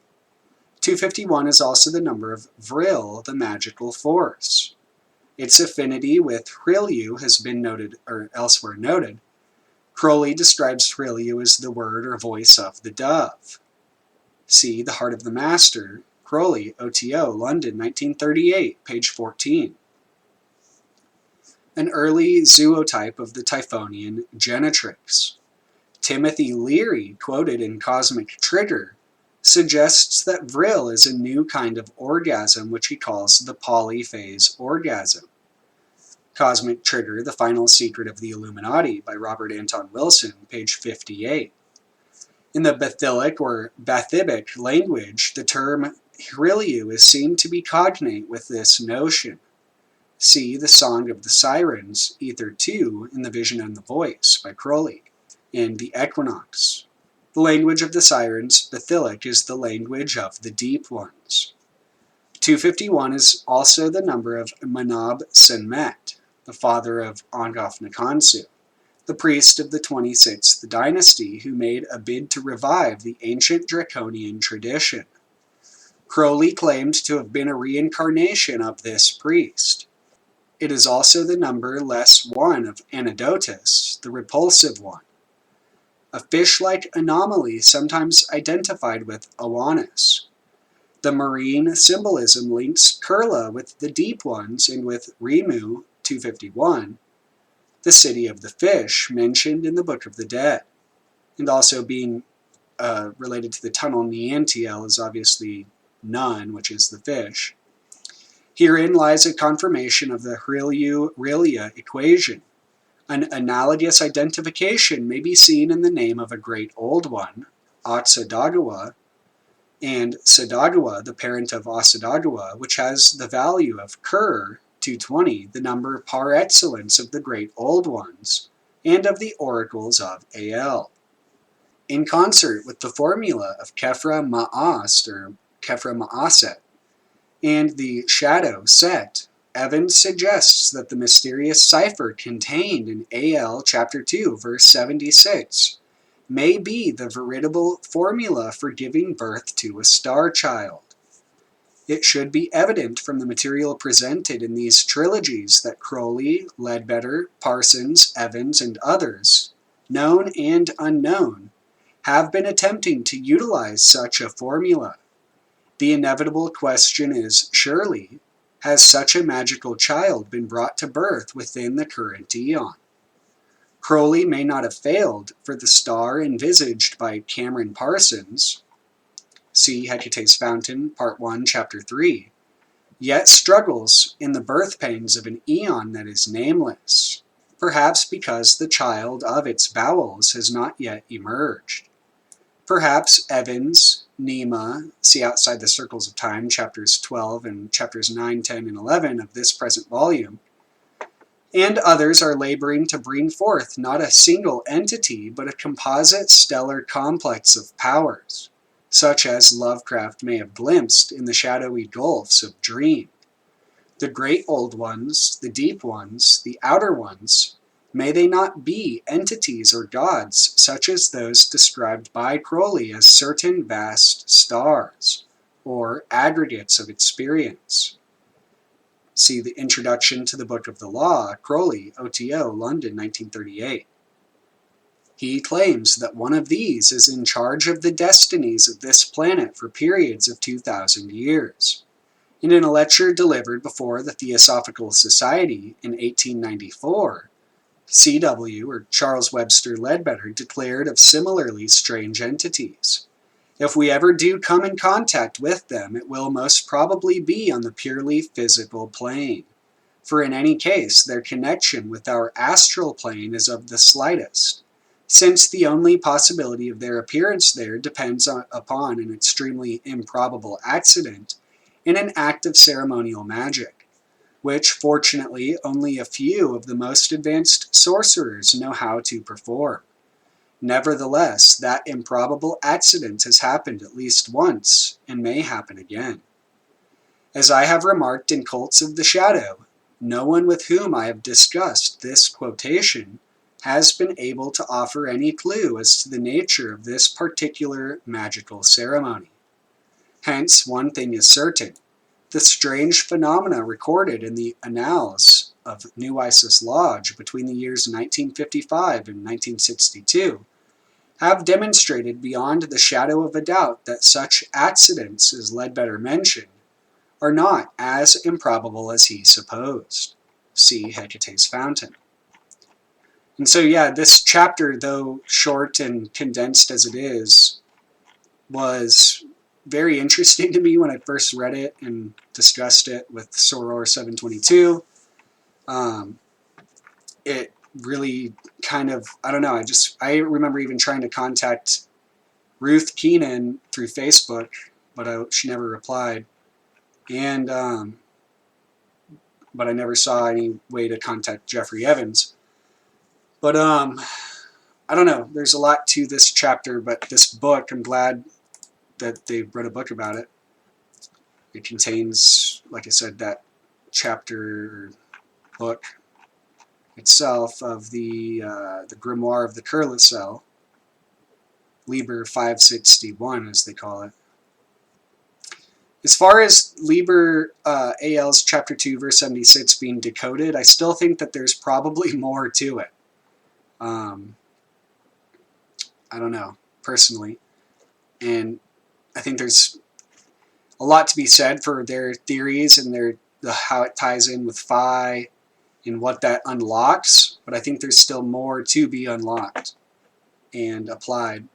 251 is also the number of Vril, the magical force. Its affinity with Hrilyu has been noted, or elsewhere noted. Crowley describes Hrilyu as the word or voice of the dove. See The Heart of the Master, Crowley, OTO, London, 1938, page 14. An early zootype of the Typhonian genetrix. Timothy Leary, quoted in Cosmic Trigger, suggests that Vril is a new kind of orgasm which he calls the polyphase orgasm. Cosmic Trigger, The Final Secret of the Illuminati by Robert Anton Wilson, page 58. In the Bathylic or Bathybic language, the term Hrilyu is seen to be cognate with this notion. See The Song of the Sirens, Ether 2, in The Vision and the Voice by Crowley, and The Equinox. The language of the Sirens, Bathylic, is the language of the deep ones. 251 is also the number of Manab Senmet, the father of Angaf Nakansu, the priest of the 26th dynasty who made a bid to revive the ancient Draconian tradition. Crowley claimed to have been a reincarnation of this priest. It is also the number less 1 of Anadotus, the repulsive one, a fish-like anomaly sometimes identified with Awanis. The marine symbolism links Kurla with the deep ones and with Rimu, 251, the city of the fish mentioned in the Book of the Dead, and also being related to the tunnel Niantiel is obviously Nun, which is the fish. Herein lies a confirmation of the Hrilyu-Rilya equation. An analogous identification may be seen in the name of a great old one, Atsadagawa, and Sadagawa, the parent of Asadagawa, which has the value of Kur, 220, the number par excellence of the great old ones, and of the oracles of A.L. In concert with the formula of Kefra Ma'ast, or Kefra Ma'aset, and the shadow Set, Evans suggests that the mysterious cipher contained in A.L. chapter 2, verse 76, may be the veritable formula for giving birth to a star child. It should be evident from the material presented in these trilogies that Crowley, Ledbetter, Parsons, Evans, and others, known and unknown, have been attempting to utilize such a formula. The inevitable question is, surely, has such a magical child been brought to birth within the current eon? Crowley may not have failed, for the star envisaged by Cameron Parsons, see Hecate's Fountain, Part 1, Chapter 3, yet struggles in the birth pains of an eon that is nameless, perhaps because the child of its bowels has not yet emerged. Perhaps Evans, Nema, see Outside the Circles of Time, Chapters 12 and Chapters 9, 10, and 11 of this present volume, and others are laboring to bring forth not a single entity, but a composite stellar complex of powers, such as Lovecraft may have glimpsed in the shadowy gulfs of dream. The great old ones, the deep ones, the outer ones, may they not be entities or gods such as those described by Crowley as certain vast stars, or aggregates of experience? See the Introduction to the Book of the Law, Crowley, OTO, London, 1938. He claims that one of these is in charge of the destinies of this planet for periods of 2,000 years. In a lecture delivered before the Theosophical Society in 1894, C.W., or Charles Webster Leadbetter, declared of similarly strange entities. If we ever do come in contact with them, it will most probably be on the purely physical plane, for in any case their connection with our astral plane is of the slightest, since the only possibility of their appearance there depends upon an extremely improbable accident in an act of ceremonial magic, which fortunately only a few of the most advanced sorcerers know how to perform. Nevertheless, that improbable accident has happened at least once, and may happen again. As I have remarked in Cults of the Shadow, no one with whom I have discussed this quotation has been able to offer any clue as to the nature of this particular magical ceremony. Hence, one thing is certain: the strange phenomena recorded in the annals of New Isis Lodge between the years 1955 and 1962 have demonstrated beyond the shadow of a doubt that such accidents as Leadbetter mentioned are not as improbable as he supposed. See Hecate's Fountain. And so, yeah, this chapter, though short and condensed as it is, was very interesting to me when I first read it and discussed it with Soror 722. It really kind of, I don't know, I remember even trying to contact Ruth Keenan through Facebook, but she never replied. And, but I never saw any way to contact Jeffrey Evans. But, I don't know, there's a lot to this chapter, but this book, I'm glad that they wrote a book about it. It contains, like I said, that chapter book itself of the Grimoire of the Curlicel, Liber 561, as they call it. As far as Liber AL's chapter 2, verse 76 being decoded, I still think that there's probably more to it. I don't know, personally. And I think there's a lot to be said for their theories and how it ties in with Phi and what that unlocks, but I think there's still more to be unlocked and applied.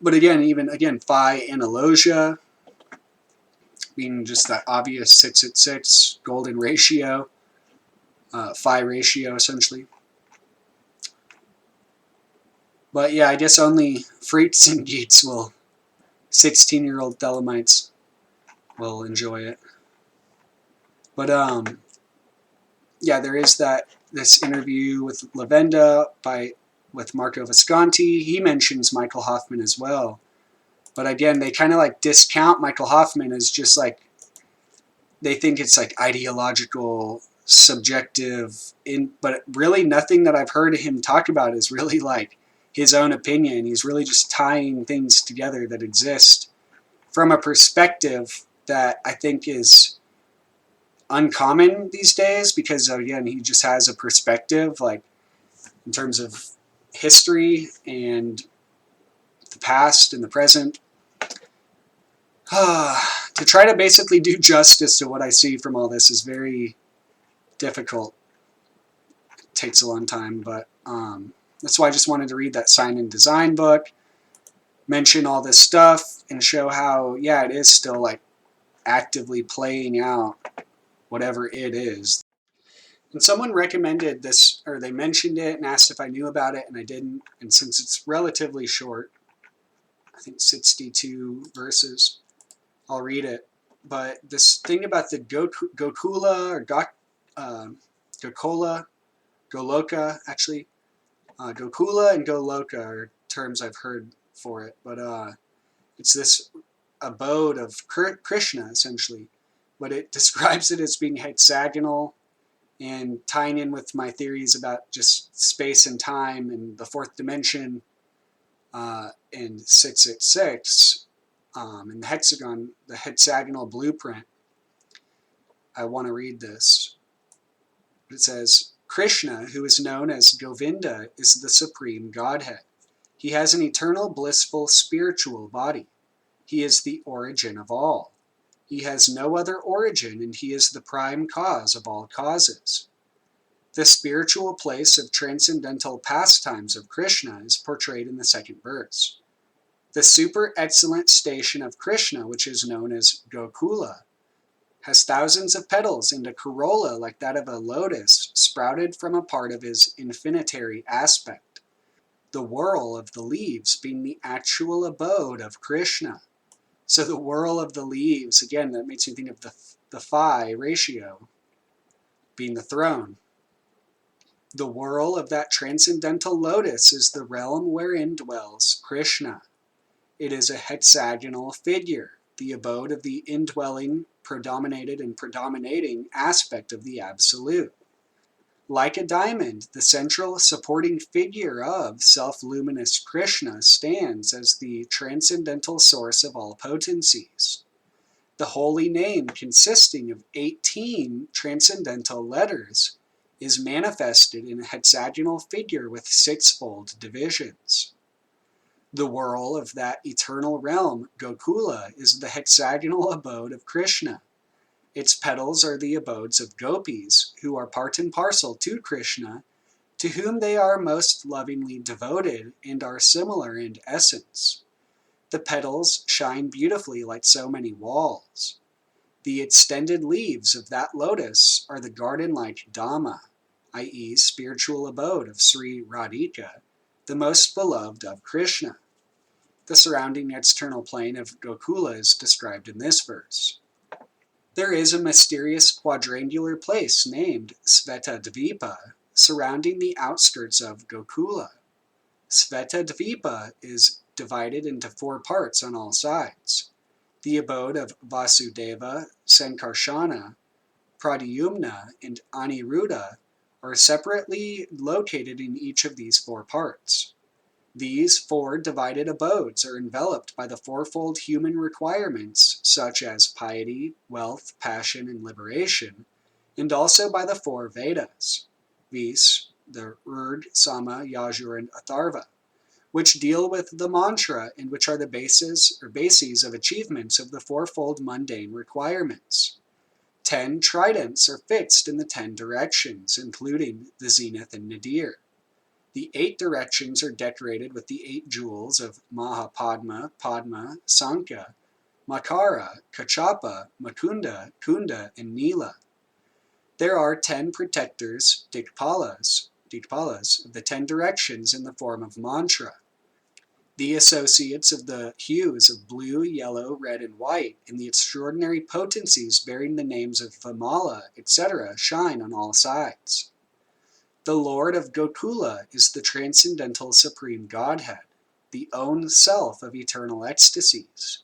But again, Phi Analogia, being just that obvious 6 golden ratio, Phi ratio essentially. But yeah, I guess only freaks and geeks 16-year-old Thelemites will enjoy it. But yeah, there is this interview with Levenda with Marco Visconti. He mentions Michael Hoffman as well. But again, they kind of like discount Michael Hoffman as just like, they think it's like ideological, subjective, but really nothing that I've heard him talk about is really like his own opinion. He's really just tying things together that exist from a perspective that I think is uncommon these days, because again, he just has a perspective like in terms of history and the past and the present. To try to basically do justice to what I see from all this is very difficult. It takes a long time, but that's why I just wanted to read that Sign and Design book, mention all this stuff, and show how, yeah, it is still like actively playing out whatever it is. And someone recommended this, or they mentioned it and asked if I knew about it, and I didn't. And since it's relatively short, I think 62 verses, I'll read it. But this thing about the Gokula, or Gokola, Goloka, actually. Gokula and Goloka are terms I've heard for it. But it's this abode of Krishna, essentially. But it describes it as being hexagonal, and tying in with my theories about just space and time and the fourth dimension and 666 and the hexagonal blueprint. I want to read this. It says, Krishna, who is known as Govinda, is the supreme Godhead. He has an eternal, blissful, spiritual body. He is the origin of all. He has no other origin, and he is the prime cause of all causes. The spiritual place of transcendental pastimes of Krishna is portrayed in the second verse. The super excellent station of Krishna, which is known as Gokula, has thousands of petals and a corolla like that of a lotus sprouted from a part of his infinitary aspect, the whorl of the leaves being the actual abode of Krishna. So the whorl of the leaves, again, that makes me think of the phi ratio being the throne. The whorl of that transcendental lotus is the realm wherein dwells Krishna. It is a hexagonal figure, the abode of the indwelling, predominated and predominating aspect of the Absolute. Like a diamond, the central supporting figure of self-luminous Krishna stands as the transcendental source of all potencies. The holy name, consisting of 18 transcendental letters, is manifested in a hexagonal figure with sixfold divisions. The whorl of that eternal realm, Gokula, is the hexagonal abode of Krishna. Its petals are the abodes of gopis, who are part and parcel to Krishna, to whom they are most lovingly devoted and are similar in essence. The petals shine beautifully like so many walls. The extended leaves of that lotus are the garden-like Dhamma, i.e. spiritual abode of Sri Radhika, the most beloved of Krishna. The surrounding external plane of Gokula is described in this verse. There is a mysterious quadrangular place named Svetadvipa surrounding the outskirts of Gokula. Svetadvipa is divided into 4 parts on all sides. The abode of Vasudeva, Sankarshana, Pradyumna, and Aniruddha are separately located in each of these 4 parts. These 4 divided abodes are enveloped by the fourfold human requirements such as piety, wealth, passion, and liberation, and also by the 4 Vedas, viz. The Urd, Sama, Yajur, and Atharva, which deal with the mantra and which are the bases of achievements of the fourfold mundane requirements. 10 tridents are fixed in the 10 directions, including the zenith and nadir. The 8 directions are decorated with the 8 jewels of Mahapadma, Padma, Sankha, Makara, Kachapa, Makunda, Kunda, and Nila. There are 10 protectors, Dikpalas, of the 10 directions in the form of mantra. The associates of the hues of blue, yellow, red, and white, and the extraordinary potencies bearing the names of Vimala, etc., shine on all sides. The Lord of Gokula is the transcendental supreme Godhead, the own self of eternal ecstasies.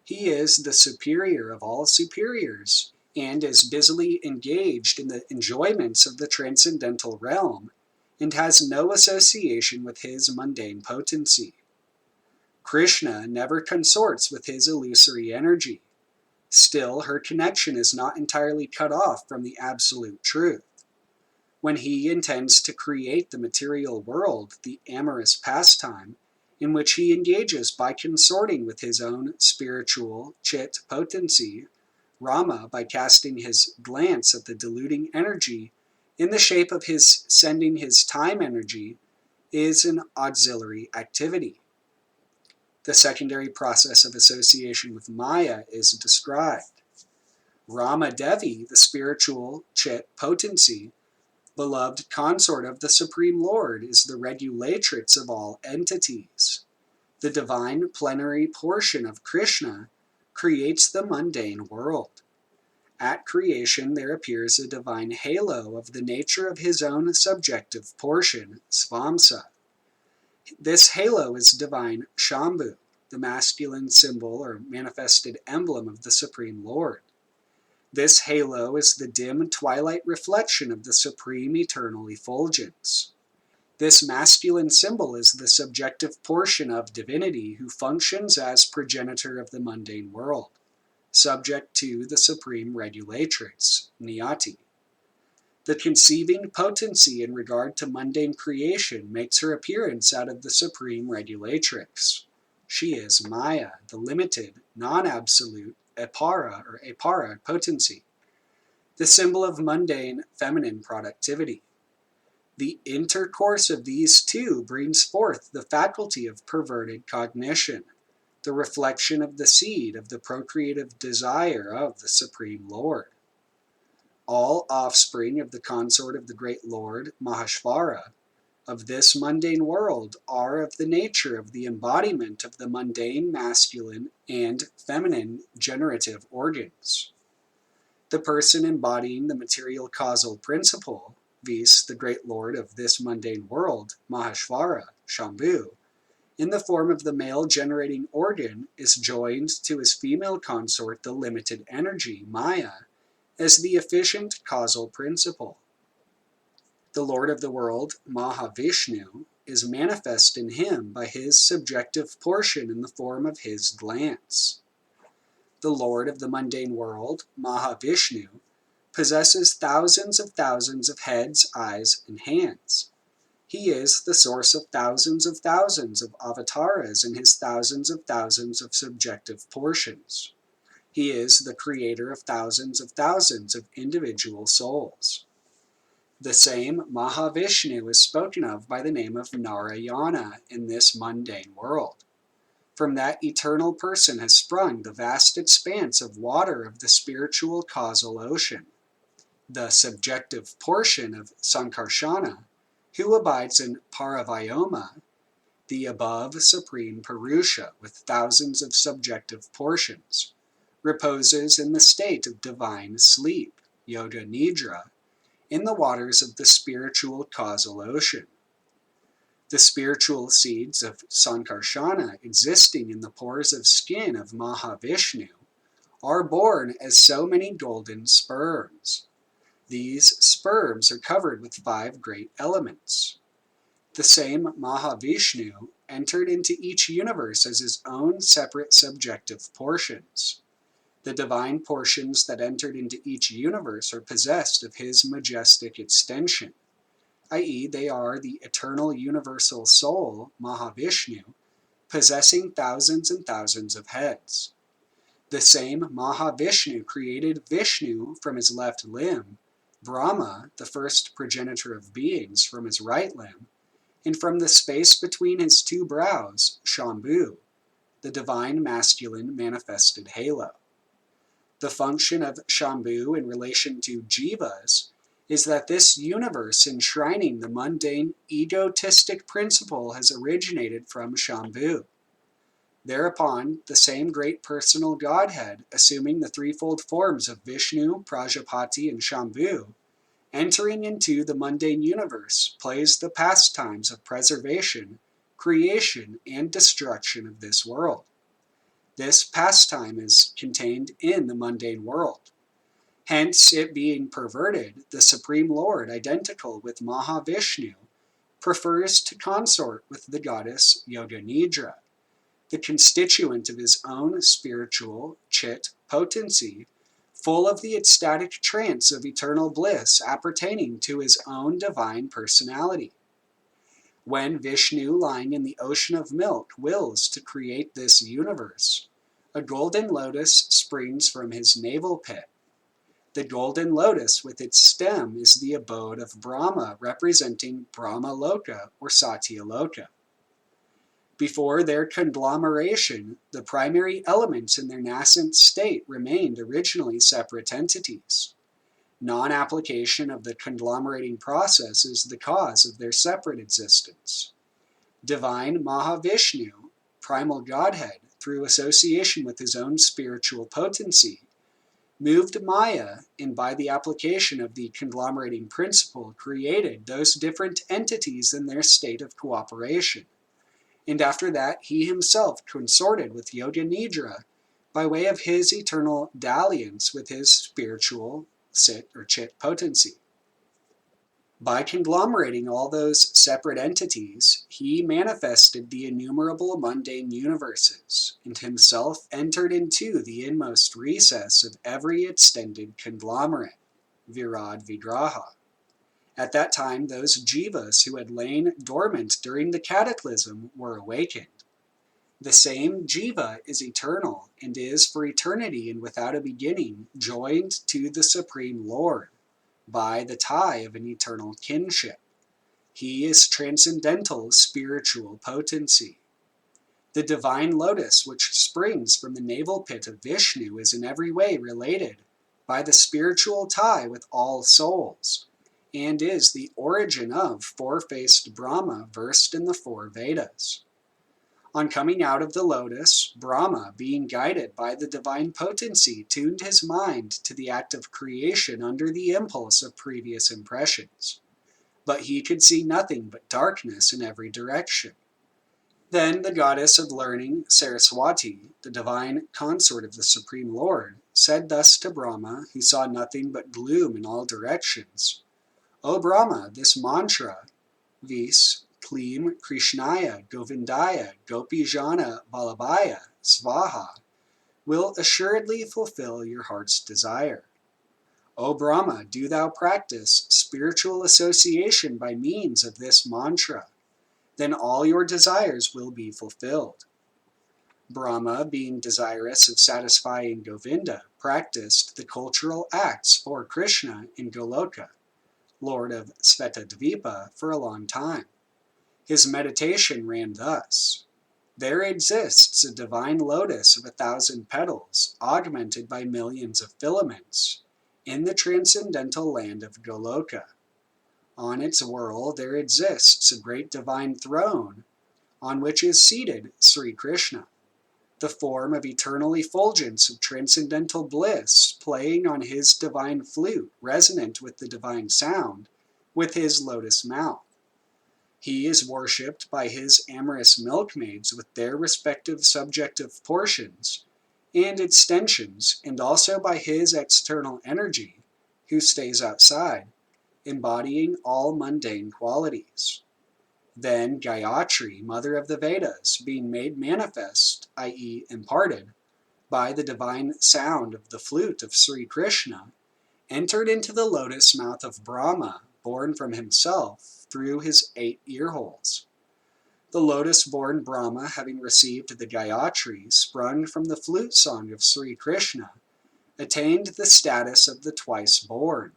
He is the superior of all superiors, and is busily engaged in the enjoyments of the transcendental realm, and has no association with his mundane potency. Krishna never consorts with his illusory energy. Still, her connection is not entirely cut off from the absolute truth. When he intends to create the material world, the amorous pastime, in which he engages by consorting with his own spiritual chit potency, Rama, by casting his glance at the diluting energy in the shape of his sending his time energy, is an auxiliary activity. The secondary process of association with Maya is described. Rama Devi, the spiritual chit potency, beloved consort of the Supreme Lord, is the regulatrix of all entities. The divine plenary portion of Krishna creates the mundane world. At creation there appears a divine halo of the nature of his own subjective portion, Svamsa. This halo is divine Shambhu, the masculine symbol or manifested emblem of the Supreme Lord. This halo is the dim twilight reflection of the supreme eternal effulgence. This masculine symbol is the subjective portion of divinity who functions as progenitor of the mundane world, subject to the supreme regulatrix, Niyati. The conceiving potency in regard to mundane creation makes her appearance out of the supreme regulatrix. She is Maya, the limited, non-absolute, apara potency, the symbol of mundane feminine productivity. The intercourse of these two brings forth the faculty of perverted cognition, the reflection of the seed of the procreative desire of the Supreme Lord. All offspring of the consort of the great Lord, Maheshvara, of this mundane world are of the nature of the embodiment of the mundane masculine and feminine generative organs. The person embodying the material causal principle, viz. The great lord of this mundane world, Maheshvara, Shambhu, in the form of the male generating organ, is joined to his female consort, the limited energy, Maya, as the efficient causal principle. The Lord of the world, Mahavishnu, is manifest in him by his subjective portion in the form of his glance. The Lord of the mundane world, Mahavishnu, possesses thousands of heads, eyes, and hands. He is the source of thousands of avatars in his thousands of subjective portions. He is the creator of thousands of individual souls. The same Mahavishnu is spoken of by the name of Narayana in this mundane world. From that eternal person has sprung the vast expanse of water of the spiritual causal ocean, the subjective portion of Sankarsana, who abides in Paravyoma, the above supreme Purusha with thousands of subjective portions, reposes in the state of divine sleep, Yoga Nidra, in the waters of the spiritual causal ocean. The spiritual seeds of Sankarsana existing in the pores of skin of Mahavishnu are born as so many golden sperms. These sperms are covered with 5 great elements. The same Mahavishnu entered into each universe as his own separate subjective portions. The divine portions that entered into each universe are possessed of his majestic extension, i.e., they are the eternal universal soul, Mahavishnu, possessing thousands and thousands of heads. The same Mahavishnu created Vishnu from his left limb, Brahma, the first progenitor of beings, from his right limb, and from the space between his 2 brows, Shambhu, the divine masculine manifested halo. The function of Shambhu in relation to jivas is that this universe enshrining the mundane egotistic principle has originated from Shambhu. Thereupon, the same great personal Godhead, assuming the threefold forms of Vishnu, Prajapati, and Shambhu, entering into the mundane universe, plays the pastimes of preservation, creation, and destruction of this world. This pastime is contained in the mundane world. Hence, it being perverted, the Supreme Lord, identical with Mahavishnu, prefers to consort with the goddess Yoga Nidra, the constituent of his own spiritual chit potency, full of the ecstatic trance of eternal bliss appertaining to his own divine personality. When Vishnu, lying in the ocean of milk, wills to create this universe, a golden lotus springs from his navel pit. The golden lotus with its stem is the abode of Brahma, representing Brahma Loka or Satya Loka. Before their conglomeration, the primary elements in their nascent state remained originally separate entities. Non-application of the conglomerating process is the cause of their separate existence. Divine Mahavishnu, primal Godhead, through association with his own spiritual potency, moved Maya, and by the application of the conglomerating principle created those different entities in their state of cooperation. And after that he himself consorted with Yoga Nidra by way of his eternal dalliance with his spiritual sit or chit potency. By conglomerating all those separate entities, he manifested the innumerable mundane universes, and himself entered into the inmost recess of every extended conglomerate, Virad Vigraha. At that time, those jivas who had lain dormant during the cataclysm were awakened. The same Jiva is eternal, and is for eternity and without a beginning joined to the Supreme Lord by the tie of an eternal kinship. He is transcendental spiritual potency. The divine lotus which springs from the navel pit of Vishnu is in every way related by the spiritual tie with all souls, and is the origin of four-faced Brahma versed in the four Vedas. On coming out of the lotus, Brahma, being guided by the divine potency, tuned his mind to the act of creation under the impulse of previous impressions. But he could see nothing but darkness in every direction. Then the goddess of learning, Saraswati, the divine consort of the Supreme Lord, said thus to Brahma, who saw nothing but gloom in all directions, O Brahma, this mantra, vis, Klim, Krishnaya, Govindaya, Gopijana, Vallabhaya, Svaha, will assuredly fulfill your heart's desire. O Brahma, do thou practice spiritual association by means of this mantra. Then all your desires will be fulfilled. Brahma, being desirous of satisfying Govinda, practiced the cultural acts for Krishna in Goloka, Lord of Svetadvipa, for a long time. His meditation ran thus. There exists a divine lotus of 1,000 petals, augmented by millions of filaments, in the transcendental land of Goloka. On its whirl there exists a great divine throne, on which is seated Sri Krishna, the form of eternal effulgence of transcendental bliss, playing on his divine flute, resonant with the divine sound, with his lotus mouth. He is worshipped by his amorous milkmaids with their respective subjective portions and extensions, and also by his external energy, who stays outside, embodying all mundane qualities. Then Gayatri, mother of the Vedas, being made manifest, i.e. imparted, by the divine sound of the flute of Sri Krishna, entered into the lotus mouth of Brahma, born from himself, through his 8 ear holes. The lotus-born Brahma, having received the Gayatri, sprung from the flute song of Sri Krishna, attained the status of the twice-born,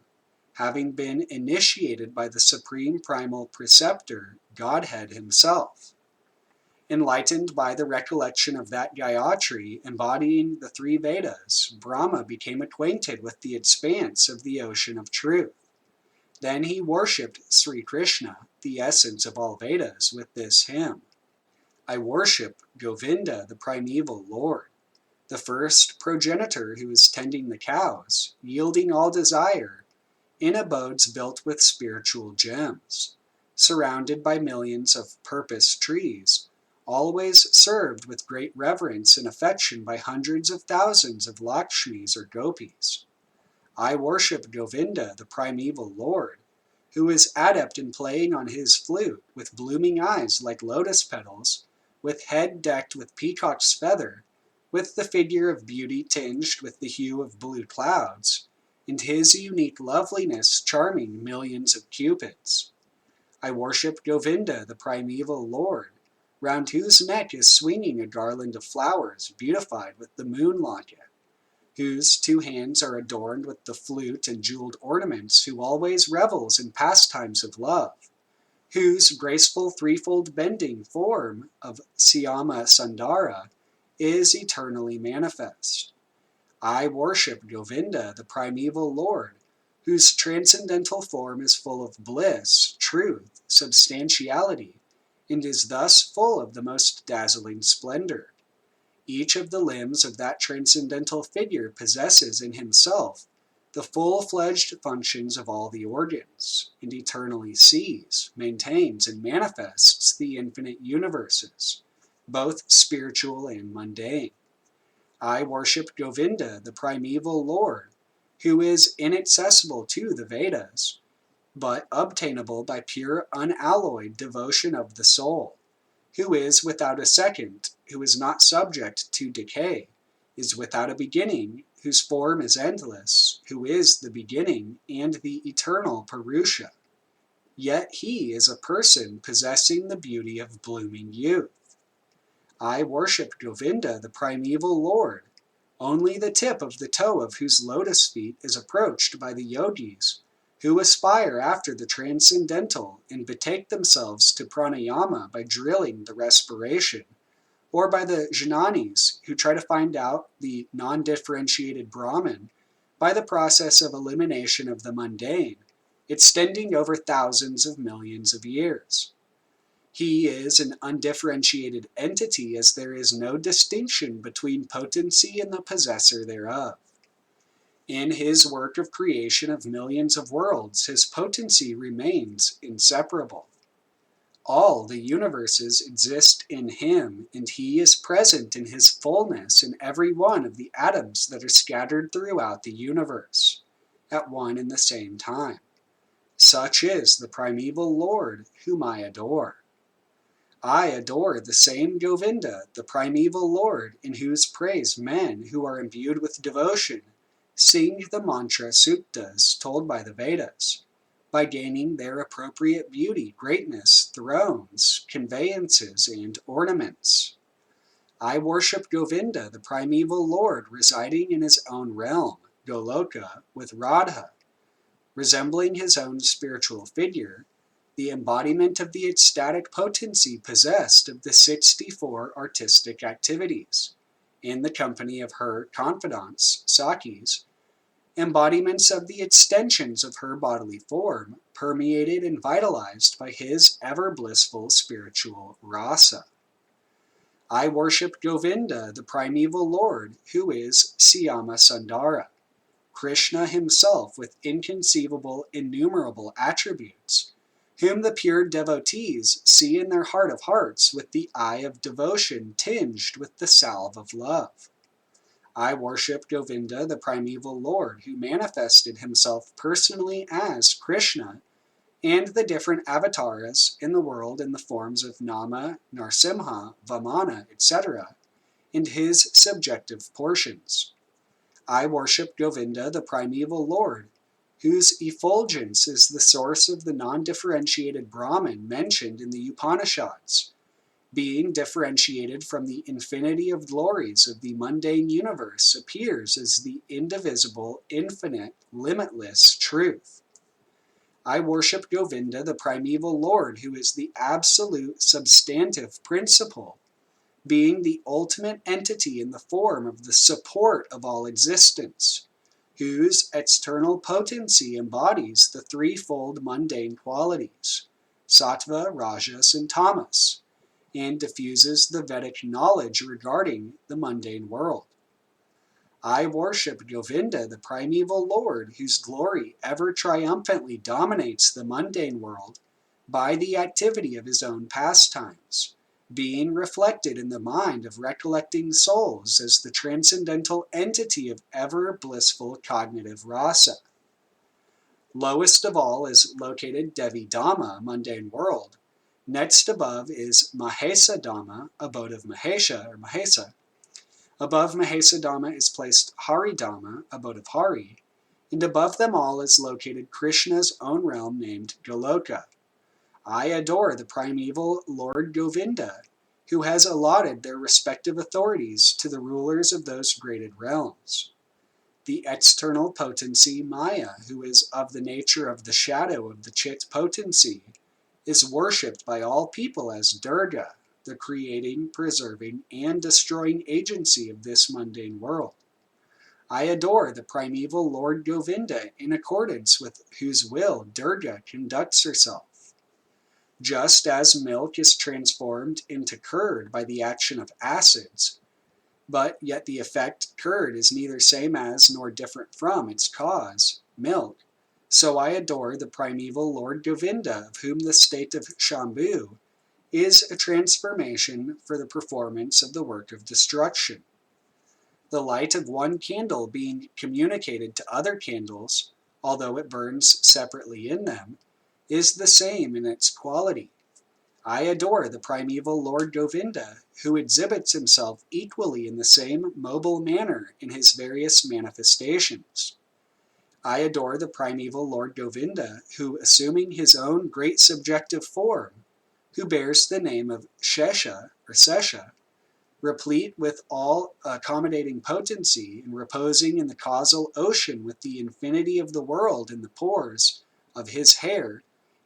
having been initiated by the supreme primal preceptor, Godhead himself. Enlightened by the recollection of that Gayatri embodying the 3 Vedas, Brahma became acquainted with the expanse of the ocean of truth. Then he worshipped Sri Krishna, the essence of all Vedas, with this hymn. I worship Govinda, the primeval Lord, the first progenitor who is tending the cows, yielding all desire, in abodes built with spiritual gems, surrounded by millions of purpose trees, always served with great reverence and affection by hundreds of thousands of Lakshmis or Gopis. I worship Govinda, the primeval Lord, who is adept in playing on his flute, with blooming eyes like lotus petals, with head decked with peacock's feather, with the figure of beauty tinged with the hue of blue clouds, and his unique loveliness charming millions of cupids. I worship Govinda, the primeval Lord, round whose neck is swinging a garland of flowers beautified with the moon locket, whose 2 hands are adorned with the flute and jeweled ornaments, who always revels in pastimes of love, whose graceful threefold bending form of Syama Sundara is eternally manifest. I worship Govinda, the primeval Lord, whose transcendental form is full of bliss, truth, substantiality, and is thus full of the most dazzling splendor. Each of the limbs of that transcendental figure possesses in himself the full-fledged functions of all the organs, and eternally sees, maintains, and manifests the infinite universes, both spiritual and mundane. I worship Govinda, the primeval Lord, who is inaccessible to the Vedas, but obtainable by pure unalloyed devotion of the soul, who is without a second, who is not subject to decay, is without a beginning, whose form is endless, who is the beginning and the eternal Purusha. Yet he is a person possessing the beauty of blooming youth. I worship Govinda, the primeval lord, only the tip of the toe of whose lotus feet is approached by the yogis, who aspire after the transcendental and betake themselves to pranayama by drilling the respiration, or by the jnanis, who try to find out the non-differentiated Brahman by the process of elimination of the mundane, extending over thousands of millions of years. He is an undifferentiated entity, as there is no distinction between potency and the possessor thereof. In his work of creation of millions of worlds, his potency remains inseparable. All the universes exist in him, and he is present in his fullness in every one of the atoms that are scattered throughout the universe, at one and the same time. Such is the primeval Lord whom I adore. I adore the same Govinda, the primeval Lord, in whose praise men who are imbued with devotion sing the mantra suktas told by the Vedas, by gaining their appropriate beauty, greatness, thrones, conveyances, and ornaments. I worship Govinda, the primeval Lord, residing in his own realm, Goloka, with Radha, resembling his own spiritual figure, the embodiment of the ecstatic potency possessed of the 64 artistic activities, in the company of her confidants, Sakis, embodiments of the extensions of her bodily form, permeated and vitalized by his ever-blissful spiritual rasa. I worship Govinda, the primeval Lord, who is Syama Sundara, Krishna himself with inconceivable, innumerable attributes, whom the pure devotees see in their heart of hearts with the eye of devotion tinged with the salve of love. I worship Govinda, the primeval Lord, who manifested himself personally as Krishna and the different avatars in the world in the forms of Nama, Narsimha, Vamana, etc., and his subjective portions. I worship Govinda, the primeval Lord, whose effulgence is the source of the non-differentiated Brahman mentioned in the Upanishads, being differentiated from the infinity of glories of the mundane universe, appears as the indivisible, infinite, limitless truth. I worship Govinda, the primeval Lord, who is the absolute substantive principle, being the ultimate entity in the form of the support of all existence, whose external potency embodies the threefold mundane qualities, sattva, rajas, and tamas, and diffuses the Vedic knowledge regarding the mundane world. I worship Govinda, the primeval Lord, whose glory ever triumphantly dominates the mundane world by the activity of his own pastimes, being reflected in the mind of recollecting souls as the transcendental entity of ever blissful cognitive rasa. Lowest of all is located Devi Dhamma, mundane world. Next above is Mahesa Dhamma, abode of Mahesha or Mahesa. Above Mahesa Dhamma is placed Hari Dhamma, abode of Hari, and above them all is located Krishna's own realm named Goloka. I adore the primeval Lord Govinda, who has allotted their respective authorities to the rulers of those graded realms. The external potency Maya, who is of the nature of the shadow of the Chit potency, is worshipped by all people as Durga, the creating, preserving, and destroying agency of this mundane world. I adore the primeval Lord Govinda, in accordance with whose will Durga conducts herself. Just as milk is transformed into curd by the action of acids, but yet the effect curd is neither same as nor different from its cause, milk, so I adore the primeval Lord Govinda, of whom the state of Shambhu is a transformation for the performance of the work of destruction. The light of one candle being communicated to other candles, although it burns separately in them, is the same in its quality. I adore the primeval Lord Govinda, who exhibits himself equally in the same mobile manner in his various manifestations. I adore the primeval Lord Govinda, who, assuming his own great subjective form, who bears the name of Shesha or Sesha, replete with all-accommodating potency and reposing in the causal ocean with the infinity of the world in the pores of his hair,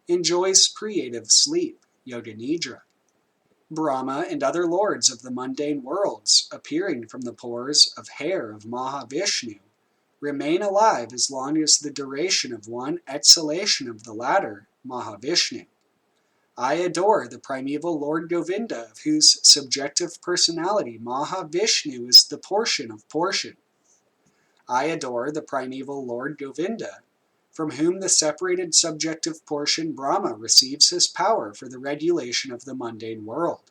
enjoys creative sleep, Yoga Nidra. Brahma and other lords of the mundane worlds, appearing from the pores of hair of Mahavishnu, remain alive as long as the duration of one exhalation of the latter, Mahavishnu. I adore the primeval Lord Govinda, of whose subjective personality Mahavishnu is the portion of portion. I adore the primeval Lord Govinda, from whom the separated subjective portion Brahma receives his power for the regulation of the mundane world,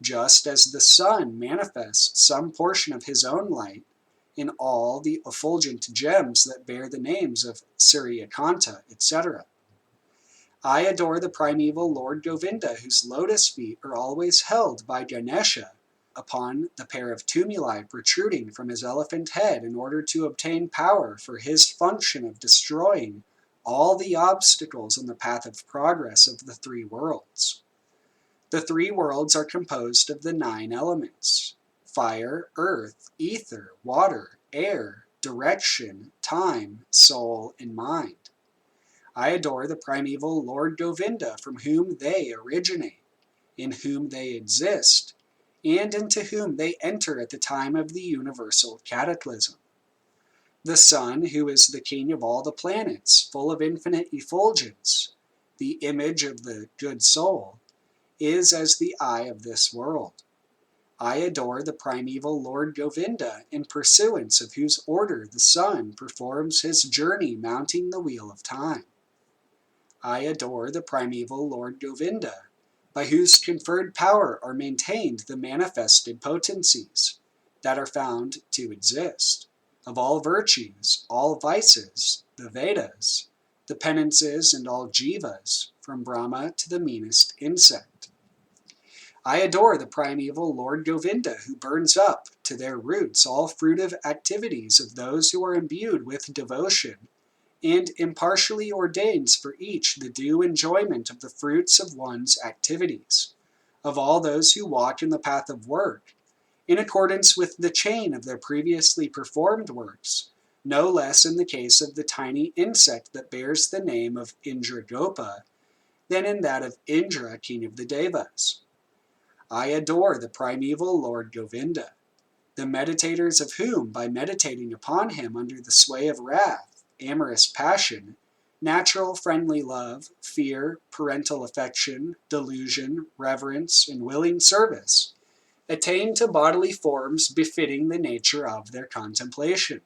just as the sun manifests some portion of his own light in all the effulgent gems that bear the names of Suryakanta, etc. I adore the primeval Lord Govinda, whose lotus feet are always held by Ganesha upon the pair of tumuli protruding from his elephant head in order to obtain power for his function of destroying all the obstacles on the path of progress of the three worlds. The three worlds are composed of the 9 elements: fire, earth, ether, water, air, direction, time, soul, and mind. I adore the primeval Lord Govinda, from whom they originate, in whom they exist, and into whom they enter at the time of the universal cataclysm. The sun, who is the king of all the planets, full of infinite effulgence, the image of the good soul, is as the eye of this world. I adore the primeval Lord Govinda, in pursuance of whose order the sun performs his journey mounting the wheel of time. I adore the primeval Lord Govinda, by whose conferred power are maintained the manifested potencies that are found to exist, of all virtues, all vices, the Vedas, the penances, and all jivas, from Brahma to the meanest insect. I adore the primeval Lord Govinda, who burns up to their roots all fruitive activities of those who are imbued with devotion, and impartially ordains for each the due enjoyment of the fruits of one's activities, of all those who walk in the path of work, in accordance with the chain of their previously performed works, no less in the case of the tiny insect that bears the name of Indragopa than in that of Indra, king of the Devas. I adore the primeval Lord Govinda, the meditators of whom, by meditating upon him under the sway of wrath, amorous passion, natural friendly love, fear, parental affection, delusion, reverence, and willing service, attain to bodily forms befitting the nature of their contemplation.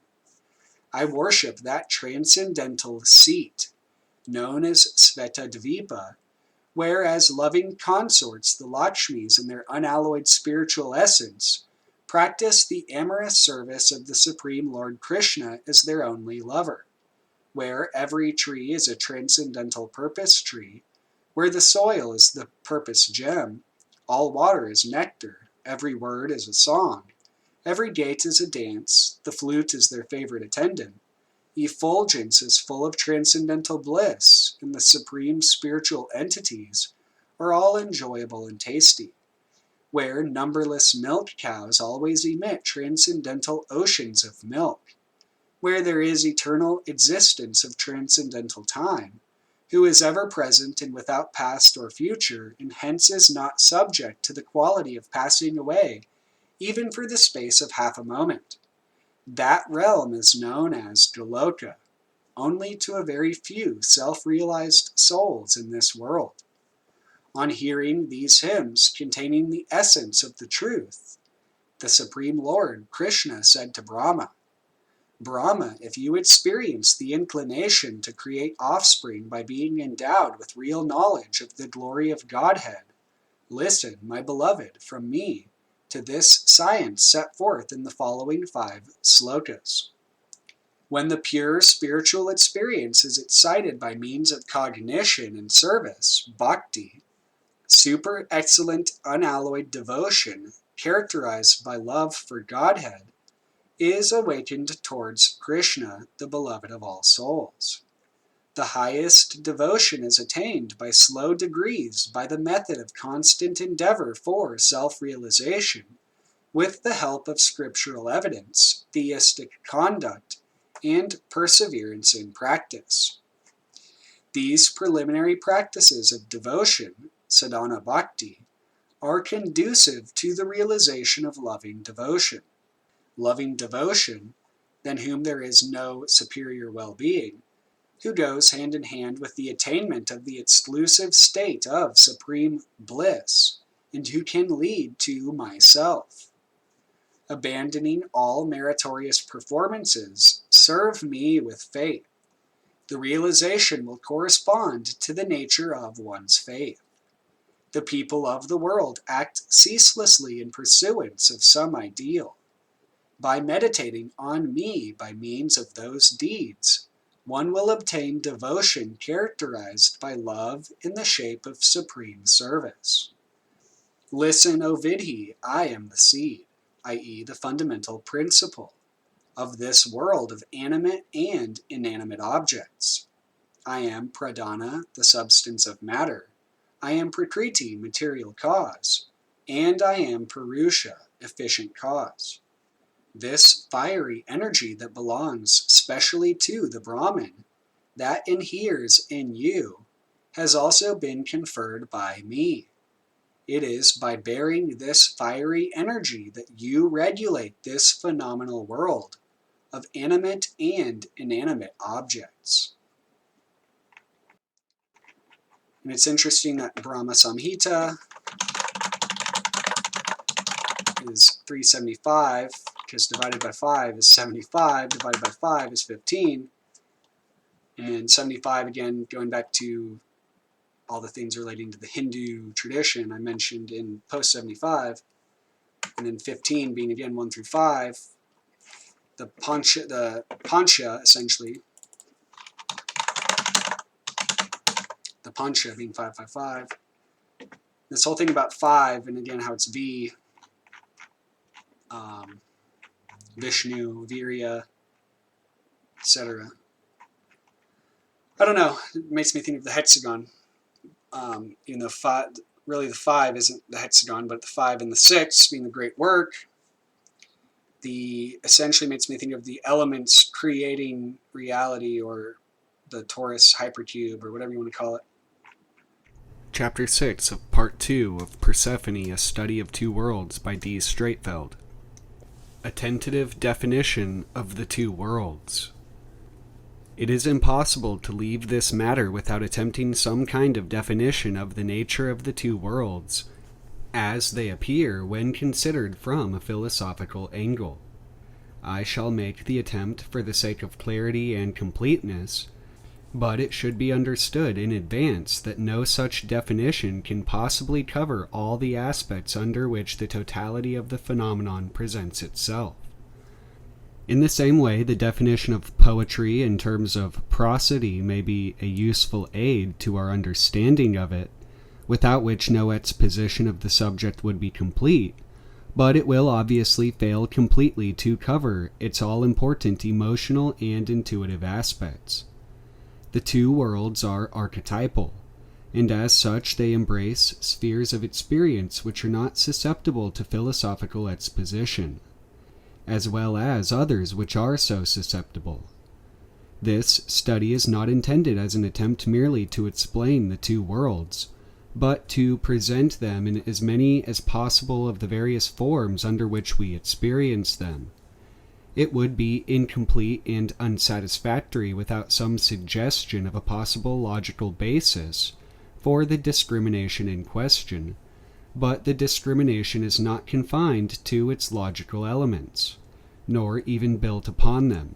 I worship that transcendental seat, known as Svetadvipa, where as loving consorts the Lakshmis in their unalloyed spiritual essence practice the amorous service of the Supreme Lord Krishna as their only lover, where every tree is a transcendental purpose tree, where the soil is the purpose gem, all water is nectar, every word is a song, every gait is a dance, the flute is their favorite attendant, effulgence is full of transcendental bliss, and the supreme spiritual entities are all enjoyable and tasty, where numberless milk cows always emit transcendental oceans of milk, where there is eternal existence of transcendental time, who is ever present and without past or future, and hence is not subject to the quality of passing away, even for the space of half a moment. That realm is known as Goloka, only to a very few self-realized souls in this world. On hearing these hymns containing the essence of the truth, the Supreme Lord Krishna said to Brahma, Brahma, if you experience the inclination to create offspring by being endowed with real knowledge of the glory of Godhead, listen, my beloved, from me, to this science set forth in the following 5 slokas. When the pure spiritual experience is excited by means of cognition and service, bhakti, super excellent unalloyed devotion, characterized by love for Godhead, is awakened towards Krishna, the beloved of all souls. The highest devotion is attained by slow degrees by the method of constant endeavor for self-realization, with the help of scriptural evidence, theistic conduct, and perseverance in practice. These preliminary practices of devotion, sadhana bhakti, are conducive to the realization of loving devotion. Loving devotion, than whom there is no superior well-being, who goes hand in hand with the attainment of the exclusive state of supreme bliss, and who can lead to myself. Abandoning all meritorious performances, serve me with faith. The realization will correspond to the nature of one's faith. The people of the world act ceaselessly in pursuance of some ideal. By meditating on me by means of those deeds, one will obtain devotion characterized by love in the shape of supreme service. Listen, O Vidhi, I am the seed, i.e. the fundamental principle, of this world of animate and inanimate objects. I am Pradhana, the substance of matter. I am Prakriti, material cause. And I am Purusha, efficient cause. This fiery energy that belongs specially to the Brahman, that inheres in you, has also been conferred by me. It is by bearing this fiery energy that you regulate this phenomenal world of animate and inanimate objects. And it's interesting that Brahma Samhita is 375, because divided by 5 is 75, divided by 5 is 15, and 75, again, going back to all the things relating to the Hindu tradition I mentioned in post 75, and then 15 being again 1 through 5, the Pancha essentially, the Pancha being 555. This whole thing about 5, and again how it's V, Vishnu, Virya, etc. I don't know, it makes me think of the hexagon. Even though really the 5 isn't the hexagon, but the 5 and the 6 being the great work, essentially makes me think of the elements creating reality, or the torus hypercube, or whatever you want to call it. Chapter 6 of Part 2 of Persephone, A Study of Two Worlds by D. Streatfeild. A tentative definition of the two worlds. It is impossible to leave this matter without attempting some kind of definition of the nature of the two worlds, as they appear when considered from a philosophical angle. I shall make the attempt for the sake of clarity and completeness, but it should be understood in advance that no such definition can possibly cover all the aspects under which the totality of the phenomenon presents itself. In the same way, the definition of poetry in terms of prosody may be a useful aid to our understanding of it, without which no exposition of the subject would be complete, but it will obviously fail completely to cover its all-important emotional and intuitive aspects. The two worlds are archetypal, and as such they embrace spheres of experience which are not susceptible to philosophical exposition, as well as others which are so susceptible. This study is not intended as an attempt merely to explain the two worlds, but to present them in as many as possible of the various forms under which we experience them. It would be incomplete and unsatisfactory without some suggestion of a possible logical basis for the discrimination in question, but the discrimination is not confined to its logical elements, nor even built upon them.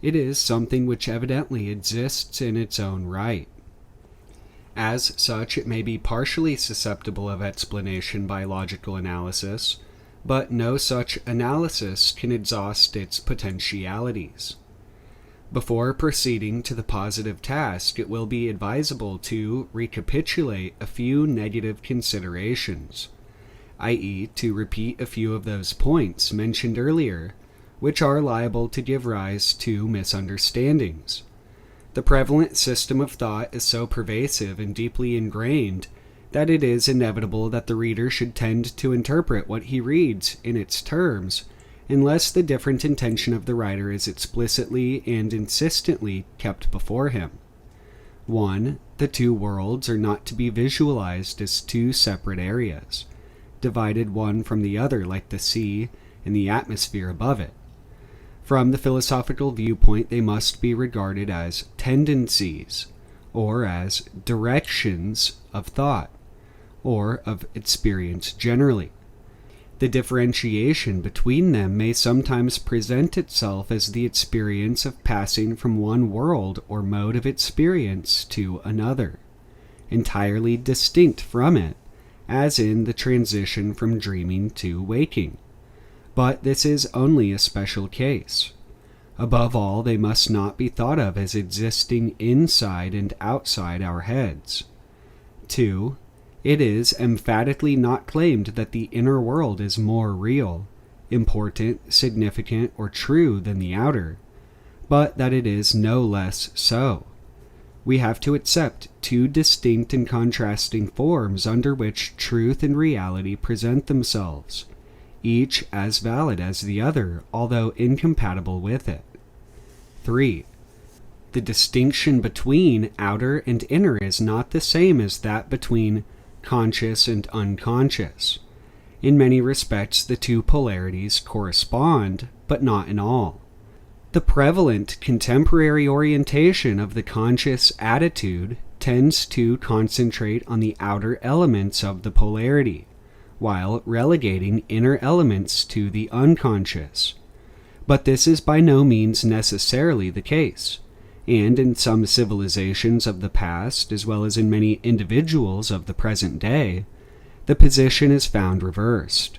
It is something which evidently exists in its own right. As such, it may be partially susceptible of explanation by logical analysis, but no such analysis can exhaust its potentialities. Before proceeding to the positive task, it will be advisable to recapitulate a few negative considerations, i.e., to repeat a few of those points mentioned earlier, which are liable to give rise to misunderstandings. The prevalent system of thought is so pervasive and deeply ingrained that it is inevitable that the reader should tend to interpret what he reads in its terms, unless the different intention of the writer is explicitly and insistently kept before him. 1. The two worlds are not to be visualized as two separate areas, divided one from the other like the sea and the atmosphere above it. From the philosophical viewpoint, they must be regarded as tendencies, or as directions of thought, or of experience generally. The differentiation between them may sometimes present itself as the experience of passing from one world or mode of experience to another, entirely distinct from it, as in the transition from dreaming to waking. But this is only a special case. Above all, they must not be thought of as existing inside and outside our heads. 2. It is emphatically not claimed that the inner world is more real, important, significant, or true than the outer, but that it is no less so. We have to accept two distinct and contrasting forms under which truth and reality present themselves, each as valid as the other, although incompatible with it. 3. The distinction between outer and inner is not the same as that between conscious and unconscious. In many respects, the two polarities correspond, but not in all. The prevalent contemporary orientation of the conscious attitude tends to concentrate on the outer elements of the polarity, while relegating inner elements to the unconscious. But this is by no means necessarily the case, and in some civilizations of the past, as well as in many individuals of the present day, the position is found reversed.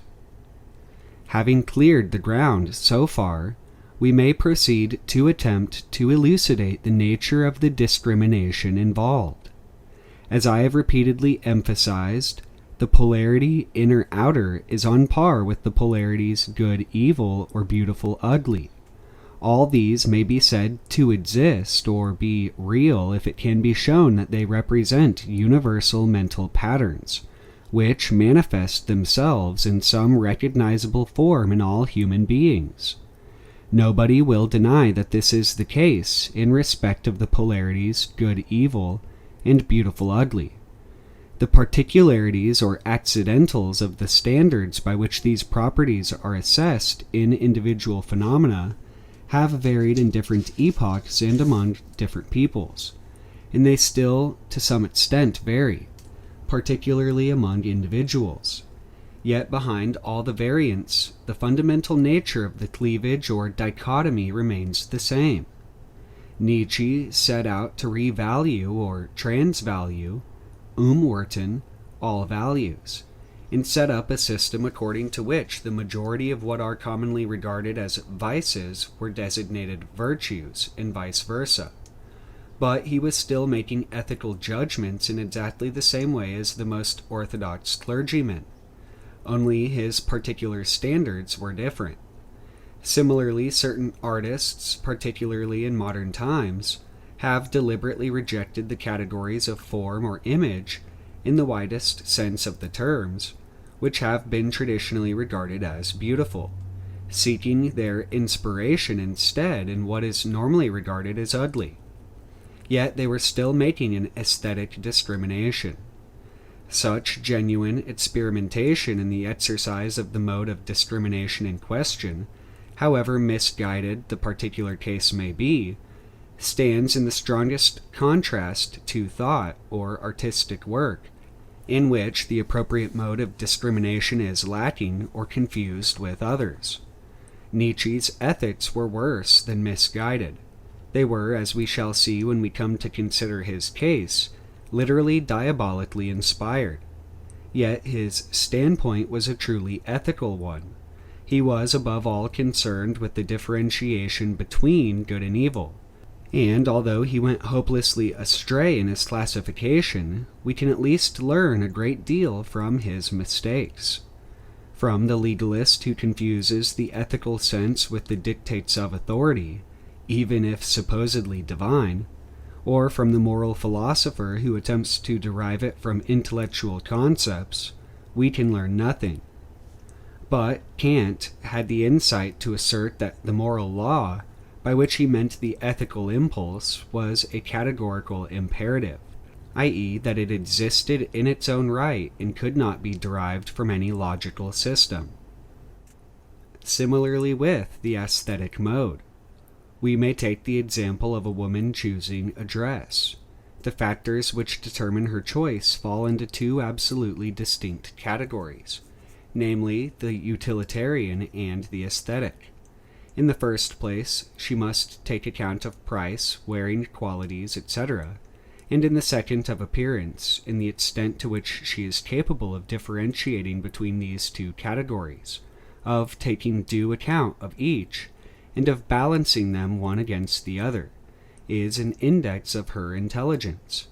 Having cleared the ground so far, we may proceed to attempt to elucidate the nature of the discrimination involved. As I have repeatedly emphasized, the polarity inner-outer is on par with the polarities good-evil or beautiful-ugly. All these may be said to exist or be real if it can be shown that they represent universal mental patterns, which manifest themselves in some recognizable form in all human beings. Nobody will deny that this is the case in respect of the polarities good-evil and beautiful-ugly. The particularities or accidentals of the standards by which these properties are assessed in individual phenomena have varied in different epochs and among different peoples, and they still, to some extent, vary, particularly among individuals. Yet behind all the variance, the fundamental nature of the cleavage or dichotomy remains the same. Nietzsche set out to revalue or transvalue, umwerten, all values, and set up a system according to which the majority of what are commonly regarded as vices were designated virtues, and vice versa. But he was still making ethical judgments in exactly the same way as the most orthodox clergymen, only his particular standards were different. Similarly, certain artists, particularly in modern times, have deliberately rejected the categories of form or image, in the widest sense of the terms, which have been traditionally regarded as beautiful, seeking their inspiration instead in what is normally regarded as ugly. Yet they were still making an aesthetic discrimination. Such genuine experimentation in the exercise of the mode of discrimination in question, however misguided the particular case may be, stands in the strongest contrast to thought or artistic work, in which the appropriate mode of discrimination is lacking or confused with others. Nietzsche's ethics were worse than misguided. They were, as we shall see when we come to consider his case, literally diabolically inspired. Yet his standpoint was a truly ethical one. He was above all concerned with the differentiation between good and evil. And although he went hopelessly astray in his classification, we can at least learn a great deal from his mistakes. From the legalist who confuses the ethical sense with the dictates of authority, even if supposedly divine, or from the moral philosopher who attempts to derive it from intellectual concepts, we can learn nothing. But Kant had the insight to assert that the moral law, by which he meant the ethical impulse, was a categorical imperative, i.e., that it existed in its own right and could not be derived from any logical system. Similarly with the aesthetic mode, we may take the example of a woman choosing a dress. The factors which determine her choice fall into two absolutely distinct categories, namely the utilitarian and the aesthetic. In the first place, she must take account of price, wearing qualities, etc., and in the second of appearance, in the extent to which she is capable of differentiating between these two categories, of taking due account of each, and of balancing them one against the other, is an index of her intelligence.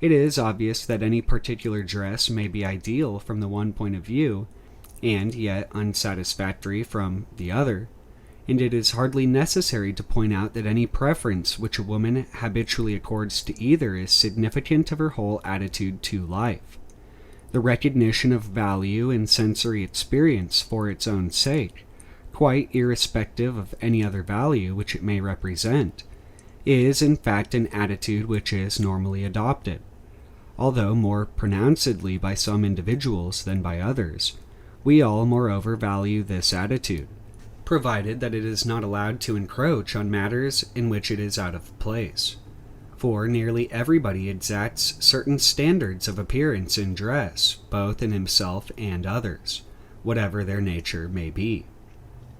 It is obvious that any particular dress may be ideal from the one point of view, and yet unsatisfactory from the other, and it is hardly necessary to point out that any preference which a woman habitually accords to either is significant of her whole attitude to life. The recognition of value in sensory experience for its own sake, quite irrespective of any other value which it may represent, is in fact an attitude which is normally adopted, although more pronouncedly by some individuals than by others. We all, moreover, value this attitude, provided that it is not allowed to encroach on matters in which it is out of place. For nearly everybody exacts certain standards of appearance in dress, both in himself and others, whatever their nature may be.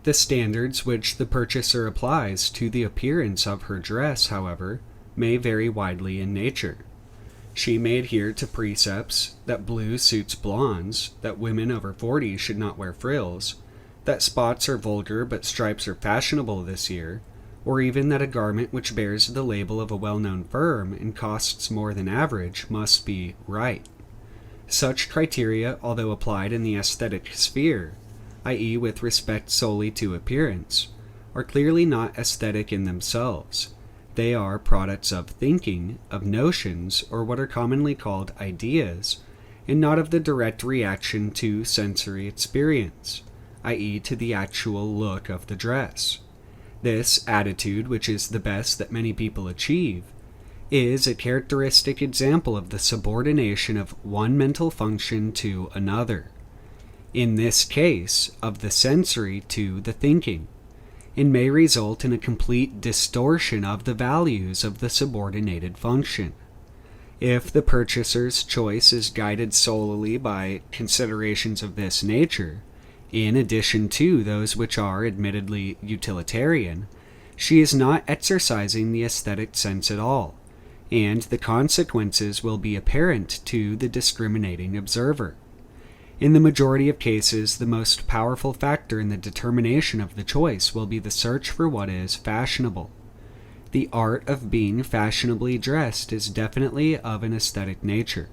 The standards which the purchaser applies to the appearance of her dress, however, may vary widely in nature. She may adhere to precepts that blue suits blondes, that women over 40 should not wear frills, that spots are vulgar but stripes are fashionable this year, or even that a garment which bears the label of a well-known firm and costs more than average must be Rite. Such criteria, although applied in the aesthetic sphere, i.e. with respect solely to appearance, are clearly not aesthetic in themselves. They are products of thinking, of notions, or what are commonly called ideas, and not of the direct reaction to sensory experience, i.e. to the actual look of the dress. This attitude, which is the best that many people achieve, is a characteristic example of the subordination of one mental function to another, in this case of the sensory to the thinking, and may result in a complete distortion of the values of the subordinated function. If the purchaser's choice is guided solely by considerations of this nature, in addition to those which are admittedly utilitarian, she is not exercising the aesthetic sense at all, and the consequences will be apparent to the discriminating observer. In the majority of cases, the most powerful factor in the determination of the choice will be the search for what is fashionable. The art of being fashionably dressed is definitely of an aesthetic nature,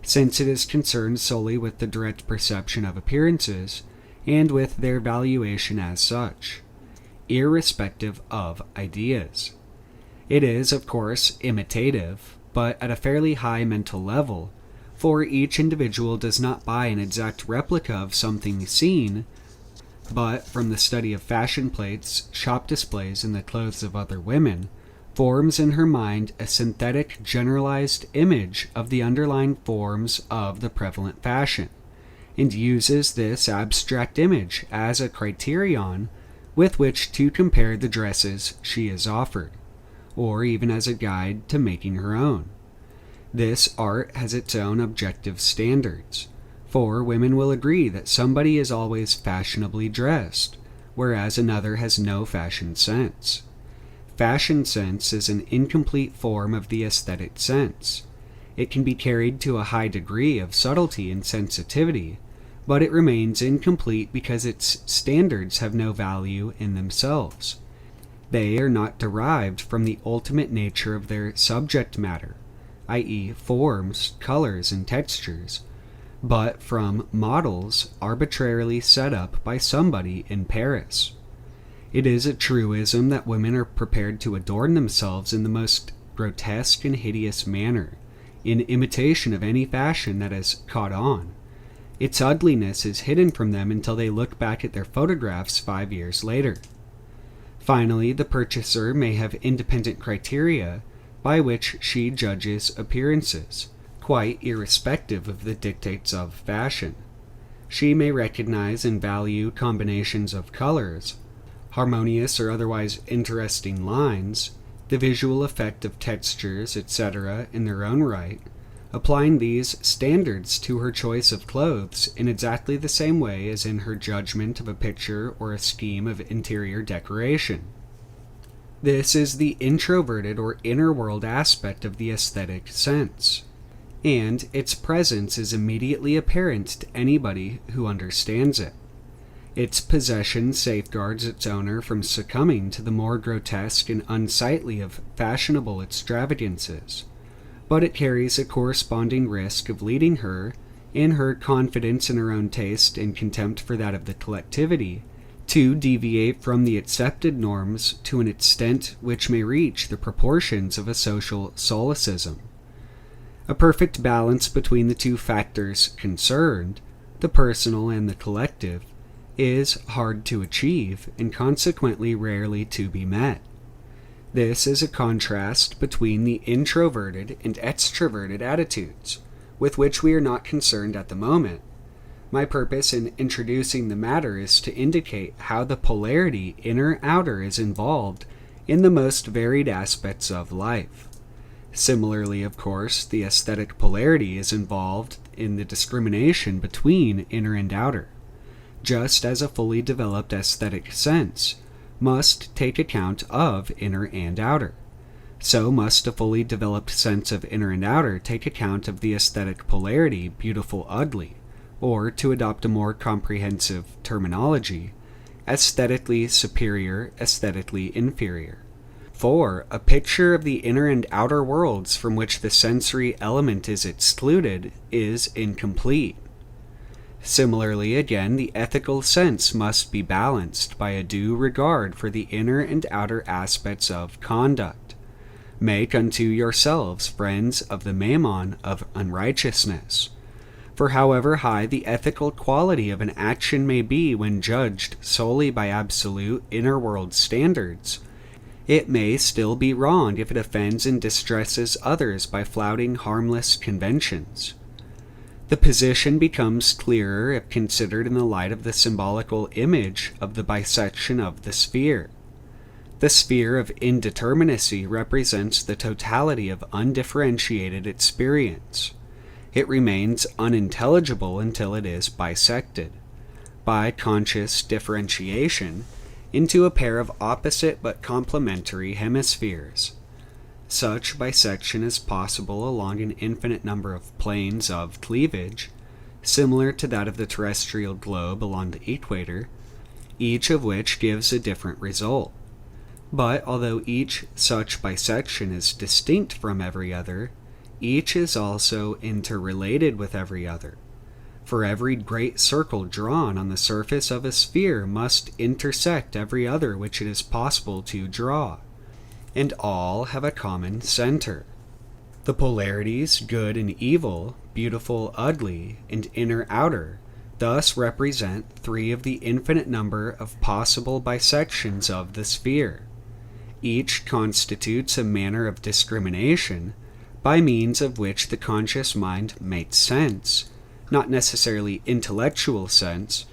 since it is concerned solely with the direct perception of appearances, and with their valuation as such, irrespective of ideas. It is, of course, imitative, but at a fairly high mental level, for each individual does not buy an exact replica of something seen, but from the study of fashion plates, shop displays, and the clothes of other women, forms in her mind a synthetic generalized image of the underlying forms of the prevalent fashion, and uses this abstract image as a criterion with which to compare the dresses she is offered, or even as a guide to making her own. This art has its own objective standards, for women will agree that somebody is always fashionably dressed, whereas another has no fashion sense. Fashion sense is an incomplete form of the aesthetic sense. It can be carried to a high degree of subtlety and sensitivity, but it remains incomplete because its standards have no value in themselves. They are not derived from the ultimate nature of their subject matter, i.e. forms, colors, and textures, but from models arbitrarily set up by somebody in Paris. It is a truism that women are prepared to adorn themselves in the most grotesque and hideous manner, in imitation of any fashion that has caught on. Its ugliness is hidden from them until they look back at their photographs 5 years later. Finally, the purchaser may have independent criteria by which she judges appearances, quite irrespective of the dictates of fashion. She may recognize and value combinations of colors, harmonious or otherwise interesting lines, the visual effect of textures, etc. in their own right, applying these standards to her choice of clothes in exactly the same way as in her judgment of a picture or a scheme of interior decoration. This is the introverted or inner world aspect of the aesthetic sense, and its presence is immediately apparent to anybody who understands it. Its possession safeguards its owner from succumbing to the more grotesque and unsightly of fashionable extravagances, but it carries a corresponding risk of leading her, in her confidence in her own taste and contempt for that of the collectivity, to deviate from the accepted norms to an extent which may reach the proportions of a social solecism. A perfect balance between the two factors concerned, the personal and the collective, is hard to achieve and consequently rarely to be met. This is a contrast between the introverted and extroverted attitudes, with which we are not concerned at the moment. My purpose in introducing the matter is to indicate how the polarity inner-outer is involved in the most varied aspects of life. Similarly, of course, the aesthetic polarity is involved in the discrimination between inner and outer, just as a fully developed aesthetic sense must take account of inner and outer. So must a fully developed sense of inner and outer take account of the aesthetic polarity beautiful-ugly, or, to adopt a more comprehensive terminology, aesthetically superior, aesthetically inferior. For a picture of the inner and outer worlds from which the sensory element is excluded is incomplete. Similarly, again, the ethical sense must be balanced by a due regard for the inner and outer aspects of conduct. Make unto yourselves friends of the mammon of unrighteousness. For however high the ethical quality of an action may be when judged solely by absolute inner world standards, it may still be wrong if it offends and distresses others by flouting harmless conventions. The position becomes clearer if considered in the light of the symbolical image of the bisection of the sphere. The sphere of indeterminacy represents the totality of undifferentiated experience. It remains unintelligible until it is bisected, by conscious differentiation, into a pair of opposite but complementary hemispheres. Such bisection is possible along an infinite number of planes of cleavage, similar to that of the terrestrial globe along the equator, each of which gives a different result. But although each such bisection is distinct from every other, each is also interrelated with every other. For every great circle drawn on the surface of a sphere must intersect every other which it is possible to draw, and all have a common center. The polarities, good and evil, beautiful, ugly, and inner-outer, thus represent 3 of the infinite number of possible bisections of the sphere. Each constitutes a manner of discrimination, by means of which the conscious mind makes sense, not necessarily intellectual sense,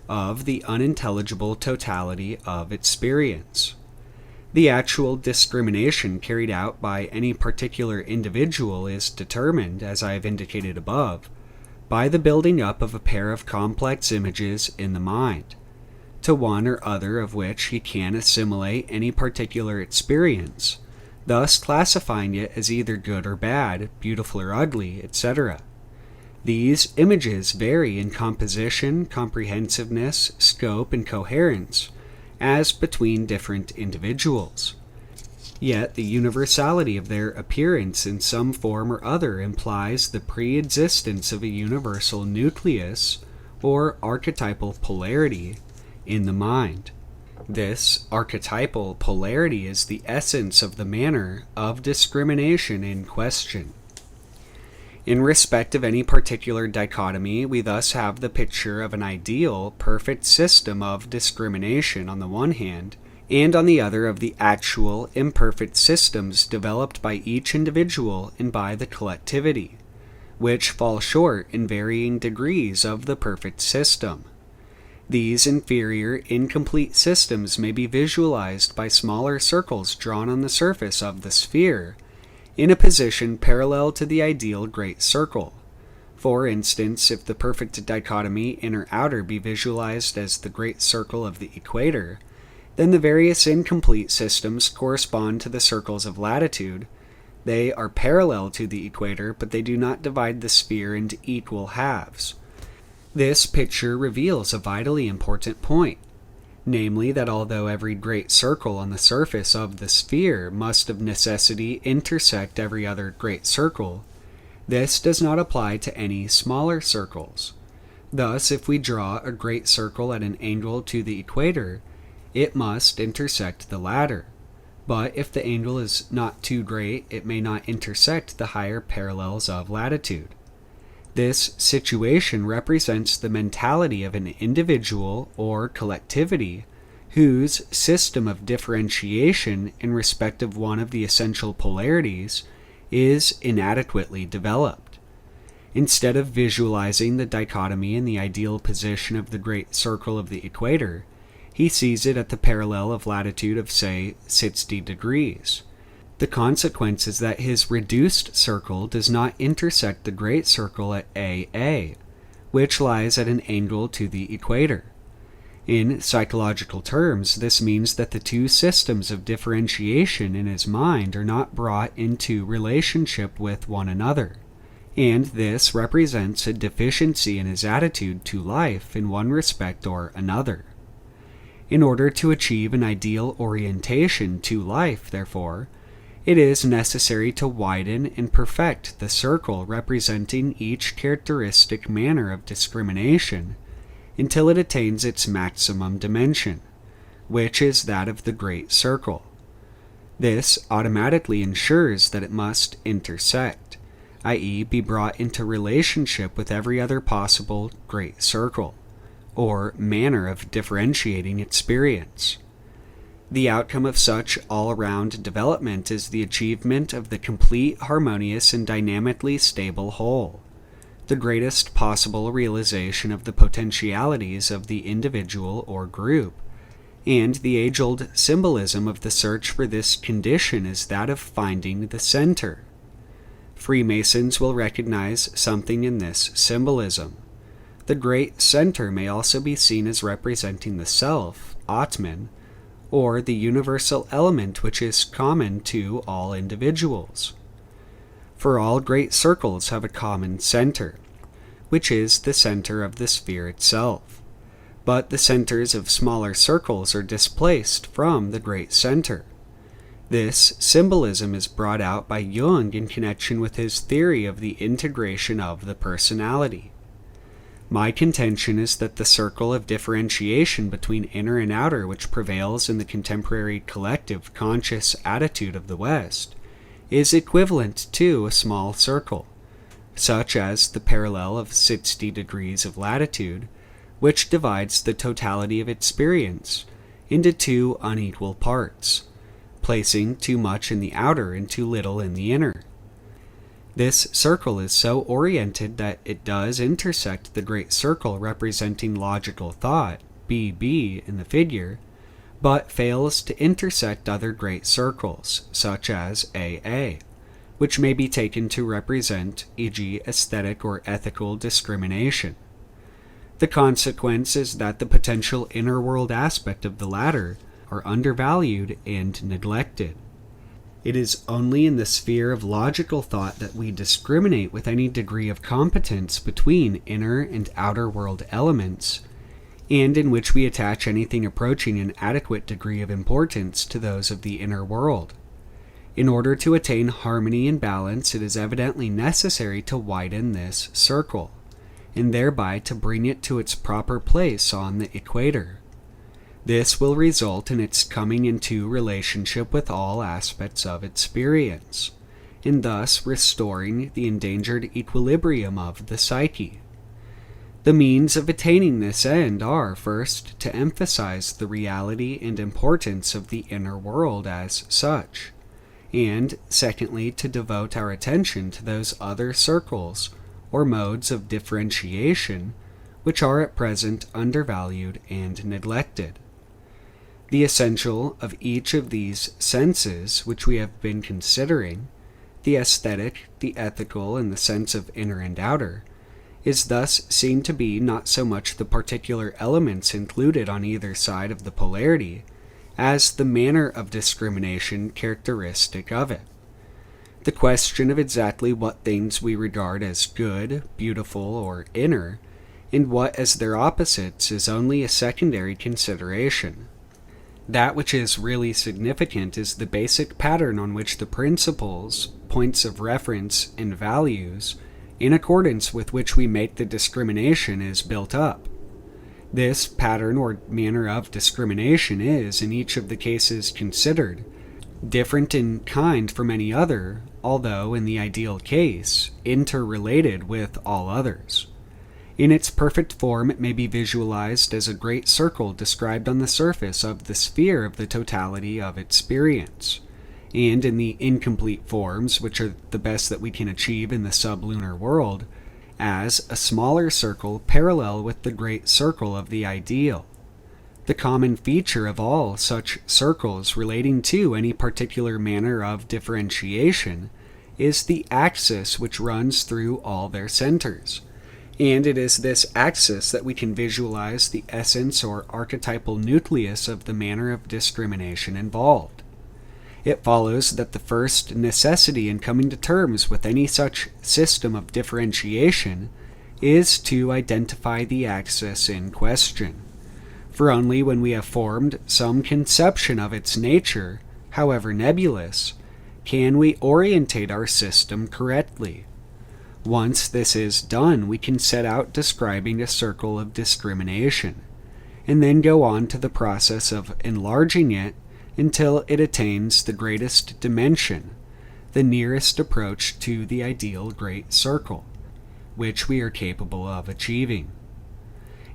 of the unintelligible totality of experience. The actual discrimination carried out by any particular individual is determined, as I have indicated above, by the building up of a pair of complex images in the mind, to one or other of which he can assimilate any particular experience, thus classifying it as either good or bad, beautiful or ugly, etc. These images vary in composition, comprehensiveness, scope, and coherence, as between different individuals. Yet the universality of their appearance in some form or other implies the pre-existence of a universal nucleus, or archetypal polarity, in the mind. This archetypal polarity is the essence of the manner of discrimination in question. In respect of any particular dichotomy, we thus have the picture of an ideal, perfect system of discrimination on the one hand, and on the other of the actual, imperfect systems developed by each individual and by the collectivity, which fall short in varying degrees of the perfect system. These inferior, incomplete systems may be visualized by smaller circles drawn on the surface of the sphere, in a position parallel to the ideal great circle. For instance, if the perfect dichotomy inner-outer be visualized as the great circle of the equator, then the various incomplete systems correspond to the circles of latitude. They are parallel to the equator, but they do not divide the sphere into equal halves. This picture reveals a vitally important point, namely that although every great circle on the surface of the sphere must of necessity intersect every other great circle, this does not apply to any smaller circles. Thus, if we draw a great circle at an angle to the equator, it must intersect the latter. But if the angle is not too great, it may not intersect the higher parallels of latitude. This situation represents the mentality of an individual or collectivity whose system of differentiation in respect of one of the essential polarities is inadequately developed. Instead of visualizing the dichotomy in the ideal position of the great circle of the equator, he sees it at the parallel of latitude of, say, 60 degrees. The consequence is that his reduced circle does not intersect the great circle at AA, which lies at an angle to the equator. In psychological terms, this means that the two systems of differentiation in his mind are not brought into relationship with one another, and this represents a deficiency in his attitude to life in one respect or another. In order to achieve an ideal orientation to life, therefore, it is necessary to widen and perfect the circle representing each characteristic manner of discrimination until it attains its maximum dimension, which is that of the great circle. This automatically ensures that it must intersect, i.e., be brought into relationship with every other possible great circle, or manner of differentiating experience. The outcome of such all-around development is the achievement of the complete, harmonious, and dynamically stable whole, the greatest possible realization of the potentialities of the individual or group, and the age-old symbolism of the search for this condition is that of finding the center. Freemasons will recognize something in this symbolism. The great center may also be seen as representing the self, Atman, or the universal element which is common to all individuals. For all great circles have a common center, which is the center of the sphere itself. But the centers of smaller circles are displaced from the great center. This symbolism is brought out by Jung in connection with his theory of the integration of the personality. My contention is that the circle of differentiation between inner and outer which prevails in the contemporary collective conscious attitude of the West is equivalent to a small circle, such as the parallel of 60 degrees of latitude, which divides the totality of experience into two unequal parts, placing too much in the outer and too little in the inner. This circle is so oriented that it does intersect the great circle representing logical thought, BB in the figure, but fails to intersect other great circles, such as AA, which may be taken to represent, e.g., aesthetic or ethical discrimination. The consequence is that the potential inner world aspect of the latter are undervalued and neglected. It is only in the sphere of logical thought that we discriminate with any degree of competence between inner and outer world elements, and in which we attach anything approaching an adequate degree of importance to those of the inner world. In order to attain harmony and balance, it is evidently necessary to widen this circle, and thereby to bring it to its proper place on the equator. This will result in its coming into relationship with all aspects of experience, and thus restoring the endangered equilibrium of the psyche. The means of attaining this end are, first, to emphasize the reality and importance of the inner world as such, and, secondly, to devote our attention to those other circles or modes of differentiation which are at present undervalued and neglected. The essential of each of these senses which we have been considering, the aesthetic, the ethical, and the sense of inner and outer, is thus seen to be not so much the particular elements included on either side of the polarity, as the manner of discrimination characteristic of it. The question of exactly what things we regard as good, beautiful, or inner, and what as their opposites is only a secondary consideration. That which is really significant is the basic pattern on which the principles, points of reference, and values, in accordance with which we make the discrimination, is built up. This pattern or manner of discrimination is, in each of the cases considered, different in kind from any other, although, in the ideal case, interrelated with all others. In its perfect form, it may be visualized as a great circle described on the surface of the sphere of the totality of experience, and in the incomplete forms, which are the best that we can achieve in the sublunar world, as a smaller circle parallel with the great circle of the ideal. The common feature of all such circles relating to any particular manner of differentiation is the axis which runs through all their centers, and it is this axis that we can visualize the essence or archetypal nucleus of the manner of discrimination involved. It follows that the first necessity in coming to terms with any such system of differentiation is to identify the axis in question. For only when we have formed some conception of its nature, however nebulous, can we orientate our system correctly. Once this is done, we can set out describing a circle of discrimination, and then go on to the process of enlarging it until it attains the greatest dimension, the nearest approach to the ideal great circle, which we are capable of achieving.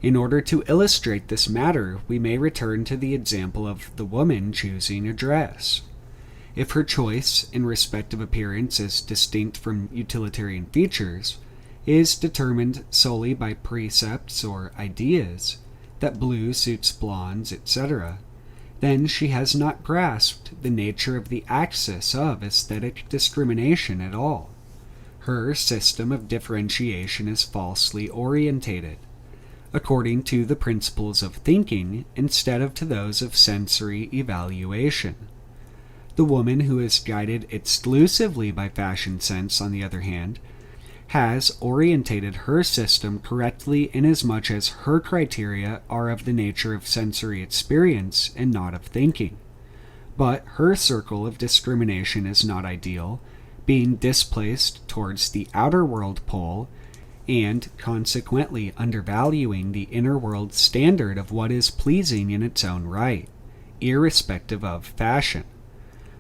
In order to illustrate this matter, we may return to the example of the woman choosing a dress. If her choice, in respect of appearance as distinct from utilitarian features, is determined solely by precepts or ideas, that blue suits blondes, etc., then she has not grasped the nature of the axis of aesthetic discrimination at all. Her system of differentiation is falsely orientated, according to the principles of thinking instead of to those of sensory evaluation. The woman who is guided exclusively by fashion sense, on the other hand, has orientated her system correctly inasmuch as her criteria are of the nature of sensory experience and not of thinking. But her circle of discrimination is not ideal, being displaced towards the outer world pole and consequently undervaluing the inner world standard of what is pleasing in its own right, irrespective of fashion.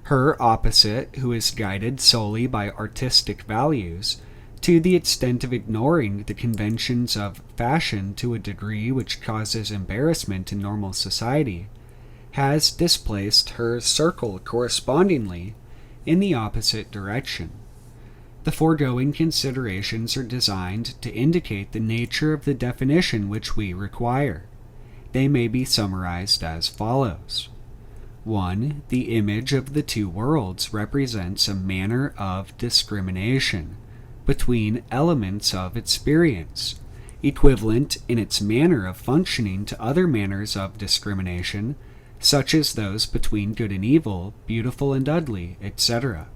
Her opposite, who is guided solely by artistic values, to the extent of ignoring the conventions of fashion to a degree which causes embarrassment in normal society, has displaced her circle correspondingly in the opposite direction. The foregoing considerations are designed to indicate the nature of the definition which we require. They may be summarized as follows. 1. The image of the two worlds represents a manner of discrimination between elements of experience, equivalent in its manner of functioning to other manners of discrimination, such as those between good and evil, beautiful and ugly, etc.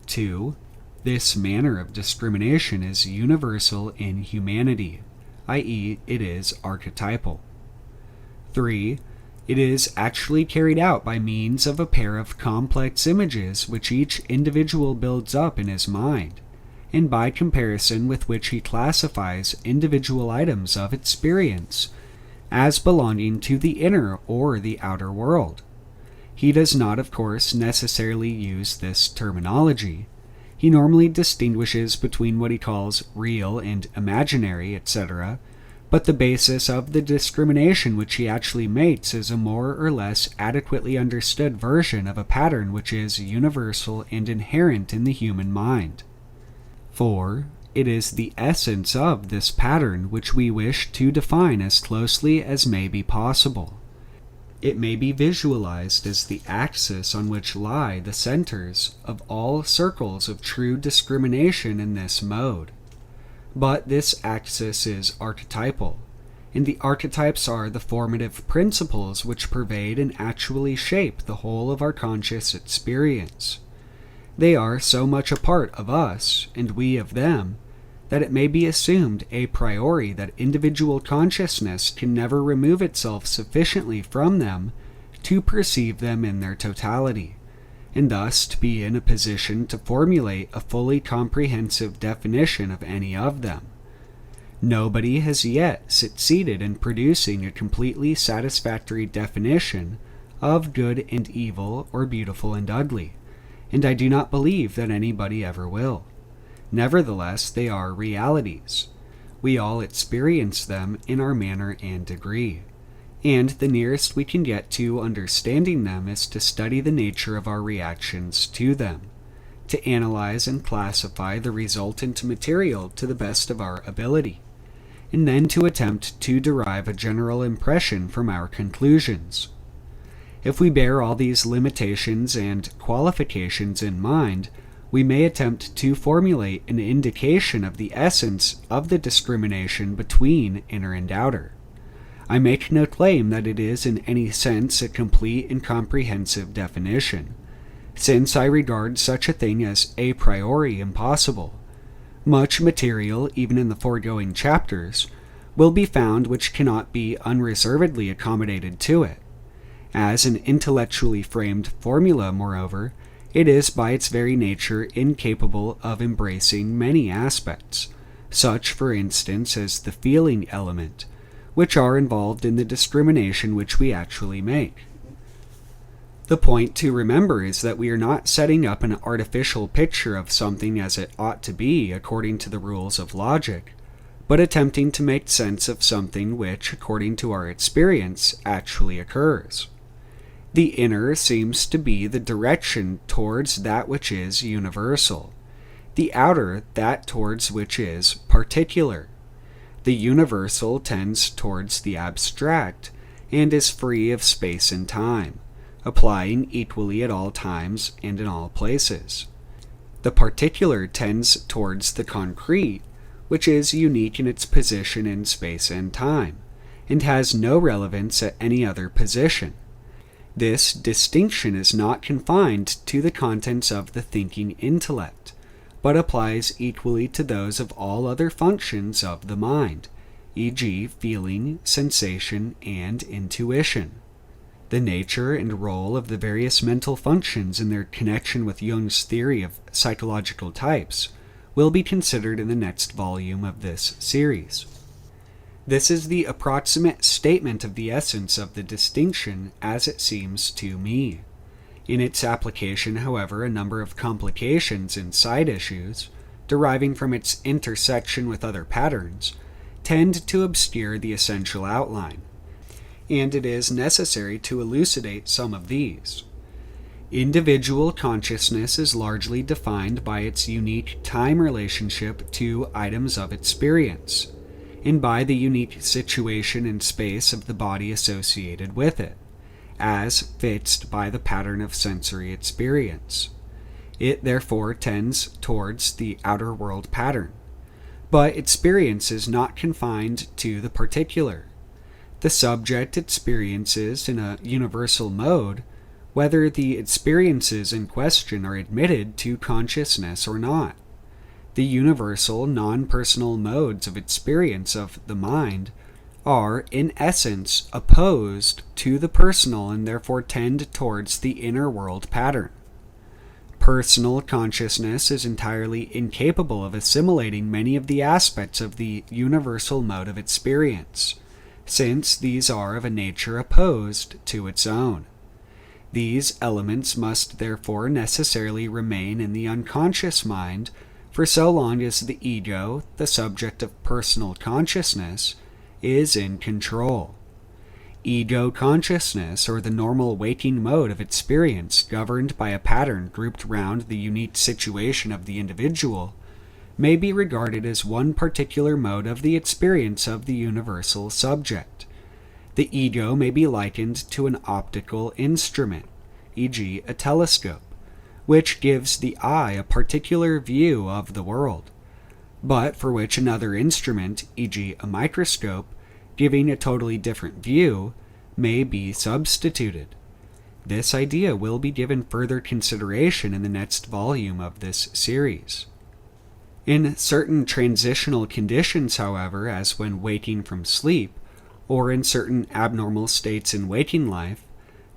2. This manner of discrimination is universal in humanity, i.e., it is archetypal. 3. It is actually carried out by means of a pair of complex images which each individual builds up in his mind, and by comparison with which he classifies individual items of experience as belonging to the inner or the outer world. He does not, of course, necessarily use this terminology. He normally distinguishes between what he calls real and imaginary, etc., but the basis of the discrimination which he actually makes is a more or less adequately understood version of a pattern which is universal and inherent in the human mind. For it is the essence of this pattern which we wish to define as closely as may be possible. It may be visualized as the axis on which lie the centers of all circles of true discrimination in this mode. But this axis is archetypal, and the archetypes are the formative principles which pervade and actually shape the whole of our conscious experience. They are so much a part of us, and we of them, that it may be assumed a priori that individual consciousness can never remove itself sufficiently from them to perceive them in their totality, and thus to be in a position to formulate a fully comprehensive definition of any of them. Nobody has yet succeeded in producing a completely satisfactory definition of good and evil or beautiful and ugly, and I do not believe that anybody ever will. Nevertheless, they are realities. We all experience them in our manner and degree, and the nearest we can get to understanding them is to study the nature of our reactions to them, to analyze and classify the resultant material to the best of our ability, and then to attempt to derive a general impression from our conclusions. If we bear all these limitations and qualifications in mind, we may attempt to formulate an indication of the essence of the discrimination between inner and outer. I make no claim that it is in any sense a complete and comprehensive definition, since I regard such a thing as a priori impossible. Much material, even in the foregoing chapters, will be found which cannot be unreservedly accommodated to it. As an intellectually framed formula, moreover, it is by its very nature incapable of embracing many aspects, such, for instance, as the feeling element, which are involved in the discrimination which we actually make. The point to remember is that we are not setting up an artificial picture of something as it ought to be according to the rules of logic, but attempting to make sense of something which, according to our experience, actually occurs. The inner seems to be the direction towards that which is universal, the outer that towards which is particular. The universal tends towards the abstract, and is free of space and time, applying equally at all times and in all places. The particular tends towards the concrete, which is unique in its position in space and time, and has no relevance at any other position. This distinction is not confined to the contents of the thinking intellect, but applies equally to those of all other functions of the mind, e.g., feeling, sensation, and intuition. The nature and role of the various mental functions in their connection with Jung's theory of psychological types will be considered in the next volume of this series. This is the approximate statement of the essence of the distinction as it seems to me. In its application, however, a number of complications and side issues, deriving from its intersection with other patterns, tend to obscure the essential outline, and it is necessary to elucidate some of these. Individual consciousness is largely defined by its unique time relationship to items of experience, and by the unique situation and space of the body associated with it, as fixed by the pattern of sensory experience. It therefore tends towards the outer world pattern. But experience is not confined to the particular. The subject experiences in a universal mode, whether the experiences in question are admitted to consciousness or not. The universal, non-personal modes of experience of the mind are, in essence, opposed to the personal and therefore tend towards the inner world pattern. Personal consciousness is entirely incapable of assimilating many of the aspects of the universal mode of experience, since these are of a nature opposed to its own. These elements must therefore necessarily remain in the unconscious mind for so long as the ego, the subject of personal consciousness, is in control. Ego consciousness, or the normal waking mode of experience governed by a pattern grouped round the unique situation of the individual, may be regarded as one particular mode of the experience of the universal subject. The ego may be likened to an optical instrument, e.g., a telescope, which gives the eye a particular view of the world, but for which another instrument, e.g., a microscope, giving a totally different view, may be substituted. This idea will be given further consideration in the next volume of this series. In certain transitional conditions, however, as when waking from sleep, or in certain abnormal states in waking life,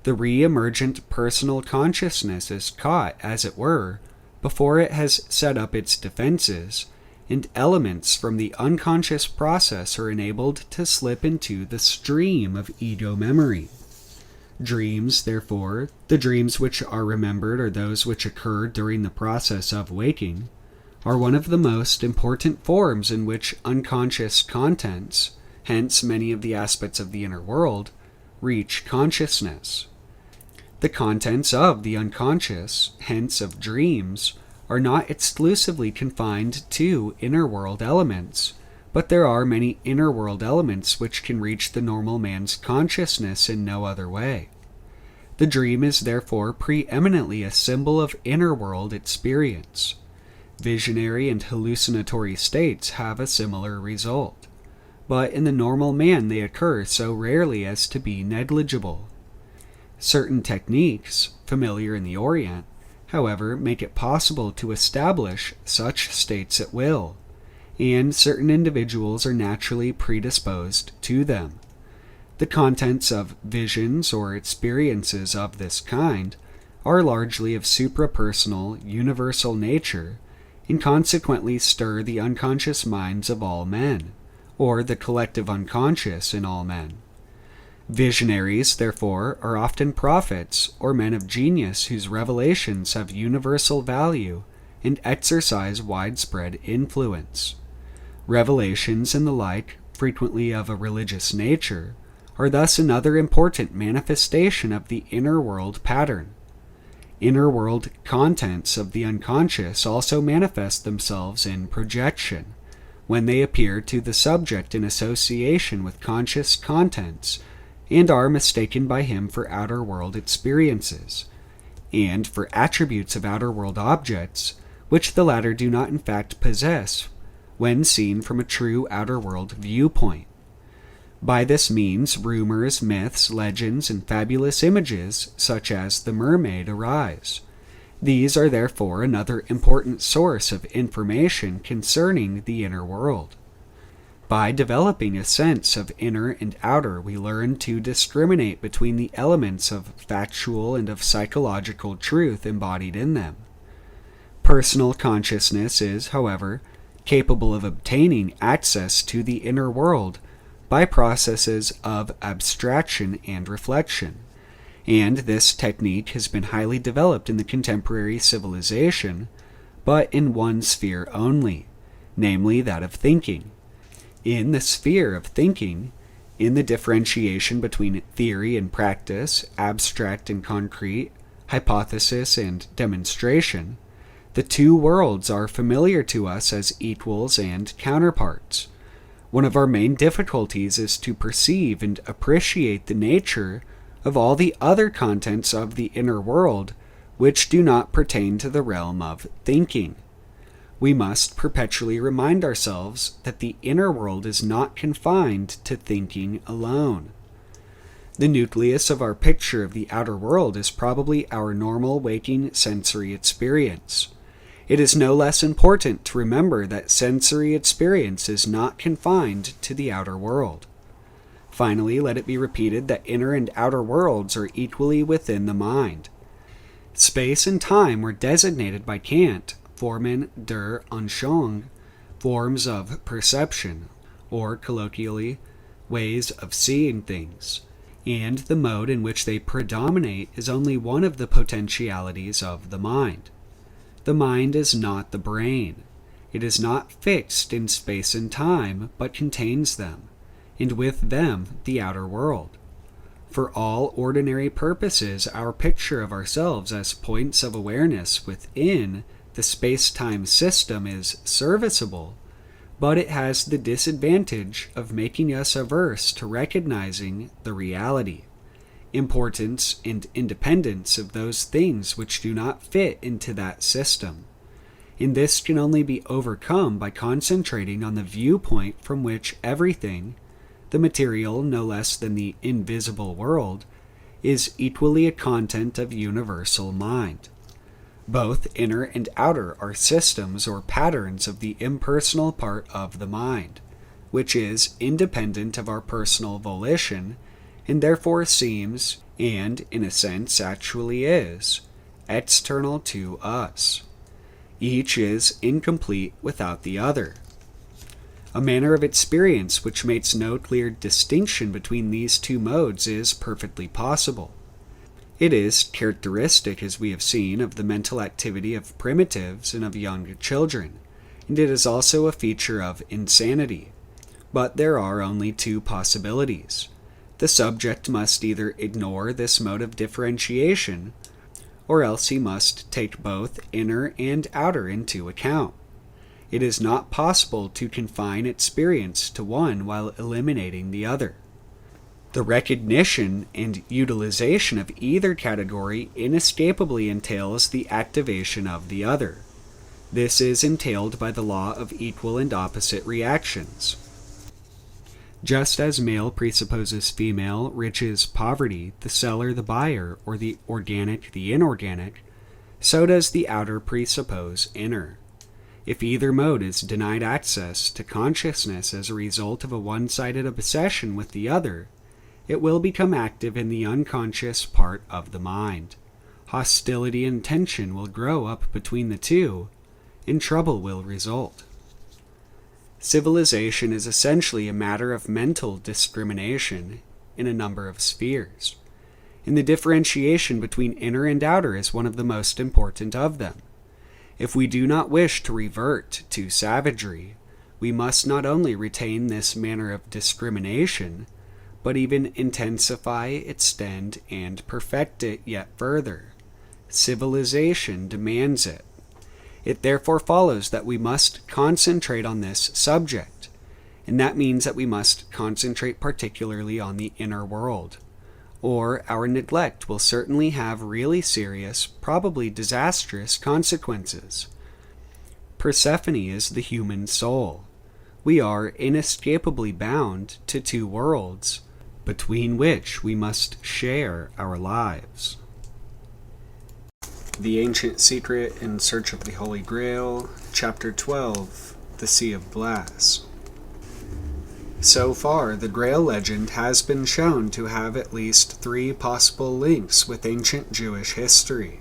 the re-emergent personal consciousness is caught, as it were, before it has set up its defenses, and elements from the unconscious process are enabled to slip into the stream of ego memory. Dreams, therefore, the dreams which are remembered or those which occur during the process of waking, are one of the most important forms in which unconscious contents, hence many of the aspects of the inner world, reach consciousness. The contents of the unconscious, hence of dreams, are not exclusively confined to inner world elements, but there are many inner world elements which can reach the normal man's consciousness in no other way. The dream is therefore preeminently a symbol of inner world experience. Visionary and hallucinatory states have a similar result, but in the normal man they occur so rarely as to be negligible. Certain techniques, familiar in the Orient, however, make it possible to establish such states at will, and certain individuals are naturally predisposed to them. The contents of visions or experiences of this kind are largely of suprapersonal, universal nature, and consequently stir the unconscious minds of all men, or the collective unconscious in all men. Visionaries, therefore, are often prophets or men of genius whose revelations have universal value and exercise widespread influence. Revelations and the like, frequently of a religious nature, are thus another important manifestation of the inner world pattern. Inner world contents of the unconscious also manifest themselves in projection, when they appear to the subject in association with conscious contents, and are mistaken by him for outer world experiences, and for attributes of outer world objects, which the latter do not in fact possess, when seen from a true outer world viewpoint. By this means, rumors, myths, legends, and fabulous images, such as the mermaid, arise. These are therefore another important source of information concerning the inner world. By developing a sense of inner and outer, we learn to discriminate between the elements of factual and of psychological truth embodied in them. Personal consciousness is, however, capable of obtaining access to the inner world by processes of abstraction and reflection, and this technique has been highly developed in the contemporary civilization, but in one sphere only, namely that of thinking. In the sphere of thinking, in the differentiation between theory and practice, abstract and concrete, hypothesis and demonstration, the two worlds are familiar to us as equals and counterparts. One of our main difficulties is to perceive and appreciate the nature of all the other contents of the inner world which do not pertain to the realm of thinking. We must perpetually remind ourselves that the inner world is not confined to thinking alone. The nucleus of our picture of the outer world is probably our normal waking sensory experience. It is no less important to remember that sensory experience is not confined to the outer world. Finally, let it be repeated that inner and outer worlds are equally within the mind. Space and time were designated by Kant Formen der Anschauung, forms of perception, or colloquially, ways of seeing things, and the mode in which they predominate is only one of the potentialities of the mind. The mind is not the brain. It is not fixed in space and time, but contains them, and with them the outer world. For all ordinary purposes, our picture of ourselves as points of awareness within the space-time system is serviceable, but it has the disadvantage of making us averse to recognizing the reality, importance, and independence of those things which do not fit into that system. And this can only be overcome by concentrating on the viewpoint from which everything, the material no less than the invisible world, is equally a content of universal mind. Both inner and outer are systems or patterns of the impersonal part of the mind, which is independent of our personal volition, and therefore seems, and in a sense actually is, external to us. Each is incomplete without the other. A manner of experience which makes no clear distinction between these two modes is perfectly possible. It is characteristic, as we have seen, of the mental activity of primitives and of young children, and it is also a feature of insanity. But there are only two possibilities. The subject must either ignore this mode of differentiation, or else he must take both inner and outer into account. It is not possible to confine experience to one while eliminating the other. The recognition and utilization of either category inescapably entails the activation of the other. This is entailed by the law of equal and opposite reactions. Just as male presupposes female, riches poverty, the seller the buyer, or the organic the inorganic, so does the outer presuppose inner. If either mode is denied access to consciousness as a result of a one-sided obsession with the other, it will become active in the unconscious part of the mind. Hostility and tension will grow up between the two, and trouble will result. Civilization is essentially a matter of mental discrimination in a number of spheres, and the differentiation between inner and outer is one of the most important of them. If we do not wish to revert to savagery, we must not only retain this manner of discrimination, but even intensify, extend, and perfect it yet further. Civilization demands it. It therefore follows that we must concentrate on this subject, and that means that we must concentrate particularly on the inner world, or our neglect will certainly have really serious, probably disastrous consequences. Persephone is the human soul. We are inescapably bound to two worlds, between which we must share our lives. The Ancient Secret in Search of the Holy Grail, Chapter 12, The Sea of Glass. So far, the Grail legend has been shown to have at least 3 possible links with ancient Jewish history.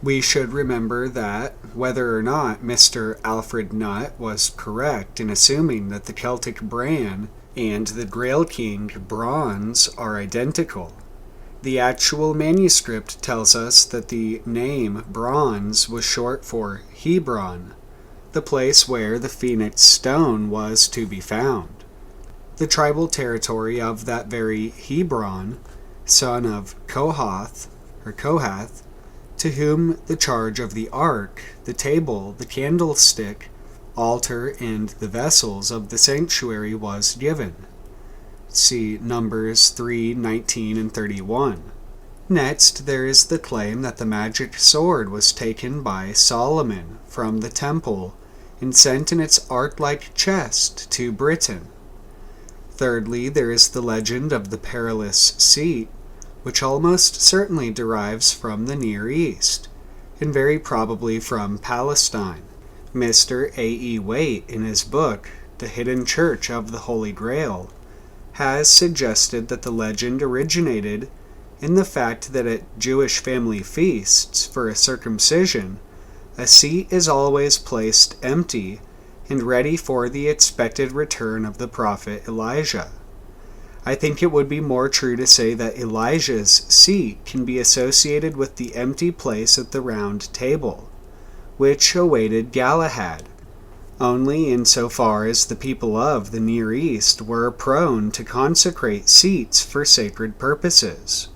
We should remember that, whether or not Mr. Alfred Nutt was correct in assuming that the Celtic Bran and the Grail King Bronze are identical, the actual manuscript tells us that the name Bronze was short for Hebron, the place where the Phoenix Stone was to be found. The tribal territory of that very Hebron, son of Kohath, to whom the charge of the ark, the table, the candlestick, altar, and the vessels of the sanctuary was given. See Numbers 3, 19, and 31. Next, there is the claim that the magic sword was taken by Solomon from the temple and sent in its ark-like chest to Britain. Thirdly, there is the legend of the perilous seat, which almost certainly derives from the Near East, and very probably from Palestine. Mr. A. E. Waite, in his book, The Hidden Church of the Holy Grail, has suggested that the legend originated in the fact that at Jewish family feasts for a circumcision, a seat is always placed empty and ready for the expected return of the prophet Elijah. I think it would be more true to say that Elijah's seat can be associated with the empty place at the round table, which awaited Galahad, only insofar as the people of the Near East were prone to consecrate seats for sacred purposes.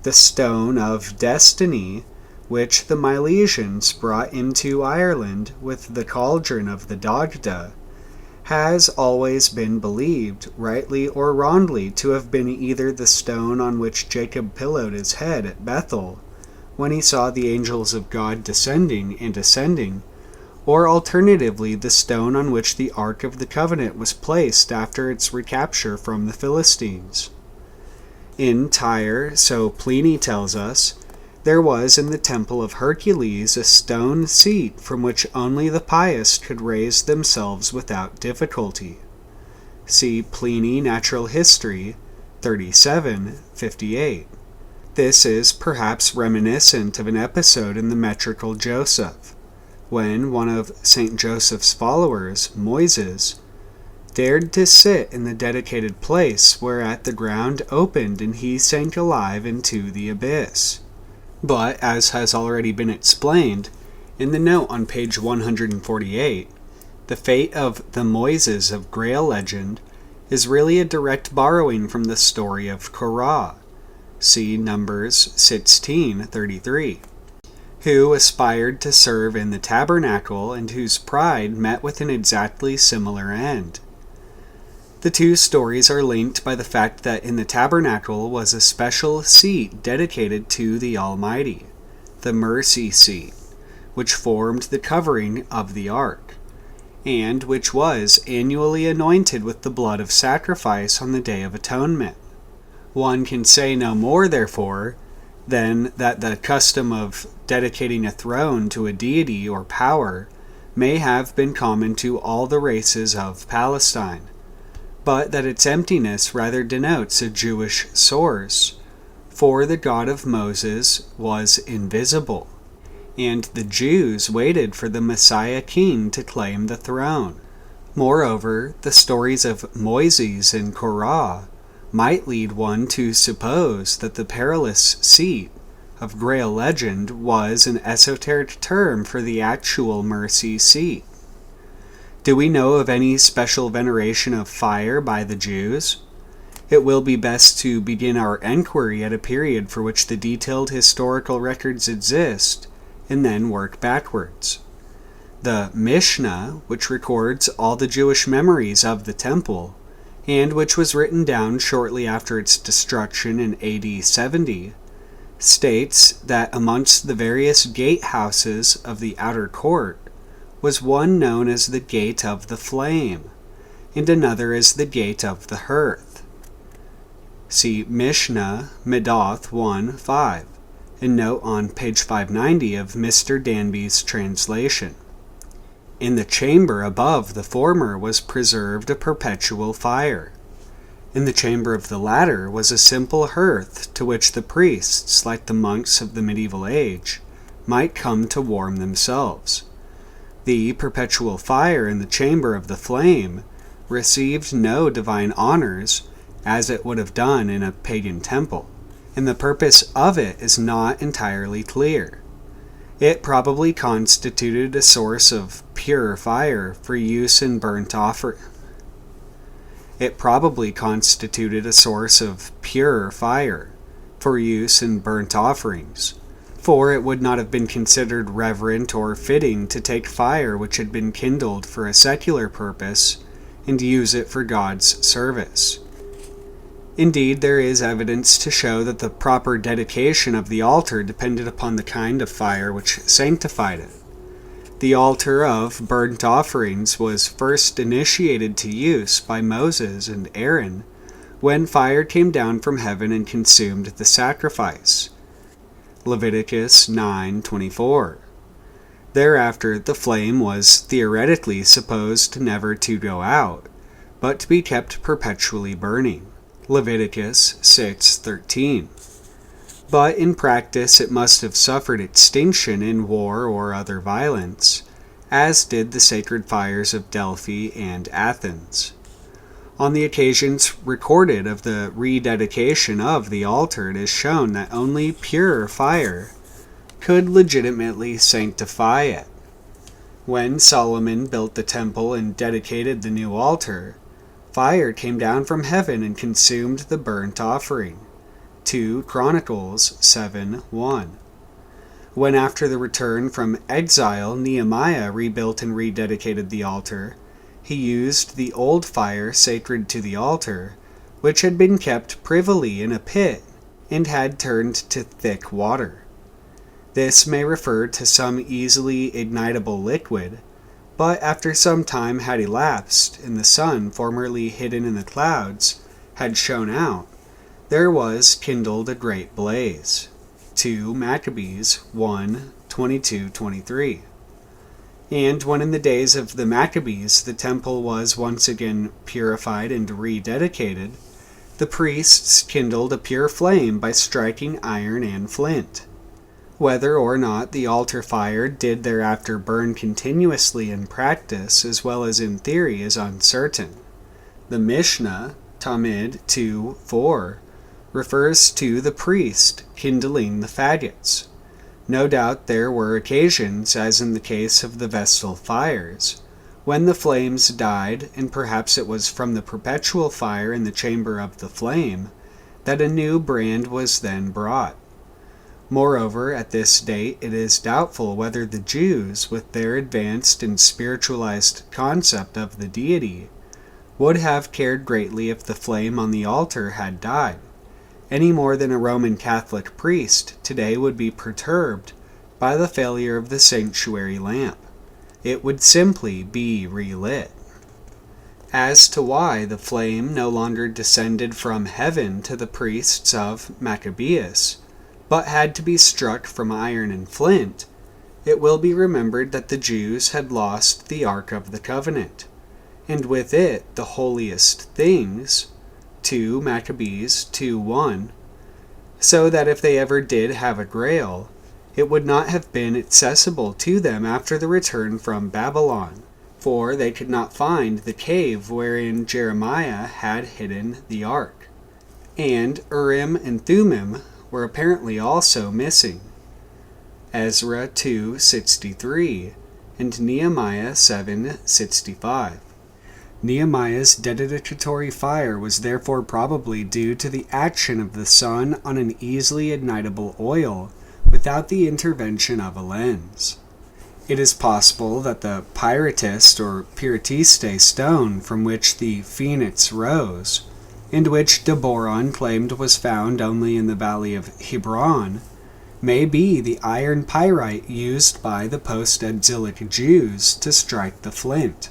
The stone of destiny, which the Milesians brought into Ireland with the cauldron of the Dagda, has always been believed, rightly or wrongly, to have been either the stone on which Jacob pillowed his head at Bethel, when he saw the angels of God descending and ascending, or alternatively the stone on which the Ark of the Covenant was placed after its recapture from the Philistines. In Tyre, so Pliny tells us, there was in the temple of Hercules a stone seat from which only the pious could raise themselves without difficulty. See Pliny Natural History 37:58. This is perhaps reminiscent of an episode in the metrical Joseph, when one of St. Joseph's followers, Moises, dared to sit in the dedicated place, whereat the ground opened and he sank alive into the abyss. But, as has already been explained, in the note on page 148, the fate of the Moises of Grail legend is really a direct borrowing from the story of Korah, see Numbers 16:33, who aspired to serve in the tabernacle and whose pride met with an exactly similar end. The two stories are linked by the fact that in the tabernacle was a special seat dedicated to the Almighty, the mercy seat, which formed the covering of the ark, and which was annually anointed with the blood of sacrifice on the Day of Atonement. One can say no more, therefore, than that the custom of dedicating a throne to a deity or power may have been common to all the races of Palestine, but that its emptiness rather denotes a Jewish source, for the God of Moses was invisible, and the Jews waited for the Messiah king to claim the throne. Moreover, the stories of Moises and Korah might lead one to suppose that the perilous seat of Grail legend was an esoteric term for the actual mercy seat. Do we know of any special veneration of fire by the Jews? It will be best to begin our enquiry at a period for which the detailed historical records exist, and then work backwards. The Mishnah, which records all the Jewish memories of the temple, and which was written down shortly after its destruction in AD 70, states that amongst the various gatehouses of the outer court was one known as the Gate of the Flame, and another as the Gate of the Hearth. See Mishnah Midoth 1:5, and note on page 590 of Mr. Danby's translation. In the chamber above the former was preserved a perpetual fire. In the chamber of the latter was a simple hearth to which the priests, like the monks of the medieval age, might come to warm themselves. The perpetual fire in the chamber of the flame received no divine honors, as it would have done in a pagan temple, and the purpose of it is not entirely clear. It probably constituted a source of pure fire for use in burnt offerings. It probably constituted a source of pure fire for use in burnt offerings, for it would not have been considered reverent or fitting to take fire which had been kindled for a secular purpose and use it for God's service. Indeed, there is evidence to show that the proper dedication of the altar depended upon the kind of fire which sanctified it. The altar of burnt offerings was first initiated to use by Moses and Aaron when fire came down from heaven and consumed the sacrifice. Leviticus 9:24. Thereafter the flame was theoretically supposed never to go out, but to be kept perpetually burning. Leviticus 6:13. But in practice it must have suffered extinction in war or other violence, as did the sacred fires of Delphi and Athens. On the occasions recorded of the rededication of the altar, it is shown that only pure fire could legitimately sanctify it. When Solomon built the temple and dedicated the new altar, fire came down from heaven and consumed the burnt offering. 2 Chronicles 7:1. When after the return from exile Nehemiah rebuilt and rededicated the altar, he used the old fire sacred to the altar, which had been kept privily in a pit and had turned to thick water. This may refer to some easily ignitable liquid, but after some time had elapsed, and the sun, formerly hidden in the clouds, had shone out, there was kindled a great blaze. 2 Maccabees 1:22-23. And when in the days of the Maccabees the temple was once again purified and rededicated, the priests kindled a pure flame by striking iron and flint. Whether or not the altar fire did thereafter burn continuously in practice as well as in theory is uncertain. The Mishnah, Talmud 2:4, refers to the priest kindling the faggots. No doubt there were occasions, as in the case of the Vestal fires, when the flames died, and perhaps it was from the perpetual fire in the chamber of the flame, that a new brand was then brought. Moreover, at this date it is doubtful whether the Jews, with their advanced and spiritualized concept of the deity, would have cared greatly if the flame on the altar had died, any more than a Roman Catholic priest today would be perturbed by the failure of the sanctuary lamp. It would simply be relit. As to why the flame no longer descended from heaven to the priests of Maccabeus, but had to be struck from iron and flint, it will be remembered that the Jews had lost the Ark of the Covenant, and with it the holiest things, 2 Maccabees 2:1, so that if they ever did have a Grail, it would not have been accessible to them after the return from Babylon, for they could not find the cave wherein Jeremiah had hidden the Ark, and Urim and Thummim were apparently also missing. Ezra 2:63 and Nehemiah 7:65. Nehemiah's dedicatory fire was therefore probably due to the action of the sun on an easily ignitable oil without the intervention of a lens. It is possible that the pyritist or pyritiste stone from which the phoenix rose, and which de Boron claimed was found only in the valley of Hebron, may be the iron pyrite used by the post-exilic Jews to strike the flint.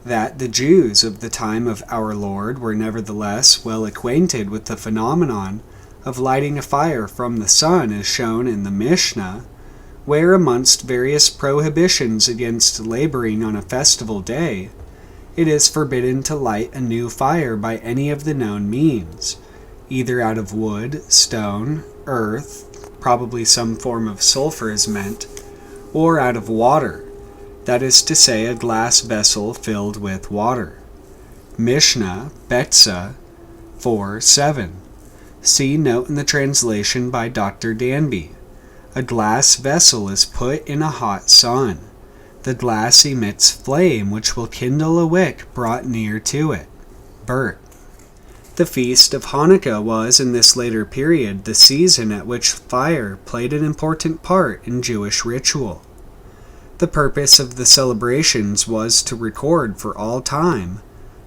That the Jews of the time of our Lord were nevertheless well acquainted with the phenomenon of lighting a fire from the sun is shown in the Mishnah, where amongst various prohibitions against laboring on a festival day, it is forbidden to light a new fire by any of the known means, either out of wood, stone, earth, probably some form of sulfur is meant, or out of water, that is to say a glass vessel filled with water. Mishnah, Betza 4:7. See note in the translation by Dr. Danby. A glass vessel is put in a hot sun. The glass emits flame which will kindle a wick brought near to it. Bert. The feast of Hanukkah was, in this later period, the season at which fire played an important part in Jewish ritual. The purpose of the celebrations was to record for all time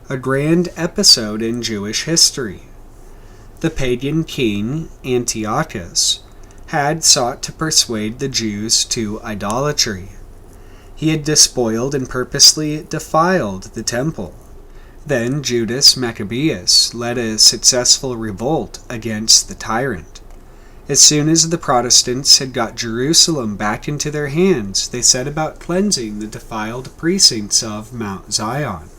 a grand episode in Jewish history. The pagan king, Antiochus, had sought to persuade the Jews to idolatry. He had despoiled and purposely defiled the temple. Then Judas Maccabeus led a successful revolt against the tyrant. As soon as the Protestants had got Jerusalem back into their hands, they set about cleansing the defiled precincts of Mount Zion.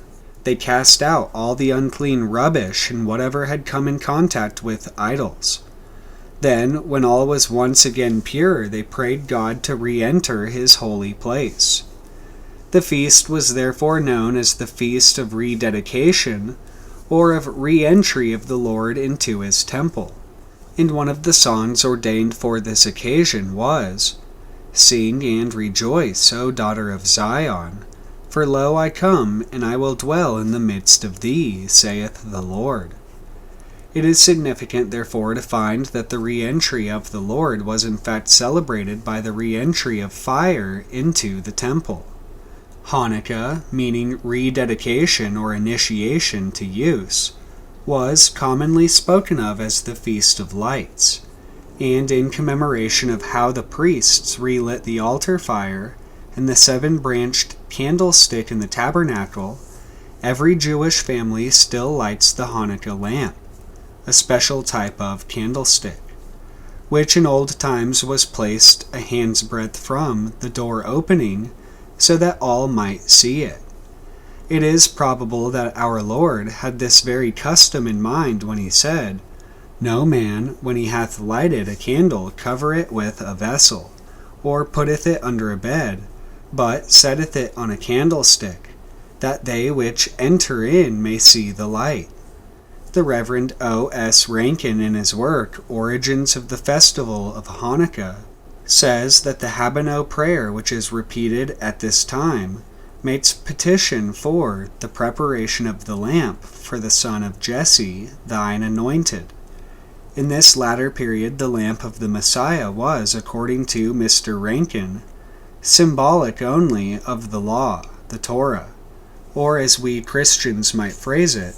They cast out all the unclean rubbish and whatever had come in contact with idols. Then, when all was once again pure, they prayed God to re-enter his holy place. The feast was therefore known as the Feast of Rededication, or of re-entry of the Lord into his temple. And one of the songs ordained for this occasion was, "Sing and rejoice, O daughter of Zion, for lo I come, and I will dwell in the midst of thee, saith the Lord." It is significant, therefore, to find that the re-entry of the Lord was in fact celebrated by the re-entry of fire into the temple. Hanukkah, meaning rededication or initiation to use, was commonly spoken of as the Feast of Lights, and in commemoration of how the priests relit the altar fire and the 7-branched candlestick in the tabernacle, every Jewish family still lights the Hanukkah lamp, a special type of candlestick, which in old times was placed a hand's breadth from the door opening so that all might see it. It is probable that our Lord had this very custom in mind when he said, "No man, when he hath lighted a candle, cover it with a vessel, or putteth it under a bed, but setteth it on a candlestick, that they which enter in may see the light." The Reverend O.S. Rankin, in his work, Origins of the Festival of Hanukkah, says that the Habanot prayer, which is repeated at this time, makes petition for the preparation of the lamp for the son of Jesse, thine anointed. In this latter period, the lamp of the Messiah was, according to Mr. Rankin, symbolic only of the law, the Torah, or as we Christians might phrase it,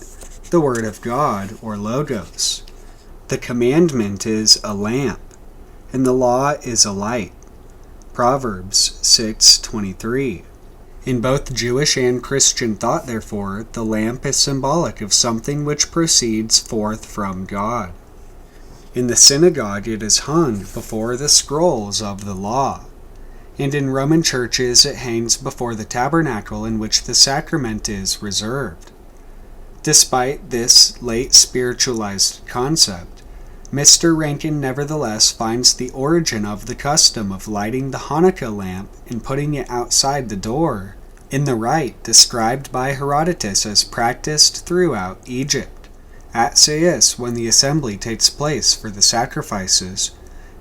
the Word of God, or Logos. The commandment is a lamp, and the law is a light. Proverbs 6:23. In both Jewish and Christian thought, therefore, the lamp is symbolic of something which proceeds forth from God. In the synagogue it is hung before the scrolls of the law, and in Roman churches it hangs before the tabernacle in which the sacrament is reserved. Despite this late spiritualized concept, Mr. Rankin nevertheless finds the origin of the custom of lighting the Hanukkah lamp and putting it outside the door in the rite described by Herodotus as practiced throughout Egypt. At Sais, when the assembly takes place for the sacrifices,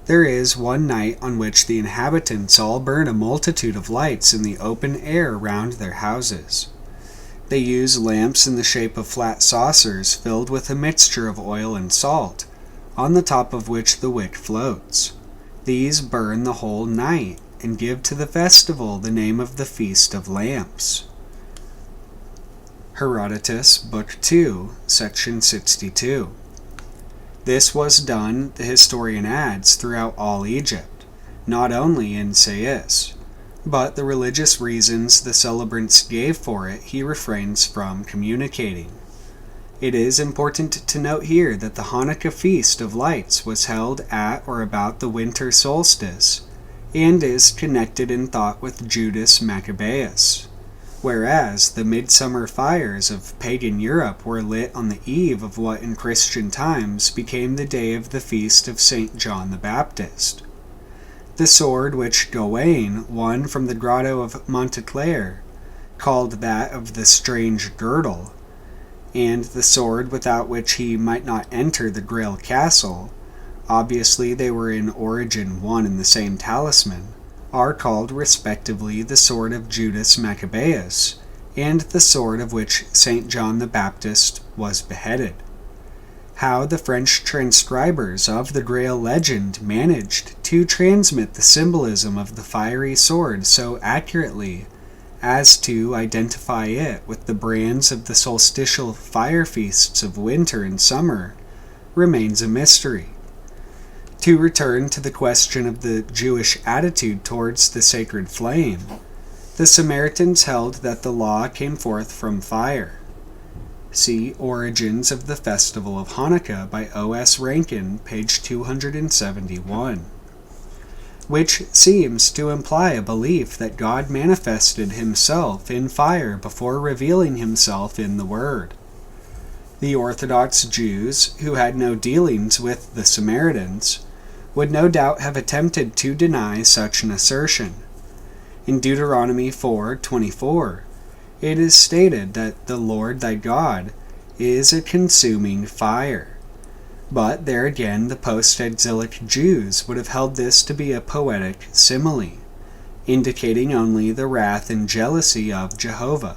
there is one night on which the inhabitants all burn a multitude of lights in the open air round their houses. They use lamps in the shape of flat saucers filled with a mixture of oil and salt, on the top of which the wick floats. These burn the whole night, and give to the festival the name of the Feast of Lamps. Herodotus, Book 2, Section 62. This was done, the historian adds, throughout all Egypt, not only in Sais, but the religious reasons the celebrants gave for it he refrains from communicating. It is important to note here that the Hanukkah Feast of Lights was held at or about the winter solstice, and is connected in thought with Judas Maccabeus, whereas the midsummer fires of pagan Europe were lit on the eve of what in Christian times became the day of the feast of St. John the Baptist. The sword which Gawain won from the grotto of Monteclair, called that of the strange girdle, and the sword without which he might not enter the Grail castle, obviously they were in origin one and the same talisman, are called respectively the sword of Judas Maccabeus and the sword of which St. John the Baptist was beheaded. How the French transcribers of the Grail legend managed to transmit the symbolism of the fiery sword so accurately as to identify it with the brands of the solstitial fire feasts of winter and summer remains a mystery. To return to the question of the Jewish attitude towards the sacred flame, the Samaritans held that the law came forth from fire. See Origins of the Festival of Hanukkah by O.S. Rankin, page 271, which seems to imply a belief that God manifested himself in fire before revealing himself in the Word. The Orthodox Jews, who had no dealings with the Samaritans, would no doubt have attempted to deny such an assertion. In Deuteronomy 4:24, it is stated that the Lord thy God is a consuming fire. But there again, the post-exilic Jews would have held this to be a poetic simile, indicating only the wrath and jealousy of Jehovah.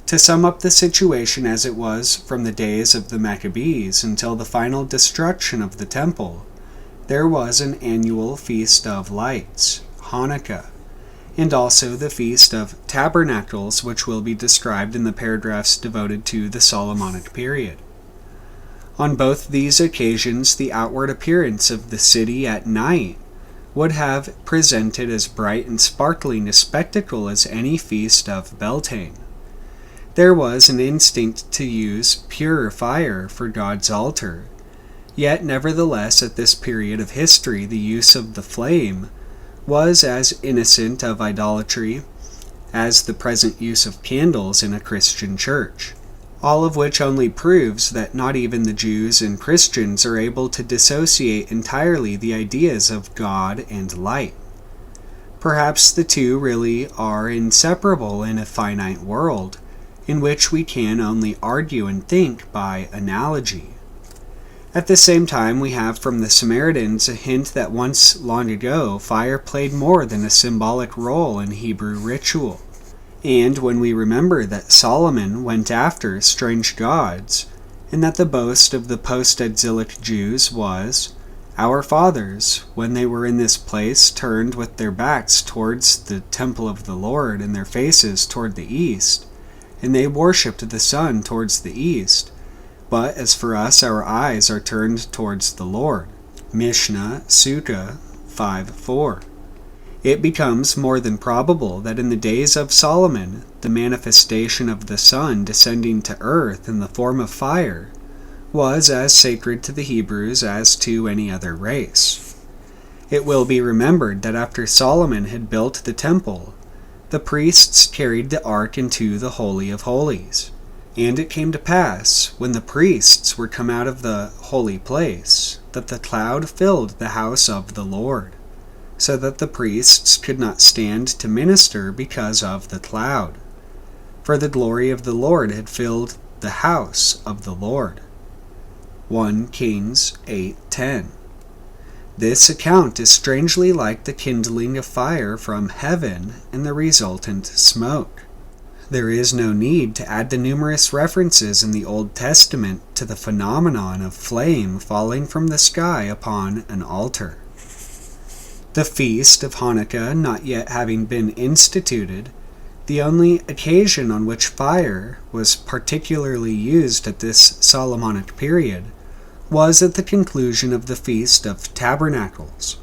To sum up the situation as it was from the days of the Maccabees until the final destruction of the temple, there was an annual Feast of Lights, Hanukkah, and also the Feast of Tabernacles, which will be described in the paragraphs devoted to the Solomonic period. On both these occasions, the outward appearance of the city at night would have presented as bright and sparkling a spectacle as any feast of Beltane. There was an instinct to use pure fire for God's altar, yet nevertheless at this period of history the use of the flame was as innocent of idolatry as the present use of candles in a Christian church, all of which only proves that not even the Jews and Christians are able to dissociate entirely the ideas of God and light. Perhaps the two really are inseparable in a finite world, in which we can only argue and think by analogy. At the same time, we have from the Samaritans a hint that once long ago fire played more than a symbolic role in Hebrew ritual. And when we remember that Solomon went after strange gods, and that the boast of the post-exilic Jews was, "Our fathers, when they were in this place, turned with their backs towards the temple of the Lord and their faces toward the east, and they worshipped the sun towards the east. But as for us, our eyes are turned towards the Lord." Mishnah, Sukkah 5:4. It becomes more than probable that in the days of Solomon, the manifestation of the sun descending to earth in the form of fire was as sacred to the Hebrews as to any other race. It will be remembered that after Solomon had built the temple, the priests carried the ark into the Holy of Holies. And it came to pass, when the priests were come out of the holy place, that the cloud filled the house of the Lord, so that the priests could not stand to minister because of the cloud. For the glory of the Lord had filled the house of the Lord. 1 Kings 8:10. This account is strangely like the kindling of fire from heaven and the resultant smoke. There is no need to add the numerous references in the Old Testament to the phenomenon of flame falling from the sky upon an altar. The feast of Hanukkah not yet having been instituted, the only occasion on which fire was particularly used at this Solomonic period was at the conclusion of the Feast of Tabernacles.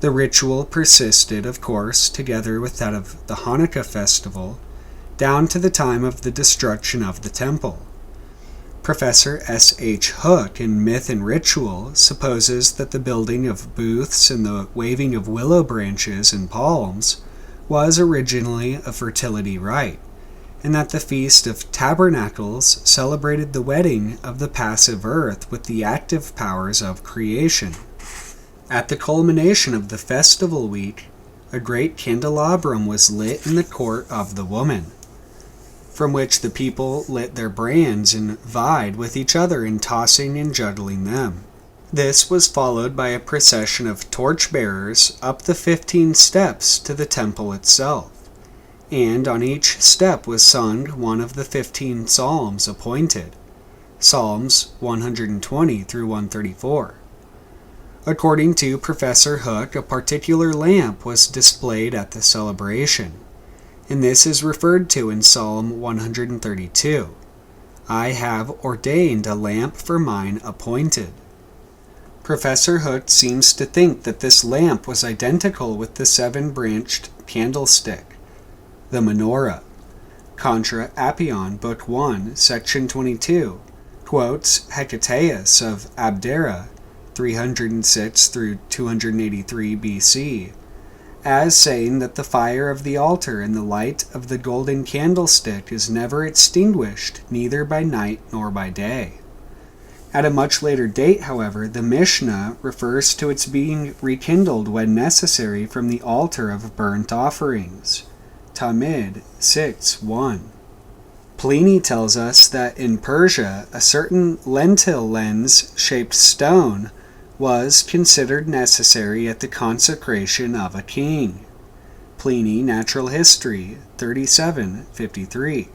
The ritual persisted, of course, together with that of the Hanukkah festival, down to the time of the destruction of the temple. Professor S. H. Hook in Myth and Ritual supposes that the building of booths and the waving of willow branches and palms was originally a fertility rite, and that the Feast of Tabernacles celebrated the wedding of the passive earth with the active powers of creation. At the culmination of the festival week, a great candelabrum was lit in the court of the woman, from which the people lit their brands and vied with each other in tossing and juggling them. This was followed by a procession of torchbearers up the 15 steps to the temple itself, and on each step was sung one of the 15 psalms appointed, Psalms 120 through 134. According to Professor Hook, a particular lamp was displayed at the celebration, and this is referred to in Psalm 132. "I have ordained a lamp for mine appointed." Professor Hook seems to think that this lamp was identical with the 7-branched candlestick, the menorah. Contra Appian, Book 1, Section 22, quotes Hecataeus of Abdera, 306 through 283 BC, as saying that the fire of the altar and the light of the golden candlestick is never extinguished, neither by night nor by day. At a much later date, however, the Mishnah refers to its being rekindled when necessary from the altar of burnt offerings. Tamid 6:1. Pliny tells us that in Persia, a certain lentil lens-shaped stone was considered necessary at the consecration of a king. Pliny, Natural History, 37:53.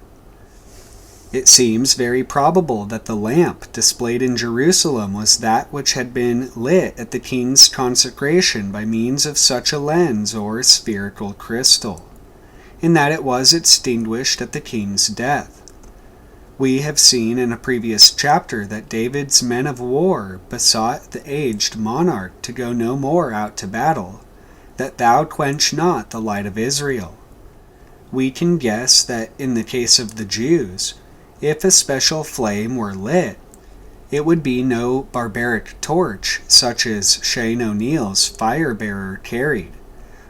It seems very probable that the lamp displayed in Jerusalem was that which had been lit at the king's consecration by means of such a lens or spherical crystal, and that it was extinguished at the king's death. We have seen in a previous chapter that David's men of war besought the aged monarch to go no more out to battle, that thou quench not the light of Israel. We can guess that in the case of the Jews, if a special flame were lit, it would be no barbaric torch such as Shane O'Neill's fire-bearer carried,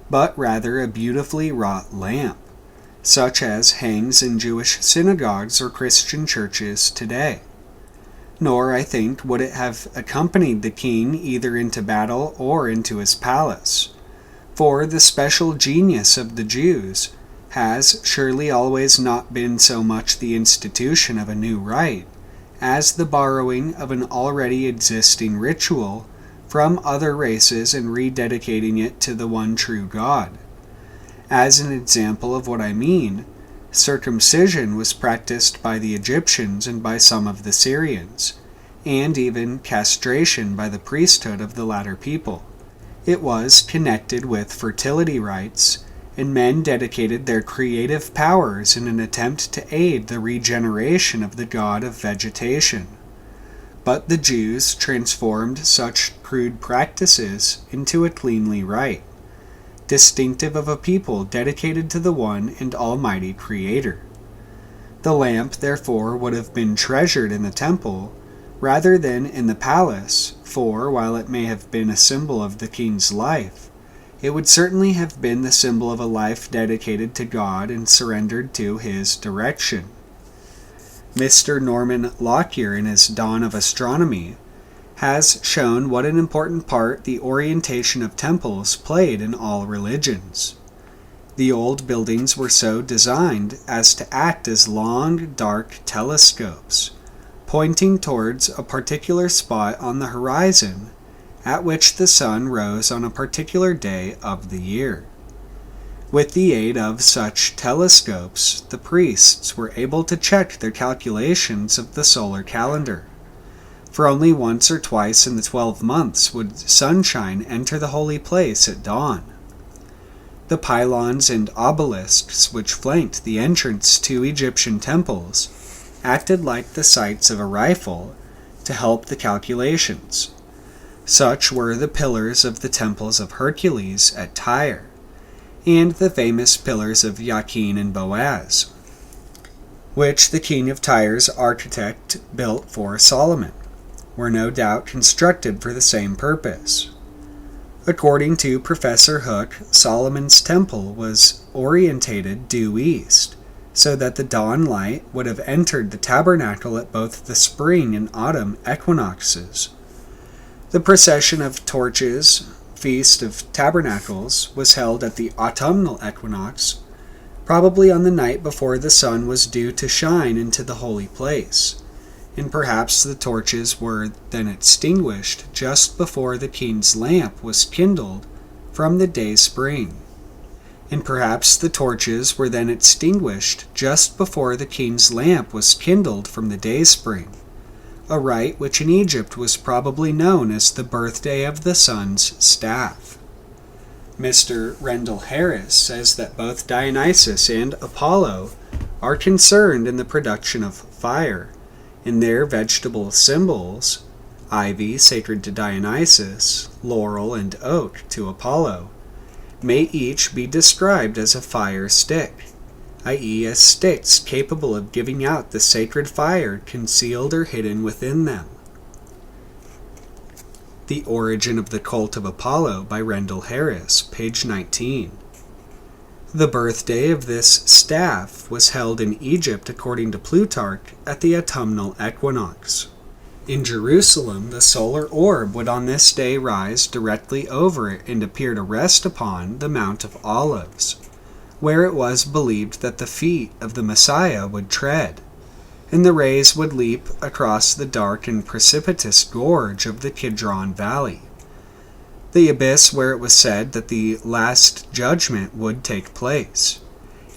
but rather a beautifully wrought lamp, such as hangs in Jewish synagogues or Christian churches today. Nor, I think, would it have accompanied the king either into battle or into his palace, for the special genius of the Jews has surely always not been so much the institution of a new rite, as the borrowing of an already existing ritual from other races and rededicating it to the one true God. As an example of what I mean, circumcision was practiced by the Egyptians and by some of the Syrians, and even castration by the priesthood of the latter people. It was connected with fertility rites, and men dedicated their creative powers in an attempt to aid the regeneration of the god of vegetation. But the Jews transformed such crude practices into a cleanly rite, distinctive of a people dedicated to the one and almighty Creator. The lamp, therefore, would have been treasured in the temple rather than in the palace, for, while it may have been a symbol of the king's life, it would certainly have been the symbol of a life dedicated to God and surrendered to His direction. Mr. Norman Lockyer, in his Dawn of Astronomy, has shown what an important part the orientation of temples played in all religions. The old buildings were so designed as to act as long, dark telescopes, pointing towards a particular spot on the horizon at which the sun rose on a particular day of the year. With the aid of such telescopes, the priests were able to check their calculations of the solar calendar. For only once or twice in the 12 months would sunshine enter the holy place at dawn. The pylons and obelisks which flanked the entrance to Egyptian temples acted like the sights of a rifle to help the calculations. Such were the pillars of the temples of Hercules at Tyre, and the famous pillars of Yakin and Boaz, which the king of Tyre's architect built for Solomon, were no doubt constructed for the same purpose. According to Professor Hooke, Solomon's temple was orientated due east, so that the dawn light would have entered the tabernacle at both the spring and autumn equinoxes. The procession of torches, Feast of Tabernacles, was held at the autumnal equinox, probably on the night before the sun was due to shine into the holy place, and perhaps the torches were then extinguished just before the king's lamp was kindled from the day spring. And perhaps the torches were then extinguished just before the king's lamp was kindled from the day spring, a rite which in Egypt was probably known as the birthday of the sun's staff. Mr. Rendell Harris says that both Dionysus and Apollo are concerned in the production of fire, and their vegetable symbols, ivy sacred to Dionysus, laurel and oak to Apollo, may each be described as a fire stick, i.e. as sticks capable of giving out the sacred fire concealed or hidden within them. The Origin of the Cult of Apollo by Rendell Harris, page 19. The birthday of this staff was held in Egypt according to Plutarch at the autumnal equinox. In Jerusalem, the solar orb would on this day rise directly over it and appear to rest upon the Mount of Olives, where it was believed that the feet of the Messiah would tread, and the rays would leap across the dark and precipitous gorge of the Kidron Valley, the abyss where it was said that the last judgment would take place,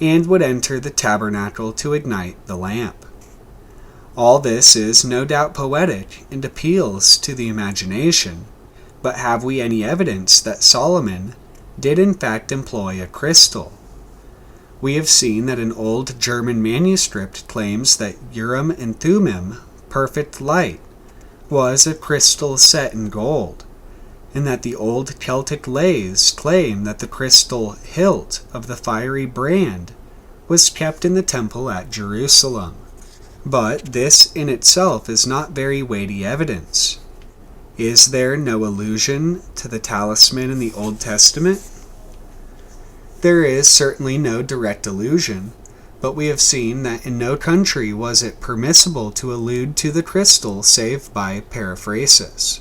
and would enter the tabernacle to ignite the lamp. All this is no doubt poetic and appeals to the imagination, but have we any evidence that Solomon did in fact employ a crystal? We have seen that an old German manuscript claims that Urim and Thummim, perfect light, was a crystal set in gold, and that the old Celtic lays claim that the crystal hilt of the fiery brand was kept in the temple at Jerusalem. But this in itself is not very weighty evidence. Is there no allusion to the talisman in the Old Testament? There is certainly no direct allusion, but we have seen that in no country was it permissible to allude to the crystal save by periphrasis.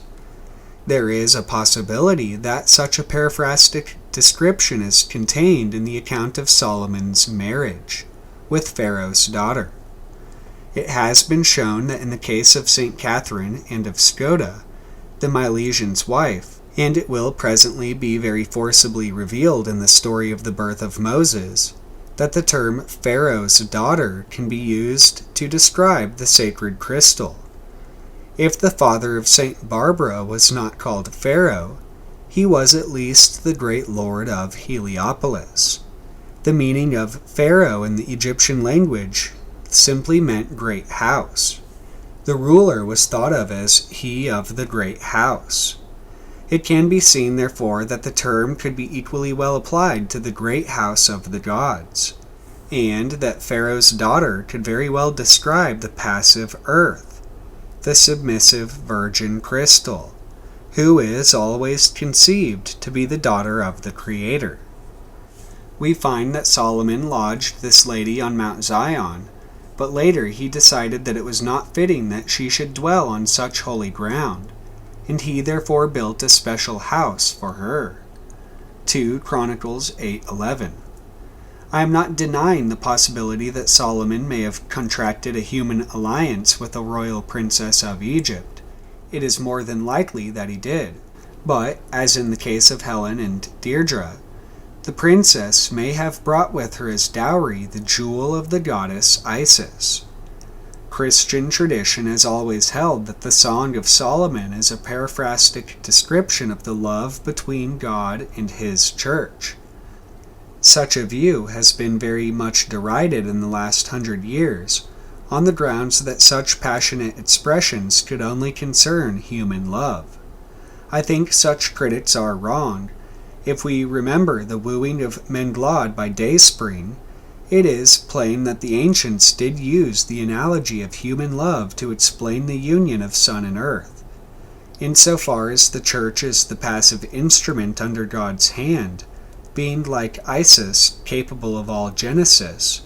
There is a possibility that such a periphrastic description is contained in the account of Solomon's marriage with Pharaoh's daughter. It has been shown that in the case of St. Catherine and of Scoda, the Milesian's wife, and it will presently be very forcibly revealed in the story of the birth of Moses, that the term Pharaoh's daughter can be used to describe the sacred crystal. If the father of St. Barbara was not called Pharaoh, he was at least the great lord of Heliopolis. The meaning of Pharaoh in the Egyptian language simply meant great house. The ruler was thought of as he of the great house. It can be seen, therefore, that the term could be equally well applied to the great house of the gods, and that Pharaoh's daughter could very well describe the passive earth, the submissive virgin crystal, who is always conceived to be the daughter of the Creator. We find that Solomon lodged this lady on Mount Zion, but later he decided that it was not fitting that she should dwell on such holy ground, and he therefore built a special house for her. 2 Chronicles 8:11. I am not denying the possibility that Solomon may have contracted a human alliance with a royal princess of Egypt. It is more than likely that he did, but, as in the case of Helen and Deirdre, the princess may have brought with her as dowry the jewel of the goddess Isis. Christian tradition has always held that the Song of Solomon is a periphrastic description of the love between God and His church. Such a view has been very much derided in the last 100 years, on the grounds that such passionate expressions could only concern human love. I think such critics are wrong. If we remember the wooing of Menglod by Dayspring, it is plain that the ancients did use the analogy of human love to explain the union of sun and earth. Insofar as the church is the passive instrument under God's hand, being like Isis capable of all genesis,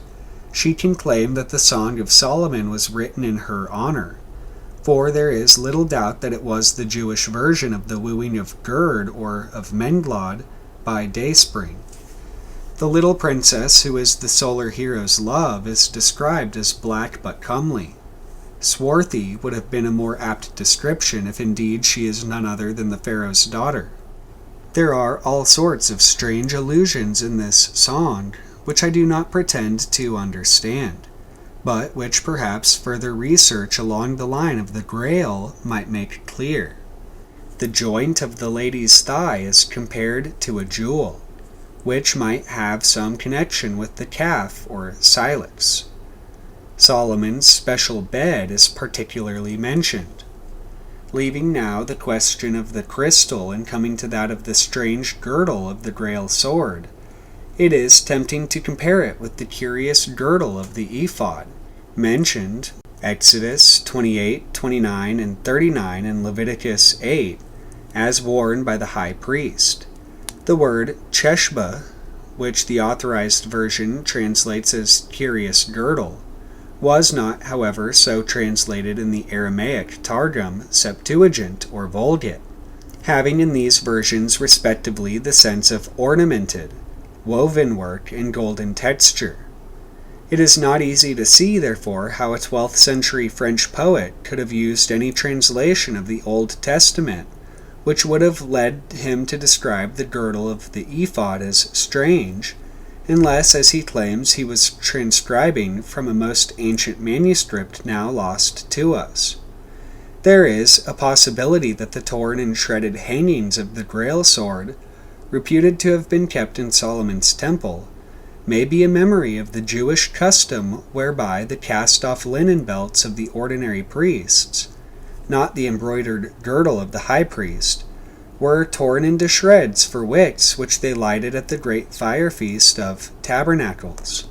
she can claim that the Song of Solomon was written in her honor, for there is little doubt that it was the Jewish version of the wooing of Gerd or of Menglod by Dayspring. The little princess, who is the solar hero's love, is described as black but comely. Swarthy would have been a more apt description if indeed she is none other than the Pharaoh's daughter. There are all sorts of strange allusions in this song, which I do not pretend to understand, but which perhaps further research along the line of the Grail might make clear. The joint of the lady's thigh is compared to a jewel, which might have some connection with the calf or silex. Solomon's special bed is particularly mentioned. Leaving now the question of the crystal and coming to that of the strange girdle of the Grail sword, it is tempting to compare it with the curious girdle of the ephod, mentioned Exodus 28, 29, and 39 and Leviticus 8, as worn by the high priest. The word cheshbah, which the authorized version translates as curious girdle, was not, however, so translated in the Aramaic Targum, Septuagint, or Vulgate, having in these versions respectively the sense of ornamented, woven work, and golden texture. It is not easy to see, therefore, how a 12th century French poet could have used any translation of the Old Testament which would have led him to describe the girdle of the ephod as strange, unless, as he claims, he was transcribing from a most ancient manuscript now lost to us. There is a possibility that the torn and shredded hangings of the Grail sword, reputed to have been kept in Solomon's temple, may be a memory of the Jewish custom whereby the cast-off linen belts of the ordinary priests, not the embroidered girdle of the high priest, were torn into shreds for wicks which they lighted at the great fire feast of Tabernacles.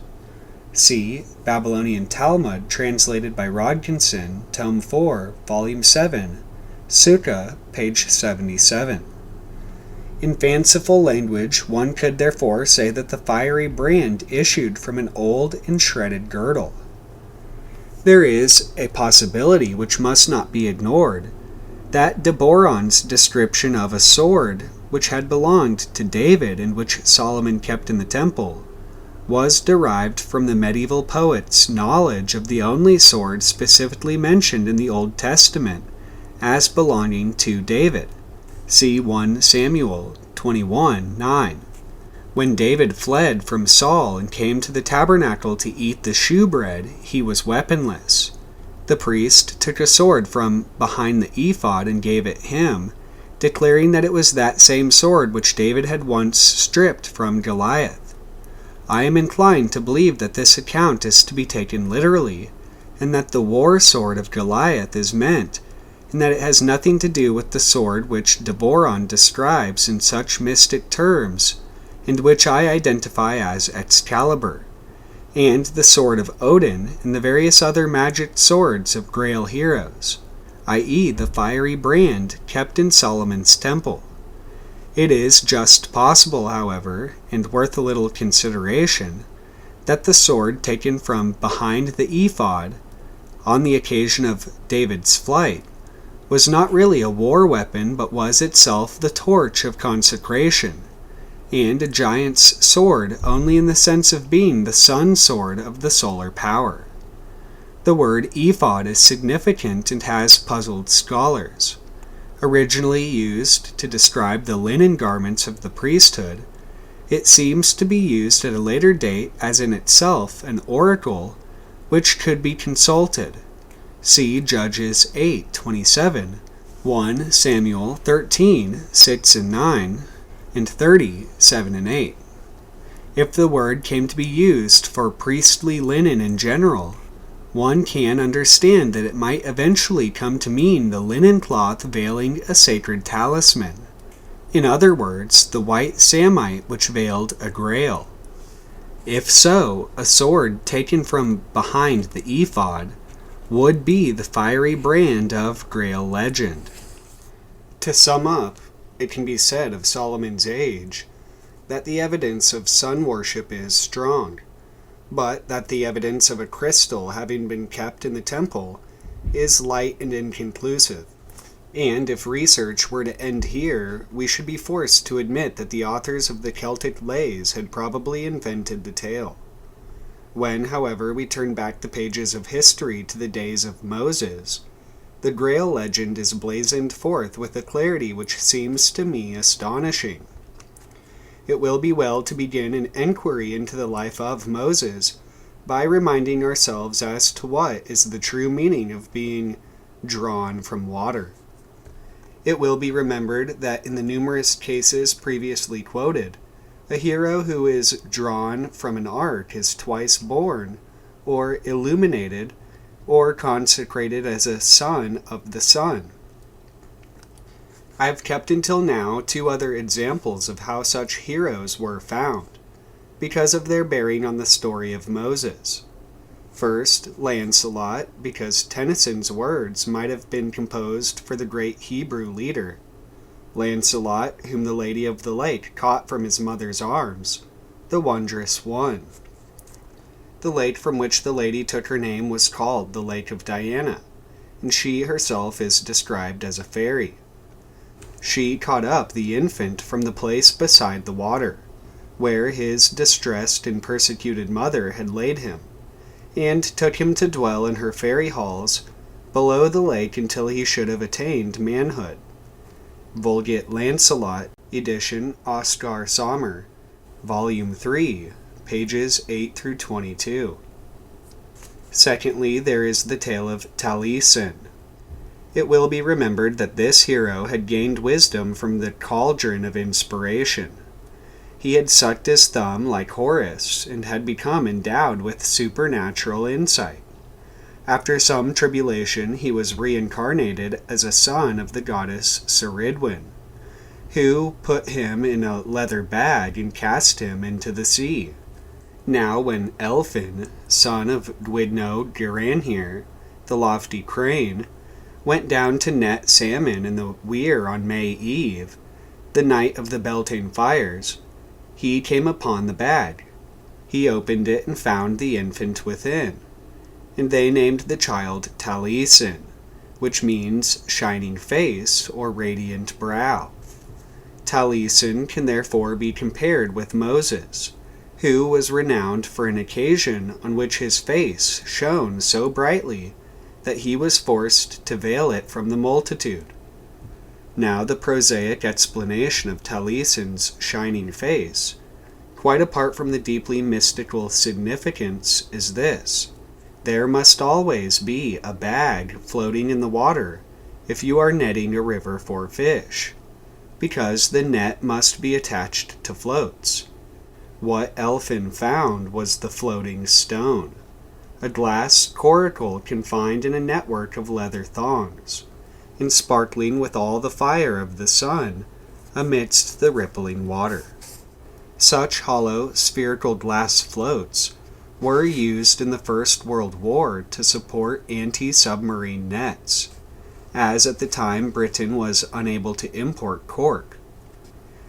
See Babylonian Talmud, translated by Rodkinson, Tome 4, Volume 7, Sukkah, page 77. In fanciful language, one could therefore say that the fiery brand issued from an old and shredded girdle. There is a possibility which must not be ignored, that Deborah's description of a sword which had belonged to David and which Solomon kept in the temple was derived from the medieval poet's knowledge of the only sword specifically mentioned in the Old Testament as belonging to David. See 1 Samuel 21:9. When David fled from Saul and came to the tabernacle to eat the shewbread, he was weaponless. The priest took a sword from behind the ephod and gave it him, declaring that it was that same sword which David had once stripped from Goliath. I am inclined to believe that this account is to be taken literally, and that the war sword of Goliath is meant, and that it has nothing to do with the sword which Deborah describes in such mystic terms, and which I identify as Excalibur, and the sword of Odin, and the various other magic swords of Grail heroes, i.e. the fiery brand kept in Solomon's temple. It is just possible, however, and worth a little consideration, that the sword taken from behind the ephod, on the occasion of David's flight, was not really a war weapon, but was itself the torch of consecration, and a giant's sword only in the sense of being the sun sword of the solar power. The word ephod is significant and has puzzled scholars. Originally used to describe the linen garments of the priesthood, it seems to be used at a later date as in itself an oracle which could be consulted. See Judges 8:27, 1 Samuel 13:6 and 9, and 30:7 and 8. If the word came to be used for priestly linen in general, one can understand that it might eventually come to mean the linen cloth veiling a sacred talisman. In other words, the white samite which veiled a grail. If so, a sword taken from behind the ephod would be the fiery brand of Grail legend. To sum up, it can be said of Solomon's age that the evidence of sun worship is strong, but that the evidence of a crystal having been kept in the temple is light and inconclusive. And if research were to end here, we should be forced to admit that the authors of the Celtic lays had probably invented the tale. When, however, we turn back the pages of history to the days of Moses, the Grail legend is blazoned forth with a clarity which seems to me astonishing. It will be well to begin an enquiry into the life of Moses by reminding ourselves as to what is the true meaning of being drawn from water. It will be remembered that in the numerous cases previously quoted, a hero who is drawn from an ark is twice born, or illuminated, or consecrated as a son of the sun. I have kept until now 2 other examples of how such heroes were found, because of their bearing on the story of Moses. First, Lancelot, because Tennyson's words might have been composed for the great Hebrew leader. Lancelot, whom the Lady of the Lake caught from his mother's arms, the wondrous one. The lake from which the lady took her name was called the Lake of Diana, and she herself is described as a fairy. She caught up the infant from the place beside the water, where his distressed and persecuted mother had laid him, and took him to dwell in her fairy halls below the lake until he should have attained manhood. Vulgate Lancelot, edition Oscar Sommer, volume 3, pages 8 through 22. Secondly, there is the tale of Taliesin. It will be remembered that this hero had gained wisdom from the cauldron of inspiration. He had sucked his thumb like Horus, and had become endowed with supernatural insight. After some tribulation, he was reincarnated as a son of the goddess Ceridwen, who put him in a leather bag and cast him into the sea. Now when Elphin, son of Dwydno Duranhir, the lofty crane, went down to net salmon in the weir on May Eve, the night of the Beltane fires, he came upon the bag. He opened it and found the infant within, and they named the child Taliesin, which means shining face or radiant brow. Taliesin can therefore be compared with Moses, who was renowned for an occasion on which his face shone so brightly that he was forced to veil it from the multitude. Now the prosaic explanation of Taliesin's shining face, quite apart from the deeply mystical significance, is this: there must always be a bag floating in the water if you are netting a river for fish, because the net must be attached to floats. What Elphin found was the floating stone, a glass coracle confined in a network of leather thongs, and sparkling with all the fire of the sun amidst the rippling water. Such hollow, spherical glass floats were used in the First World War to support anti-submarine nets, as at the time Britain was unable to import cork.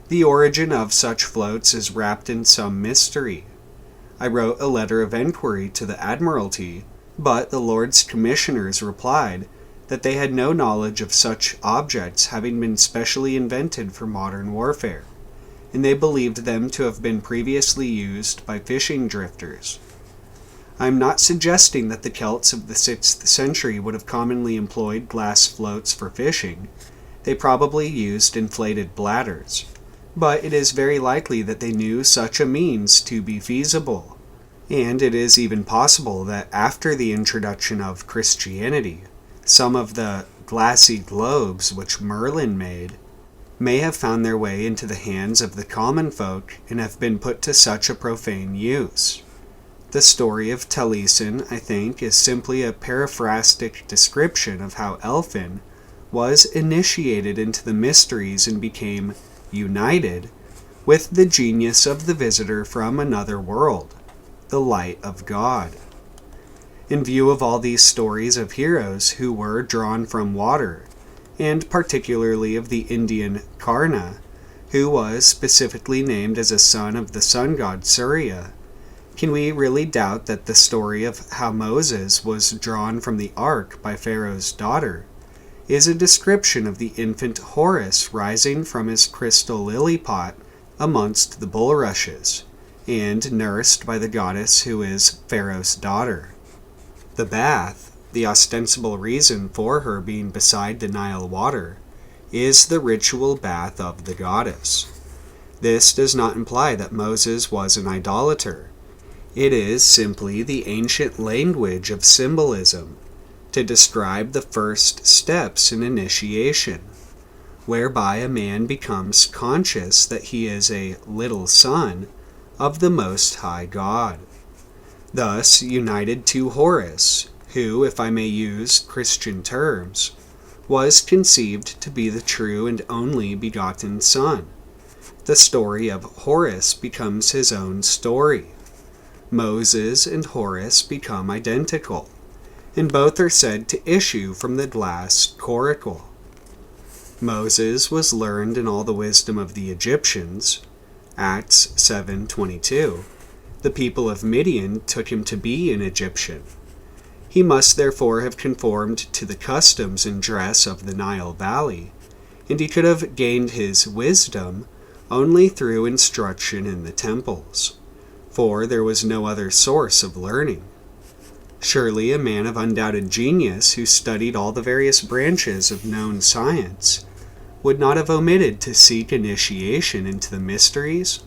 The origin of such floats is wrapped in some mystery. I wrote a letter of enquiry to the Admiralty, but the Lords Commissioners replied that they had no knowledge of such objects having been specially invented for modern warfare, and they believed them to have been previously used by fishing drifters. I am not suggesting that the Celts of the 6th century would have commonly employed glass floats for fishing. They probably used inflated bladders, but it is very likely that they knew such a means to be feasible, and it is even possible that after the introduction of Christianity, some of the glassy globes which Merlin made may have found their way into the hands of the common folk and have been put to such a profane use. The story of Taliesin, I think, is simply a paraphrastic description of how Elphin was initiated into the mysteries and became united with the genius of the visitor from another world, the light of God. In view of all these stories of heroes who were drawn from water, and particularly of the Indian Karna, who was specifically named as a son of the sun god Surya, can we really doubt that the story of how Moses was drawn from the ark by Pharaoh's daughter is a description of the infant Horus rising from his crystal lily pot amongst the bulrushes, and nursed by the goddess who is Pharaoh's daughter? The bath, the ostensible reason for her being beside the Nile water, is the ritual bath of the goddess. This does not imply that Moses was an idolater. It is simply the ancient language of symbolism to describe the first steps in initiation, whereby a man becomes conscious that he is a little son of the Most High God, thus united to Horus, who, if I may use Christian terms, was conceived to be the true and only begotten Son. The story of Horus becomes his own story. Moses and Horus become identical, and both are said to issue from the glass coracle. Moses was learned in all the wisdom of the Egyptians, Acts 7:22. The people of Midian took him to be an Egyptian. He must therefore have conformed to the customs and dress of the Nile Valley, and he could have gained his wisdom only through instruction in the temples, for there was no other source of learning. Surely a man of undoubted genius who studied all the various branches of known science would not have omitted to seek initiation into the mysteries.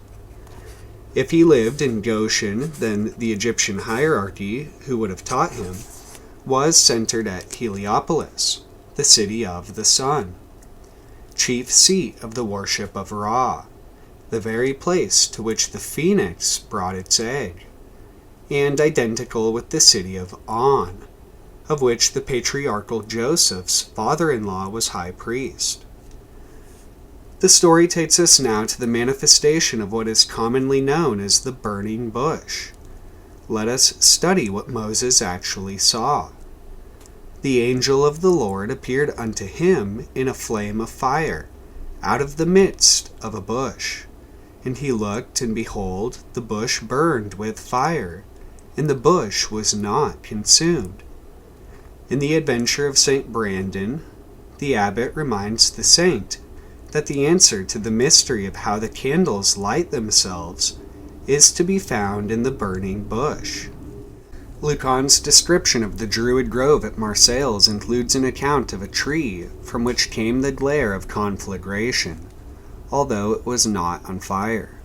If he lived in Goshen, then the Egyptian hierarchy who would have taught him was centered at Heliopolis, the city of the sun, chief seat of the worship of Ra, the very place to which the phoenix brought its egg, and identical with the city of On, of which the patriarchal Joseph's father-in-law was high priest. The story takes us now to the manifestation of what is commonly known as the burning bush. Let us study what Moses actually saw. The angel of the Lord appeared unto him in a flame of fire, out of the midst of a bush. And he looked, and behold, the bush burned with fire, and the bush was not consumed. In the adventure of St. Brandon, the abbot reminds the saint that the answer to the mystery of how the candles light themselves is to be found in the burning bush. Lucan's description of the Druid grove at Marseilles includes an account of a tree from which came the glare of conflagration, although it was not on fire.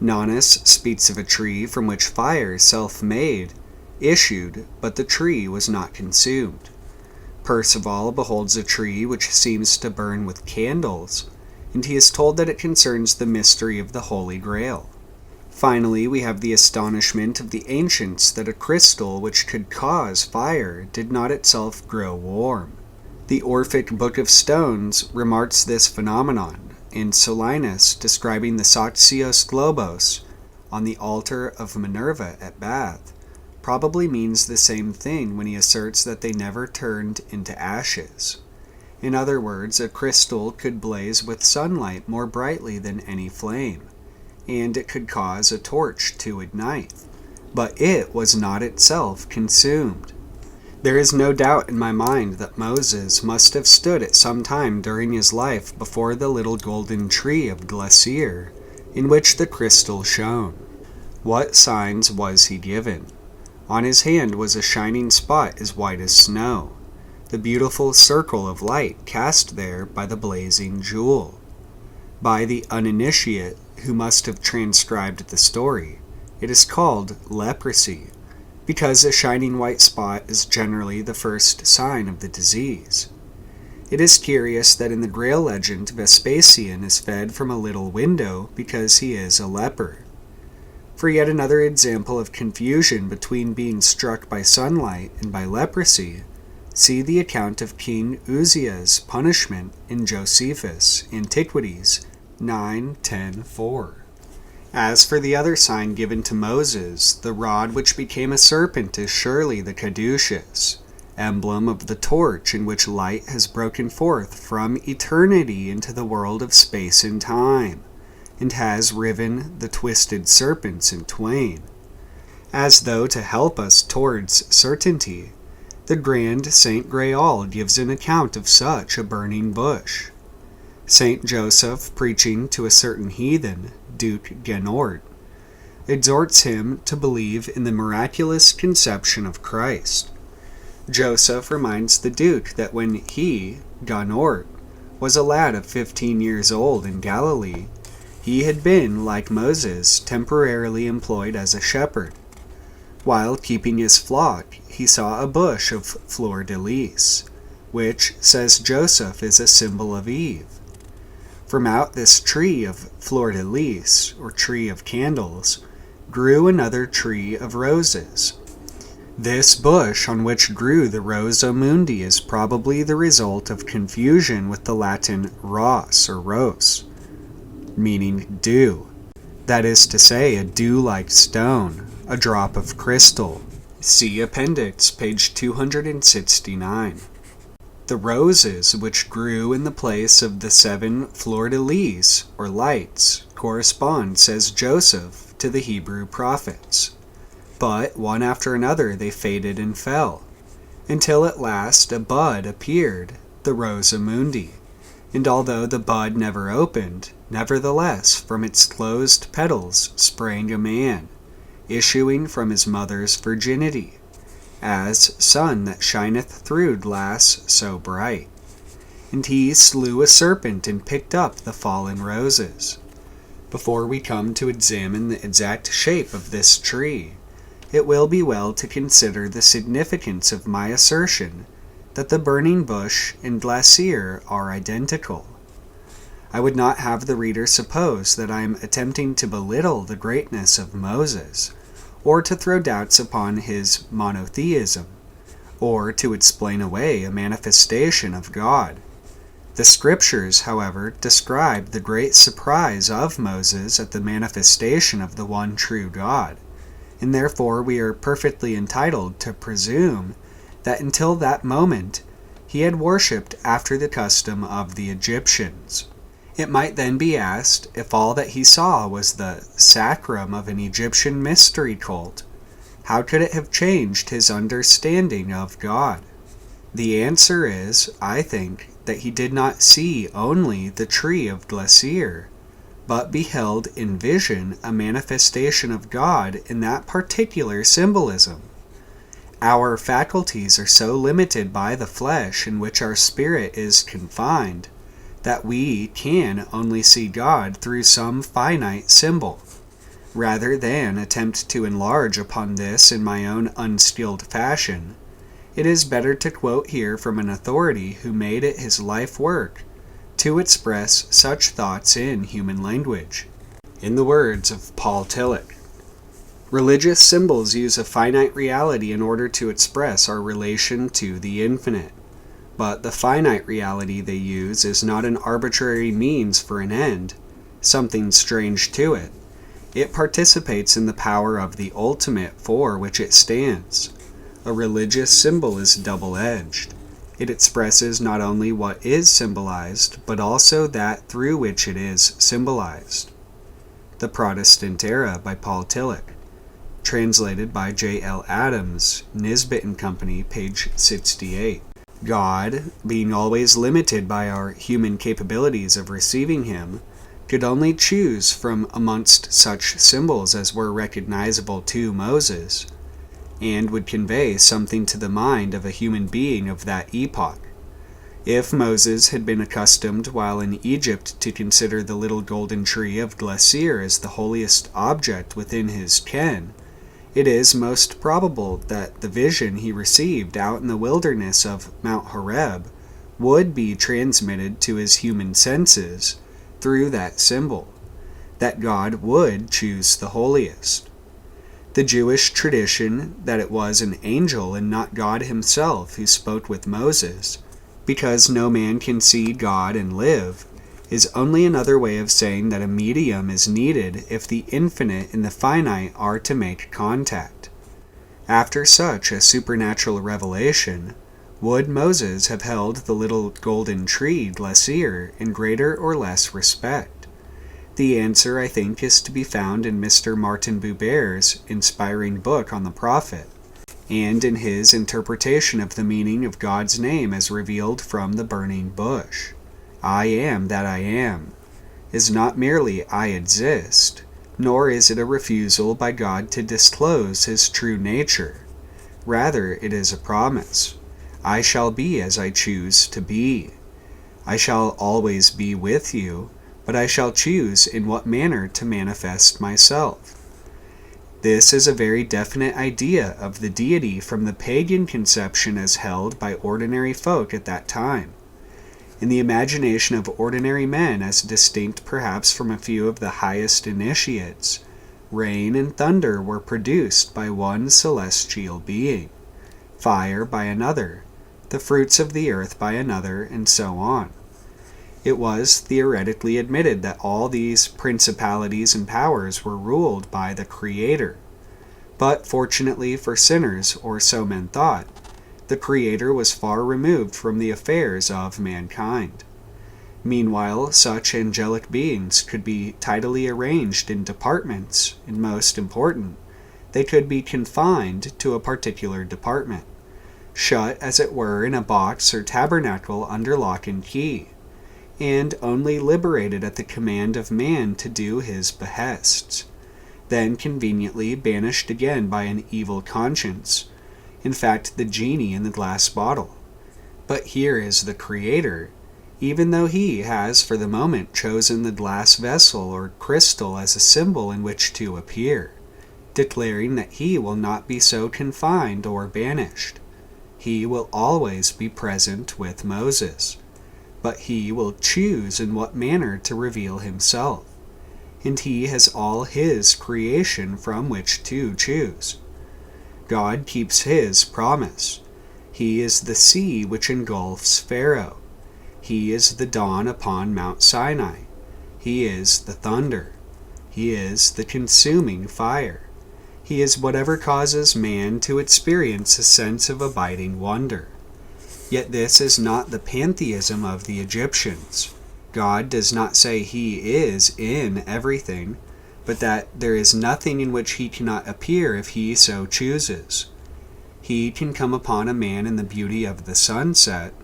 Nonus speaks of a tree from which fire, self-made, issued, but the tree was not consumed. Percival beholds a tree which seems to burn with candles, and he is told that it concerns the mystery of the Holy Grail. Finally, we have the astonishment of the ancients that a crystal which could cause fire did not itself grow warm. The Orphic Book of Stones remarks this phenomenon, and Solinus, describing the Saxios Globos on the altar of Minerva at Bath, probably means the same thing when he asserts that they never turned into ashes. In other words, a crystal could blaze with sunlight more brightly than any flame, and it could cause a torch to ignite, but it was not itself consumed. There is no doubt in my mind that Moses must have stood at some time during his life before the little golden tree of Glacier, in which the crystal shone. What signs was he given? On his hand was a shining spot as white as snow, the beautiful circle of light cast there by the blazing jewel. By the uninitiate, who must have transcribed the story, it is called leprosy, because a shining white spot is generally the first sign of the disease. It is curious that in the Grail legend, Vespasian is fed from a little window because he is a leper. For yet another example of confusion between being struck by sunlight and by leprosy, see the account of King Uzziah's punishment in Josephus, Antiquities 9:10-4. As for the other sign given to Moses, the rod which became a serpent is surely the caduceus, emblem of the torch in which light has broken forth from eternity into the world of space and time, and has riven the twisted serpents in twain. As though to help us towards certainty, the grand Saint Grail gives an account of such a burning bush. Saint Joseph, preaching to a certain heathen, Duke Genort, exhorts him to believe in the miraculous conception of Christ. Joseph reminds the Duke that when he, Genort, was a lad of 15 years old in Galilee, he had been, like Moses, temporarily employed as a shepherd. While keeping his flock, he saw a bush of fleur-de-lis, which, says Joseph, is a symbol of Eve. From out this tree of fleur-de-lis, or tree of candles, grew another tree of roses. This bush on which grew the Rosa Mundi is probably the result of confusion with the Latin ros or ros, meaning dew. That is to say, a dew-like stone, a drop of crystal. See Appendix, page 269. The roses which grew in the place of the 7 fleur-de-lis, or lights, correspond, says Joseph, to the Hebrew prophets. But one after another they faded and fell, until at last a bud appeared, the Rosa Mundi, And although the bud never opened, nevertheless from its closed petals sprang a man, issuing from his mother's virginity, as sun that shineth through glass so bright. And he slew a serpent and picked up the fallen roses. Before we come to examine the exact shape of this tree, it will be well to consider the significance of my assertion that the burning bush and glacier are identical. I would not have the reader suppose that I am attempting to belittle the greatness of Moses, or to throw doubts upon his monotheism, or to explain away a manifestation of God. The Scriptures, however, describe the great surprise of Moses at the manifestation of the one true God, and therefore we are perfectly entitled to presume that until that moment he had worshipped after the custom of the Egyptians. It might then be asked if all that he saw was the sacrum of an Egyptian mystery cult, how could it have changed his understanding of God? The answer is, I think, that he did not see only the tree of glacier, but beheld in vision a manifestation of God in that particular symbolism. Our faculties are so limited by the flesh in which our spirit is confined, that we can only see God through some finite symbol. Rather than attempt to enlarge upon this in my own unskilled fashion, it is better to quote here from an authority who made it his life work to express such thoughts in human language. In the words of Paul Tillich, religious symbols use a finite reality in order to express our relation to the infinite. But the finite reality they use is not an arbitrary means for an end, something strange to it. It participates in the power of the ultimate for which it stands. A religious symbol is double-edged. It expresses not only what is symbolized, but also that through which it is symbolized. The Protestant Era by Paul Tillich. Translated by J. L. Adams, Nisbet and Company, page 68. God, being always limited by our human capabilities of receiving him, could only choose from amongst such symbols as were recognizable to Moses, and would convey something to the mind of a human being of that epoch. If Moses had been accustomed while in Egypt to consider the little golden tree of glacier as the holiest object within his ken, it is most probable that the vision he received out in the wilderness of Mount Horeb would be transmitted to his human senses through that symbol, that God would choose the holiest. The Jewish tradition that it was an angel and not God himself who spoke with Moses, because no man can see God and live, is only another way of saying that a medium is needed if the infinite and the finite are to make contact. After such a supernatural revelation, would Moses have held the little golden tree glacier in greater or less respect? The answer, I think, is to be found in Mr. Martin Buber's inspiring book on the prophet, and in his interpretation of the meaning of God's name as revealed from the burning bush. I am that I am is not merely I exist, nor is it a refusal by God to disclose his true nature. Rather, it is a promise. I shall be as I choose to be. I shall always be with you, but I shall choose in what manner to manifest myself. This is a very definite idea of the deity from the pagan conception as held by ordinary folk at that time. In the imagination of ordinary men, as distinct perhaps from a few of the highest initiates, rain and thunder were produced by one celestial being, fire by another, the fruits of the earth by another, and so on. It was theoretically admitted that all these principalities and powers were ruled by the Creator. But fortunately for sinners, or so men thought, the Creator was far removed from the affairs of mankind. Meanwhile, such angelic beings could be tidily arranged in departments, and most important, they could be confined to a particular department, shut as it were in a box or tabernacle under lock and key. and only liberated at the command of man to do his behests, then conveniently banished again by an evil conscience, in fact the genie in the glass bottle. But here is the Creator, even though he has for the moment chosen the glass vessel or crystal as a symbol in which to appear, declaring that he will not be so confined or banished. He will always be present with Moses, but he will choose in what manner to reveal himself, and he has all his creation from which to choose. God keeps his promise. He is the sea which engulfs Pharaoh. He is the dawn upon Mount Sinai. He is the thunder. He is the consuming fire. He is whatever causes man to experience a sense of abiding wonder. Yet this is not the pantheism of the Egyptians. God does not say he is in everything, but that there is nothing in which he cannot appear if he so chooses. He can come upon a man in the beauty of the sunset,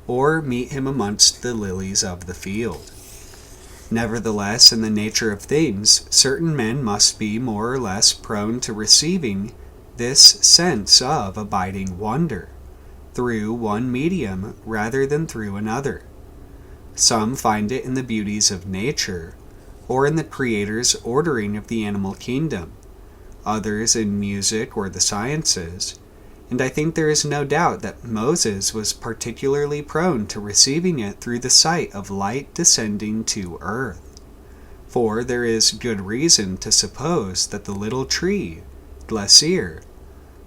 or meet him amongst the lilies of the field. Nevertheless, in the nature of things, certain men must be more or less prone to receiving this sense of abiding wonder through one medium rather than through another. Some find it in the beauties of nature, or in the Creator's ordering of the animal kingdom, others in music or the sciences, and I think there is no doubt that Moses was particularly prone to receiving it through the sight of light descending to earth. For there is good reason to suppose that the little tree, Glacier,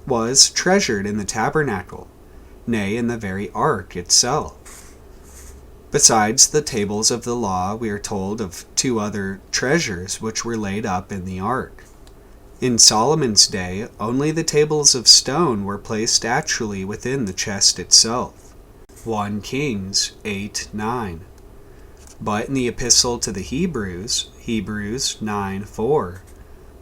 was treasured in the tabernacle, nay, in the very ark itself. Besides the tables of the law, we are told of 2 other treasures which were laid up in the ark. In Solomon's day, only the tables of stone were placed actually within the chest itself. 1 Kings 8:9. But in the Epistle to the Hebrews, Hebrews 9:4,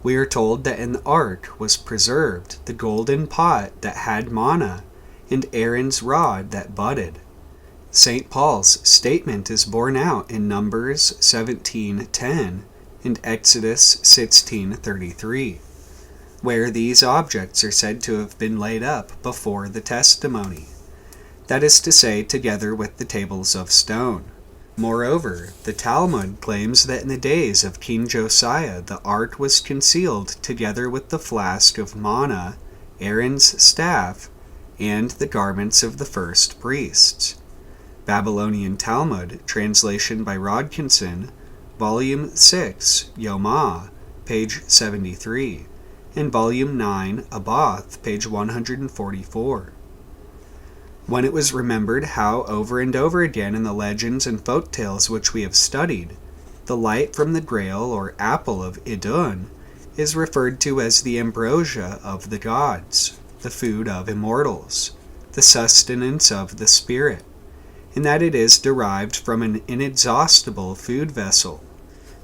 we are told that in the ark was preserved the golden pot that had manna, and Aaron's rod that budded. St. Paul's statement is borne out in Numbers 17:10 and Exodus 16:33. Where these objects are said to have been laid up before the testimony, that is to say, together with the tables of stone. Moreover, the Talmud claims that in the days of King Josiah the ark was concealed together with the flask of manna, Aaron's staff, and the garments of the first priests. Babylonian Talmud, translation by Rodkinson, Volume 6, Yomah, page 73. In Volume 9, Abath, page 144. When it was remembered how over and over again in the legends and folk tales which we have studied, the light from the Grail or apple of Idun is referred to as the ambrosia of the gods, the food of immortals, the sustenance of the spirit, and that it is derived from an inexhaustible food vessel,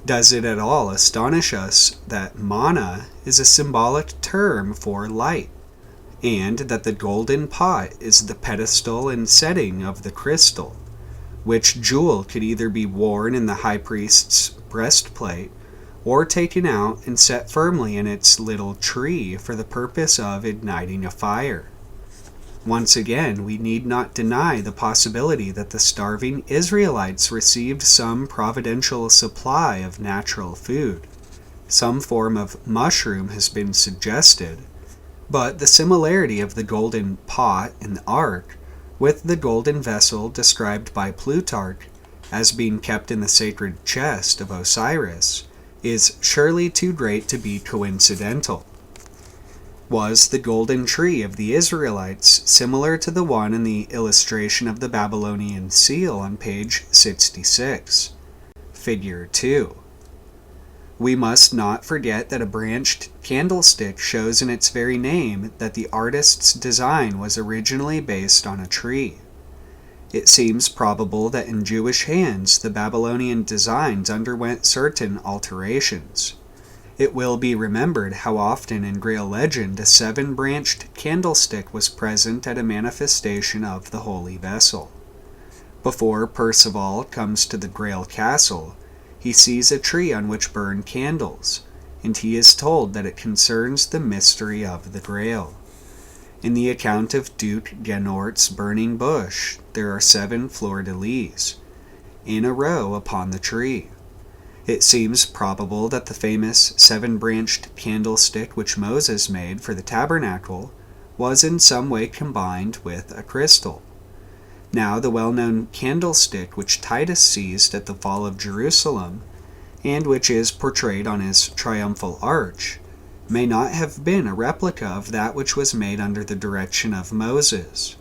does it at all astonish us that manna is a symbolic term for light, and that the golden pot is the pedestal and setting of the crystal, which jewel could either be worn in the high priest's breastplate, or taken out and set firmly in its little tree for the purpose of igniting a fire? Once again, we need not deny the possibility that the starving Israelites received some providential supply of natural food. Some form of mushroom has been suggested, but the similarity of the golden pot in the ark with the golden vessel described by Plutarch as being kept in the sacred chest of Osiris is surely too great to be coincidental. Was the golden tree of the Israelites similar to the one in the illustration of the Babylonian seal on page 66, figure 2? We must not forget that a branched candlestick shows in its very name that the artist's design was originally based on a tree. It seems probable that in Jewish hands the Babylonian designs underwent certain alterations. It will be remembered how often in Grail legend a 7-branched candlestick was present at a manifestation of the holy vessel. Before Persephone comes to the Grail castle, he sees a tree on which burn candles, and he is told that it concerns the mystery of the Grail. In the account of Duke Genort's burning bush, there are 7 fleur-de-lis in a row upon the tree. It seems probable that the famous 7-branched candlestick which Moses made for the tabernacle was in some way combined with a crystal. Now the well-known candlestick which Titus seized at the fall of Jerusalem, and which is portrayed on his triumphal arch, may not have been a replica of that which was made under the direction of Moses.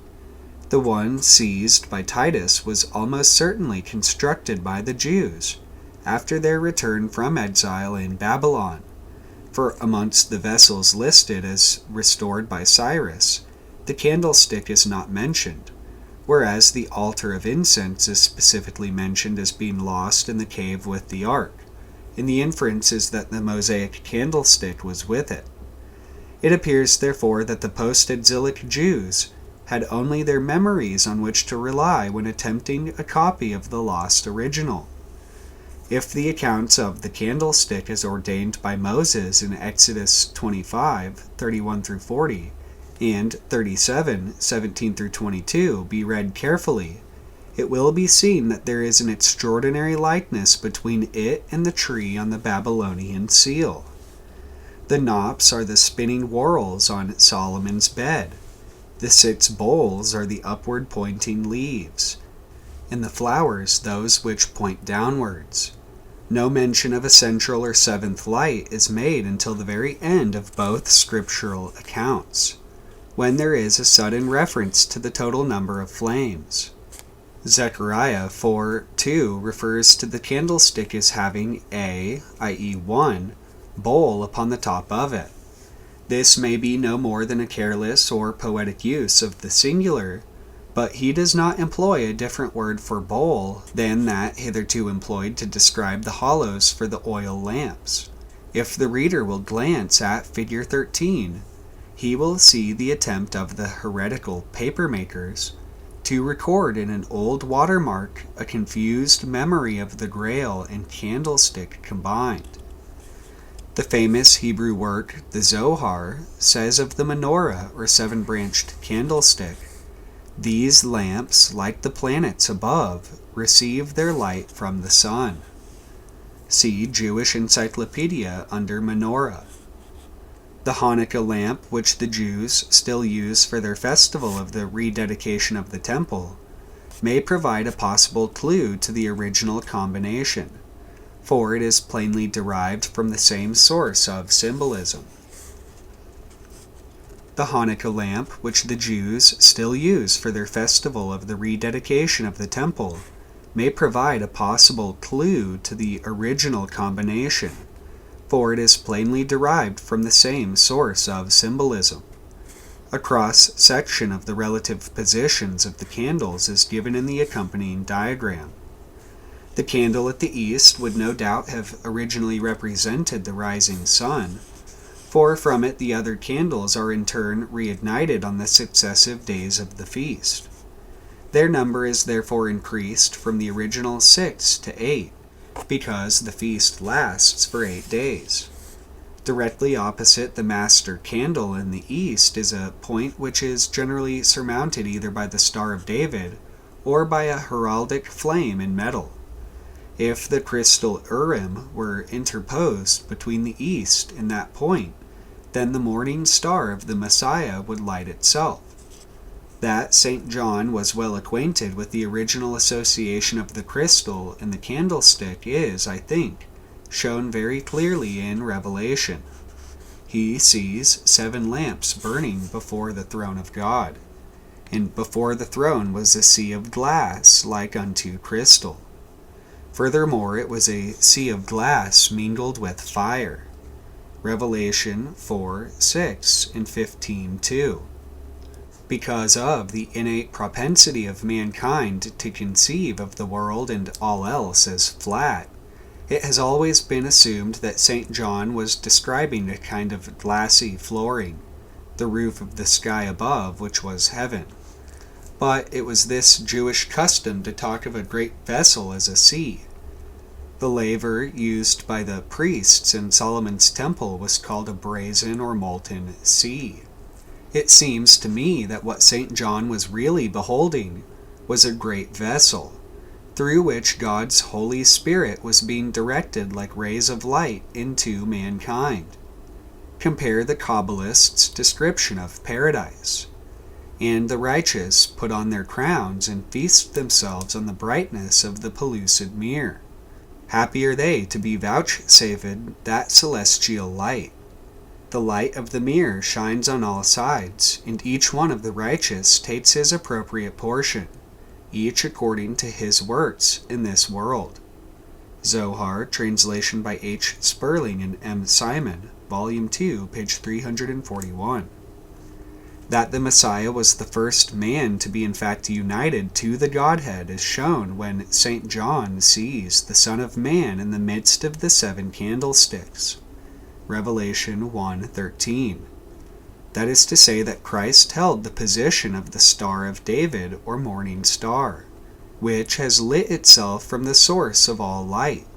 The one seized by Titus was almost certainly constructed by the Jews after their return from exile in Babylon, for amongst the vessels listed as restored by Cyrus, the candlestick is not mentioned, whereas the altar of incense is specifically mentioned as being lost in the cave with the ark, and the inference is that the Mosaic candlestick was with it. It appears, therefore, that the post-exilic Jews had only their memories on which to rely when attempting a copy of the lost original. If the accounts of the candlestick as ordained by Moses in Exodus 25, 31-40, and 37, 17-22 be read carefully, it will be seen that there is an extraordinary likeness between it and the tree on the Babylonian seal. The knops are the spinning whorls on Solomon's bed. The 6 bowls are the upward pointing leaves, and the flowers those which point downwards. No mention of a central or 7th light is made until the very end of both scriptural accounts, when there is a sudden reference to the total number of flames. Zechariah 4:2 refers to the candlestick as having a, i.e. 1, bowl upon the top of it. This may be no more than a careless or poetic use of the singular, but he does not employ a different word for bowl than that hitherto employed to describe the hollows for the oil lamps. If the reader will glance at Figure 13, he will see the attempt of the heretical papermakers to record in an old watermark a confused memory of the Grail and candlestick combined. The famous Hebrew work, the Zohar, says of the menorah or 7-branched candlestick, "These lamps, like the planets above, receive their light from the sun." See Jewish Encyclopedia under menorah. The Hanukkah lamp, which the Jews still use for their festival of the rededication of the temple, may provide a possible clue to the original combination, for it is plainly derived from the same source of symbolism. The Hanukkah lamp, which the Jews still use for their festival of the rededication of the temple, may provide a possible clue to the original combination, for it is plainly derived from the same source of symbolism. A cross-section of the relative positions of the candles is given in the accompanying diagram. The candle at the east would no doubt have originally represented the rising sun, for from it the other candles are in turn reignited on the successive days of the feast. Their number is therefore increased from the original 6 to 8, because the feast lasts for 8 days. Directly opposite the master candle in the east is a point which is generally surmounted either by the Star of David or by a heraldic flame in metal. If the crystal Urim were interposed between the east and that point, then the morning star of the Messiah would light itself. That St. John was well acquainted with the original association of the crystal and the candlestick is, I think, shown very clearly in Revelation. He sees 7 lamps burning before the throne of God, and before the throne was a sea of glass like unto crystal. Furthermore, it was a sea of glass mingled with fire. Revelation 4:6 and 15:2. Because of the innate propensity of mankind to conceive of the world and all else as flat, it has always been assumed that St. John was describing a kind of glassy flooring, the roof of the sky above, which was heaven. But it was this Jewish custom to talk of a great vessel as a sea. The laver used by the priests in Solomon's temple was called a brazen or molten sea. It seems to me that what St. John was really beholding was a great vessel, through which God's Holy Spirit was being directed like rays of light into mankind. Compare the Kabbalists' description of paradise. And the righteous put on their crowns and feast themselves on the brightness of the pellucid mirror. Happy are they to be vouchsafed that celestial light. The light of the mirror shines on all sides, and each one of the righteous takes his appropriate portion, each according to his works in this world. Zohar, translation by H. Sperling and M. Simon, Volume 2, page 341. That the Messiah was the first man to be in fact united to the Godhead is shown when St. John sees the Son of Man in the midst of the 7 candlesticks. Revelation 1:13. That is to say that Christ held the position of the Star of David or morning star, which has lit itself from the source of all light.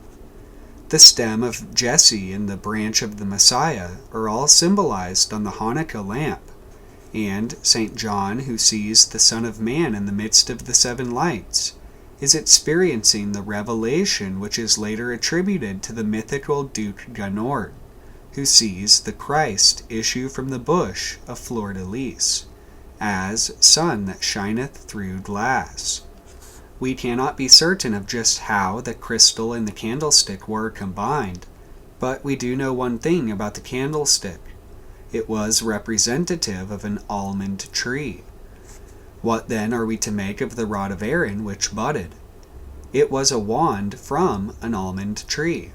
The stem of Jesse and the branch of the Messiah are all symbolized on the Hanukkah lamp, and St. John, who sees the Son of Man in the midst of the 7 lights, is experiencing the revelation which is later attributed to the mythical Duke Ganort, who sees the Christ issue from the bush of fleur-de-lis, as sun that shineth through glass. We cannot be certain of just how the crystal and the candlestick were combined, but we do know one thing about the candlestick. It was representative of an almond tree. What then are we to make of the rod of Aaron which budded? It was a wand from an almond tree.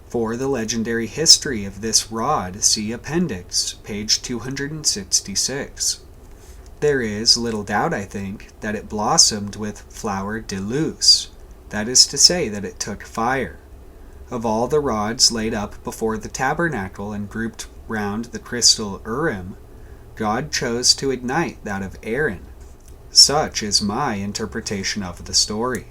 For the legendary history of this rod, see Appendix, page 266. There is little doubt, I think, that it blossomed with flower de luce, that is to say, that it took fire. Of all the rods laid up before the tabernacle and grouped round the crystal Urim, God chose to ignite that of Aaron. Such is my interpretation of the story.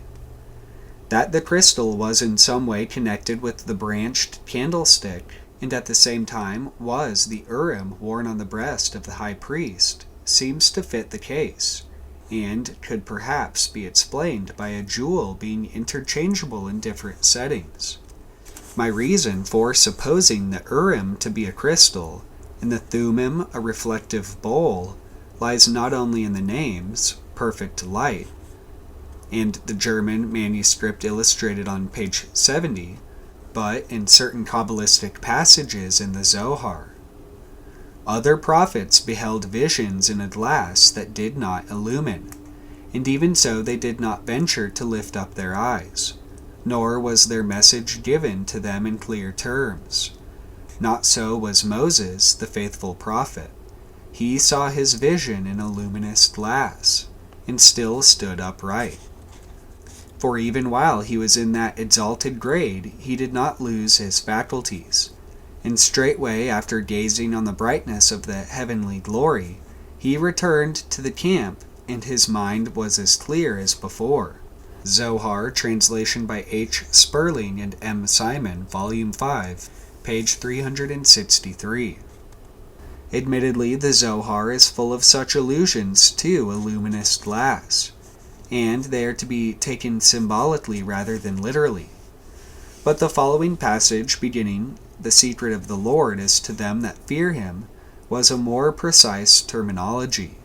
That the crystal was in some way connected with the branched candlestick, and at the same time was the Urim worn on the breast of the high priest, seems to fit the case, and could perhaps be explained by a jewel being interchangeable in different settings. My reason for supposing the Urim to be a crystal, and the Thummim a reflective bowl, lies not only in the names, perfect light, and the German manuscript illustrated on page 70, but in certain Kabbalistic passages in the Zohar. Other prophets beheld visions in a glass that did not illumine, and even so they did not venture to lift up their eyes, nor was their message given to them in clear terms. Not so was Moses, the faithful prophet. He saw his vision in a luminous glass, and still stood upright. For even while he was in that exalted grade, he did not lose his faculties, and straightway after gazing on the brightness of the heavenly glory, he returned to the camp, and his mind was as clear as before. Zohar, translation by H. Sperling and M. Simon, Volume 5, page 363. Admittedly, the Zohar is full of such allusions to a luminous glass, and they are to be taken symbolically rather than literally. But the following passage, beginning, "The secret of the Lord is to them that fear him," was a more precise terminology.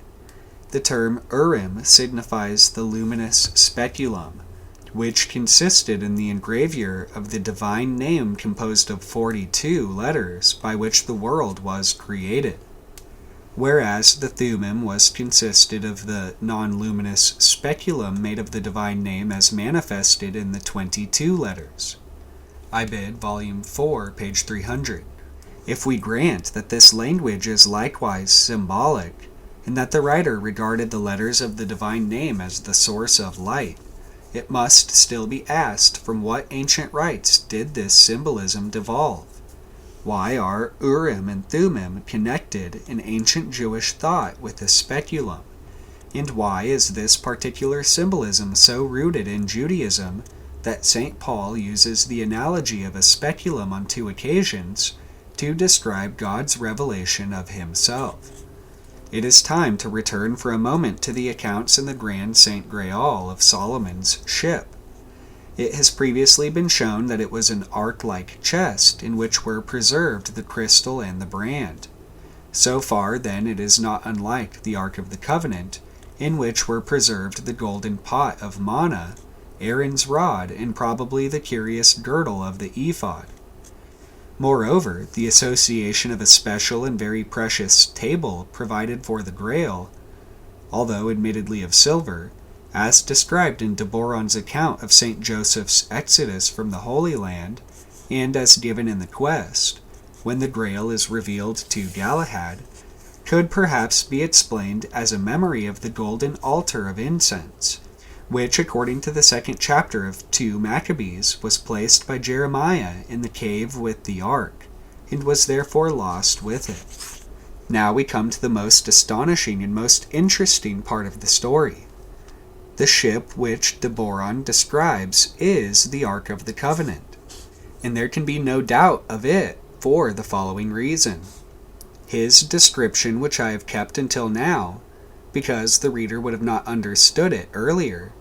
The term Urim signifies the luminous speculum, which consisted in the engravure of the divine name composed of 42 letters by which the world was created, whereas the Thummim consisted of the non-luminous speculum made of the divine name as manifested in the 22 letters. Ibid, Volume 4, page 300. If we grant that this language is likewise symbolic, and that the writer regarded the letters of the divine name as the source of light, it must still be asked from what ancient rites did this symbolism devolve? Why are Urim and Thummim connected in ancient Jewish thought with the speculum, And why is this particular symbolism so rooted in Judaism that St. Paul uses the analogy of a speculum on 2 occasions to describe God's revelation of himself? It is time to return for a moment to the accounts in the Grand St. Grail of Solomon's ship. It has previously been shown that it was an ark-like chest in which were preserved the crystal and the brand. So far, then, it is not unlike the Ark of the Covenant, in which were preserved the golden pot of manna, Aaron's rod, and probably the curious girdle of the ephod. Moreover, the association of a special and very precious table provided for the Grail, although admittedly of silver, as described in de Boron's account of St. Joseph's exodus from the Holy Land, and as given in the Quest, when the Grail is revealed to Galahad, could perhaps be explained as a memory of the golden altar of incense, which, according to the 2nd chapter of 2 Maccabees, was placed by Jeremiah in the cave with the ark, and was therefore lost with it. Now we come to the most astonishing and most interesting part of the story. The ship which de Boron describes is the Ark of the Covenant, and there can be no doubt of it for the following reason. His description, which I have kept until now, because the reader would have not understood it earlier,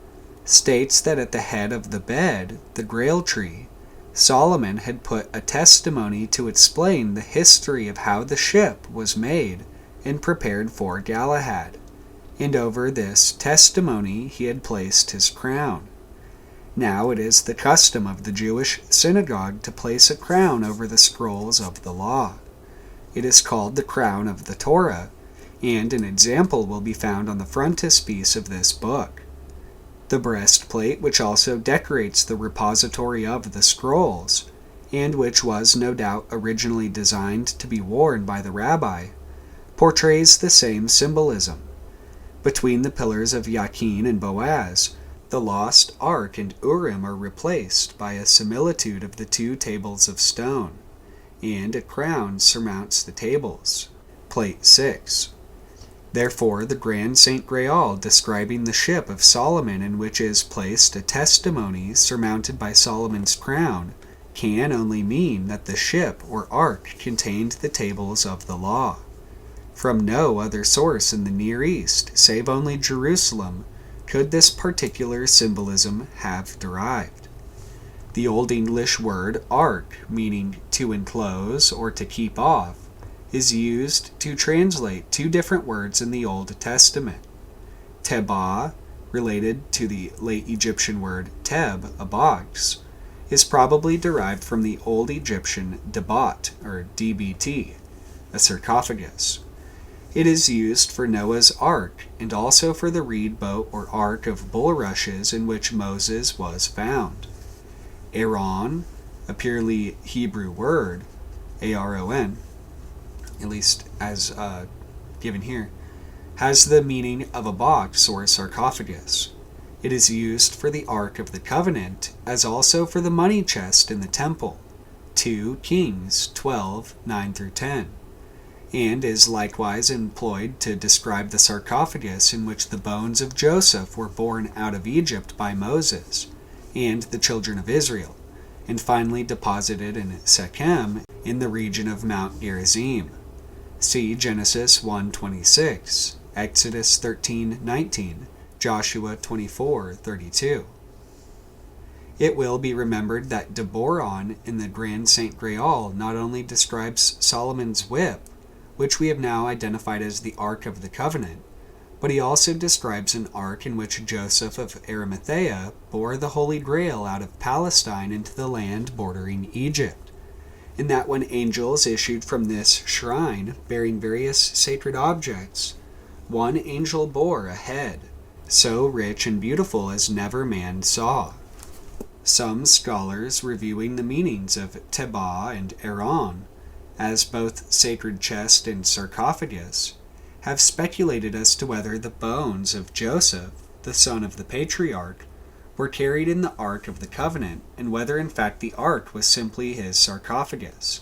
states that at the head of the bed, the Grail tree, Solomon had put a testimony to explain the history of how the ship was made and prepared for Galahad, and over this testimony he had placed his crown. Now it is the custom of the Jewish synagogue to place a crown over the scrolls of the law. It is called the crown of the Torah, and an example will be found on the frontispiece of this book. The breastplate, which also decorates the repository of the scrolls, and which was no doubt originally designed to be worn by the rabbi, portrays the same symbolism. Between the pillars of Yakin and Boaz, the lost Ark and Urim are replaced by a similitude of the 2 tables of stone, and a crown surmounts the tables. Plate 6. Therefore, the Grand St. Grail describing the ship of Solomon in which is placed a testimony surmounted by Solomon's crown can only mean that the ship or ark contained the tables of the law. From no other source in the Near East, save only Jerusalem, could this particular symbolism have derived. The Old English word ark, meaning to enclose or to keep off, is used to translate 2 different words in the Old Testament. Tebah, related to the late Egyptian word teb, a box, is probably derived from the Old Egyptian debat, or dbt, a sarcophagus. It is used for Noah's Ark, and also for the reed boat or ark of bulrushes in which Moses was found. Aaron, a purely Hebrew word, Aron, at least as given here, has the meaning of a box or a sarcophagus. It is used for the Ark of the Covenant, as also for the money chest in the temple, 2 Kings 12, 9-10, and is likewise employed to describe the sarcophagus in which the bones of Joseph were borne out of Egypt by Moses and the children of Israel, and finally deposited in Shechem in the region of Mount Gerizim. See Genesis 1:26, Exodus 13:19, Joshua 24:32. It will be remembered that de Boron in the Grand St. Grail not only describes Solomon's whip, which we have now identified as the Ark of the Covenant, but he also describes an ark in which Joseph of Arimathea bore the Holy Grail out of Palestine into the land bordering Egypt, and that when angels issued from this shrine bearing various sacred objects, one angel bore a head, so rich and beautiful as never man saw. Some scholars, reviewing the meanings of Tebah and Aaron as both sacred chest and sarcophagus, have speculated as to whether the bones of Joseph, the son of the patriarch, were carried in the Ark of the Covenant, and whether in fact the Ark was simply his sarcophagus.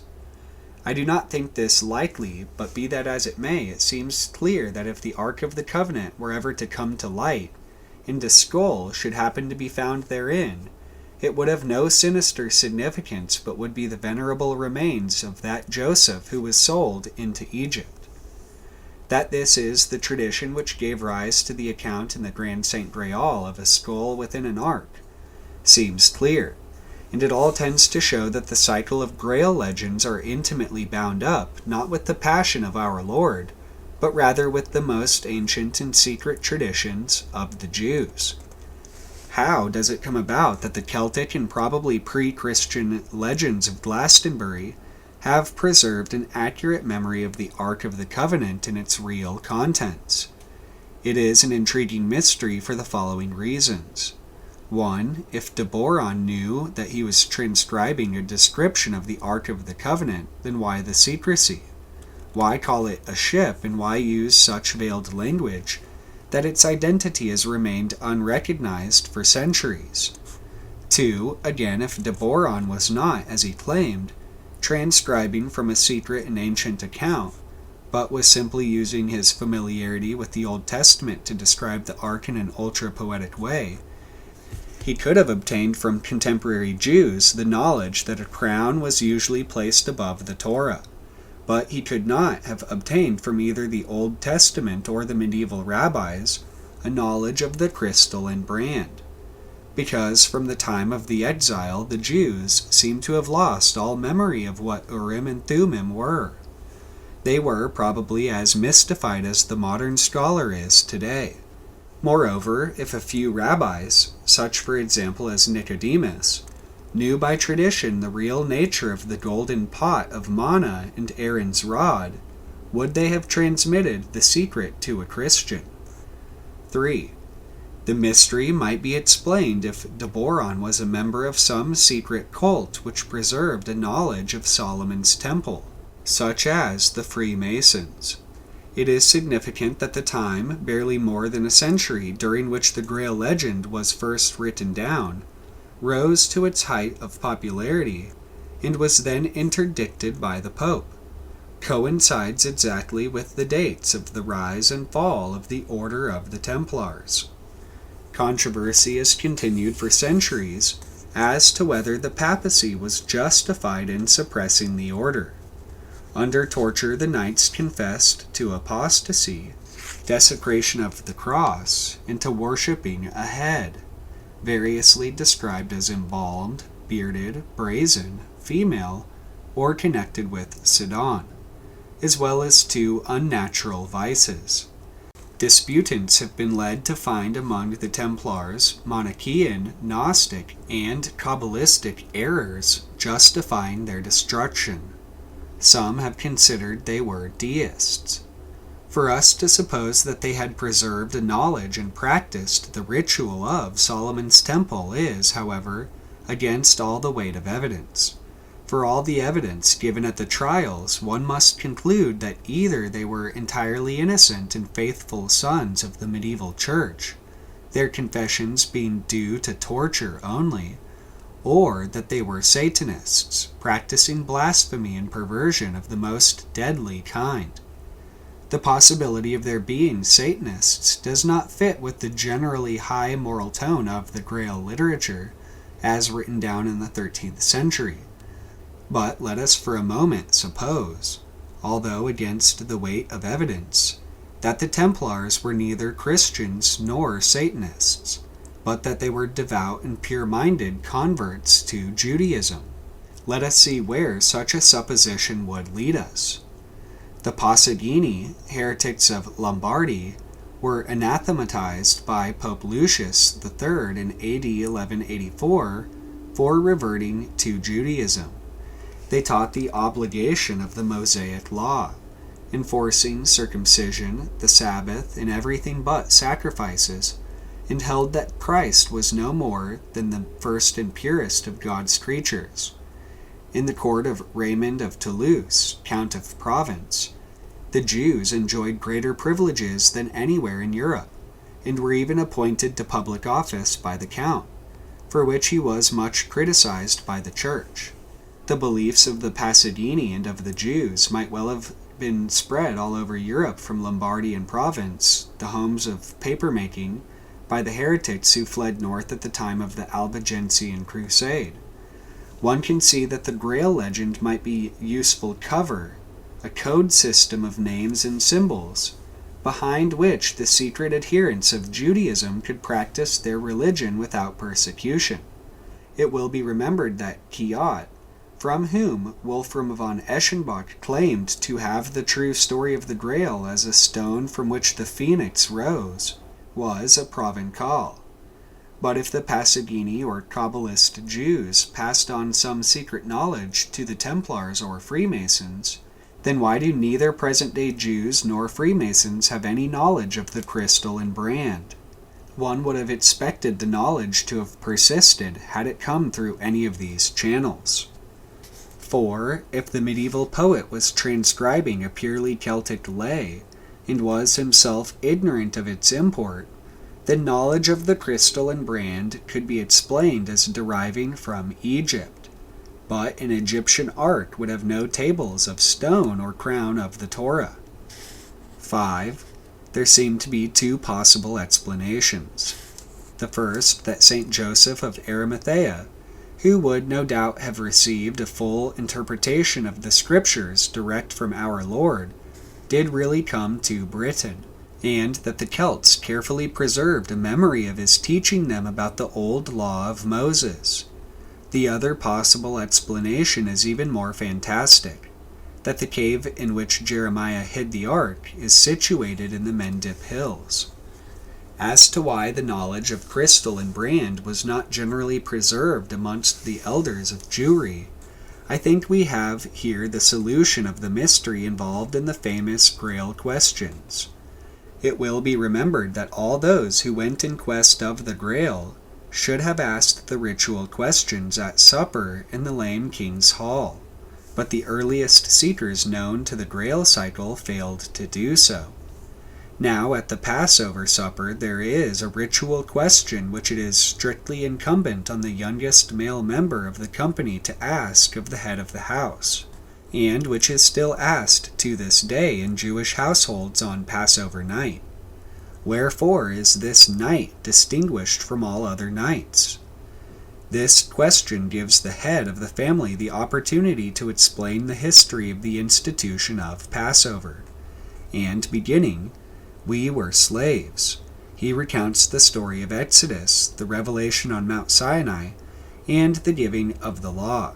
I do not think this likely, but be that as it may, it seems clear that if the Ark of the Covenant were ever to come to light, and a skull should happen to be found therein, it would have no sinister significance, but would be the venerable remains of that Joseph who was sold into Egypt. That this is the tradition which gave rise to the account in the Grand Saint Grail of a skull within an ark seems clear, and it all tends to show that the cycle of Grail legends are intimately bound up, not with the passion of our Lord, but rather with the most ancient and secret traditions of the Jews. How does it come about that the Celtic and probably pre-Christian legends of Glastonbury have preserved an accurate memory of the Ark of the Covenant and its real contents? It is an intriguing mystery for the following reasons. 1. If de Boron knew that he was transcribing a description of the Ark of the Covenant, then why the secrecy? Why call it a ship, and why use such veiled language that its identity has remained unrecognized for centuries? 2. Again, if de Boron was not, as he claimed, transcribing from a secret and ancient account, but was simply using his familiarity with the Old Testament to describe the Ark in an ultra-poetic way, he could have obtained from contemporary Jews the knowledge that a crown was usually placed above the Torah, but he could not have obtained from either the Old Testament or the medieval rabbis a knowledge of the crystal and brand, because from the time of the exile the Jews seem to have lost all memory of what Urim and Thummim were. They were probably as mystified as the modern scholar is today. Moreover, if a few rabbis, such for example as Nicodemus, knew by tradition the real nature of the golden pot of manna and Aaron's rod, would they have transmitted the secret to a Christian? 3. The mystery might be explained if de Boron was a member of some secret cult which preserved a knowledge of Solomon's temple, such as the Freemasons. It is significant that the time, barely more than a century, during which the Grail legend was first written down, rose to its height of popularity, and was then interdicted by the Pope, coincides exactly with the dates of the rise and fall of the Order of the Templars. Controversy has continued for centuries as to whether the papacy was justified in suppressing the order. Under torture, the knights confessed to apostasy, desecration of the cross, and to worshipping a head, variously described as embalmed, bearded, brazen, female, or connected with Sidon, as well as to unnatural vices. Disputants have been led to find among the Templars Manichaean, Gnostic, and Kabbalistic errors justifying their destruction. Some have considered they were deists. For us to suppose that they had preserved a knowledge and practiced the ritual of Solomon's temple is, however, against all the weight of evidence. For all the evidence given at the trials, one must conclude that either they were entirely innocent and faithful sons of the medieval church, their confessions being due to torture only, or that they were Satanists, practicing blasphemy and perversion of the most deadly kind. The possibility of their being Satanists does not fit with the generally high moral tone of the Grail literature, as written down in the 13th century. But let us for a moment suppose, although against the weight of evidence, that the Templars were neither Christians nor Satanists, but that they were devout and pure-minded converts to Judaism. Let us see where such a supposition would lead us. The Pasagini, heretics of Lombardy, were anathematized by Pope Lucius III in AD 1184 for reverting to Judaism. They taught the obligation of the Mosaic Law, enforcing circumcision, the Sabbath, and everything but sacrifices, and held that Christ was no more than the first and purest of God's creatures. In the court of Raymond of Toulouse, Count of Provence, the Jews enjoyed greater privileges than anywhere in Europe, and were even appointed to public office by the Count, for which he was much criticized by the Church. The beliefs of the Passadini and of the Jews might well have been spread all over Europe from Lombardy and Provence, the homes of papermaking, by the heretics who fled north at the time of the Albigensian Crusade. One can see that the Grail legend might be useful cover, a code system of names and symbols, behind which the secret adherents of Judaism could practice their religion without persecution. It will be remembered that Kiot, from whom Wolfram von Eschenbach claimed to have the true story of the Grail as a stone from which the phoenix rose, was a Provençal. But if the Passadini or Kabbalist Jews passed on some secret knowledge to the Templars or Freemasons, then why do neither present-day Jews nor Freemasons have any knowledge of the crystal and brand? One would have expected the knowledge to have persisted had it come through any of these channels. For, if the medieval poet was transcribing a purely Celtic lay, and was himself ignorant of its import, then knowledge of the crystal and brand could be explained as deriving from Egypt, but an Egyptian ark would have no tables of stone or crown of the Torah. 5. There seem to be two possible explanations. The first, that Saint Joseph of Arimathea, who would no doubt have received a full interpretation of the Scriptures direct from our Lord, did really come to Britain, and that the Celts carefully preserved a memory of his teaching them about the old law of Moses. The other possible explanation is even more fantastic, that the cave in which Jeremiah hid the ark is situated in the Mendip Hills. As to why the knowledge of crystal and brand was not generally preserved amongst the elders of Jewry, I think we have here the solution of the mystery involved in the famous Grail questions. It will be remembered that all those who went in quest of the Grail should have asked the ritual questions at supper in the Lame King's Hall, but the earliest seekers known to the Grail cycle failed to do so. Now, at the Passover supper, there is a ritual question which it is strictly incumbent on the youngest male member of the company to ask of the head of the house, and which is still asked to this day in Jewish households on Passover night. Wherefore is this night distinguished from all other nights? This question gives the head of the family the opportunity to explain the history of the institution of Passover, and beginning, "We were slaves," he recounts the story of Exodus, the revelation on Mount Sinai, and the giving of the law.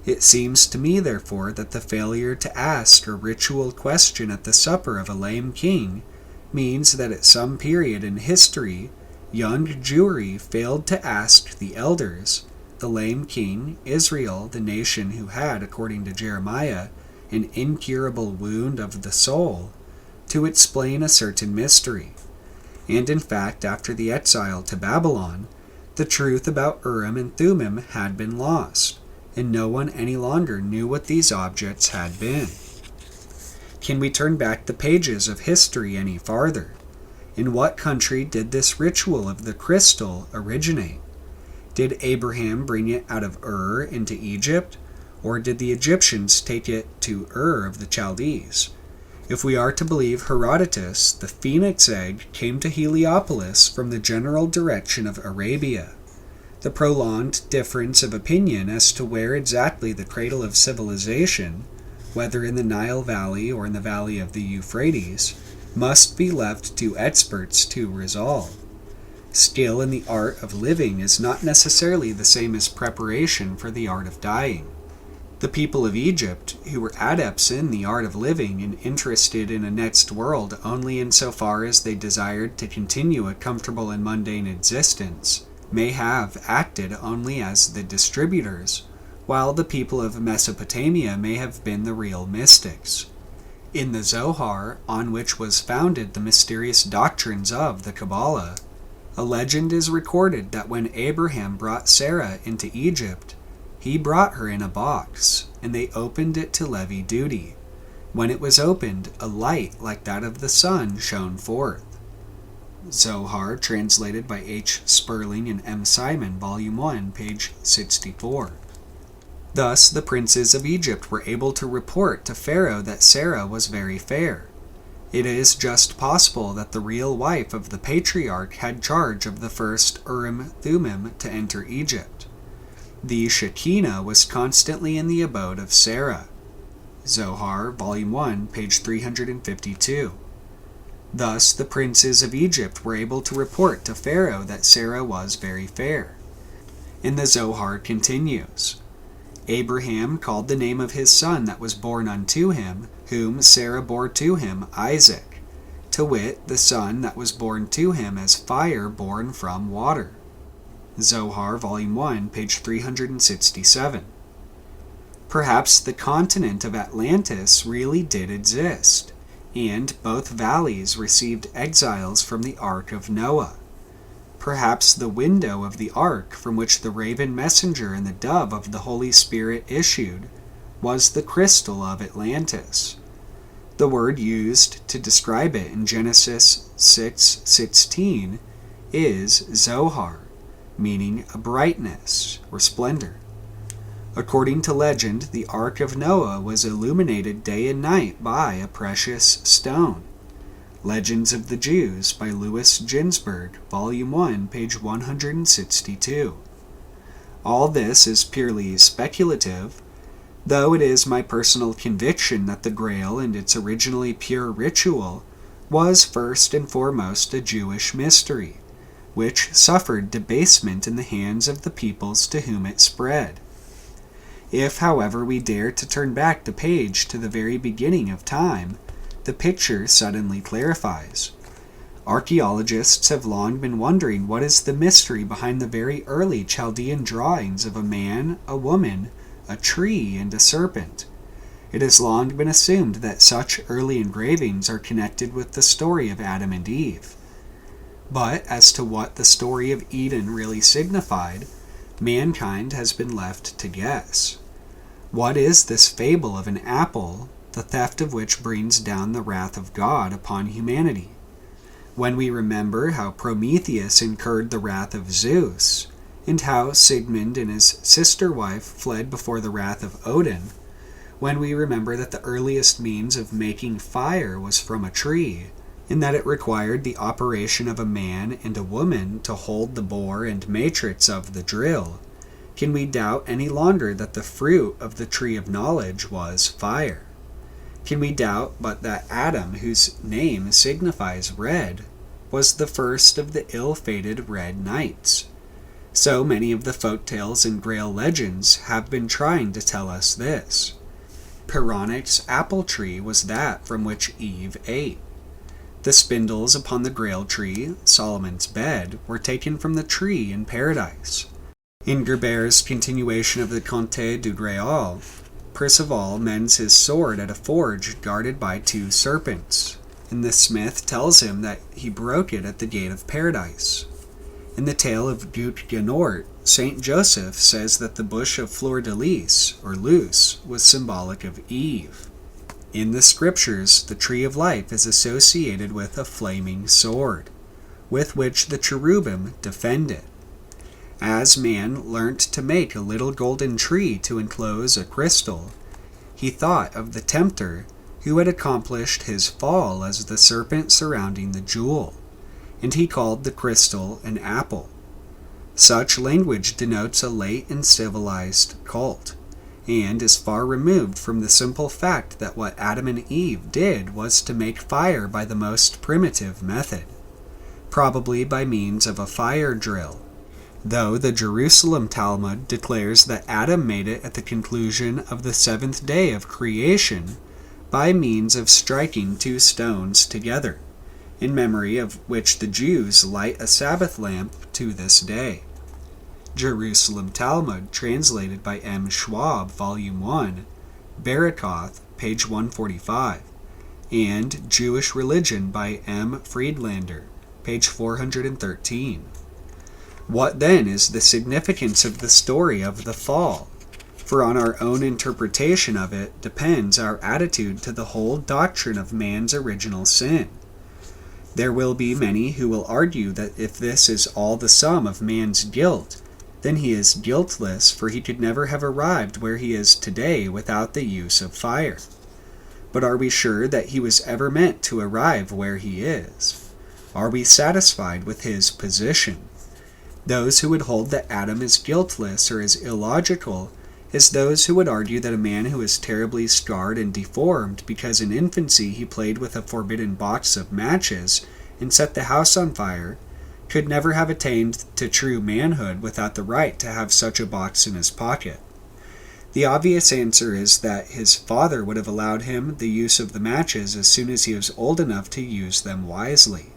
It seems to me, therefore, that the failure to ask a ritual question at the supper of a lame king means that at some period in history, young Jewry failed to ask the elders, the lame king, Israel, the nation who had, according to Jeremiah, an incurable wound of the soul, to explain a certain mystery. And in fact, after the exile to Babylon, the truth about Urim and Thummim had been lost, and no one any longer knew what these objects had been. Can we turn back the pages of history any farther? In what country did this ritual of the crystal originate? Did Abraham bring it out of Ur into Egypt, or did the Egyptians take it to Ur of the Chaldees? If we are to believe Herodotus, the phoenix egg came to Heliopolis from the general direction of Arabia. The prolonged difference of opinion as to where exactly the cradle of civilization, whether in the Nile Valley or in the valley of the Euphrates, must be left to experts to resolve. Skill in the art of living is not necessarily the same as preparation for the art of dying. The people of Egypt, who were adepts in the art of living and interested in a next world only insofar as they desired to continue a comfortable and mundane existence, may have acted only as the distributors, while the people of Mesopotamia may have been the real mystics. In the Zohar, on which was founded the mysterious doctrines of the Kabbalah, a legend is recorded that when Abraham brought Sarah into Egypt, he brought her in a box, and they opened it to levy duty. When it was opened, a light like that of the sun shone forth. Zohar, translated by H. Sperling and M. Simon, Volume 1, page 64. Thus the princes of Egypt were able to report to Pharaoh that Sarah was very fair. It is just possible that the real wife of the patriarch had charge of the first Urim-Thummim to enter Egypt. The Shekinah was constantly in the abode of Sarah. Zohar, Volume 1, page 352. Thus the princes of Egypt were able to report to Pharaoh that Sarah was very fair. And the Zohar continues, Abraham called the name of his son that was born unto him, whom Sarah bore to him, Isaac, to wit, the son that was born to him as fire born from water. Zohar, Volume 1, page 367. Perhaps the continent of Atlantis really did exist, and both valleys received exiles from the Ark of Noah. Perhaps the window of the ark from which the raven messenger and the dove of the Holy Spirit issued was the crystal of Atlantis. The word used to describe it in Genesis 6:16 is Zohar, meaning a brightness or splendor. According to legend, the Ark of Noah was illuminated day and night by a precious stone. Legends of the Jews by Louis Ginsberg, Volume 1, page 162. All this is purely speculative, though it is my personal conviction that the Grail and its originally pure ritual was first and foremost a Jewish mystery, which suffered debasement in the hands of the peoples to whom it spread. If, however, we dare to turn back the page to the very beginning of time, the picture suddenly clarifies. Archaeologists have long been wondering what is the mystery behind the very early Chaldean drawings of a man, a woman, a tree, and a serpent. It has long been assumed that such early engravings are connected with the story of Adam and Eve. But as to what the story of Eden really signified, mankind has been left to guess. What is this fable of an apple, the theft of which brings down the wrath of God upon humanity? When we remember how Prometheus incurred the wrath of Zeus, and how Sigmund and his sister wife fled before the wrath of Odin, when we remember that the earliest means of making fire was from a tree, and that it required the operation of a man and a woman to hold the bore and matrix of the drill, can we doubt any longer that the fruit of the tree of knowledge was fire? Can we doubt but that Adam, whose name signifies red, was the first of the ill-fated Red Knights? So many of the folk tales and Grail legends have been trying to tell us this. Puranic's apple tree was that from which Eve ate. The spindles upon the Grail tree, Solomon's bed, were taken from the tree in paradise. In Gerber's continuation of the Conte du Grail, Perceval mends his sword at a forge guarded by two serpents, and the smith tells him that he broke it at the gate of paradise. In the tale of Gut Genort, Saint Joseph says that the bush of fleur-de-lis, or luce, was symbolic of Eve. In the scriptures, the tree of life is associated with a flaming sword, with which the cherubim defend it. As man learnt to make a little golden tree to enclose a crystal, he thought of the tempter who had accomplished his fall as the serpent surrounding the jewel, and he called the crystal an apple. Such language denotes a late and civilized cult, and is far removed from the simple fact that what Adam and Eve did was to make fire by the most primitive method, probably by means of a fire drill, though the Jerusalem Talmud declares that Adam made it at the conclusion of the seventh day of creation by means of striking two stones together, in memory of which the Jews light a Sabbath lamp to this day. Jerusalem Talmud, translated by M. Schwab, Volume 1, Barakoth, page 145, and Jewish Religion by M. Friedlander, page 413. What then is the significance of the story of the fall? For on our own interpretation of it depends our attitude to the whole doctrine of man's original sin. There will be many who will argue that if this is all the sum of man's guilt, then he is guiltless, for he could never have arrived where he is today without the use of fire. But are we sure that he was ever meant to arrive where he is? Are we satisfied with his position? Those who would hold that Adam is guiltless are as illogical as those who would argue that a man who is terribly scarred and deformed because in infancy he played with a forbidden box of matches and set the house on fire could never have attained to true manhood without the right to have such a box in his pocket. The obvious answer is that his father would have allowed him the use of the matches as soon as he was old enough to use them wisely.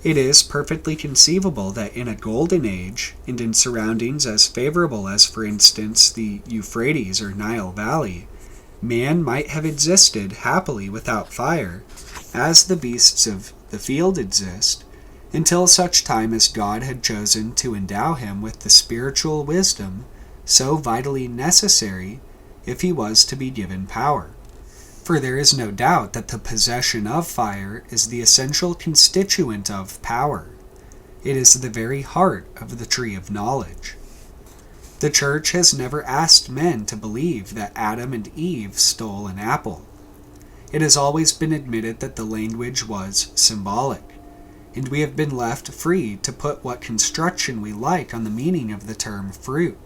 It is perfectly conceivable that in a golden age, and in surroundings as favorable as, for instance, the Euphrates or Nile Valley, man might have existed happily without fire, as the beasts of the field exist, until such time as God had chosen to endow him with the spiritual wisdom so vitally necessary if he was to be given power. For there is no doubt that the possession of fire is the essential constituent of power. It is the very heart of the tree of knowledge. The Church has never asked men to believe that Adam and Eve stole an apple. It has always been admitted that the language was symbolic, and we have been left free to put what construction we like on the meaning of the term fruit.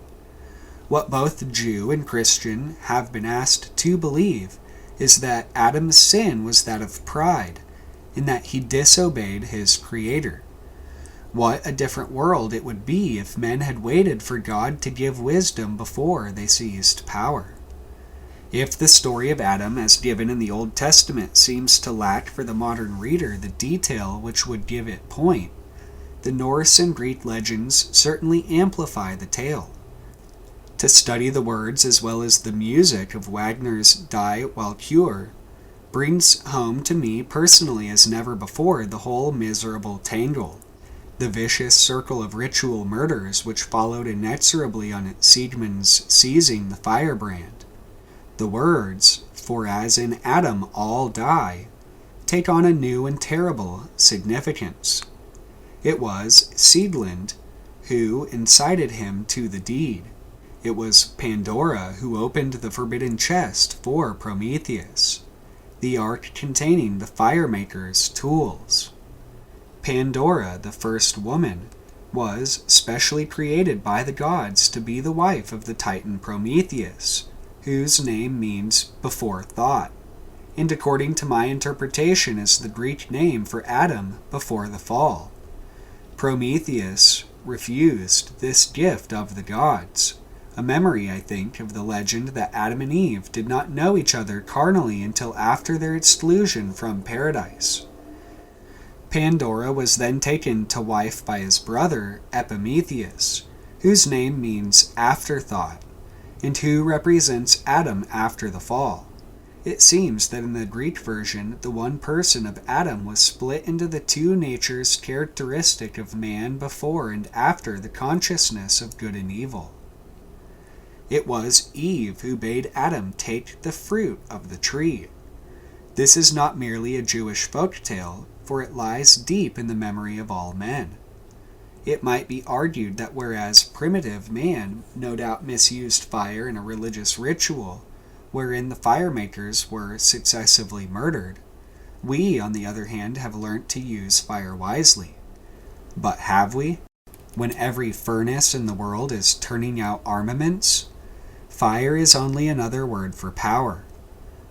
What both Jew and Christian have been asked to believe is that Adam's sin was that of pride, in that he disobeyed his Creator. What a different world it would be if men had waited for God to give wisdom before they seized power. If the story of Adam as given in the Old Testament seems to lack for the modern reader the detail which would give it point, the Norse and Greek legends certainly amplify the tale. To study the words as well as the music of Wagner's Die Walküre brings home to me personally as never before the whole miserable tangle, the vicious circle of ritual murders which followed inexorably on Siegmund's seizing the firebrand. The words, "For as in Adam all die," take on a new and terrible significance. It was Sieglind who incited him to the deed. It was Pandora who opened the forbidden chest for Prometheus, the ark containing the firemaker's tools. Pandora, the first woman, was specially created by the gods to be the wife of the Titan Prometheus, whose name means before thought, and according to my interpretation is the Greek name for Adam before the fall. Prometheus refused this gift of the gods, a memory, I think, of the legend that Adam and Eve did not know each other carnally until after their exclusion from paradise. Pandora was then taken to wife by his brother, Epimetheus, whose name means afterthought, and who represents Adam after the fall. It seems that in the Greek version, the one person of Adam was split into the two natures characteristic of man before and after the consciousness of good and evil. It was Eve who bade Adam take the fruit of the tree. This is not merely a Jewish folk tale, for it lies deep in the memory of all men. It might be argued that whereas primitive man no doubt misused fire in a religious ritual, wherein the firemakers were successively murdered, we, on the other hand, have learnt to use fire wisely. But have we? When every furnace in the world is turning out armaments, fire is only another word for power.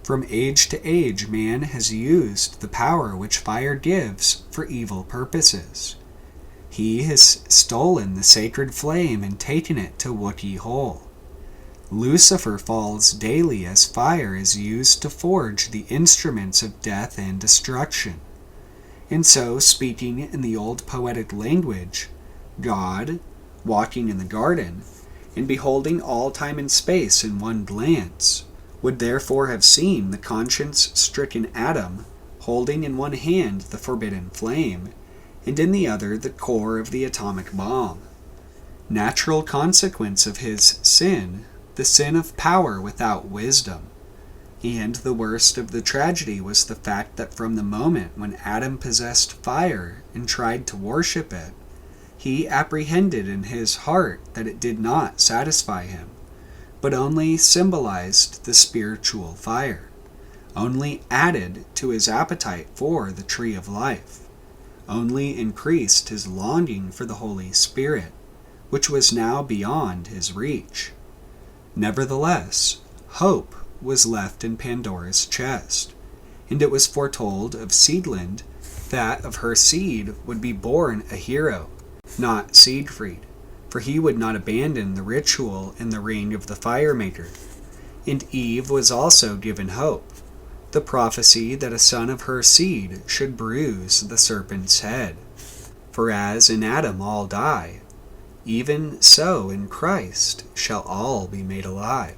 From age to age, man has used the power which fire gives for evil purposes. He has stolen the sacred flame and taken it to Wookiee Hole. Lucifer falls daily as fire is used to forge the instruments of death and destruction. And so, speaking in the old poetic language, God, walking in the garden, and beholding all time and space in one glance, would therefore have seen the conscience-stricken Adam holding in one hand the forbidden flame, and in the other the core of the atomic bomb. Natural consequence of his sin, the sin of power without wisdom. And the worst of the tragedy was the fact that from the moment when Adam possessed fire and tried to worship it, He apprehended in his heart that it did not satisfy him, but only symbolized the spiritual fire, only added to his appetite for the tree of life, only increased his longing for the Holy Spirit, which was now beyond his reach. Nevertheless, hope was left in Pandora's chest, and it was foretold of Seedlind that of her seed would be born a hero, not Siegfried, for he would not abandon the ritual in the ring of the Fire Maker. And Eve was also given hope, the prophecy that a son of her seed should bruise the serpent's head. For as in Adam all die, even so in Christ shall all be made alive.